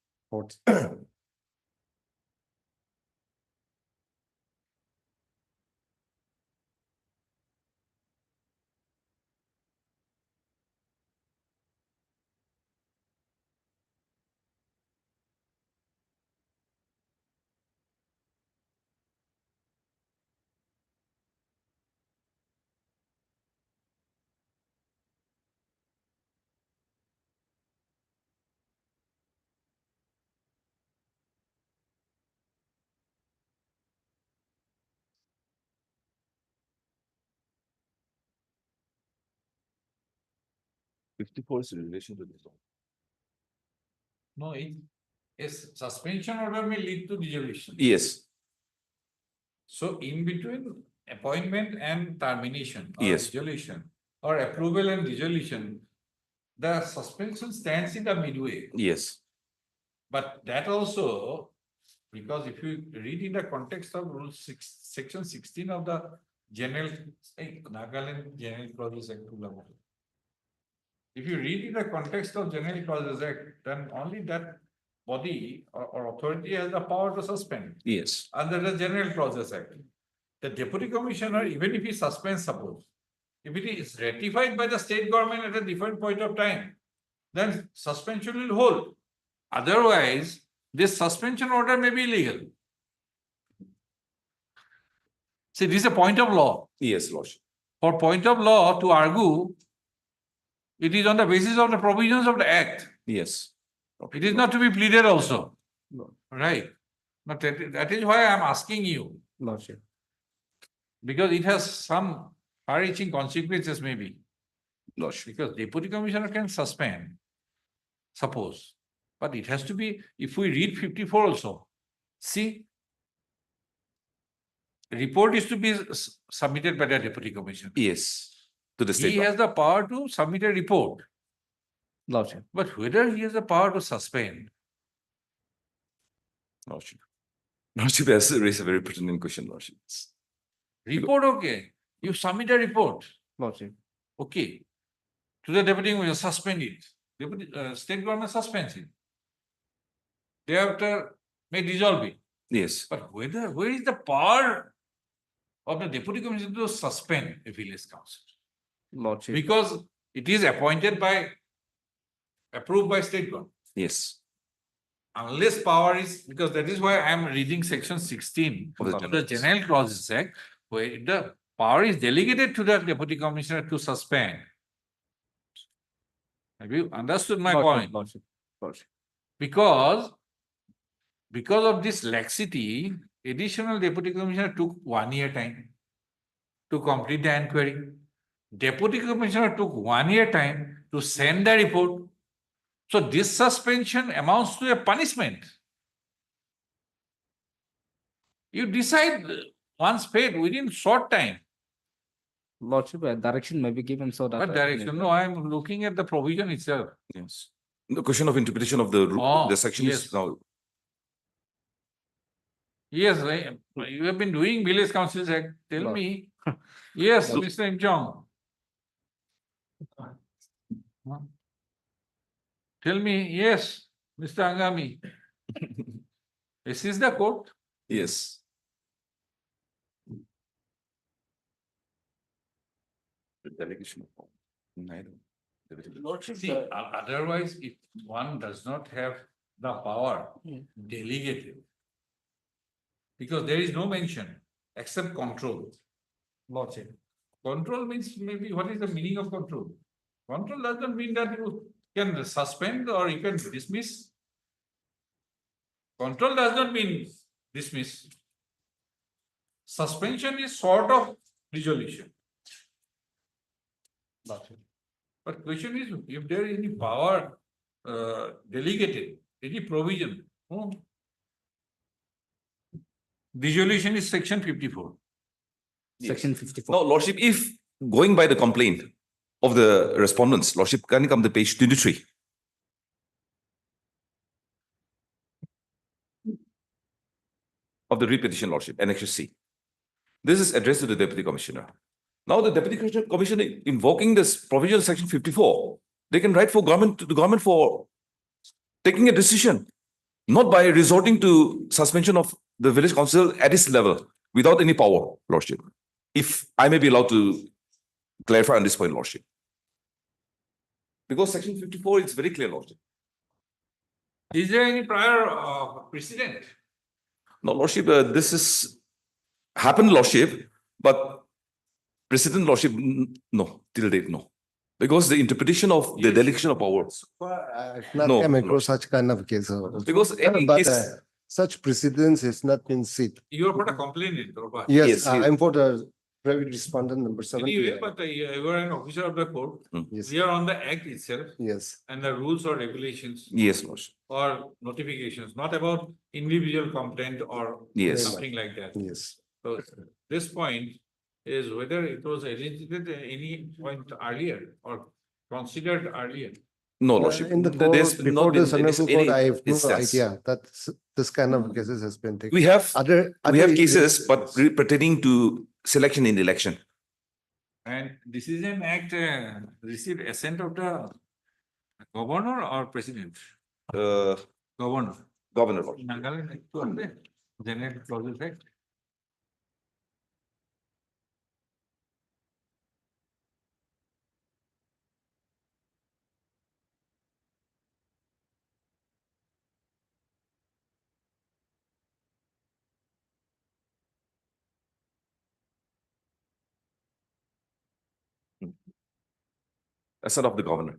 [SPEAKER 10] Is in relation to this.
[SPEAKER 3] No, a suspension order may lead to dissolution.
[SPEAKER 10] Yes.
[SPEAKER 3] So in between appointment and termination or
[SPEAKER 10] Yes.
[SPEAKER 3] dissolution or approval and dissolution, the suspension stands in the midway.
[SPEAKER 10] Yes.
[SPEAKER 3] But that also, because if you read in the context of Rule 6, Section 16 of the General, Nagaland General Clauses Act. If you read in the context of General Clauses Act, then only that body or authority has the power to suspend.
[SPEAKER 10] Yes.
[SPEAKER 3] Under the General Clauses Act. The Deputy Commissioner, even if he suspends, suppose, if it is ratified by the state government at a different point of time, then suspension will hold. Otherwise, this suspension order may be illegal. See, this is a point of law.
[SPEAKER 10] Yes, Lordship.
[SPEAKER 3] For point of law to argue, it is on the basis of the provisions of the Act.
[SPEAKER 10] Yes.
[SPEAKER 3] It is not to be pleaded also.
[SPEAKER 12] No.
[SPEAKER 3] Right. But that is why I am asking you.
[SPEAKER 12] Lordship.
[SPEAKER 3] Because it has some far-reaching consequences maybe.
[SPEAKER 10] Lordship.
[SPEAKER 3] Because Deputy Commissioner can suspend, suppose. But it has to be, if we read 54 also, see, report is to be submitted by the Deputy Commissioner.
[SPEAKER 10] Yes. To the state.
[SPEAKER 3] He has the power to submit a report.
[SPEAKER 10] Lordship.
[SPEAKER 3] But whether he has the power to suspend.
[SPEAKER 10] Lordship. Lordship has raised a very pertinent question, Lordship.
[SPEAKER 3] Report, okay. You submit a report.
[SPEAKER 7] Lordship.
[SPEAKER 3] Okay. To the deputy commissioner, suspend it. Deputy, state government suspends it. Thereafter, may dissolve it.
[SPEAKER 10] Yes.
[SPEAKER 3] But where is the power of the deputy commissioner to suspend a village council?
[SPEAKER 7] Lordship.
[SPEAKER 3] Because it is appointed by, approved by state government.
[SPEAKER 10] Yes.
[SPEAKER 3] Unless power is, because that is why I am reading section 16
[SPEAKER 10] Of the
[SPEAKER 3] of the
[SPEAKER 10] General
[SPEAKER 3] General Clauses Act, where the power is delegated to the deputy commissioner to suspend. Have you understood my point?
[SPEAKER 7] Lordship. Lordship.
[SPEAKER 3] Because of this laxity, additional deputy commissioner took 1 year time to complete the inquiry. Deputy commissioner took 1 year time to send the report. So this suspension amounts to a punishment. You decide once paid within short time.
[SPEAKER 7] Lordship, direction may be given so that.
[SPEAKER 3] What direction? No, I am looking at the provision itself.
[SPEAKER 10] Yes. The question of interpretation of the
[SPEAKER 3] Oh,
[SPEAKER 10] the section
[SPEAKER 3] yes.
[SPEAKER 10] is now.
[SPEAKER 3] Yes, you have been doing Village Councils Act. Tell
[SPEAKER 7] Lord.
[SPEAKER 3] me. Yes, Mr. M. Chong. Tell me, yes, Mr. Angami. This is the court.
[SPEAKER 10] Yes. The delegation of power. Neither.
[SPEAKER 3] See, otherwise, if one does not have the power delegated, because there is no mention except control.
[SPEAKER 7] Lordship.
[SPEAKER 3] Control means maybe what is the meaning of control? Control does not mean that you can suspend or you can dismiss. Control does not mean dismiss. Suspension is sort of resolution.
[SPEAKER 7] Lordship.
[SPEAKER 3] But question is, if there is any power delegated, any provision, resolution is section 54.
[SPEAKER 17] Section 54.
[SPEAKER 10] Now, Lordship, if going by the complaint of the respondents, Lordship, can you come to page 23? Of the repetition, Lordship, Annexure C. This is addressed to the Deputy Commissioner. Now, the Deputy Commissioner invoking this provisional section 54, they can write for government to the government for taking a decision, not by resorting to suspension of the village council at its level without any power, Lordship. If I may be allowed to clarify on this point, Lordship. Because section 54 is very clear, Lordship.
[SPEAKER 3] Is there any prior precedent?
[SPEAKER 10] No, Lordship, this is happened, Lordship, but precedent, Lordship, no, till date, no. Because the interpretation of the delegation of power.
[SPEAKER 12] Not
[SPEAKER 10] No,
[SPEAKER 12] come
[SPEAKER 10] no.
[SPEAKER 12] across such kind of case.
[SPEAKER 10] Because in
[SPEAKER 12] But
[SPEAKER 10] case-
[SPEAKER 12] such precedence has not been seen.
[SPEAKER 3] You are for a complainant, or what?
[SPEAKER 12] Yes,
[SPEAKER 10] Yes, yes.
[SPEAKER 12] I'm for the private respondent number 7.
[SPEAKER 3] Anyway, but you are an officer of the court.
[SPEAKER 12] Yes,
[SPEAKER 3] We are on the act itself
[SPEAKER 12] yes.
[SPEAKER 3] and the rules or regulations
[SPEAKER 10] Yes, Lordship.
[SPEAKER 3] or notifications, not about individual complaint or
[SPEAKER 10] Yes.
[SPEAKER 3] something like that.
[SPEAKER 12] Yes.
[SPEAKER 3] So this point is whether it was elicited at any point earlier or considered earlier.
[SPEAKER 10] No, Lordship.
[SPEAKER 12] In the
[SPEAKER 10] There's
[SPEAKER 12] court, before
[SPEAKER 10] not been
[SPEAKER 12] this honorable
[SPEAKER 10] any
[SPEAKER 12] court, I have no
[SPEAKER 10] instance.
[SPEAKER 12] idea that this kind of cases has been taken.
[SPEAKER 10] We have
[SPEAKER 12] Other
[SPEAKER 10] cases, but pertaining to selection in election.
[SPEAKER 3] And this is an act received assent of the governor or president? Governor.
[SPEAKER 10] Governor, Lordship.
[SPEAKER 3] Nagaland Act to আছে, General Clauses Act.
[SPEAKER 10] Assent of the governor.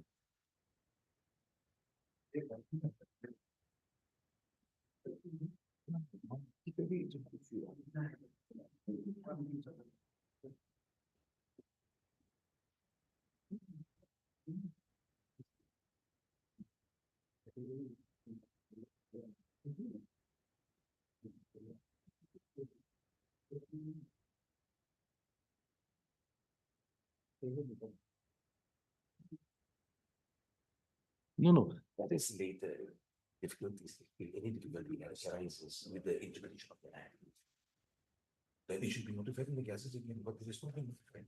[SPEAKER 8] No, that is later. Difficulties, if any difficulty arises with the interpretation of the act. Then it should be notified in the Gazette again, but there is nothing notified.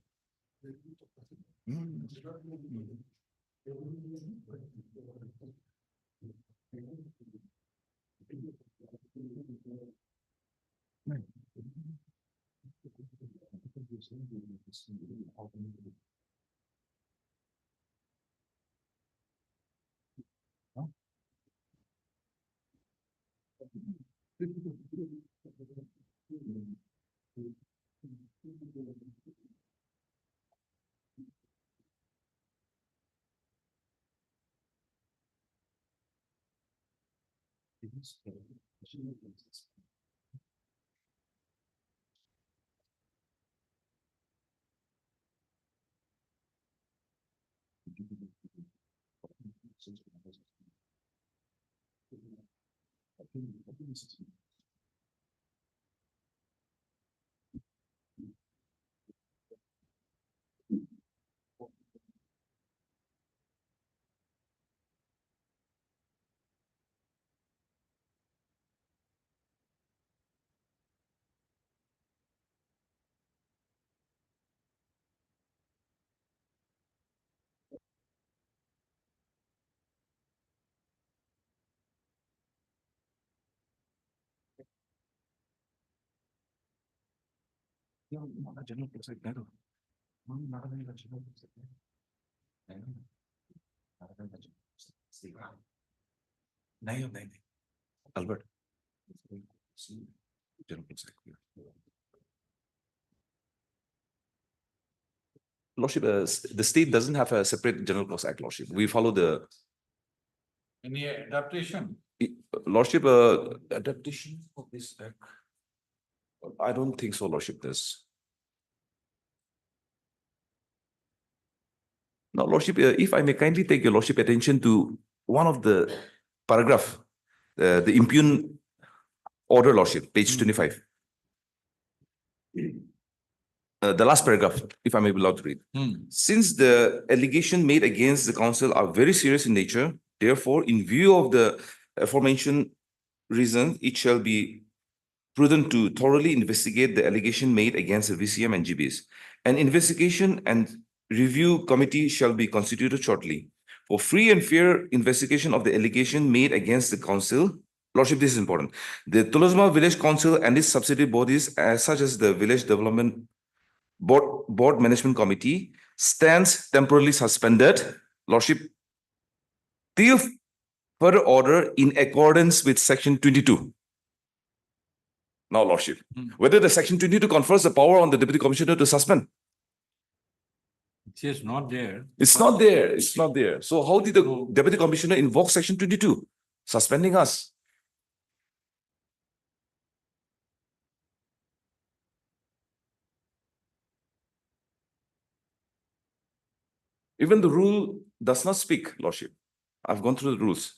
[SPEAKER 10] Albert. Lordship, the state doesn't have a separate General Clause Act, Lordship. We follow the
[SPEAKER 3] Any adaptation?
[SPEAKER 10] Lordship, adaptation of this act. I don't think so, Lordship. There's now, Lordship, if I may kindly take your Lordship attention to one of the paragraph, the impugn order, Lordship, page 25. The last paragraph, if I may be allowed to read. Since the allegation made against the council are very serious in nature, therefore, in view of the aforementioned reason, it shall be prudent to thoroughly investigate the allegation made against the VCM and GBs. An investigation and review committee shall be constituted shortly for free and fair investigation of the allegation made against the council. Lordship, this is important. The Tolosma Village Council and its subsidiary bodies, as such as the Village Development Board Management Committee, stands temporarily suspended, Lordship, till further order in accordance with Section 22. Now, Lordship, whether the Section 22 confers the power on the Deputy Commissioner to suspend.
[SPEAKER 3] It is not there.
[SPEAKER 10] It's not there. It's not there. So how did the Deputy Commissioner invoke Section 22? Suspending us. Even the rule does not speak, Lordship. I've gone through the rules.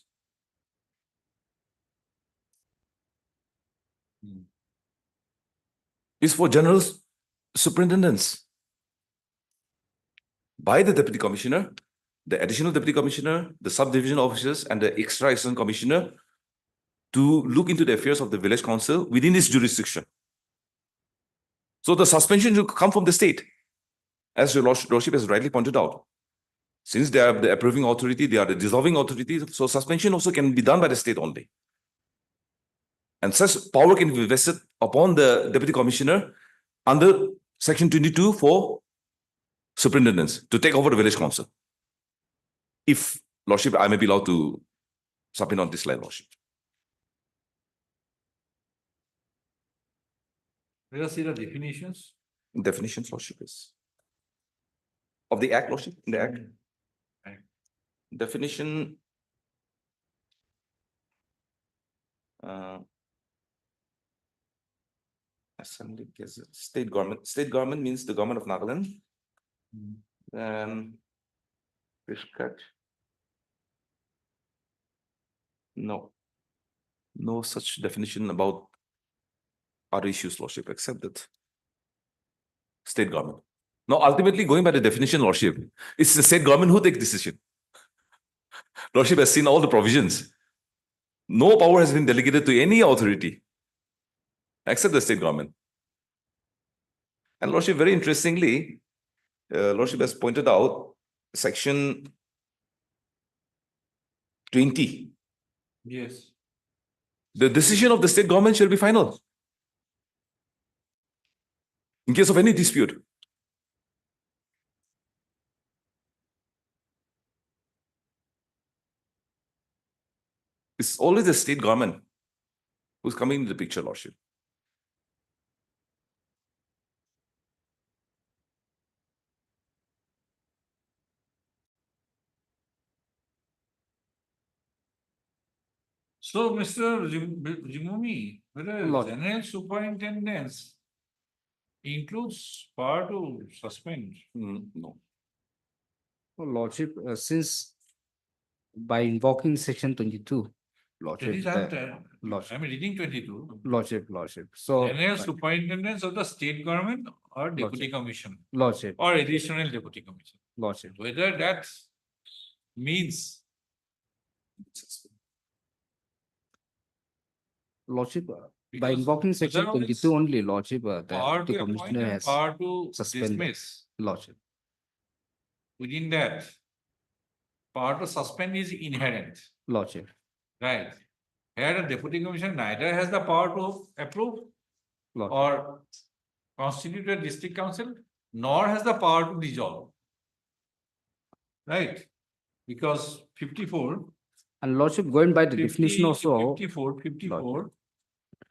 [SPEAKER 10] It's for general superintendents. By the Deputy Commissioner, the additional Deputy Commissioner, the subdivision officers, and the extra assistant commissioner to look into the affairs of the village council within its jurisdiction. So the suspension will come from the state, as your Lordship has rightly pointed out. Since they are the approving authority, they are the dissolving authority, so suspension also can be done by the state only. And such power can be vested upon the Deputy Commissioner under Section 22 for superintendents to take over the village council. If, Lordship, I may be allowed to submit on this slide, Lordship.
[SPEAKER 3] Let us see the definitions.
[SPEAKER 10] Definitions, Lordship, is of the Act, Lordship, in the Act. Definition. Assembly Gazette. State government. State government means the government of Nagaland. Cut. No. No such definition about other issues, Lordship, except that state government. Now, ultimately, going by the definition, Lordship, it's the state government who takes decision. Lordship has seen all the provisions. No power has been delegated to any authority except the state government. And Lordship, very interestingly, Lordship has pointed out, section 20,
[SPEAKER 3] Yes.
[SPEAKER 10] the decision of the state government shall be final in case of any dispute. It's always the state government who's coming into the picture, Lordship.
[SPEAKER 3] So, Mr. Jimumi, whether
[SPEAKER 7] Lord.
[SPEAKER 3] general superintendents includes power to suspend?
[SPEAKER 10] No.
[SPEAKER 15] Lordship, since by invoking section 22, Lordship,
[SPEAKER 3] That is,
[SPEAKER 15] Lordship,
[SPEAKER 3] I'm reading 22.
[SPEAKER 15] Lordship. So,
[SPEAKER 3] General superintendents of the state government or deputy commission
[SPEAKER 15] Lordship,
[SPEAKER 3] or additional deputy commission.
[SPEAKER 15] Lordship,
[SPEAKER 3] Whether that means
[SPEAKER 15] Lordship, by
[SPEAKER 3] Because
[SPEAKER 15] invoking section
[SPEAKER 3] otherwise,
[SPEAKER 15] 22 only, Lordship, the
[SPEAKER 3] power
[SPEAKER 15] deputy
[SPEAKER 3] to appoint
[SPEAKER 15] commissioner
[SPEAKER 3] and
[SPEAKER 15] has
[SPEAKER 3] power to
[SPEAKER 15] suspended.
[SPEAKER 3] dismiss.
[SPEAKER 15] Lordship,
[SPEAKER 3] Within that, power to suspend is inherent,
[SPEAKER 15] Lordship,
[SPEAKER 3] right? Here, the deputy commissioner neither has the power to approve
[SPEAKER 15] Lordship,
[SPEAKER 3] or constitute a district council, nor has the power to dissolve. Right? Because 54,
[SPEAKER 15] and Lordship, going by the
[SPEAKER 3] 50,
[SPEAKER 15] definition also,
[SPEAKER 3] 54,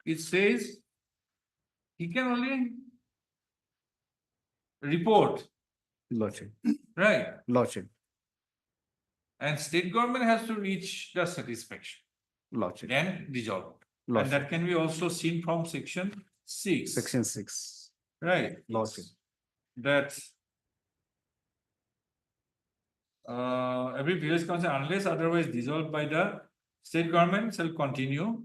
[SPEAKER 3] it says he can only report,
[SPEAKER 15] Lordship,
[SPEAKER 3] right?
[SPEAKER 15] Lordship,
[SPEAKER 3] And state government has to reach the satisfaction,
[SPEAKER 15] Lordship,
[SPEAKER 3] then dissolve. And
[SPEAKER 15] Lordship,
[SPEAKER 3] that can be also seen from section 6.
[SPEAKER 15] section 6,
[SPEAKER 3] Right?
[SPEAKER 15] Lordship,
[SPEAKER 3] That every village council, unless otherwise dissolved by the state government, shall continue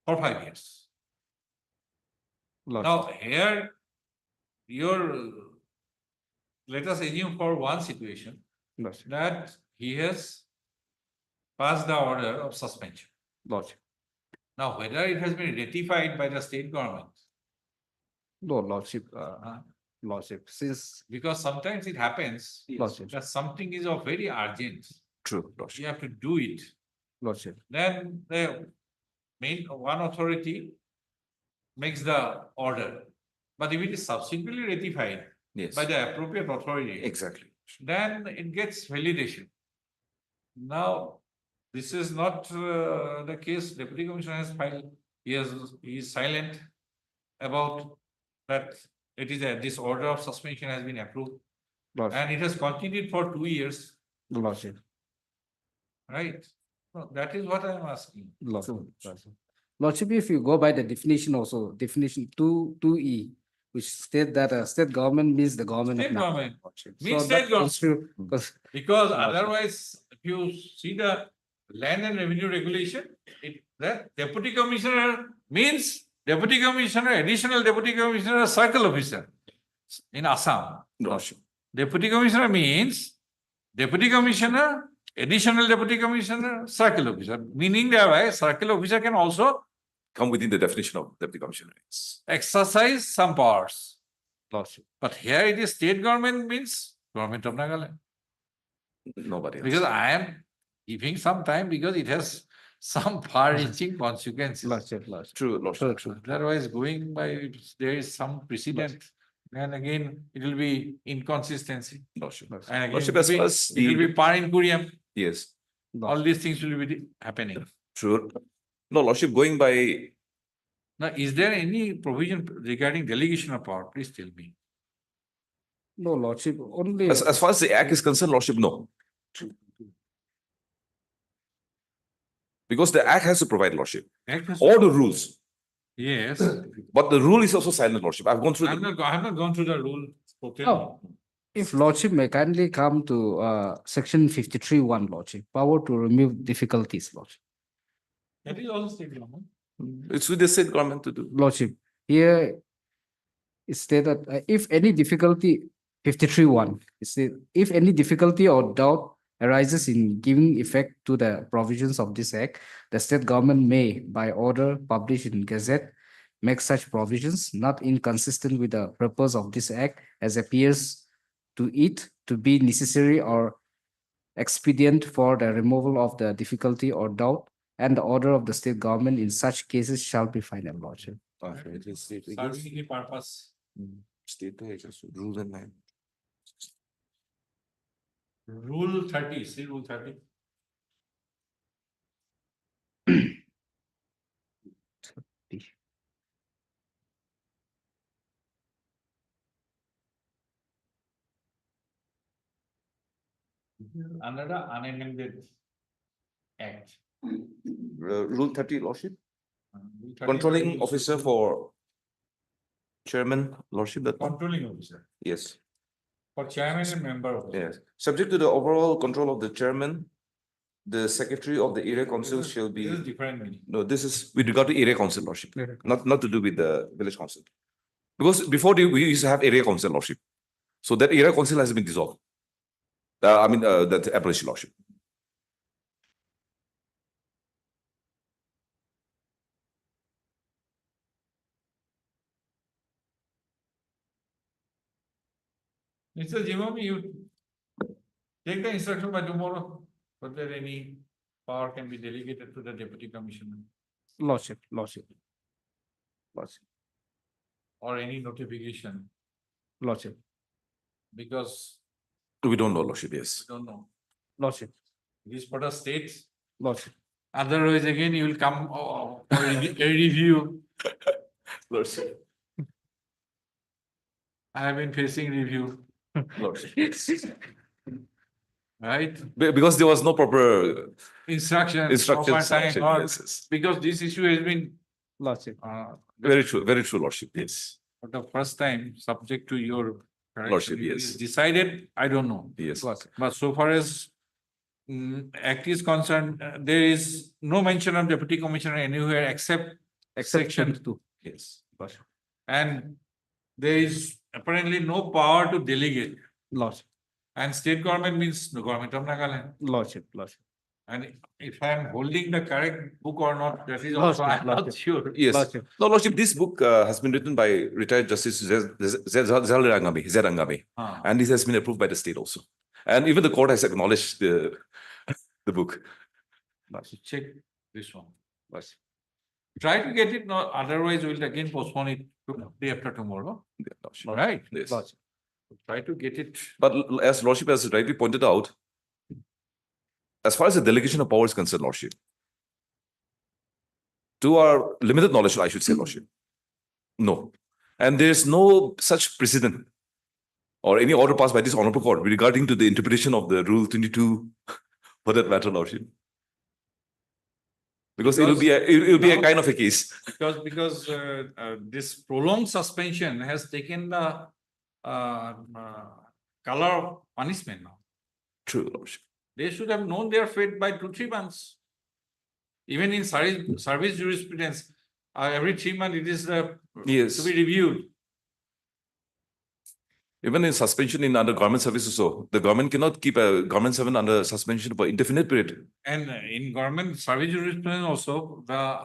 [SPEAKER 3] for 5 years.
[SPEAKER 15] Lordship,
[SPEAKER 3] Now, here, let us assume for one situation
[SPEAKER 15] Lordship,
[SPEAKER 3] that he has passed the order of suspension.
[SPEAKER 15] Lordship,
[SPEAKER 3] Now, whether it has been ratified by the state government,
[SPEAKER 15] no, Lordship, Lordship, since,
[SPEAKER 3] because sometimes it happens
[SPEAKER 15] Lordship,
[SPEAKER 3] that something is of very urgent,
[SPEAKER 10] True, Lordship.
[SPEAKER 3] you have to do it.
[SPEAKER 15] Lordship,
[SPEAKER 3] Then the main one authority makes the order. But if it is subsequently ratified
[SPEAKER 10] Yes.
[SPEAKER 3] by the appropriate authority,
[SPEAKER 10] Exactly.
[SPEAKER 3] then it gets validation. Now, this is not the case. Deputy Commissioner has filed. He is silent about that. It is this order of suspension has been approved,
[SPEAKER 15] Lordship,
[SPEAKER 3] and it has continued for 2 years.
[SPEAKER 15] Lordship,
[SPEAKER 3] Right? No, that is what I am asking.
[SPEAKER 15] Lordship, Lordship, if you go by the definition also, definition 2E, which state that state government means the government of
[SPEAKER 3] State
[SPEAKER 15] Nagaland,
[SPEAKER 3] government
[SPEAKER 15] Lordship.
[SPEAKER 3] means
[SPEAKER 15] So
[SPEAKER 3] state
[SPEAKER 15] that
[SPEAKER 3] Because otherwise, if you see the land and revenue regulation, that deputy commissioner means deputy commissioner, additional deputy commissioner, circle officer in Assam.
[SPEAKER 10] Lordship.
[SPEAKER 3] Deputy commissioner means deputy commissioner, additional deputy commissioner, circle officer, meaning that circle officer can also
[SPEAKER 10] Come within the definition of deputy commissioner.
[SPEAKER 3] exercise some powers.
[SPEAKER 15] Lordship,
[SPEAKER 3] But here it is state government means government of Nagaland.
[SPEAKER 10] Nobody else.
[SPEAKER 3] Because I am giving some time because it has some far-reaching consequences.
[SPEAKER 15] Lordship, Lordship.
[SPEAKER 10] True, Lordship.
[SPEAKER 3] Otherwise, going by there is some precedent, and again it will be inconsistency.
[SPEAKER 10] Lordship.
[SPEAKER 3] And again,
[SPEAKER 10] Lordship, as far as
[SPEAKER 3] it will be par incuriam.
[SPEAKER 10] Yes,
[SPEAKER 3] All these things will be happening.
[SPEAKER 10] true. No, Lordship, going by,
[SPEAKER 3] Now, is there any provision regarding delegation of power? Please tell me.
[SPEAKER 15] No, Lordship, only.
[SPEAKER 10] as far as the act is concerned, Lordship, no. Because the act has to provide, Lordship, all the rules.
[SPEAKER 3] Yes.
[SPEAKER 10] But the rule is also silent, Lordship. I've gone through.
[SPEAKER 3] I have not gone through the rule. Totally.
[SPEAKER 15] Oh, if Lordship may kindly come to section 53(1), Lordship, power to remove difficulties, Lordship.
[SPEAKER 3] That is also state government.
[SPEAKER 10] It's with the state government to do.
[SPEAKER 15] Lordship, here it stated if any difficulty, 53(1), it said if any difficulty or doubt arises in giving effect to the provisions of this act, the state government may, by order published in Gazette, make such provisions not inconsistent with the purpose of this act as appears to it to be necessary or expedient for the removal of the difficulty or doubt, and the order of the state government in such cases shall be final, Lordship.
[SPEAKER 3] Serving any purpose.
[SPEAKER 10] State rules and line.
[SPEAKER 3] Rule 30, see rule 30. Another unamended act.
[SPEAKER 10] Rule 30, Lordship.
[SPEAKER 3] Rule 30
[SPEAKER 10] Controlling officer for chairman, Lordship, that one?
[SPEAKER 3] Controlling officer.
[SPEAKER 10] Yes.
[SPEAKER 3] For chairman and member of.
[SPEAKER 10] Yes. Subject to the overall control of the chairman, the secretary of the area council shall be.
[SPEAKER 3] This is different meaning.
[SPEAKER 10] No, this is with regard to area council, Lordship, not to do with the village council. Because before we used to have area council, Lordship. So that area council has been dissolved. That abolished, Lordship.
[SPEAKER 3] Mr. Jimomi, you take the instruction by tomorrow, whether any power can be delegated to the deputy commissioner
[SPEAKER 15] Lordship.
[SPEAKER 3] or any notification,
[SPEAKER 15] Lordship.
[SPEAKER 3] because
[SPEAKER 10] We don't know, Lordship, yes.
[SPEAKER 3] we don't know.
[SPEAKER 15] Lordship.
[SPEAKER 3] This for the states.
[SPEAKER 15] Lordship.
[SPEAKER 3] Otherwise, again, you will come for a review.
[SPEAKER 10] Lordship.
[SPEAKER 3] I have been facing review,
[SPEAKER 10] Lordship.
[SPEAKER 3] right?
[SPEAKER 10] Because there was no proper
[SPEAKER 3] Instructions. proper time,
[SPEAKER 10] Lordship,
[SPEAKER 3] or-
[SPEAKER 10] yes.
[SPEAKER 3] Because this issue has been
[SPEAKER 15] Lordship.
[SPEAKER 10] Very true, Lordship, yes.
[SPEAKER 3] for the first time, subject to your correction.
[SPEAKER 10] Lordship,
[SPEAKER 3] It
[SPEAKER 10] yes.
[SPEAKER 3] is decided, I don't know.
[SPEAKER 10] Yes.
[SPEAKER 3] But so far as act is concerned, there is no mention of deputy commissioner anywhere except section
[SPEAKER 15] 2.
[SPEAKER 10] Yes.
[SPEAKER 3] and there is apparently no power to delegate.
[SPEAKER 15] Lordship.
[SPEAKER 3] And state government means the government of Nagaland.
[SPEAKER 15] Lordship.
[SPEAKER 3] And if I am holding the correct book or not, that is also I am not sure.
[SPEAKER 10] Yes.
[SPEAKER 15] Lordship.
[SPEAKER 10] No, Lordship, this book has been written by retired Justice Z Rangami,
[SPEAKER 3] Ah.
[SPEAKER 10] and this has been approved by the state also. And even the court has acknowledged the book.
[SPEAKER 3] So check this one. Try to get it, no, otherwise we'll again postpone it to day after tomorrow.
[SPEAKER 10] Yeah, Lordship.
[SPEAKER 3] Right?
[SPEAKER 10] Yes.
[SPEAKER 15] Lordship.
[SPEAKER 3] Try to get it.
[SPEAKER 10] But as Lordship has rightly pointed out, as far as the delegation of power is concerned, Lordship, to our limited knowledge, I should say, Lordship, no. And there is no such precedent or any order passed by this honorable court regarding to the interpretation of the Rule 22 for that matter, Lordship. Because it will be a kind of a case.
[SPEAKER 3] Because this prolonged suspension has taken the color of punishment now.
[SPEAKER 10] True, Lordship.
[SPEAKER 3] They should have known their fate by 2-3 months. Even in service jurisprudence, every 3 months it is
[SPEAKER 10] Yes.
[SPEAKER 3] to be reviewed.
[SPEAKER 10] Even in suspension in under government service also, the government cannot keep a government servant under suspension for indefinite period.
[SPEAKER 3] And in government service jurisprudence also, the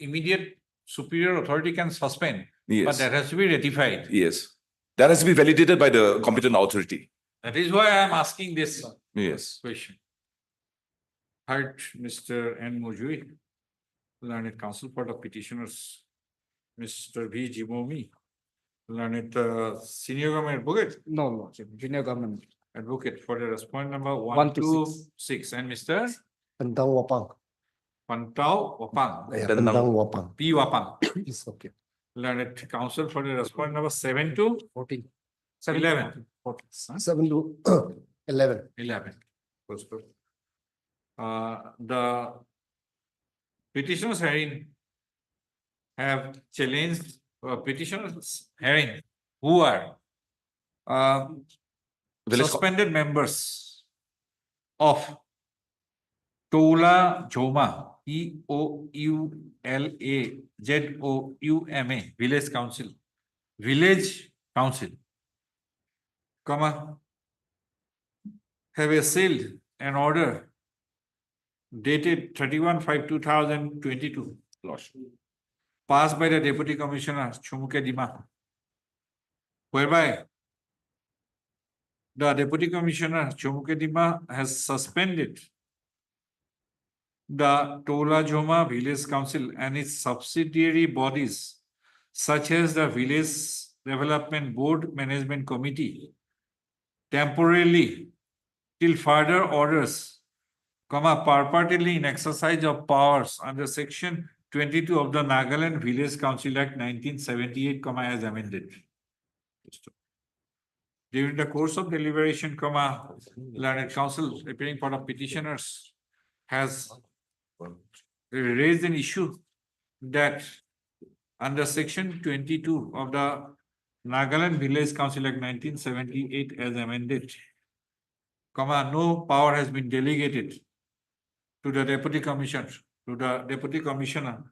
[SPEAKER 3] immediate superior authority can suspend.
[SPEAKER 10] Yes.
[SPEAKER 3] But that has to be ratified.
[SPEAKER 10] Yes. That has to be validated by the competent authority.
[SPEAKER 3] That is why I am asking this
[SPEAKER 10] Yes.
[SPEAKER 3] question. Heard Mr. N. Mujui, learned counsel for the petitioners, Mr. V. Jimomi, learned senior government advocate.
[SPEAKER 15] No, Lordship. Junior government.
[SPEAKER 3] Advocate for the respondent number
[SPEAKER 15] 1 to
[SPEAKER 3] 126 and Mr.
[SPEAKER 13] Tentang Wapang.
[SPEAKER 3] Pantau Wapang.
[SPEAKER 13] Tentang Wapang.
[SPEAKER 3] P. Wapang.
[SPEAKER 13] It's okay.
[SPEAKER 3] Learned counsel for the respondent number 7 to
[SPEAKER 15] 14.
[SPEAKER 3] 11.
[SPEAKER 13] 7 to 11.
[SPEAKER 3] 11. The petitioners hearing have challenged petitioners hearing who are suspended members of Toula Joma, EOULAZOUMA, Village Council, comma, have assailed an order dated 31/5/2022 passed by the Deputy Commissioner Chumuke Dima, whereby the Deputy Commissioner Chumuke Dima has suspended the Tola Joma Village Council and its subsidiary bodies, such as the Village Development Board Management Committee, temporarily till further orders, purportedly in exercise of powers under Section 22 of the Nagaland Village Council Act 1978, as amended. During the course of deliberation, learned counsel appearing for the petitioners has raised an issue that under Section 22 of the Nagaland Village Council Act 1978 as amended, no power has been delegated to the Deputy Commissioner,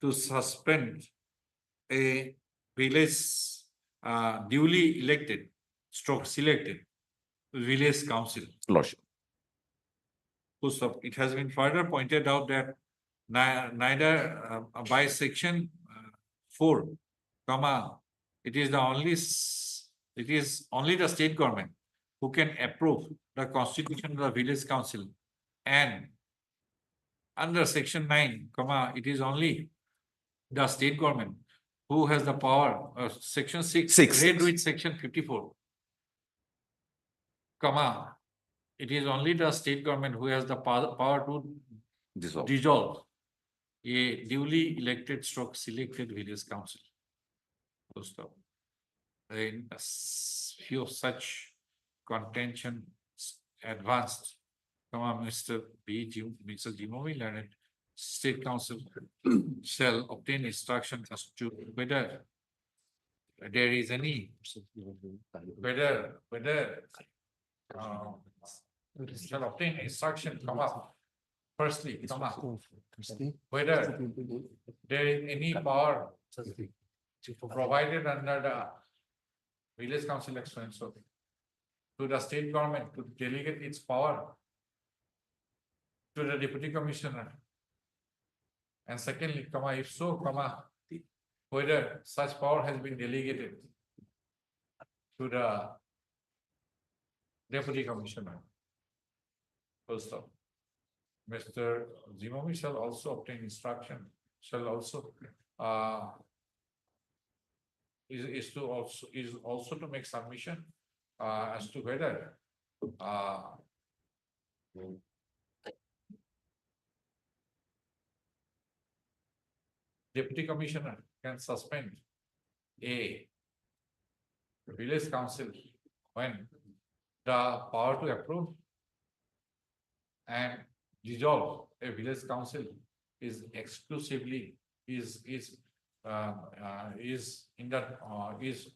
[SPEAKER 3] to suspend a village duly elected, selected village council.
[SPEAKER 10] Lordship.
[SPEAKER 3] It has been further pointed out that neither by Section 4, it is only the state government who can approve the constitution of the village council, and under Section 9, it is only the state government who has the power. Section 6, read with Section 54. It is only the state government who has the power to dissolve a duly elected selected village council. In a few such contention advanced, Mr. Jimomi learned State Council shall obtain instruction as to whether there is any, shall obtain instruction, firstly, whether there is any power provided under the Village Council Act so to the state government to delegate its power to the Deputy Commissioner. And secondly, if so, whether such power has been delegated to the Deputy Commissioner. First off, Mr. Jimomi shall also obtain instruction, shall also is also to make submission as to whether Deputy Commissioner can suspend a village council when the power to approve and dissolve a village council is exclusively is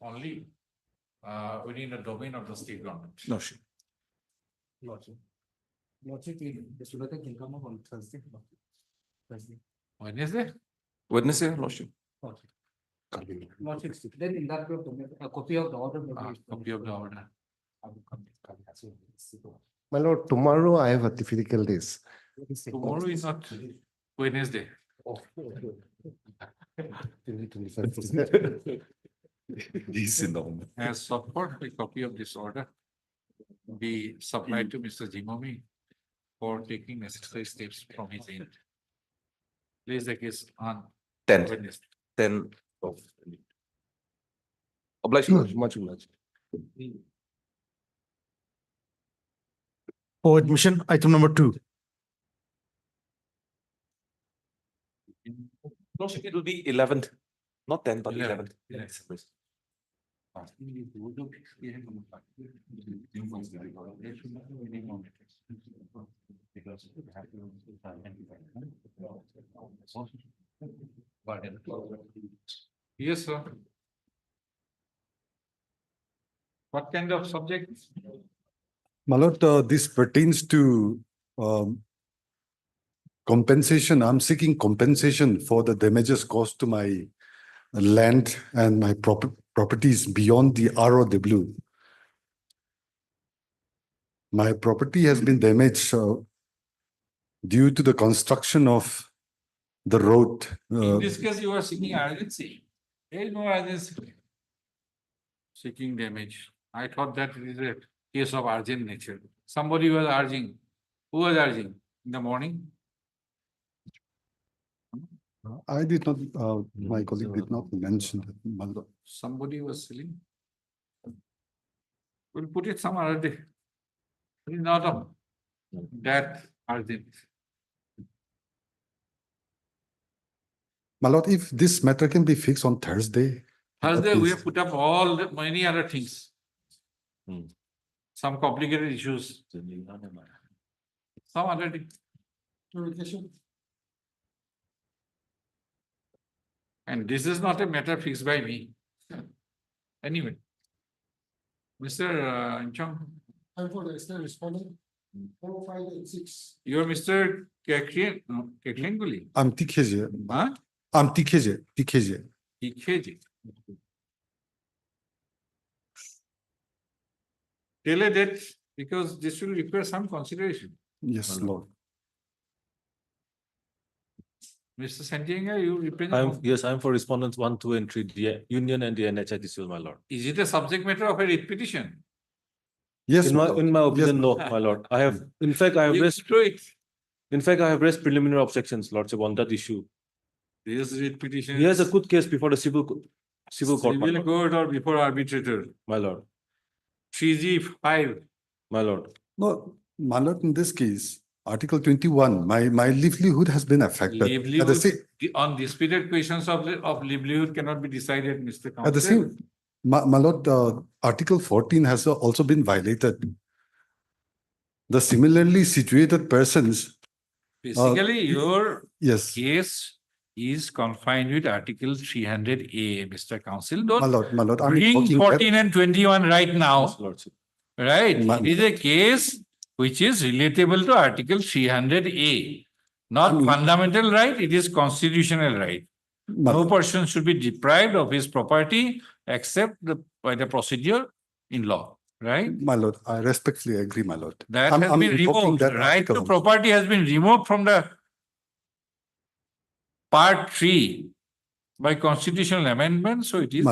[SPEAKER 3] only within the domain of the state government.
[SPEAKER 10] No, sure.
[SPEAKER 6] Lordship, the Sulatan can come up on Thursday.
[SPEAKER 3] Wednesday?
[SPEAKER 10] Wednesday, Lordship.
[SPEAKER 6] Lordship, then in that group, a copy of the order.
[SPEAKER 3] Copy of the order.
[SPEAKER 12] My lord, tomorrow I have a difficulties.
[SPEAKER 3] Tomorrow is not Wednesday. As support, a copy of this order be supplied to Mr. Jimomi for taking necessary steps from his end. Place the case on
[SPEAKER 10] 10th.
[SPEAKER 3] Wednesday.
[SPEAKER 10] 10 of obliged, much obliged.
[SPEAKER 13] For admission, item number 2.
[SPEAKER 10] Lordship, it will be 11th, not 10th, but 11th.
[SPEAKER 3] Yes, sir. What kind of subject?
[SPEAKER 9] My lord, this pertains to compensation. I'm seeking compensation for the damages caused to my land and my properties beyond the ROW. My property has been damaged due to the construction of the road.
[SPEAKER 3] In this case, you are seeking urgency. There is no urgency. Seeking damage. I thought that it is a case of urgent nature. Somebody was urging. Who was urging in the morning?
[SPEAKER 9] I did not, my colleague did not mention that, my lord.
[SPEAKER 3] Somebody was selling. We'll put it some other day. It is not of that urgent.
[SPEAKER 9] My lord, if this matter can be fixed on Thursday.
[SPEAKER 3] Thursday, we
[SPEAKER 9] please.
[SPEAKER 3] have put up all the many other things. Some complicated issues. Some other thing. And this is not a matter fixed by me. Anyway. Mr. Chong,
[SPEAKER 9] I'm for the external respondent. 4, 5, and 6.
[SPEAKER 3] you are Mr. Keklenguli.
[SPEAKER 9] I'm TKJ.
[SPEAKER 3] Huh?
[SPEAKER 9] I'm TKJ.
[SPEAKER 3] EKG. Tell a date because this will require some consideration.
[SPEAKER 9] Yes, Lord.
[SPEAKER 3] Mr. Santianga, you represent.
[SPEAKER 7] Yes, I'm for respondents 1, 2, and 3, the union and the NHIDCL, my lord.
[SPEAKER 3] Is it a subject matter of a writ petition?
[SPEAKER 9] Yes,
[SPEAKER 7] In my opinion, no, my lord. I have, in fact, I have raised, preliminary objections, lordship, on that issue.
[SPEAKER 3] This writ petition.
[SPEAKER 7] He has a good case before the civil court. My
[SPEAKER 3] Civil court or before arbitrator.
[SPEAKER 7] My lord.
[SPEAKER 3] 3G5.
[SPEAKER 7] My lord.
[SPEAKER 9] No, my lord, in this case, Article 21, my livelihood has been affected.
[SPEAKER 3] Livelihood, on disputed questions of livelihood cannot be decided, Mr. Counsel.
[SPEAKER 9] At the same, my lord, Article 14 has also been violated. The similarly situated persons.
[SPEAKER 3] Basically, your
[SPEAKER 9] yes.
[SPEAKER 3] case is confined with Article 300A, Mr. Counsel. Don't
[SPEAKER 9] my lord,
[SPEAKER 3] bring 14 and 21 right now.
[SPEAKER 7] Lordship.
[SPEAKER 3] Right? It is a case which is relatable to Article 300A. Not fundamental right, it is constitutional right. No person should be deprived of his property except by the procedure in law. Right?
[SPEAKER 9] My lord, I respectfully agree, my lord.
[SPEAKER 3] That has been removed. Right to property has been removed from the Part 3 by constitutional amendment. So it is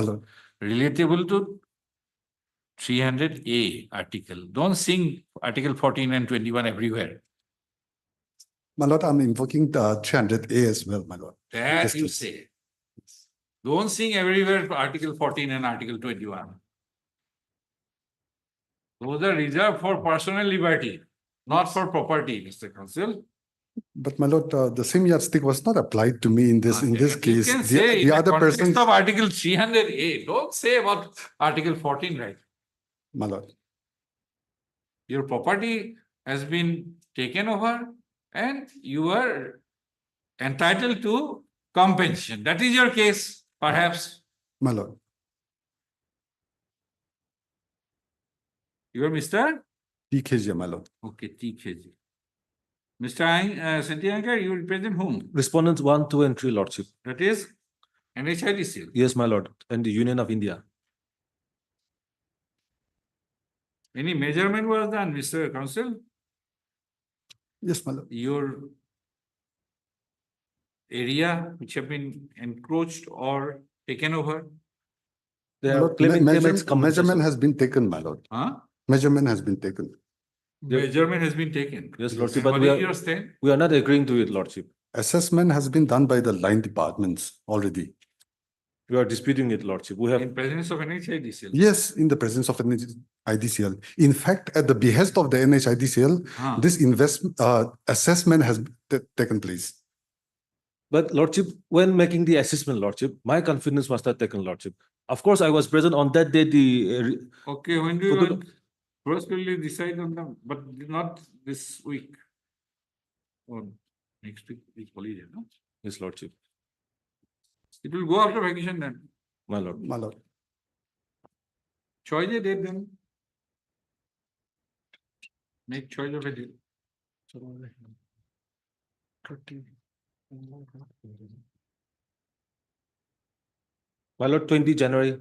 [SPEAKER 3] relatable to 300A article. Don't sing Article 14 and 21 everywhere.
[SPEAKER 9] My lord, I'm invoking the 300A as well, my lord.
[SPEAKER 3] That you say. Don't sing everywhere Article 14 and Article 21. Those are reserved for personal liberty, not for property, Mr. Counsel.
[SPEAKER 9] But my lord, the same yardstick was not applied to me in this case.
[SPEAKER 3] You can say in
[SPEAKER 9] the other
[SPEAKER 3] the context
[SPEAKER 9] persons
[SPEAKER 3] of Article 300A. Don't say about Article 14, right?
[SPEAKER 9] My lord.
[SPEAKER 3] Your property has been taken over and you are entitled to compensation. That is your case, perhaps.
[SPEAKER 9] My lord.
[SPEAKER 3] You are Mr.
[SPEAKER 9] TKJ, my lord.
[SPEAKER 3] Okay, TKJ. Mr. Santiago, you represent whom?
[SPEAKER 7] Respondents 1, 2, and 3, lordship.
[SPEAKER 3] That is NHIDCL.
[SPEAKER 7] Yes, my lord, and the Union of India.
[SPEAKER 3] Any measurement was done, Mr. Counsel?
[SPEAKER 9] Yes, my lord.
[SPEAKER 3] Your area which have been encroached or taken over?
[SPEAKER 7] They are claiming
[SPEAKER 9] measurement has been taken, my lord.
[SPEAKER 3] Huh?
[SPEAKER 9] Measurement has been taken.
[SPEAKER 3] Measurement has been taken.
[SPEAKER 7] Yes, lordship, but
[SPEAKER 3] What is your stand?
[SPEAKER 7] we are not agreeing to it, lordship.
[SPEAKER 9] Assessment has been done by the line departments already.
[SPEAKER 7] We are disputing it, lordship. We have
[SPEAKER 3] In presence of NHIDCL?
[SPEAKER 9] Yes, in the presence of NHIDCL. In fact, at the behest of the NHIDCL, this assessment has taken place.
[SPEAKER 7] But lordship, when making the assessment, lordship, my confidence was not taken, lordship. Of course, I was present on that day.
[SPEAKER 3] Okay, when do you want? First will you decide on them, but not this week. Or next week is holiday, no?
[SPEAKER 7] Yes, lordship.
[SPEAKER 3] It will go after vacation then.
[SPEAKER 7] My lord.
[SPEAKER 9] My lord.
[SPEAKER 3] Choice a date then. Make choice of a date.
[SPEAKER 7] My lord, 20 January.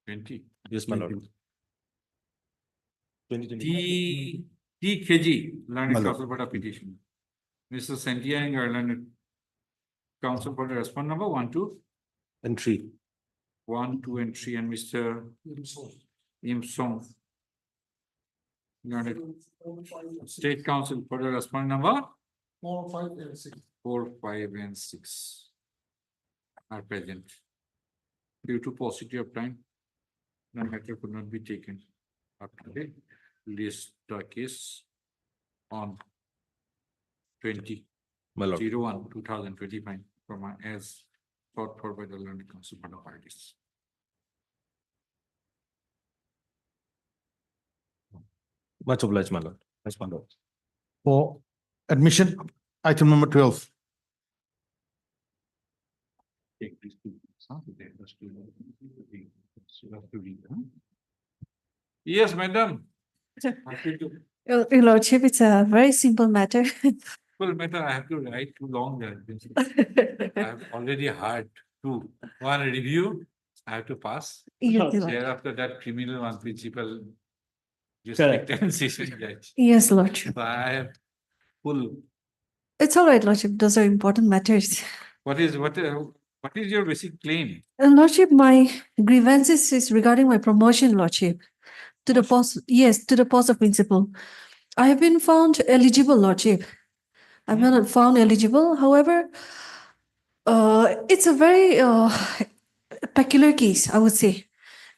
[SPEAKER 3] 20.
[SPEAKER 7] Yes, my lord.
[SPEAKER 3] 2020. TKG, learned counsel for a petition. Mr. Santiago, learned Council for the response number 1, 2,
[SPEAKER 7] and 3.
[SPEAKER 3] 1, 2, and 3, and Mr. Im Song. State Council for the response number
[SPEAKER 9] 4, 5, and 6.
[SPEAKER 3] 4, 5, and 6 are present. Due to paucity of time, the matter could not be taken up today. List the case on 20/01/2025 from as sought for by the learned council for the parties.
[SPEAKER 7] Much obliged, my lord. Respond.
[SPEAKER 13] For admission, item number 12.
[SPEAKER 3] Take these two. Yes, madam. Happy to.
[SPEAKER 18] Your Lordship, it's a very simple matter.
[SPEAKER 3] Well, matter I have to write too long there. I have already had two. One review, I have to pass.
[SPEAKER 18] Yes, Lord.
[SPEAKER 3] Thereafter that criminal one principal.
[SPEAKER 7] Correct.
[SPEAKER 3] District and session judge.
[SPEAKER 18] Yes, Lordship.
[SPEAKER 3] So I have full.
[SPEAKER 18] It's all right, Lordship. Those are important matters.
[SPEAKER 3] What is your basic claim?
[SPEAKER 18] Lordship, my grievances is regarding my promotion, Lordship, to the post. Yes, to the post of principal. I have been found eligible, Lordship. I'm not found eligible. However, it's a very peculiar case, I would say,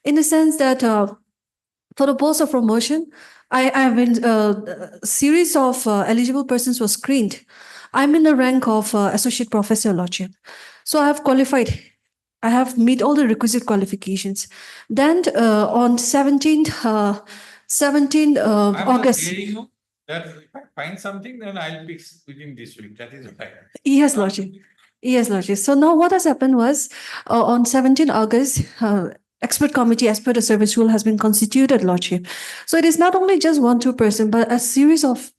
[SPEAKER 18] in the sense that for the post of promotion, I have been a series of eligible persons were screened. I'm in the rank of associate professor, Lordship. So I have qualified. I have met all the requisite qualifications. Then on 17th August.
[SPEAKER 3] That if I find something, then I'll fix within this week. That is right.
[SPEAKER 18] Yes, Lordship. Yes, Lordship. So now what has happened was on 17 August, expert committee as per the service rule has been constituted, Lordship. So it is not only just 1-2 person, but a series of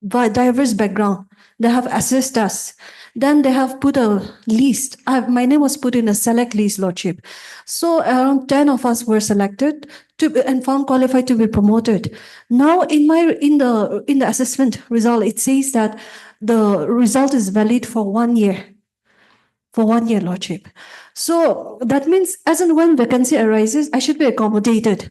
[SPEAKER 18] diverse background. They have assessed us. Then they have put a list. My name was put in a select list, Lordship. So around 10 of us were selected and found qualified to be promoted. Now in the assessment result, it says that the result is valid for 1 year. For 1 year, Lordship. So that means as and when vacancy arises, I should be accommodated.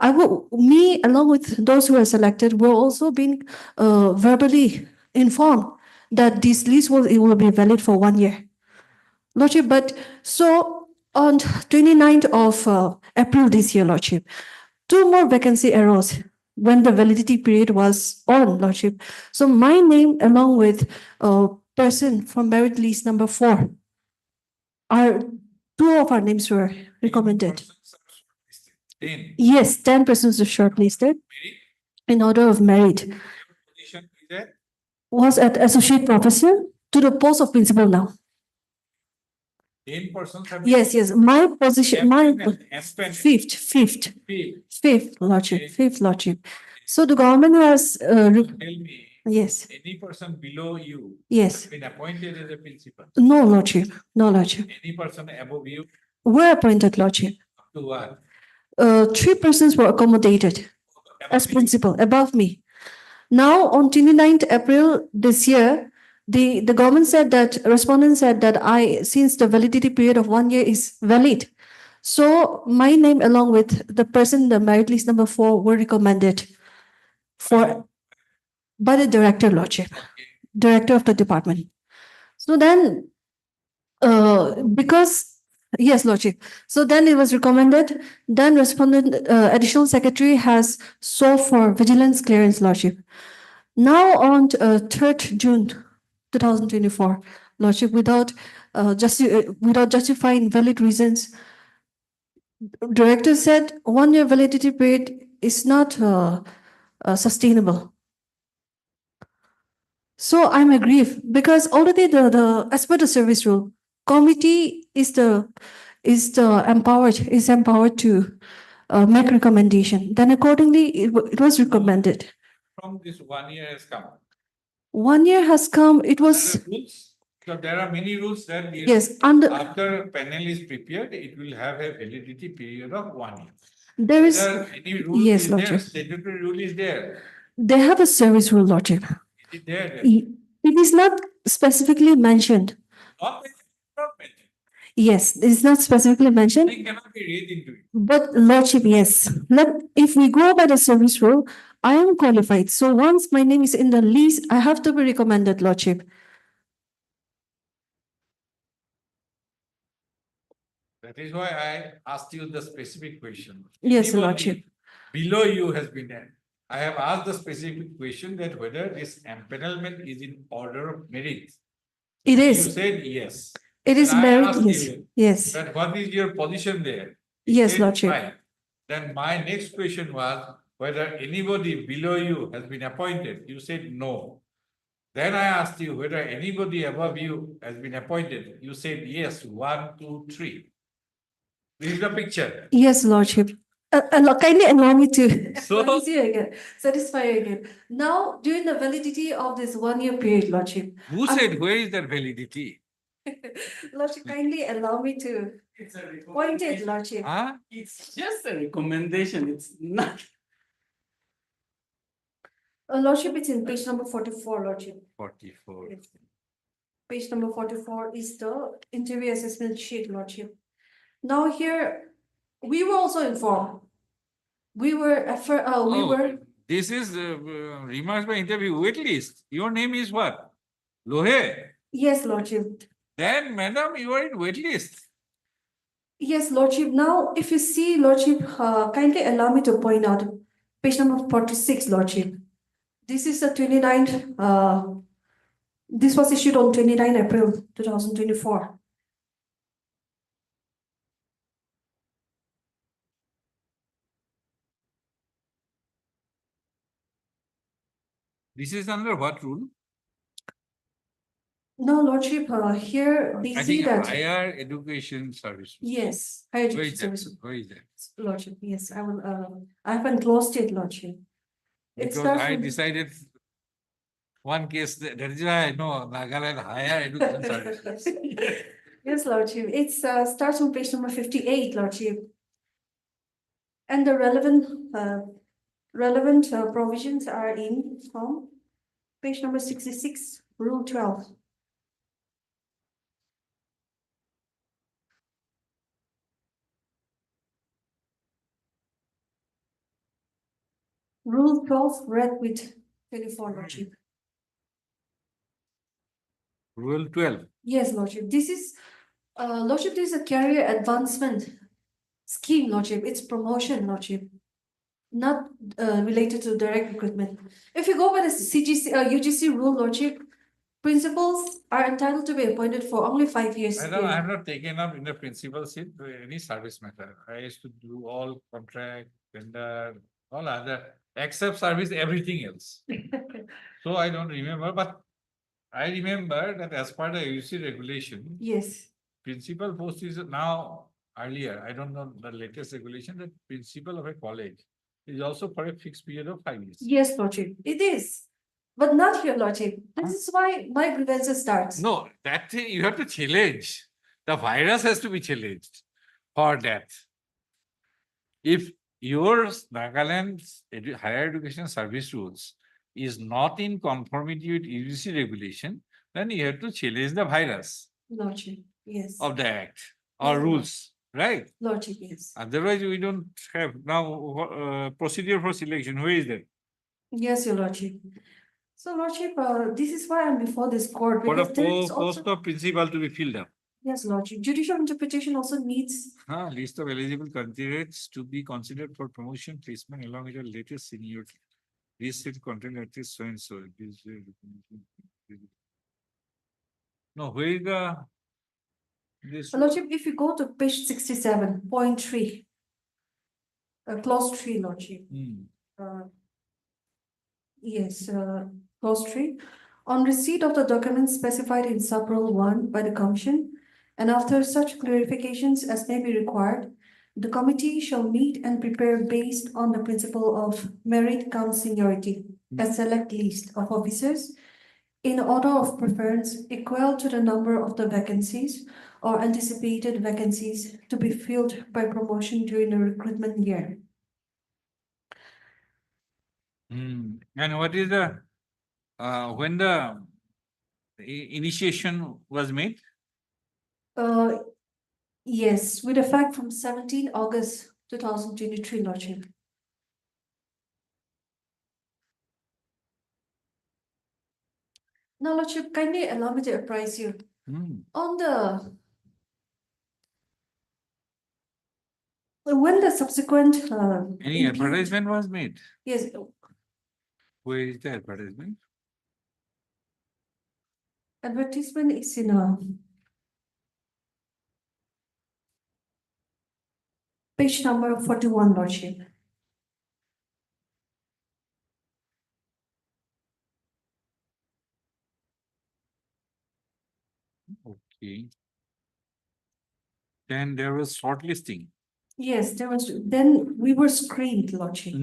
[SPEAKER 18] Me, along with those who are selected, were also being verbally informed that this list will be valid for 1 year. Lordship, but so on 29th of April this year, Lordship, 2 more vacancy arose when the validity period was on, Lordship. So my name, along with a person from merit list number 4, 2 of our names were recommended.
[SPEAKER 3] 10.
[SPEAKER 18] Yes, 10 persons were shortlisted in order of merit.
[SPEAKER 3] Position is that?
[SPEAKER 18] Was at associate professor to the post of principal now.
[SPEAKER 3] 10 persons have.
[SPEAKER 18] Yes, my position, my fifth, Lordship, fifth Lordship. So the government has,
[SPEAKER 3] Tell me.
[SPEAKER 18] yes.
[SPEAKER 3] Any person below you.
[SPEAKER 18] Yes.
[SPEAKER 3] Has been appointed as a principal.
[SPEAKER 18] No, Lordship, no, Lordship.
[SPEAKER 3] Any person above you.
[SPEAKER 18] Were appointed, Lordship.
[SPEAKER 3] To what?
[SPEAKER 18] 3 persons were accommodated as principal above me. Now on 29th April this year, the government said that, respondent said that since the validity period of 1 year is valid, so my name along with the person, the merit list number 4 were recommended by the director, Lordship, director of the department. So then, yes, Lordship. So then it was recommended, then respondent, additional secretary has sought for vigilance clearance, Lordship. Now on 3rd June 2024, Lordship, without justifying valid reasons, director said 1 year validity period is not sustainable. So I'm aggrieved because already as per the service rule, committee is empowered to make recommendation. Then accordingly, it was recommended.
[SPEAKER 3] From this 1 year has come.
[SPEAKER 18] 1 year has come. It was.
[SPEAKER 3] So there are many rules that
[SPEAKER 18] yes,
[SPEAKER 3] after panel is prepared, it will have a validity period of 1 year.
[SPEAKER 18] There is
[SPEAKER 3] any rule
[SPEAKER 18] yes,
[SPEAKER 3] is
[SPEAKER 18] Lordship.
[SPEAKER 3] there, statutory rule is there.
[SPEAKER 18] They have a service rule, Lordship.
[SPEAKER 3] It is there.
[SPEAKER 18] It is not specifically mentioned.
[SPEAKER 3] Not mentioned.
[SPEAKER 18] Yes, it's not specifically mentioned.
[SPEAKER 3] They cannot be read into it.
[SPEAKER 18] But Lordship, yes. If we go by the service rule, I am qualified. So once my name is in the list, I have to be recommended, Lordship.
[SPEAKER 3] That is why I asked you the specific question.
[SPEAKER 18] Yes,
[SPEAKER 3] Anybody
[SPEAKER 18] Lordship.
[SPEAKER 3] below you has been there. I have asked the specific question that whether this empanelment is in order of merit.
[SPEAKER 18] It
[SPEAKER 3] You
[SPEAKER 18] is.
[SPEAKER 3] said yes.
[SPEAKER 18] It is
[SPEAKER 3] And I
[SPEAKER 18] merit,
[SPEAKER 3] asked
[SPEAKER 18] yes.
[SPEAKER 3] you
[SPEAKER 18] Yes.
[SPEAKER 3] that what is your position there? You
[SPEAKER 18] Yes,
[SPEAKER 3] said
[SPEAKER 18] Lordship.
[SPEAKER 3] fine. Then my next question was whether anybody below you has been appointed. You said no. Then I asked you whether anybody above you has been appointed. You said yes, 1, 2, 3. This is the picture.
[SPEAKER 18] Yes, Lordship. Kindly allow me to
[SPEAKER 3] So-
[SPEAKER 18] satisfy you again. Now, during the validity of this 1 year period, Lordship.
[SPEAKER 3] Who said where is that validity?
[SPEAKER 18] Lordship, kindly allow me to point it, Lordship.
[SPEAKER 3] Huh?
[SPEAKER 17] It's just a recommendation, it's not.
[SPEAKER 18] Lordship, it's in page number 44, Lordship.
[SPEAKER 3] 44.
[SPEAKER 18] Yes. Page number 44 is the interview assessment sheet, Lordship. Now here, we were also informed. We were,
[SPEAKER 3] Oh, this is remarks by interview wait list. Your name is what? Lohe.
[SPEAKER 18] Yes, Lordship.
[SPEAKER 3] Then, madam, you are in wait list.
[SPEAKER 18] Yes, Lordship. Now, if you see, Lordship, kindly allow me to point out page number 46, Lordship. This is the 29th, this was issued on 29 April 2024.
[SPEAKER 3] This is under what rule?
[SPEAKER 18] No, Lordship, here they
[SPEAKER 3] I
[SPEAKER 18] see
[SPEAKER 3] think
[SPEAKER 18] that.
[SPEAKER 3] higher education service.
[SPEAKER 18] Yes, higher
[SPEAKER 3] Where
[SPEAKER 18] education
[SPEAKER 3] is that?
[SPEAKER 18] service.
[SPEAKER 3] Where is that?
[SPEAKER 18] Lordship, yes, I will, I haven't closed it, Lordship. It
[SPEAKER 3] Because
[SPEAKER 18] starts
[SPEAKER 3] I
[SPEAKER 18] from-
[SPEAKER 3] decided one case, that is why I know Nagaland higher education service.
[SPEAKER 18] Yes, Lordship. It starts on page number 58, Lordship. And the relevant provisions are in from page number 66, Rule 12. Rule 12 read with 24, Lordship.
[SPEAKER 3] Rule 12.
[SPEAKER 18] Yes, Lordship. This is, Lordship, this is a career advancement scheme, Lordship. It's promotion, Lordship. Not related to direct recruitment. If you go by the CGC, UGC rule, Lordship, principals are entitled to be appointed for only 5 years.
[SPEAKER 3] I have not taken up in the principal seat to any service matter. I used to do all contract, tender, all other, except service, everything else. So I don't remember, but I remember that as per the UC regulation,
[SPEAKER 18] Yes.
[SPEAKER 3] principal post is now earlier, I don't know the latest regulation, that principal of a college is also for a fixed period of 5 years.
[SPEAKER 18] Yes, Lordship, it is. But not here, Lordship. This is why my grievances starts.
[SPEAKER 3] No, that thing you have to challenge. The virus has to be challenged for that. If your Nagaland's higher education service rules is not in conformity with UGC regulation, then you have to challenge the virus
[SPEAKER 18] Lordship, yes.
[SPEAKER 3] of the act or
[SPEAKER 18] Yes.
[SPEAKER 3] rules, right?
[SPEAKER 18] Lordship, yes.
[SPEAKER 3] Otherwise, we don't have now procedure for selection. Where is that?
[SPEAKER 18] Yes, your Lordship. So, Lordship, this is why I'm before this court.
[SPEAKER 3] For a
[SPEAKER 18] Because there is
[SPEAKER 3] post
[SPEAKER 18] also,
[SPEAKER 3] of principal to be filled up.
[SPEAKER 18] yes, Lordship, judicial interpretation also needs.
[SPEAKER 3] List of eligible candidates to be considered for promotion, placement along with the latest seniority. This should contain at least so and so. No, where is the? This.
[SPEAKER 18] Lordship, if you go to page 67.3, clause 3, Lordship. Yes, clause 3. On receipt of the documents specified in sub-rule 1 by the Commission, and after such clarifications as may be required, the committee shall meet and prepare based on the principle of merit cum seniority, a select list of officers in order of preference equal to the number of the vacancies or anticipated vacancies to be filled by promotion during the recruitment year.
[SPEAKER 3] And what is the when the initiation was made?
[SPEAKER 18] Uh, yes, with effect from 17 August 2023, Lordship. Now, Lordship, kindly allow me to apprise you. On when the subsequent
[SPEAKER 3] Any advertisement was made?
[SPEAKER 18] yes,
[SPEAKER 3] Where is the advertisement?
[SPEAKER 18] advertisement is in page number 41, Lordship.
[SPEAKER 3] Okay. Then there was shortlisting.
[SPEAKER 18] Yes, there was, then we were screened, Lordship.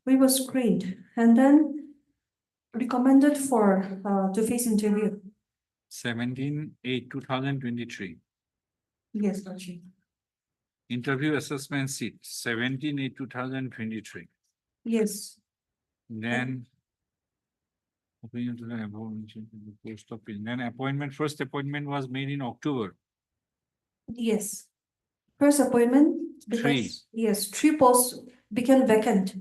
[SPEAKER 18] We were screened and then recommended for to face interview.
[SPEAKER 3] 17/8/2023.
[SPEAKER 18] Yes, Lordship.
[SPEAKER 3] Interview assessment seat, 17/8/2023.
[SPEAKER 18] Yes.
[SPEAKER 3] Then opinion to the above mentioned in the post of bill. Then appointment, first appointment was made in October.
[SPEAKER 18] Yes. First appointment.
[SPEAKER 3] Three.
[SPEAKER 18] Yes, 3 posts became vacant.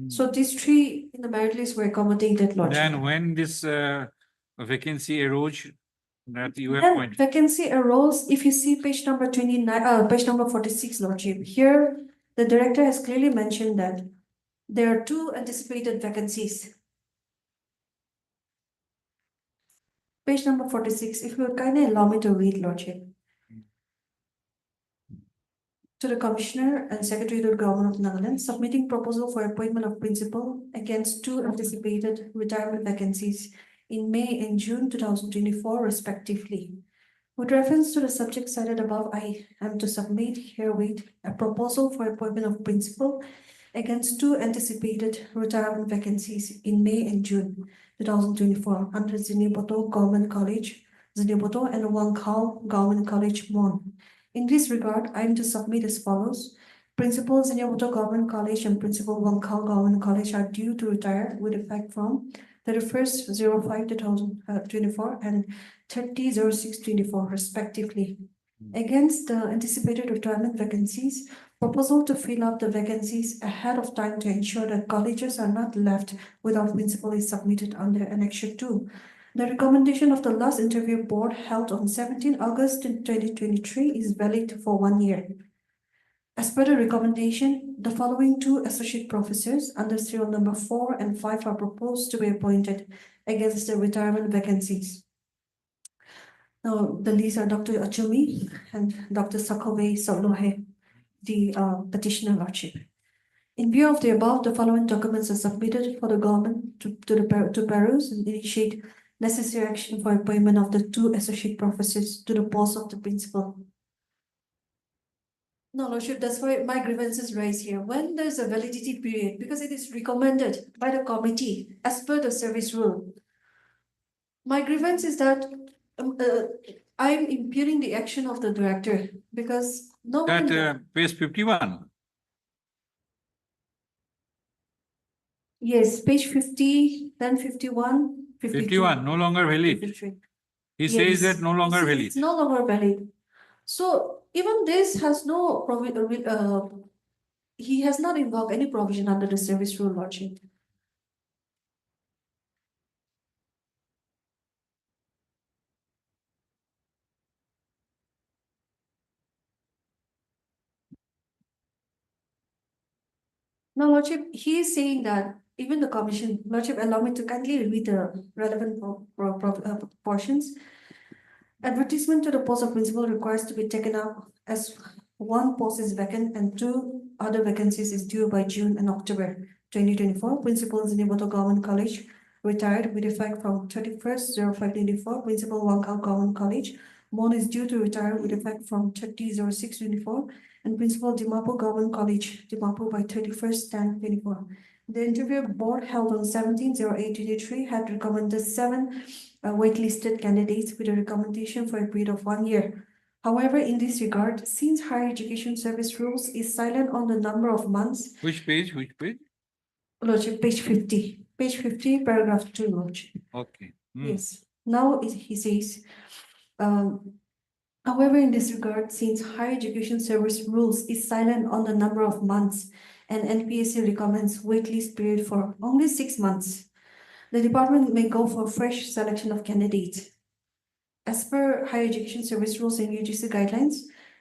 [SPEAKER 18] So these 3 in the merit list were accommodated, Lordship.
[SPEAKER 3] Then when this vacancy arose, that you
[SPEAKER 18] Then
[SPEAKER 3] appointed.
[SPEAKER 18] vacancy arose, if you see page number 29, page number 46, Lordship. Here, the director has clearly mentioned that there are 2 anticipated vacancies. Page number 46, if you would kindly allow me to read, Lordship. To the Commissioner and Secretary to the Government of Nagaland, submitting proposal for appointment of principal against 2 anticipated retirement vacancies in May and June 2024 respectively. With reference to the subject cited above, I am to submit herewith a proposal for appointment of principal against 2 anticipated retirement vacancies in May and June 2024 under Ziniboto Government College, Ziniboto and Wangkal Government College, Mon. In this regard, I am to submit as follows. Principal Ziniboto Government College and Principal Wangkal Government College are due to retire with effect from 31st/05/2024 and 30/06/24 respectively. Against the anticipated retirement vacancies, proposal to fill up the vacancies ahead of time to ensure that colleges are not left without principal is submitted under Annexure 2. The recommendation of the last interview board held on 17 August 2023 is valid for 1 year. As per the recommendation, the following 2 associate professors under serial number 4 and 5 are proposed to be appointed against the retirement vacancies. Now, the leads are Dr. Achumi and Dr. Sakove Solohe, the petitioner, Lordship. In view of the above, the following documents are submitted for the government to peruse and initiate necessary action for appointment of the 2 associate professors to the post of the principal. No, Lordship, that's why my grievances rise here. When there's a validity period, because it is recommended by the committee as per the service rule. My grievance is that I'm impugning the action of the director because no one.
[SPEAKER 3] That page 51.
[SPEAKER 18] Yes, page 50, then 51, 52.
[SPEAKER 3] 51, no longer valid.
[SPEAKER 18] 53.
[SPEAKER 3] He says that no longer valid.
[SPEAKER 18] It's no longer valid. So even this has no he has not invoked any provision under the service rule, Lordship. No, Lordship, he is saying that even the commission, Lordship, allow me to kindly read the relevant portions. Advertisement to the post of principal requires to be taken up as 1 post is vacant and 2 other vacancies is due by June and October 2024. Principal Ziniboto Government College retired with effect from 31st/05/24. Principal Wangkal Government College, Mon is due to retire with effect from 30/06/24. And Principal Dimapur Government College, Dimapur by 31st/10/24. The interview board held on 17/08/23 had recommended 7 waitlisted candidates with a recommendation for a period of 1 year. However, in this regard, since Higher Education Service Rules is silent on the number of months.
[SPEAKER 3] Which page? Which page?
[SPEAKER 18] Lordship, page 50. Page 50, paragraph 2, Lordship.
[SPEAKER 3] Okay.
[SPEAKER 18] Yes. Now he says, However, in this regard, since Higher Education Service rules is silent on the number of months and NPSC recommends waitlist period for only 6 months, the department may go for fresh selection of candidates. As per Higher Education Service rules and UGC guidelines,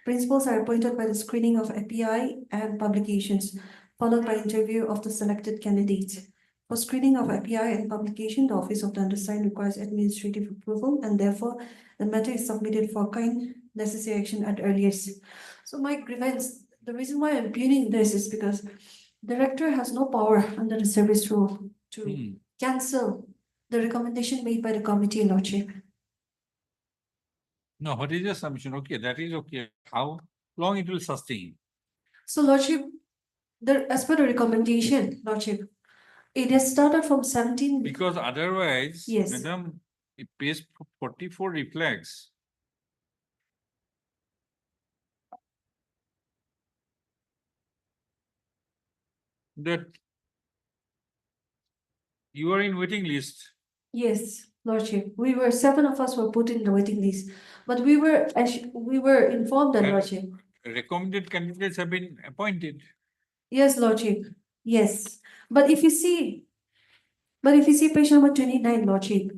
[SPEAKER 18] principals are appointed by the screening of API and publications, followed by interview of the selected candidates. For screening of API and publication, the Office of the Undersigned requires administrative approval, and therefore the matter is submitted for kind necessary action at earliest. So my grievance, the reason why I'm appealing this is because director has no power under the service rule to cancel the recommendation made by the committee, Lordship.
[SPEAKER 3] No, what is your submission? Okay, that is okay. How long it will sustain?
[SPEAKER 18] So Lordship, as per the recommendation, Lordship, it has started from 17.
[SPEAKER 3] Because otherwise,
[SPEAKER 18] Yes.
[SPEAKER 3] Madam, if page 44 reflects that you are in waiting list.
[SPEAKER 18] Yes, Lordship, 7 of us were put in the waiting list, but we were informed that,
[SPEAKER 3] And-
[SPEAKER 18] Lordship.
[SPEAKER 3] Recommended candidates have been appointed.
[SPEAKER 18] Yes, Lordship, yes, but if you see page number 29, Lordship,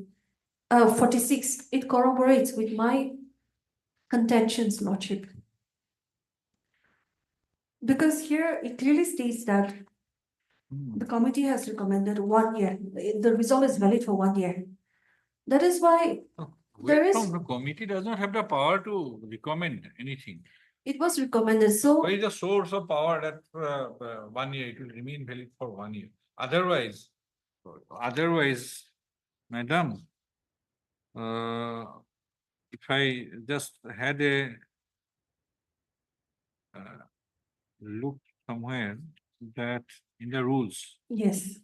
[SPEAKER 18] 46, it corroborates with my contentions, Lordship. Because here it clearly states that the committee has recommended 1 year, the result is valid for 1 year. That is why there is,
[SPEAKER 3] The committee does not have the power to recommend anything.
[SPEAKER 18] it was recommended, so.
[SPEAKER 3] What is the source of power that 1 year, it will remain valid for 1 year? Otherwise, Madam, if I just had a look somewhere that in the rules,
[SPEAKER 18] Yes,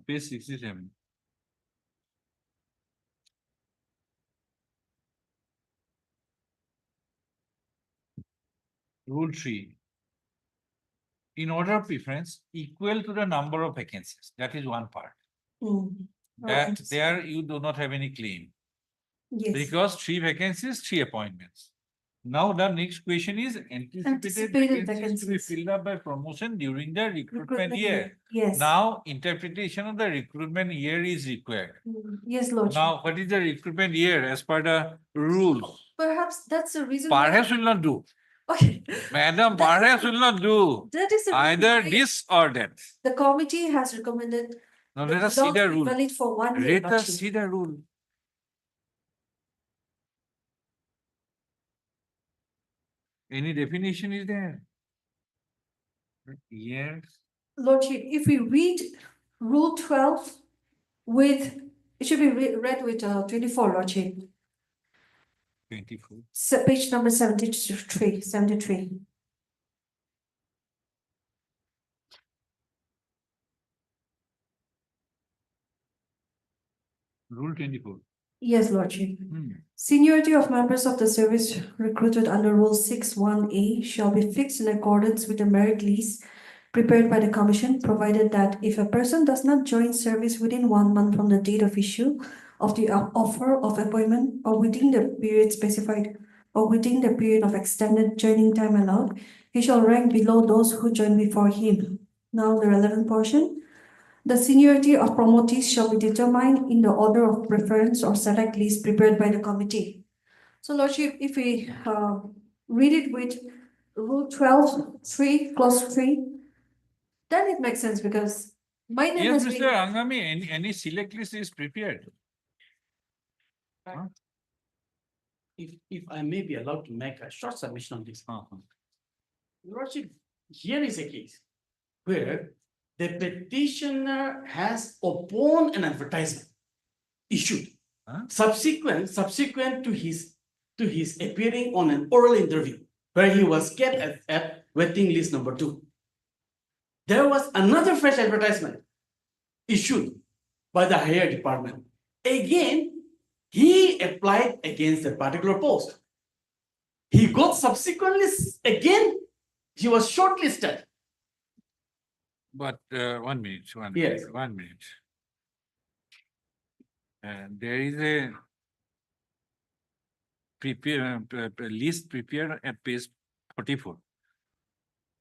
[SPEAKER 3] page 67. Rule 3. In order of preference, equal to the number of vacancies. That is one part. That there you do not have any claim.
[SPEAKER 18] yes.
[SPEAKER 3] Because 3 vacancies, 3 appointments. Now the next question is anticipated
[SPEAKER 18] Anticipated
[SPEAKER 3] vacancies to be
[SPEAKER 18] vacancies.
[SPEAKER 3] filled up by promotion during the recruitment
[SPEAKER 18] Recruitment
[SPEAKER 3] year.
[SPEAKER 18] year, yes.
[SPEAKER 3] Now interpretation of the recruitment year is required.
[SPEAKER 18] Yes, Lordship.
[SPEAKER 3] Now, what is the recruitment year as per the rules?
[SPEAKER 18] Perhaps that's the reason. why-
[SPEAKER 3] Perhaps will not do.
[SPEAKER 18] Okay,
[SPEAKER 3] Madam, perhaps will not do.
[SPEAKER 18] that is the reason
[SPEAKER 3] Either
[SPEAKER 18] why
[SPEAKER 3] this or that.
[SPEAKER 18] the committee has recommended.
[SPEAKER 3] Now
[SPEAKER 18] the
[SPEAKER 3] let us see
[SPEAKER 18] result
[SPEAKER 3] the
[SPEAKER 18] be
[SPEAKER 3] rule.
[SPEAKER 18] Valid for 1 year.
[SPEAKER 3] Let us
[SPEAKER 18] Lordship.
[SPEAKER 3] see the rule. Any definition is there? Yes.
[SPEAKER 18] Lordship, if we read Rule 12 with, it should be read with 24, Lordship.
[SPEAKER 3] 24.
[SPEAKER 18] Page number 73.
[SPEAKER 3] Rule 24.
[SPEAKER 18] Yes, Lordship. Seniority of members of the service recruited under Rule 6(1)(a) shall be fixed in accordance with the merit list prepared by the Commission, provided that if a person does not join service within 1 month from the date of issue of the offer of appointment, or within the period specified, or within the period of extended joining time allowed, he shall rank below those who joined before him. Now the relevant portion. The seniority of promotees shall be determined in the order of preference or select list prepared by the committee. So, Lordship, if we read it with Rule 12(3), Clause 3, then it makes sense because my name
[SPEAKER 3] Yes,
[SPEAKER 18] has
[SPEAKER 3] Mr.
[SPEAKER 18] been.
[SPEAKER 3] Angami, any select list is prepared.
[SPEAKER 17] If I may be allowed to make a short submission on this. Lordship, here is a case where the petitioner has opponed an advertisement issued subsequent to his appearing on an oral interview where he was kept at waiting list number 2. There was another fresh advertisement issued by the higher department. Again, he applied against a particular post. He got subsequently again He was shortlisted.
[SPEAKER 3] But 1 minute,
[SPEAKER 17] Yes.
[SPEAKER 3] 1 minute. There is a list prepared at page 44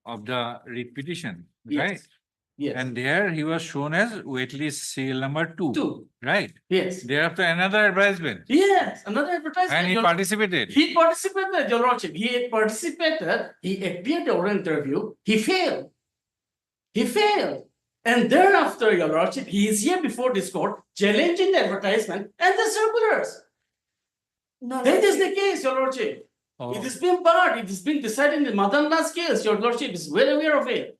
[SPEAKER 3] of the writ petition, right?
[SPEAKER 17] Yes. Yes.
[SPEAKER 3] And there he was shown as wait list serial number 2. Right?
[SPEAKER 17] Yes.
[SPEAKER 3] Thereafter another advertisement.
[SPEAKER 17] Yes, another advertisement.
[SPEAKER 3] And he
[SPEAKER 17] Your-
[SPEAKER 3] participated.
[SPEAKER 17] He participated, Your Lordship. He had participated. He appeared in oral interview. He failed. He failed. And thereafter, Your Lordship, he is here before this court challenging the advertisement and the circulars.
[SPEAKER 18] No,
[SPEAKER 17] That is the case, Your Lordship.
[SPEAKER 3] Oh.
[SPEAKER 17] It has been barred. It has been decided in the Madanda's case. Your Lordship is well aware of it.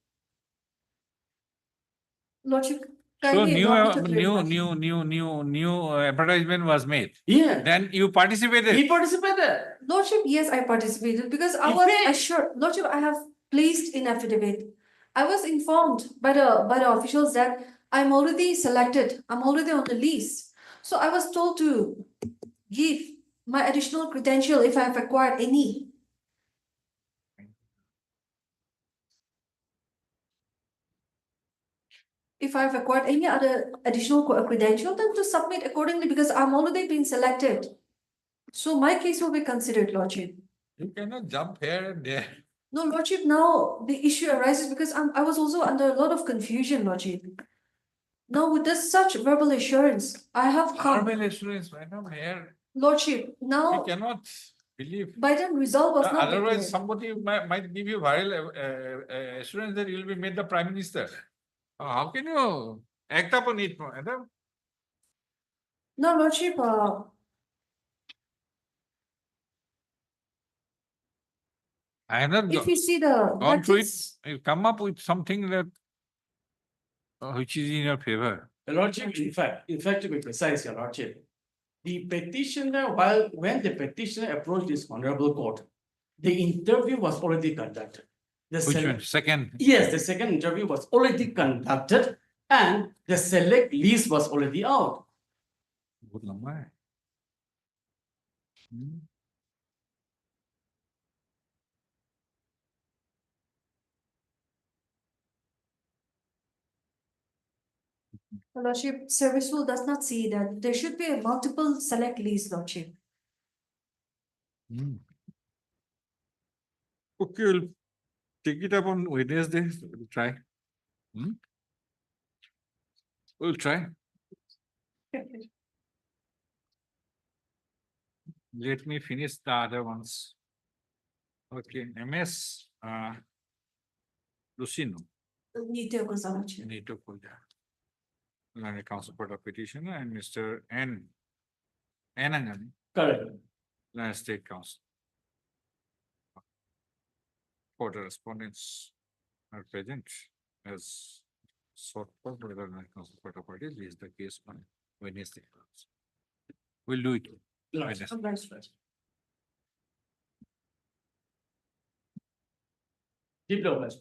[SPEAKER 18] Lordship.
[SPEAKER 3] So
[SPEAKER 18] kindly allow me to clarify.
[SPEAKER 3] new advertisement was made.
[SPEAKER 17] Yeah.
[SPEAKER 3] Then you participated.
[SPEAKER 17] He participated.
[SPEAKER 18] Lordship, yes, I participated because I
[SPEAKER 17] You
[SPEAKER 18] was
[SPEAKER 17] failed.
[SPEAKER 18] assured, Lordship, I have placed in affidavit. I was informed by the officials that I'm already selected, I'm already on the list. So I was told to give my additional credential if I have acquired any. If I've acquired any other additional credential, then to submit accordingly because I'm already been selected. So my case will be considered, Lordship.
[SPEAKER 3] You cannot jump here and there.
[SPEAKER 18] No, Lordship, now the issue arises because I was also under a lot of confusion, Lordship. Now with this such verbal assurance, I have come,
[SPEAKER 3] Verbal assurance, madam, here.
[SPEAKER 18] Lordship,
[SPEAKER 3] You
[SPEAKER 18] now
[SPEAKER 3] cannot believe.
[SPEAKER 18] by then result was not
[SPEAKER 3] Otherwise,
[SPEAKER 18] declared.
[SPEAKER 3] somebody might give you viral assurance that you will be made the prime minister. How can you act upon it, madam?
[SPEAKER 18] No, Lordship,
[SPEAKER 3] I have not
[SPEAKER 18] if you see the
[SPEAKER 3] gone through it.
[SPEAKER 18] notice,
[SPEAKER 3] You come up with something that which is in your favor.
[SPEAKER 17] Your Lordship, in fact, to be precise, Your Lordship, the petitioner, when the petitioner approached this honorable court, the interview was already conducted. The
[SPEAKER 3] Which
[SPEAKER 17] sele-
[SPEAKER 3] one? Second.
[SPEAKER 17] Yes, the second interview was already conducted and the select list was already out.
[SPEAKER 3] बहुत लंबा है।
[SPEAKER 18] Lordship, service rule does not say that there should be a multiple select list, Lordship.
[SPEAKER 3] Okay, we'll take it up on Wednesday. We'll try. We'll try. Let me finish the other ones. Okay, MS Lucino.
[SPEAKER 18] Nitya Gonzalez.
[SPEAKER 3] Nito Kolja. Land Council Court of Petitioner and Mr. N. Anangan.
[SPEAKER 17] Correct.
[SPEAKER 3] Land State Council. For the respondents are present as sought for by the Land Council Court of Parties is the case on Wednesday. We'll do it. Wednesday.
[SPEAKER 17] Deeply obliged.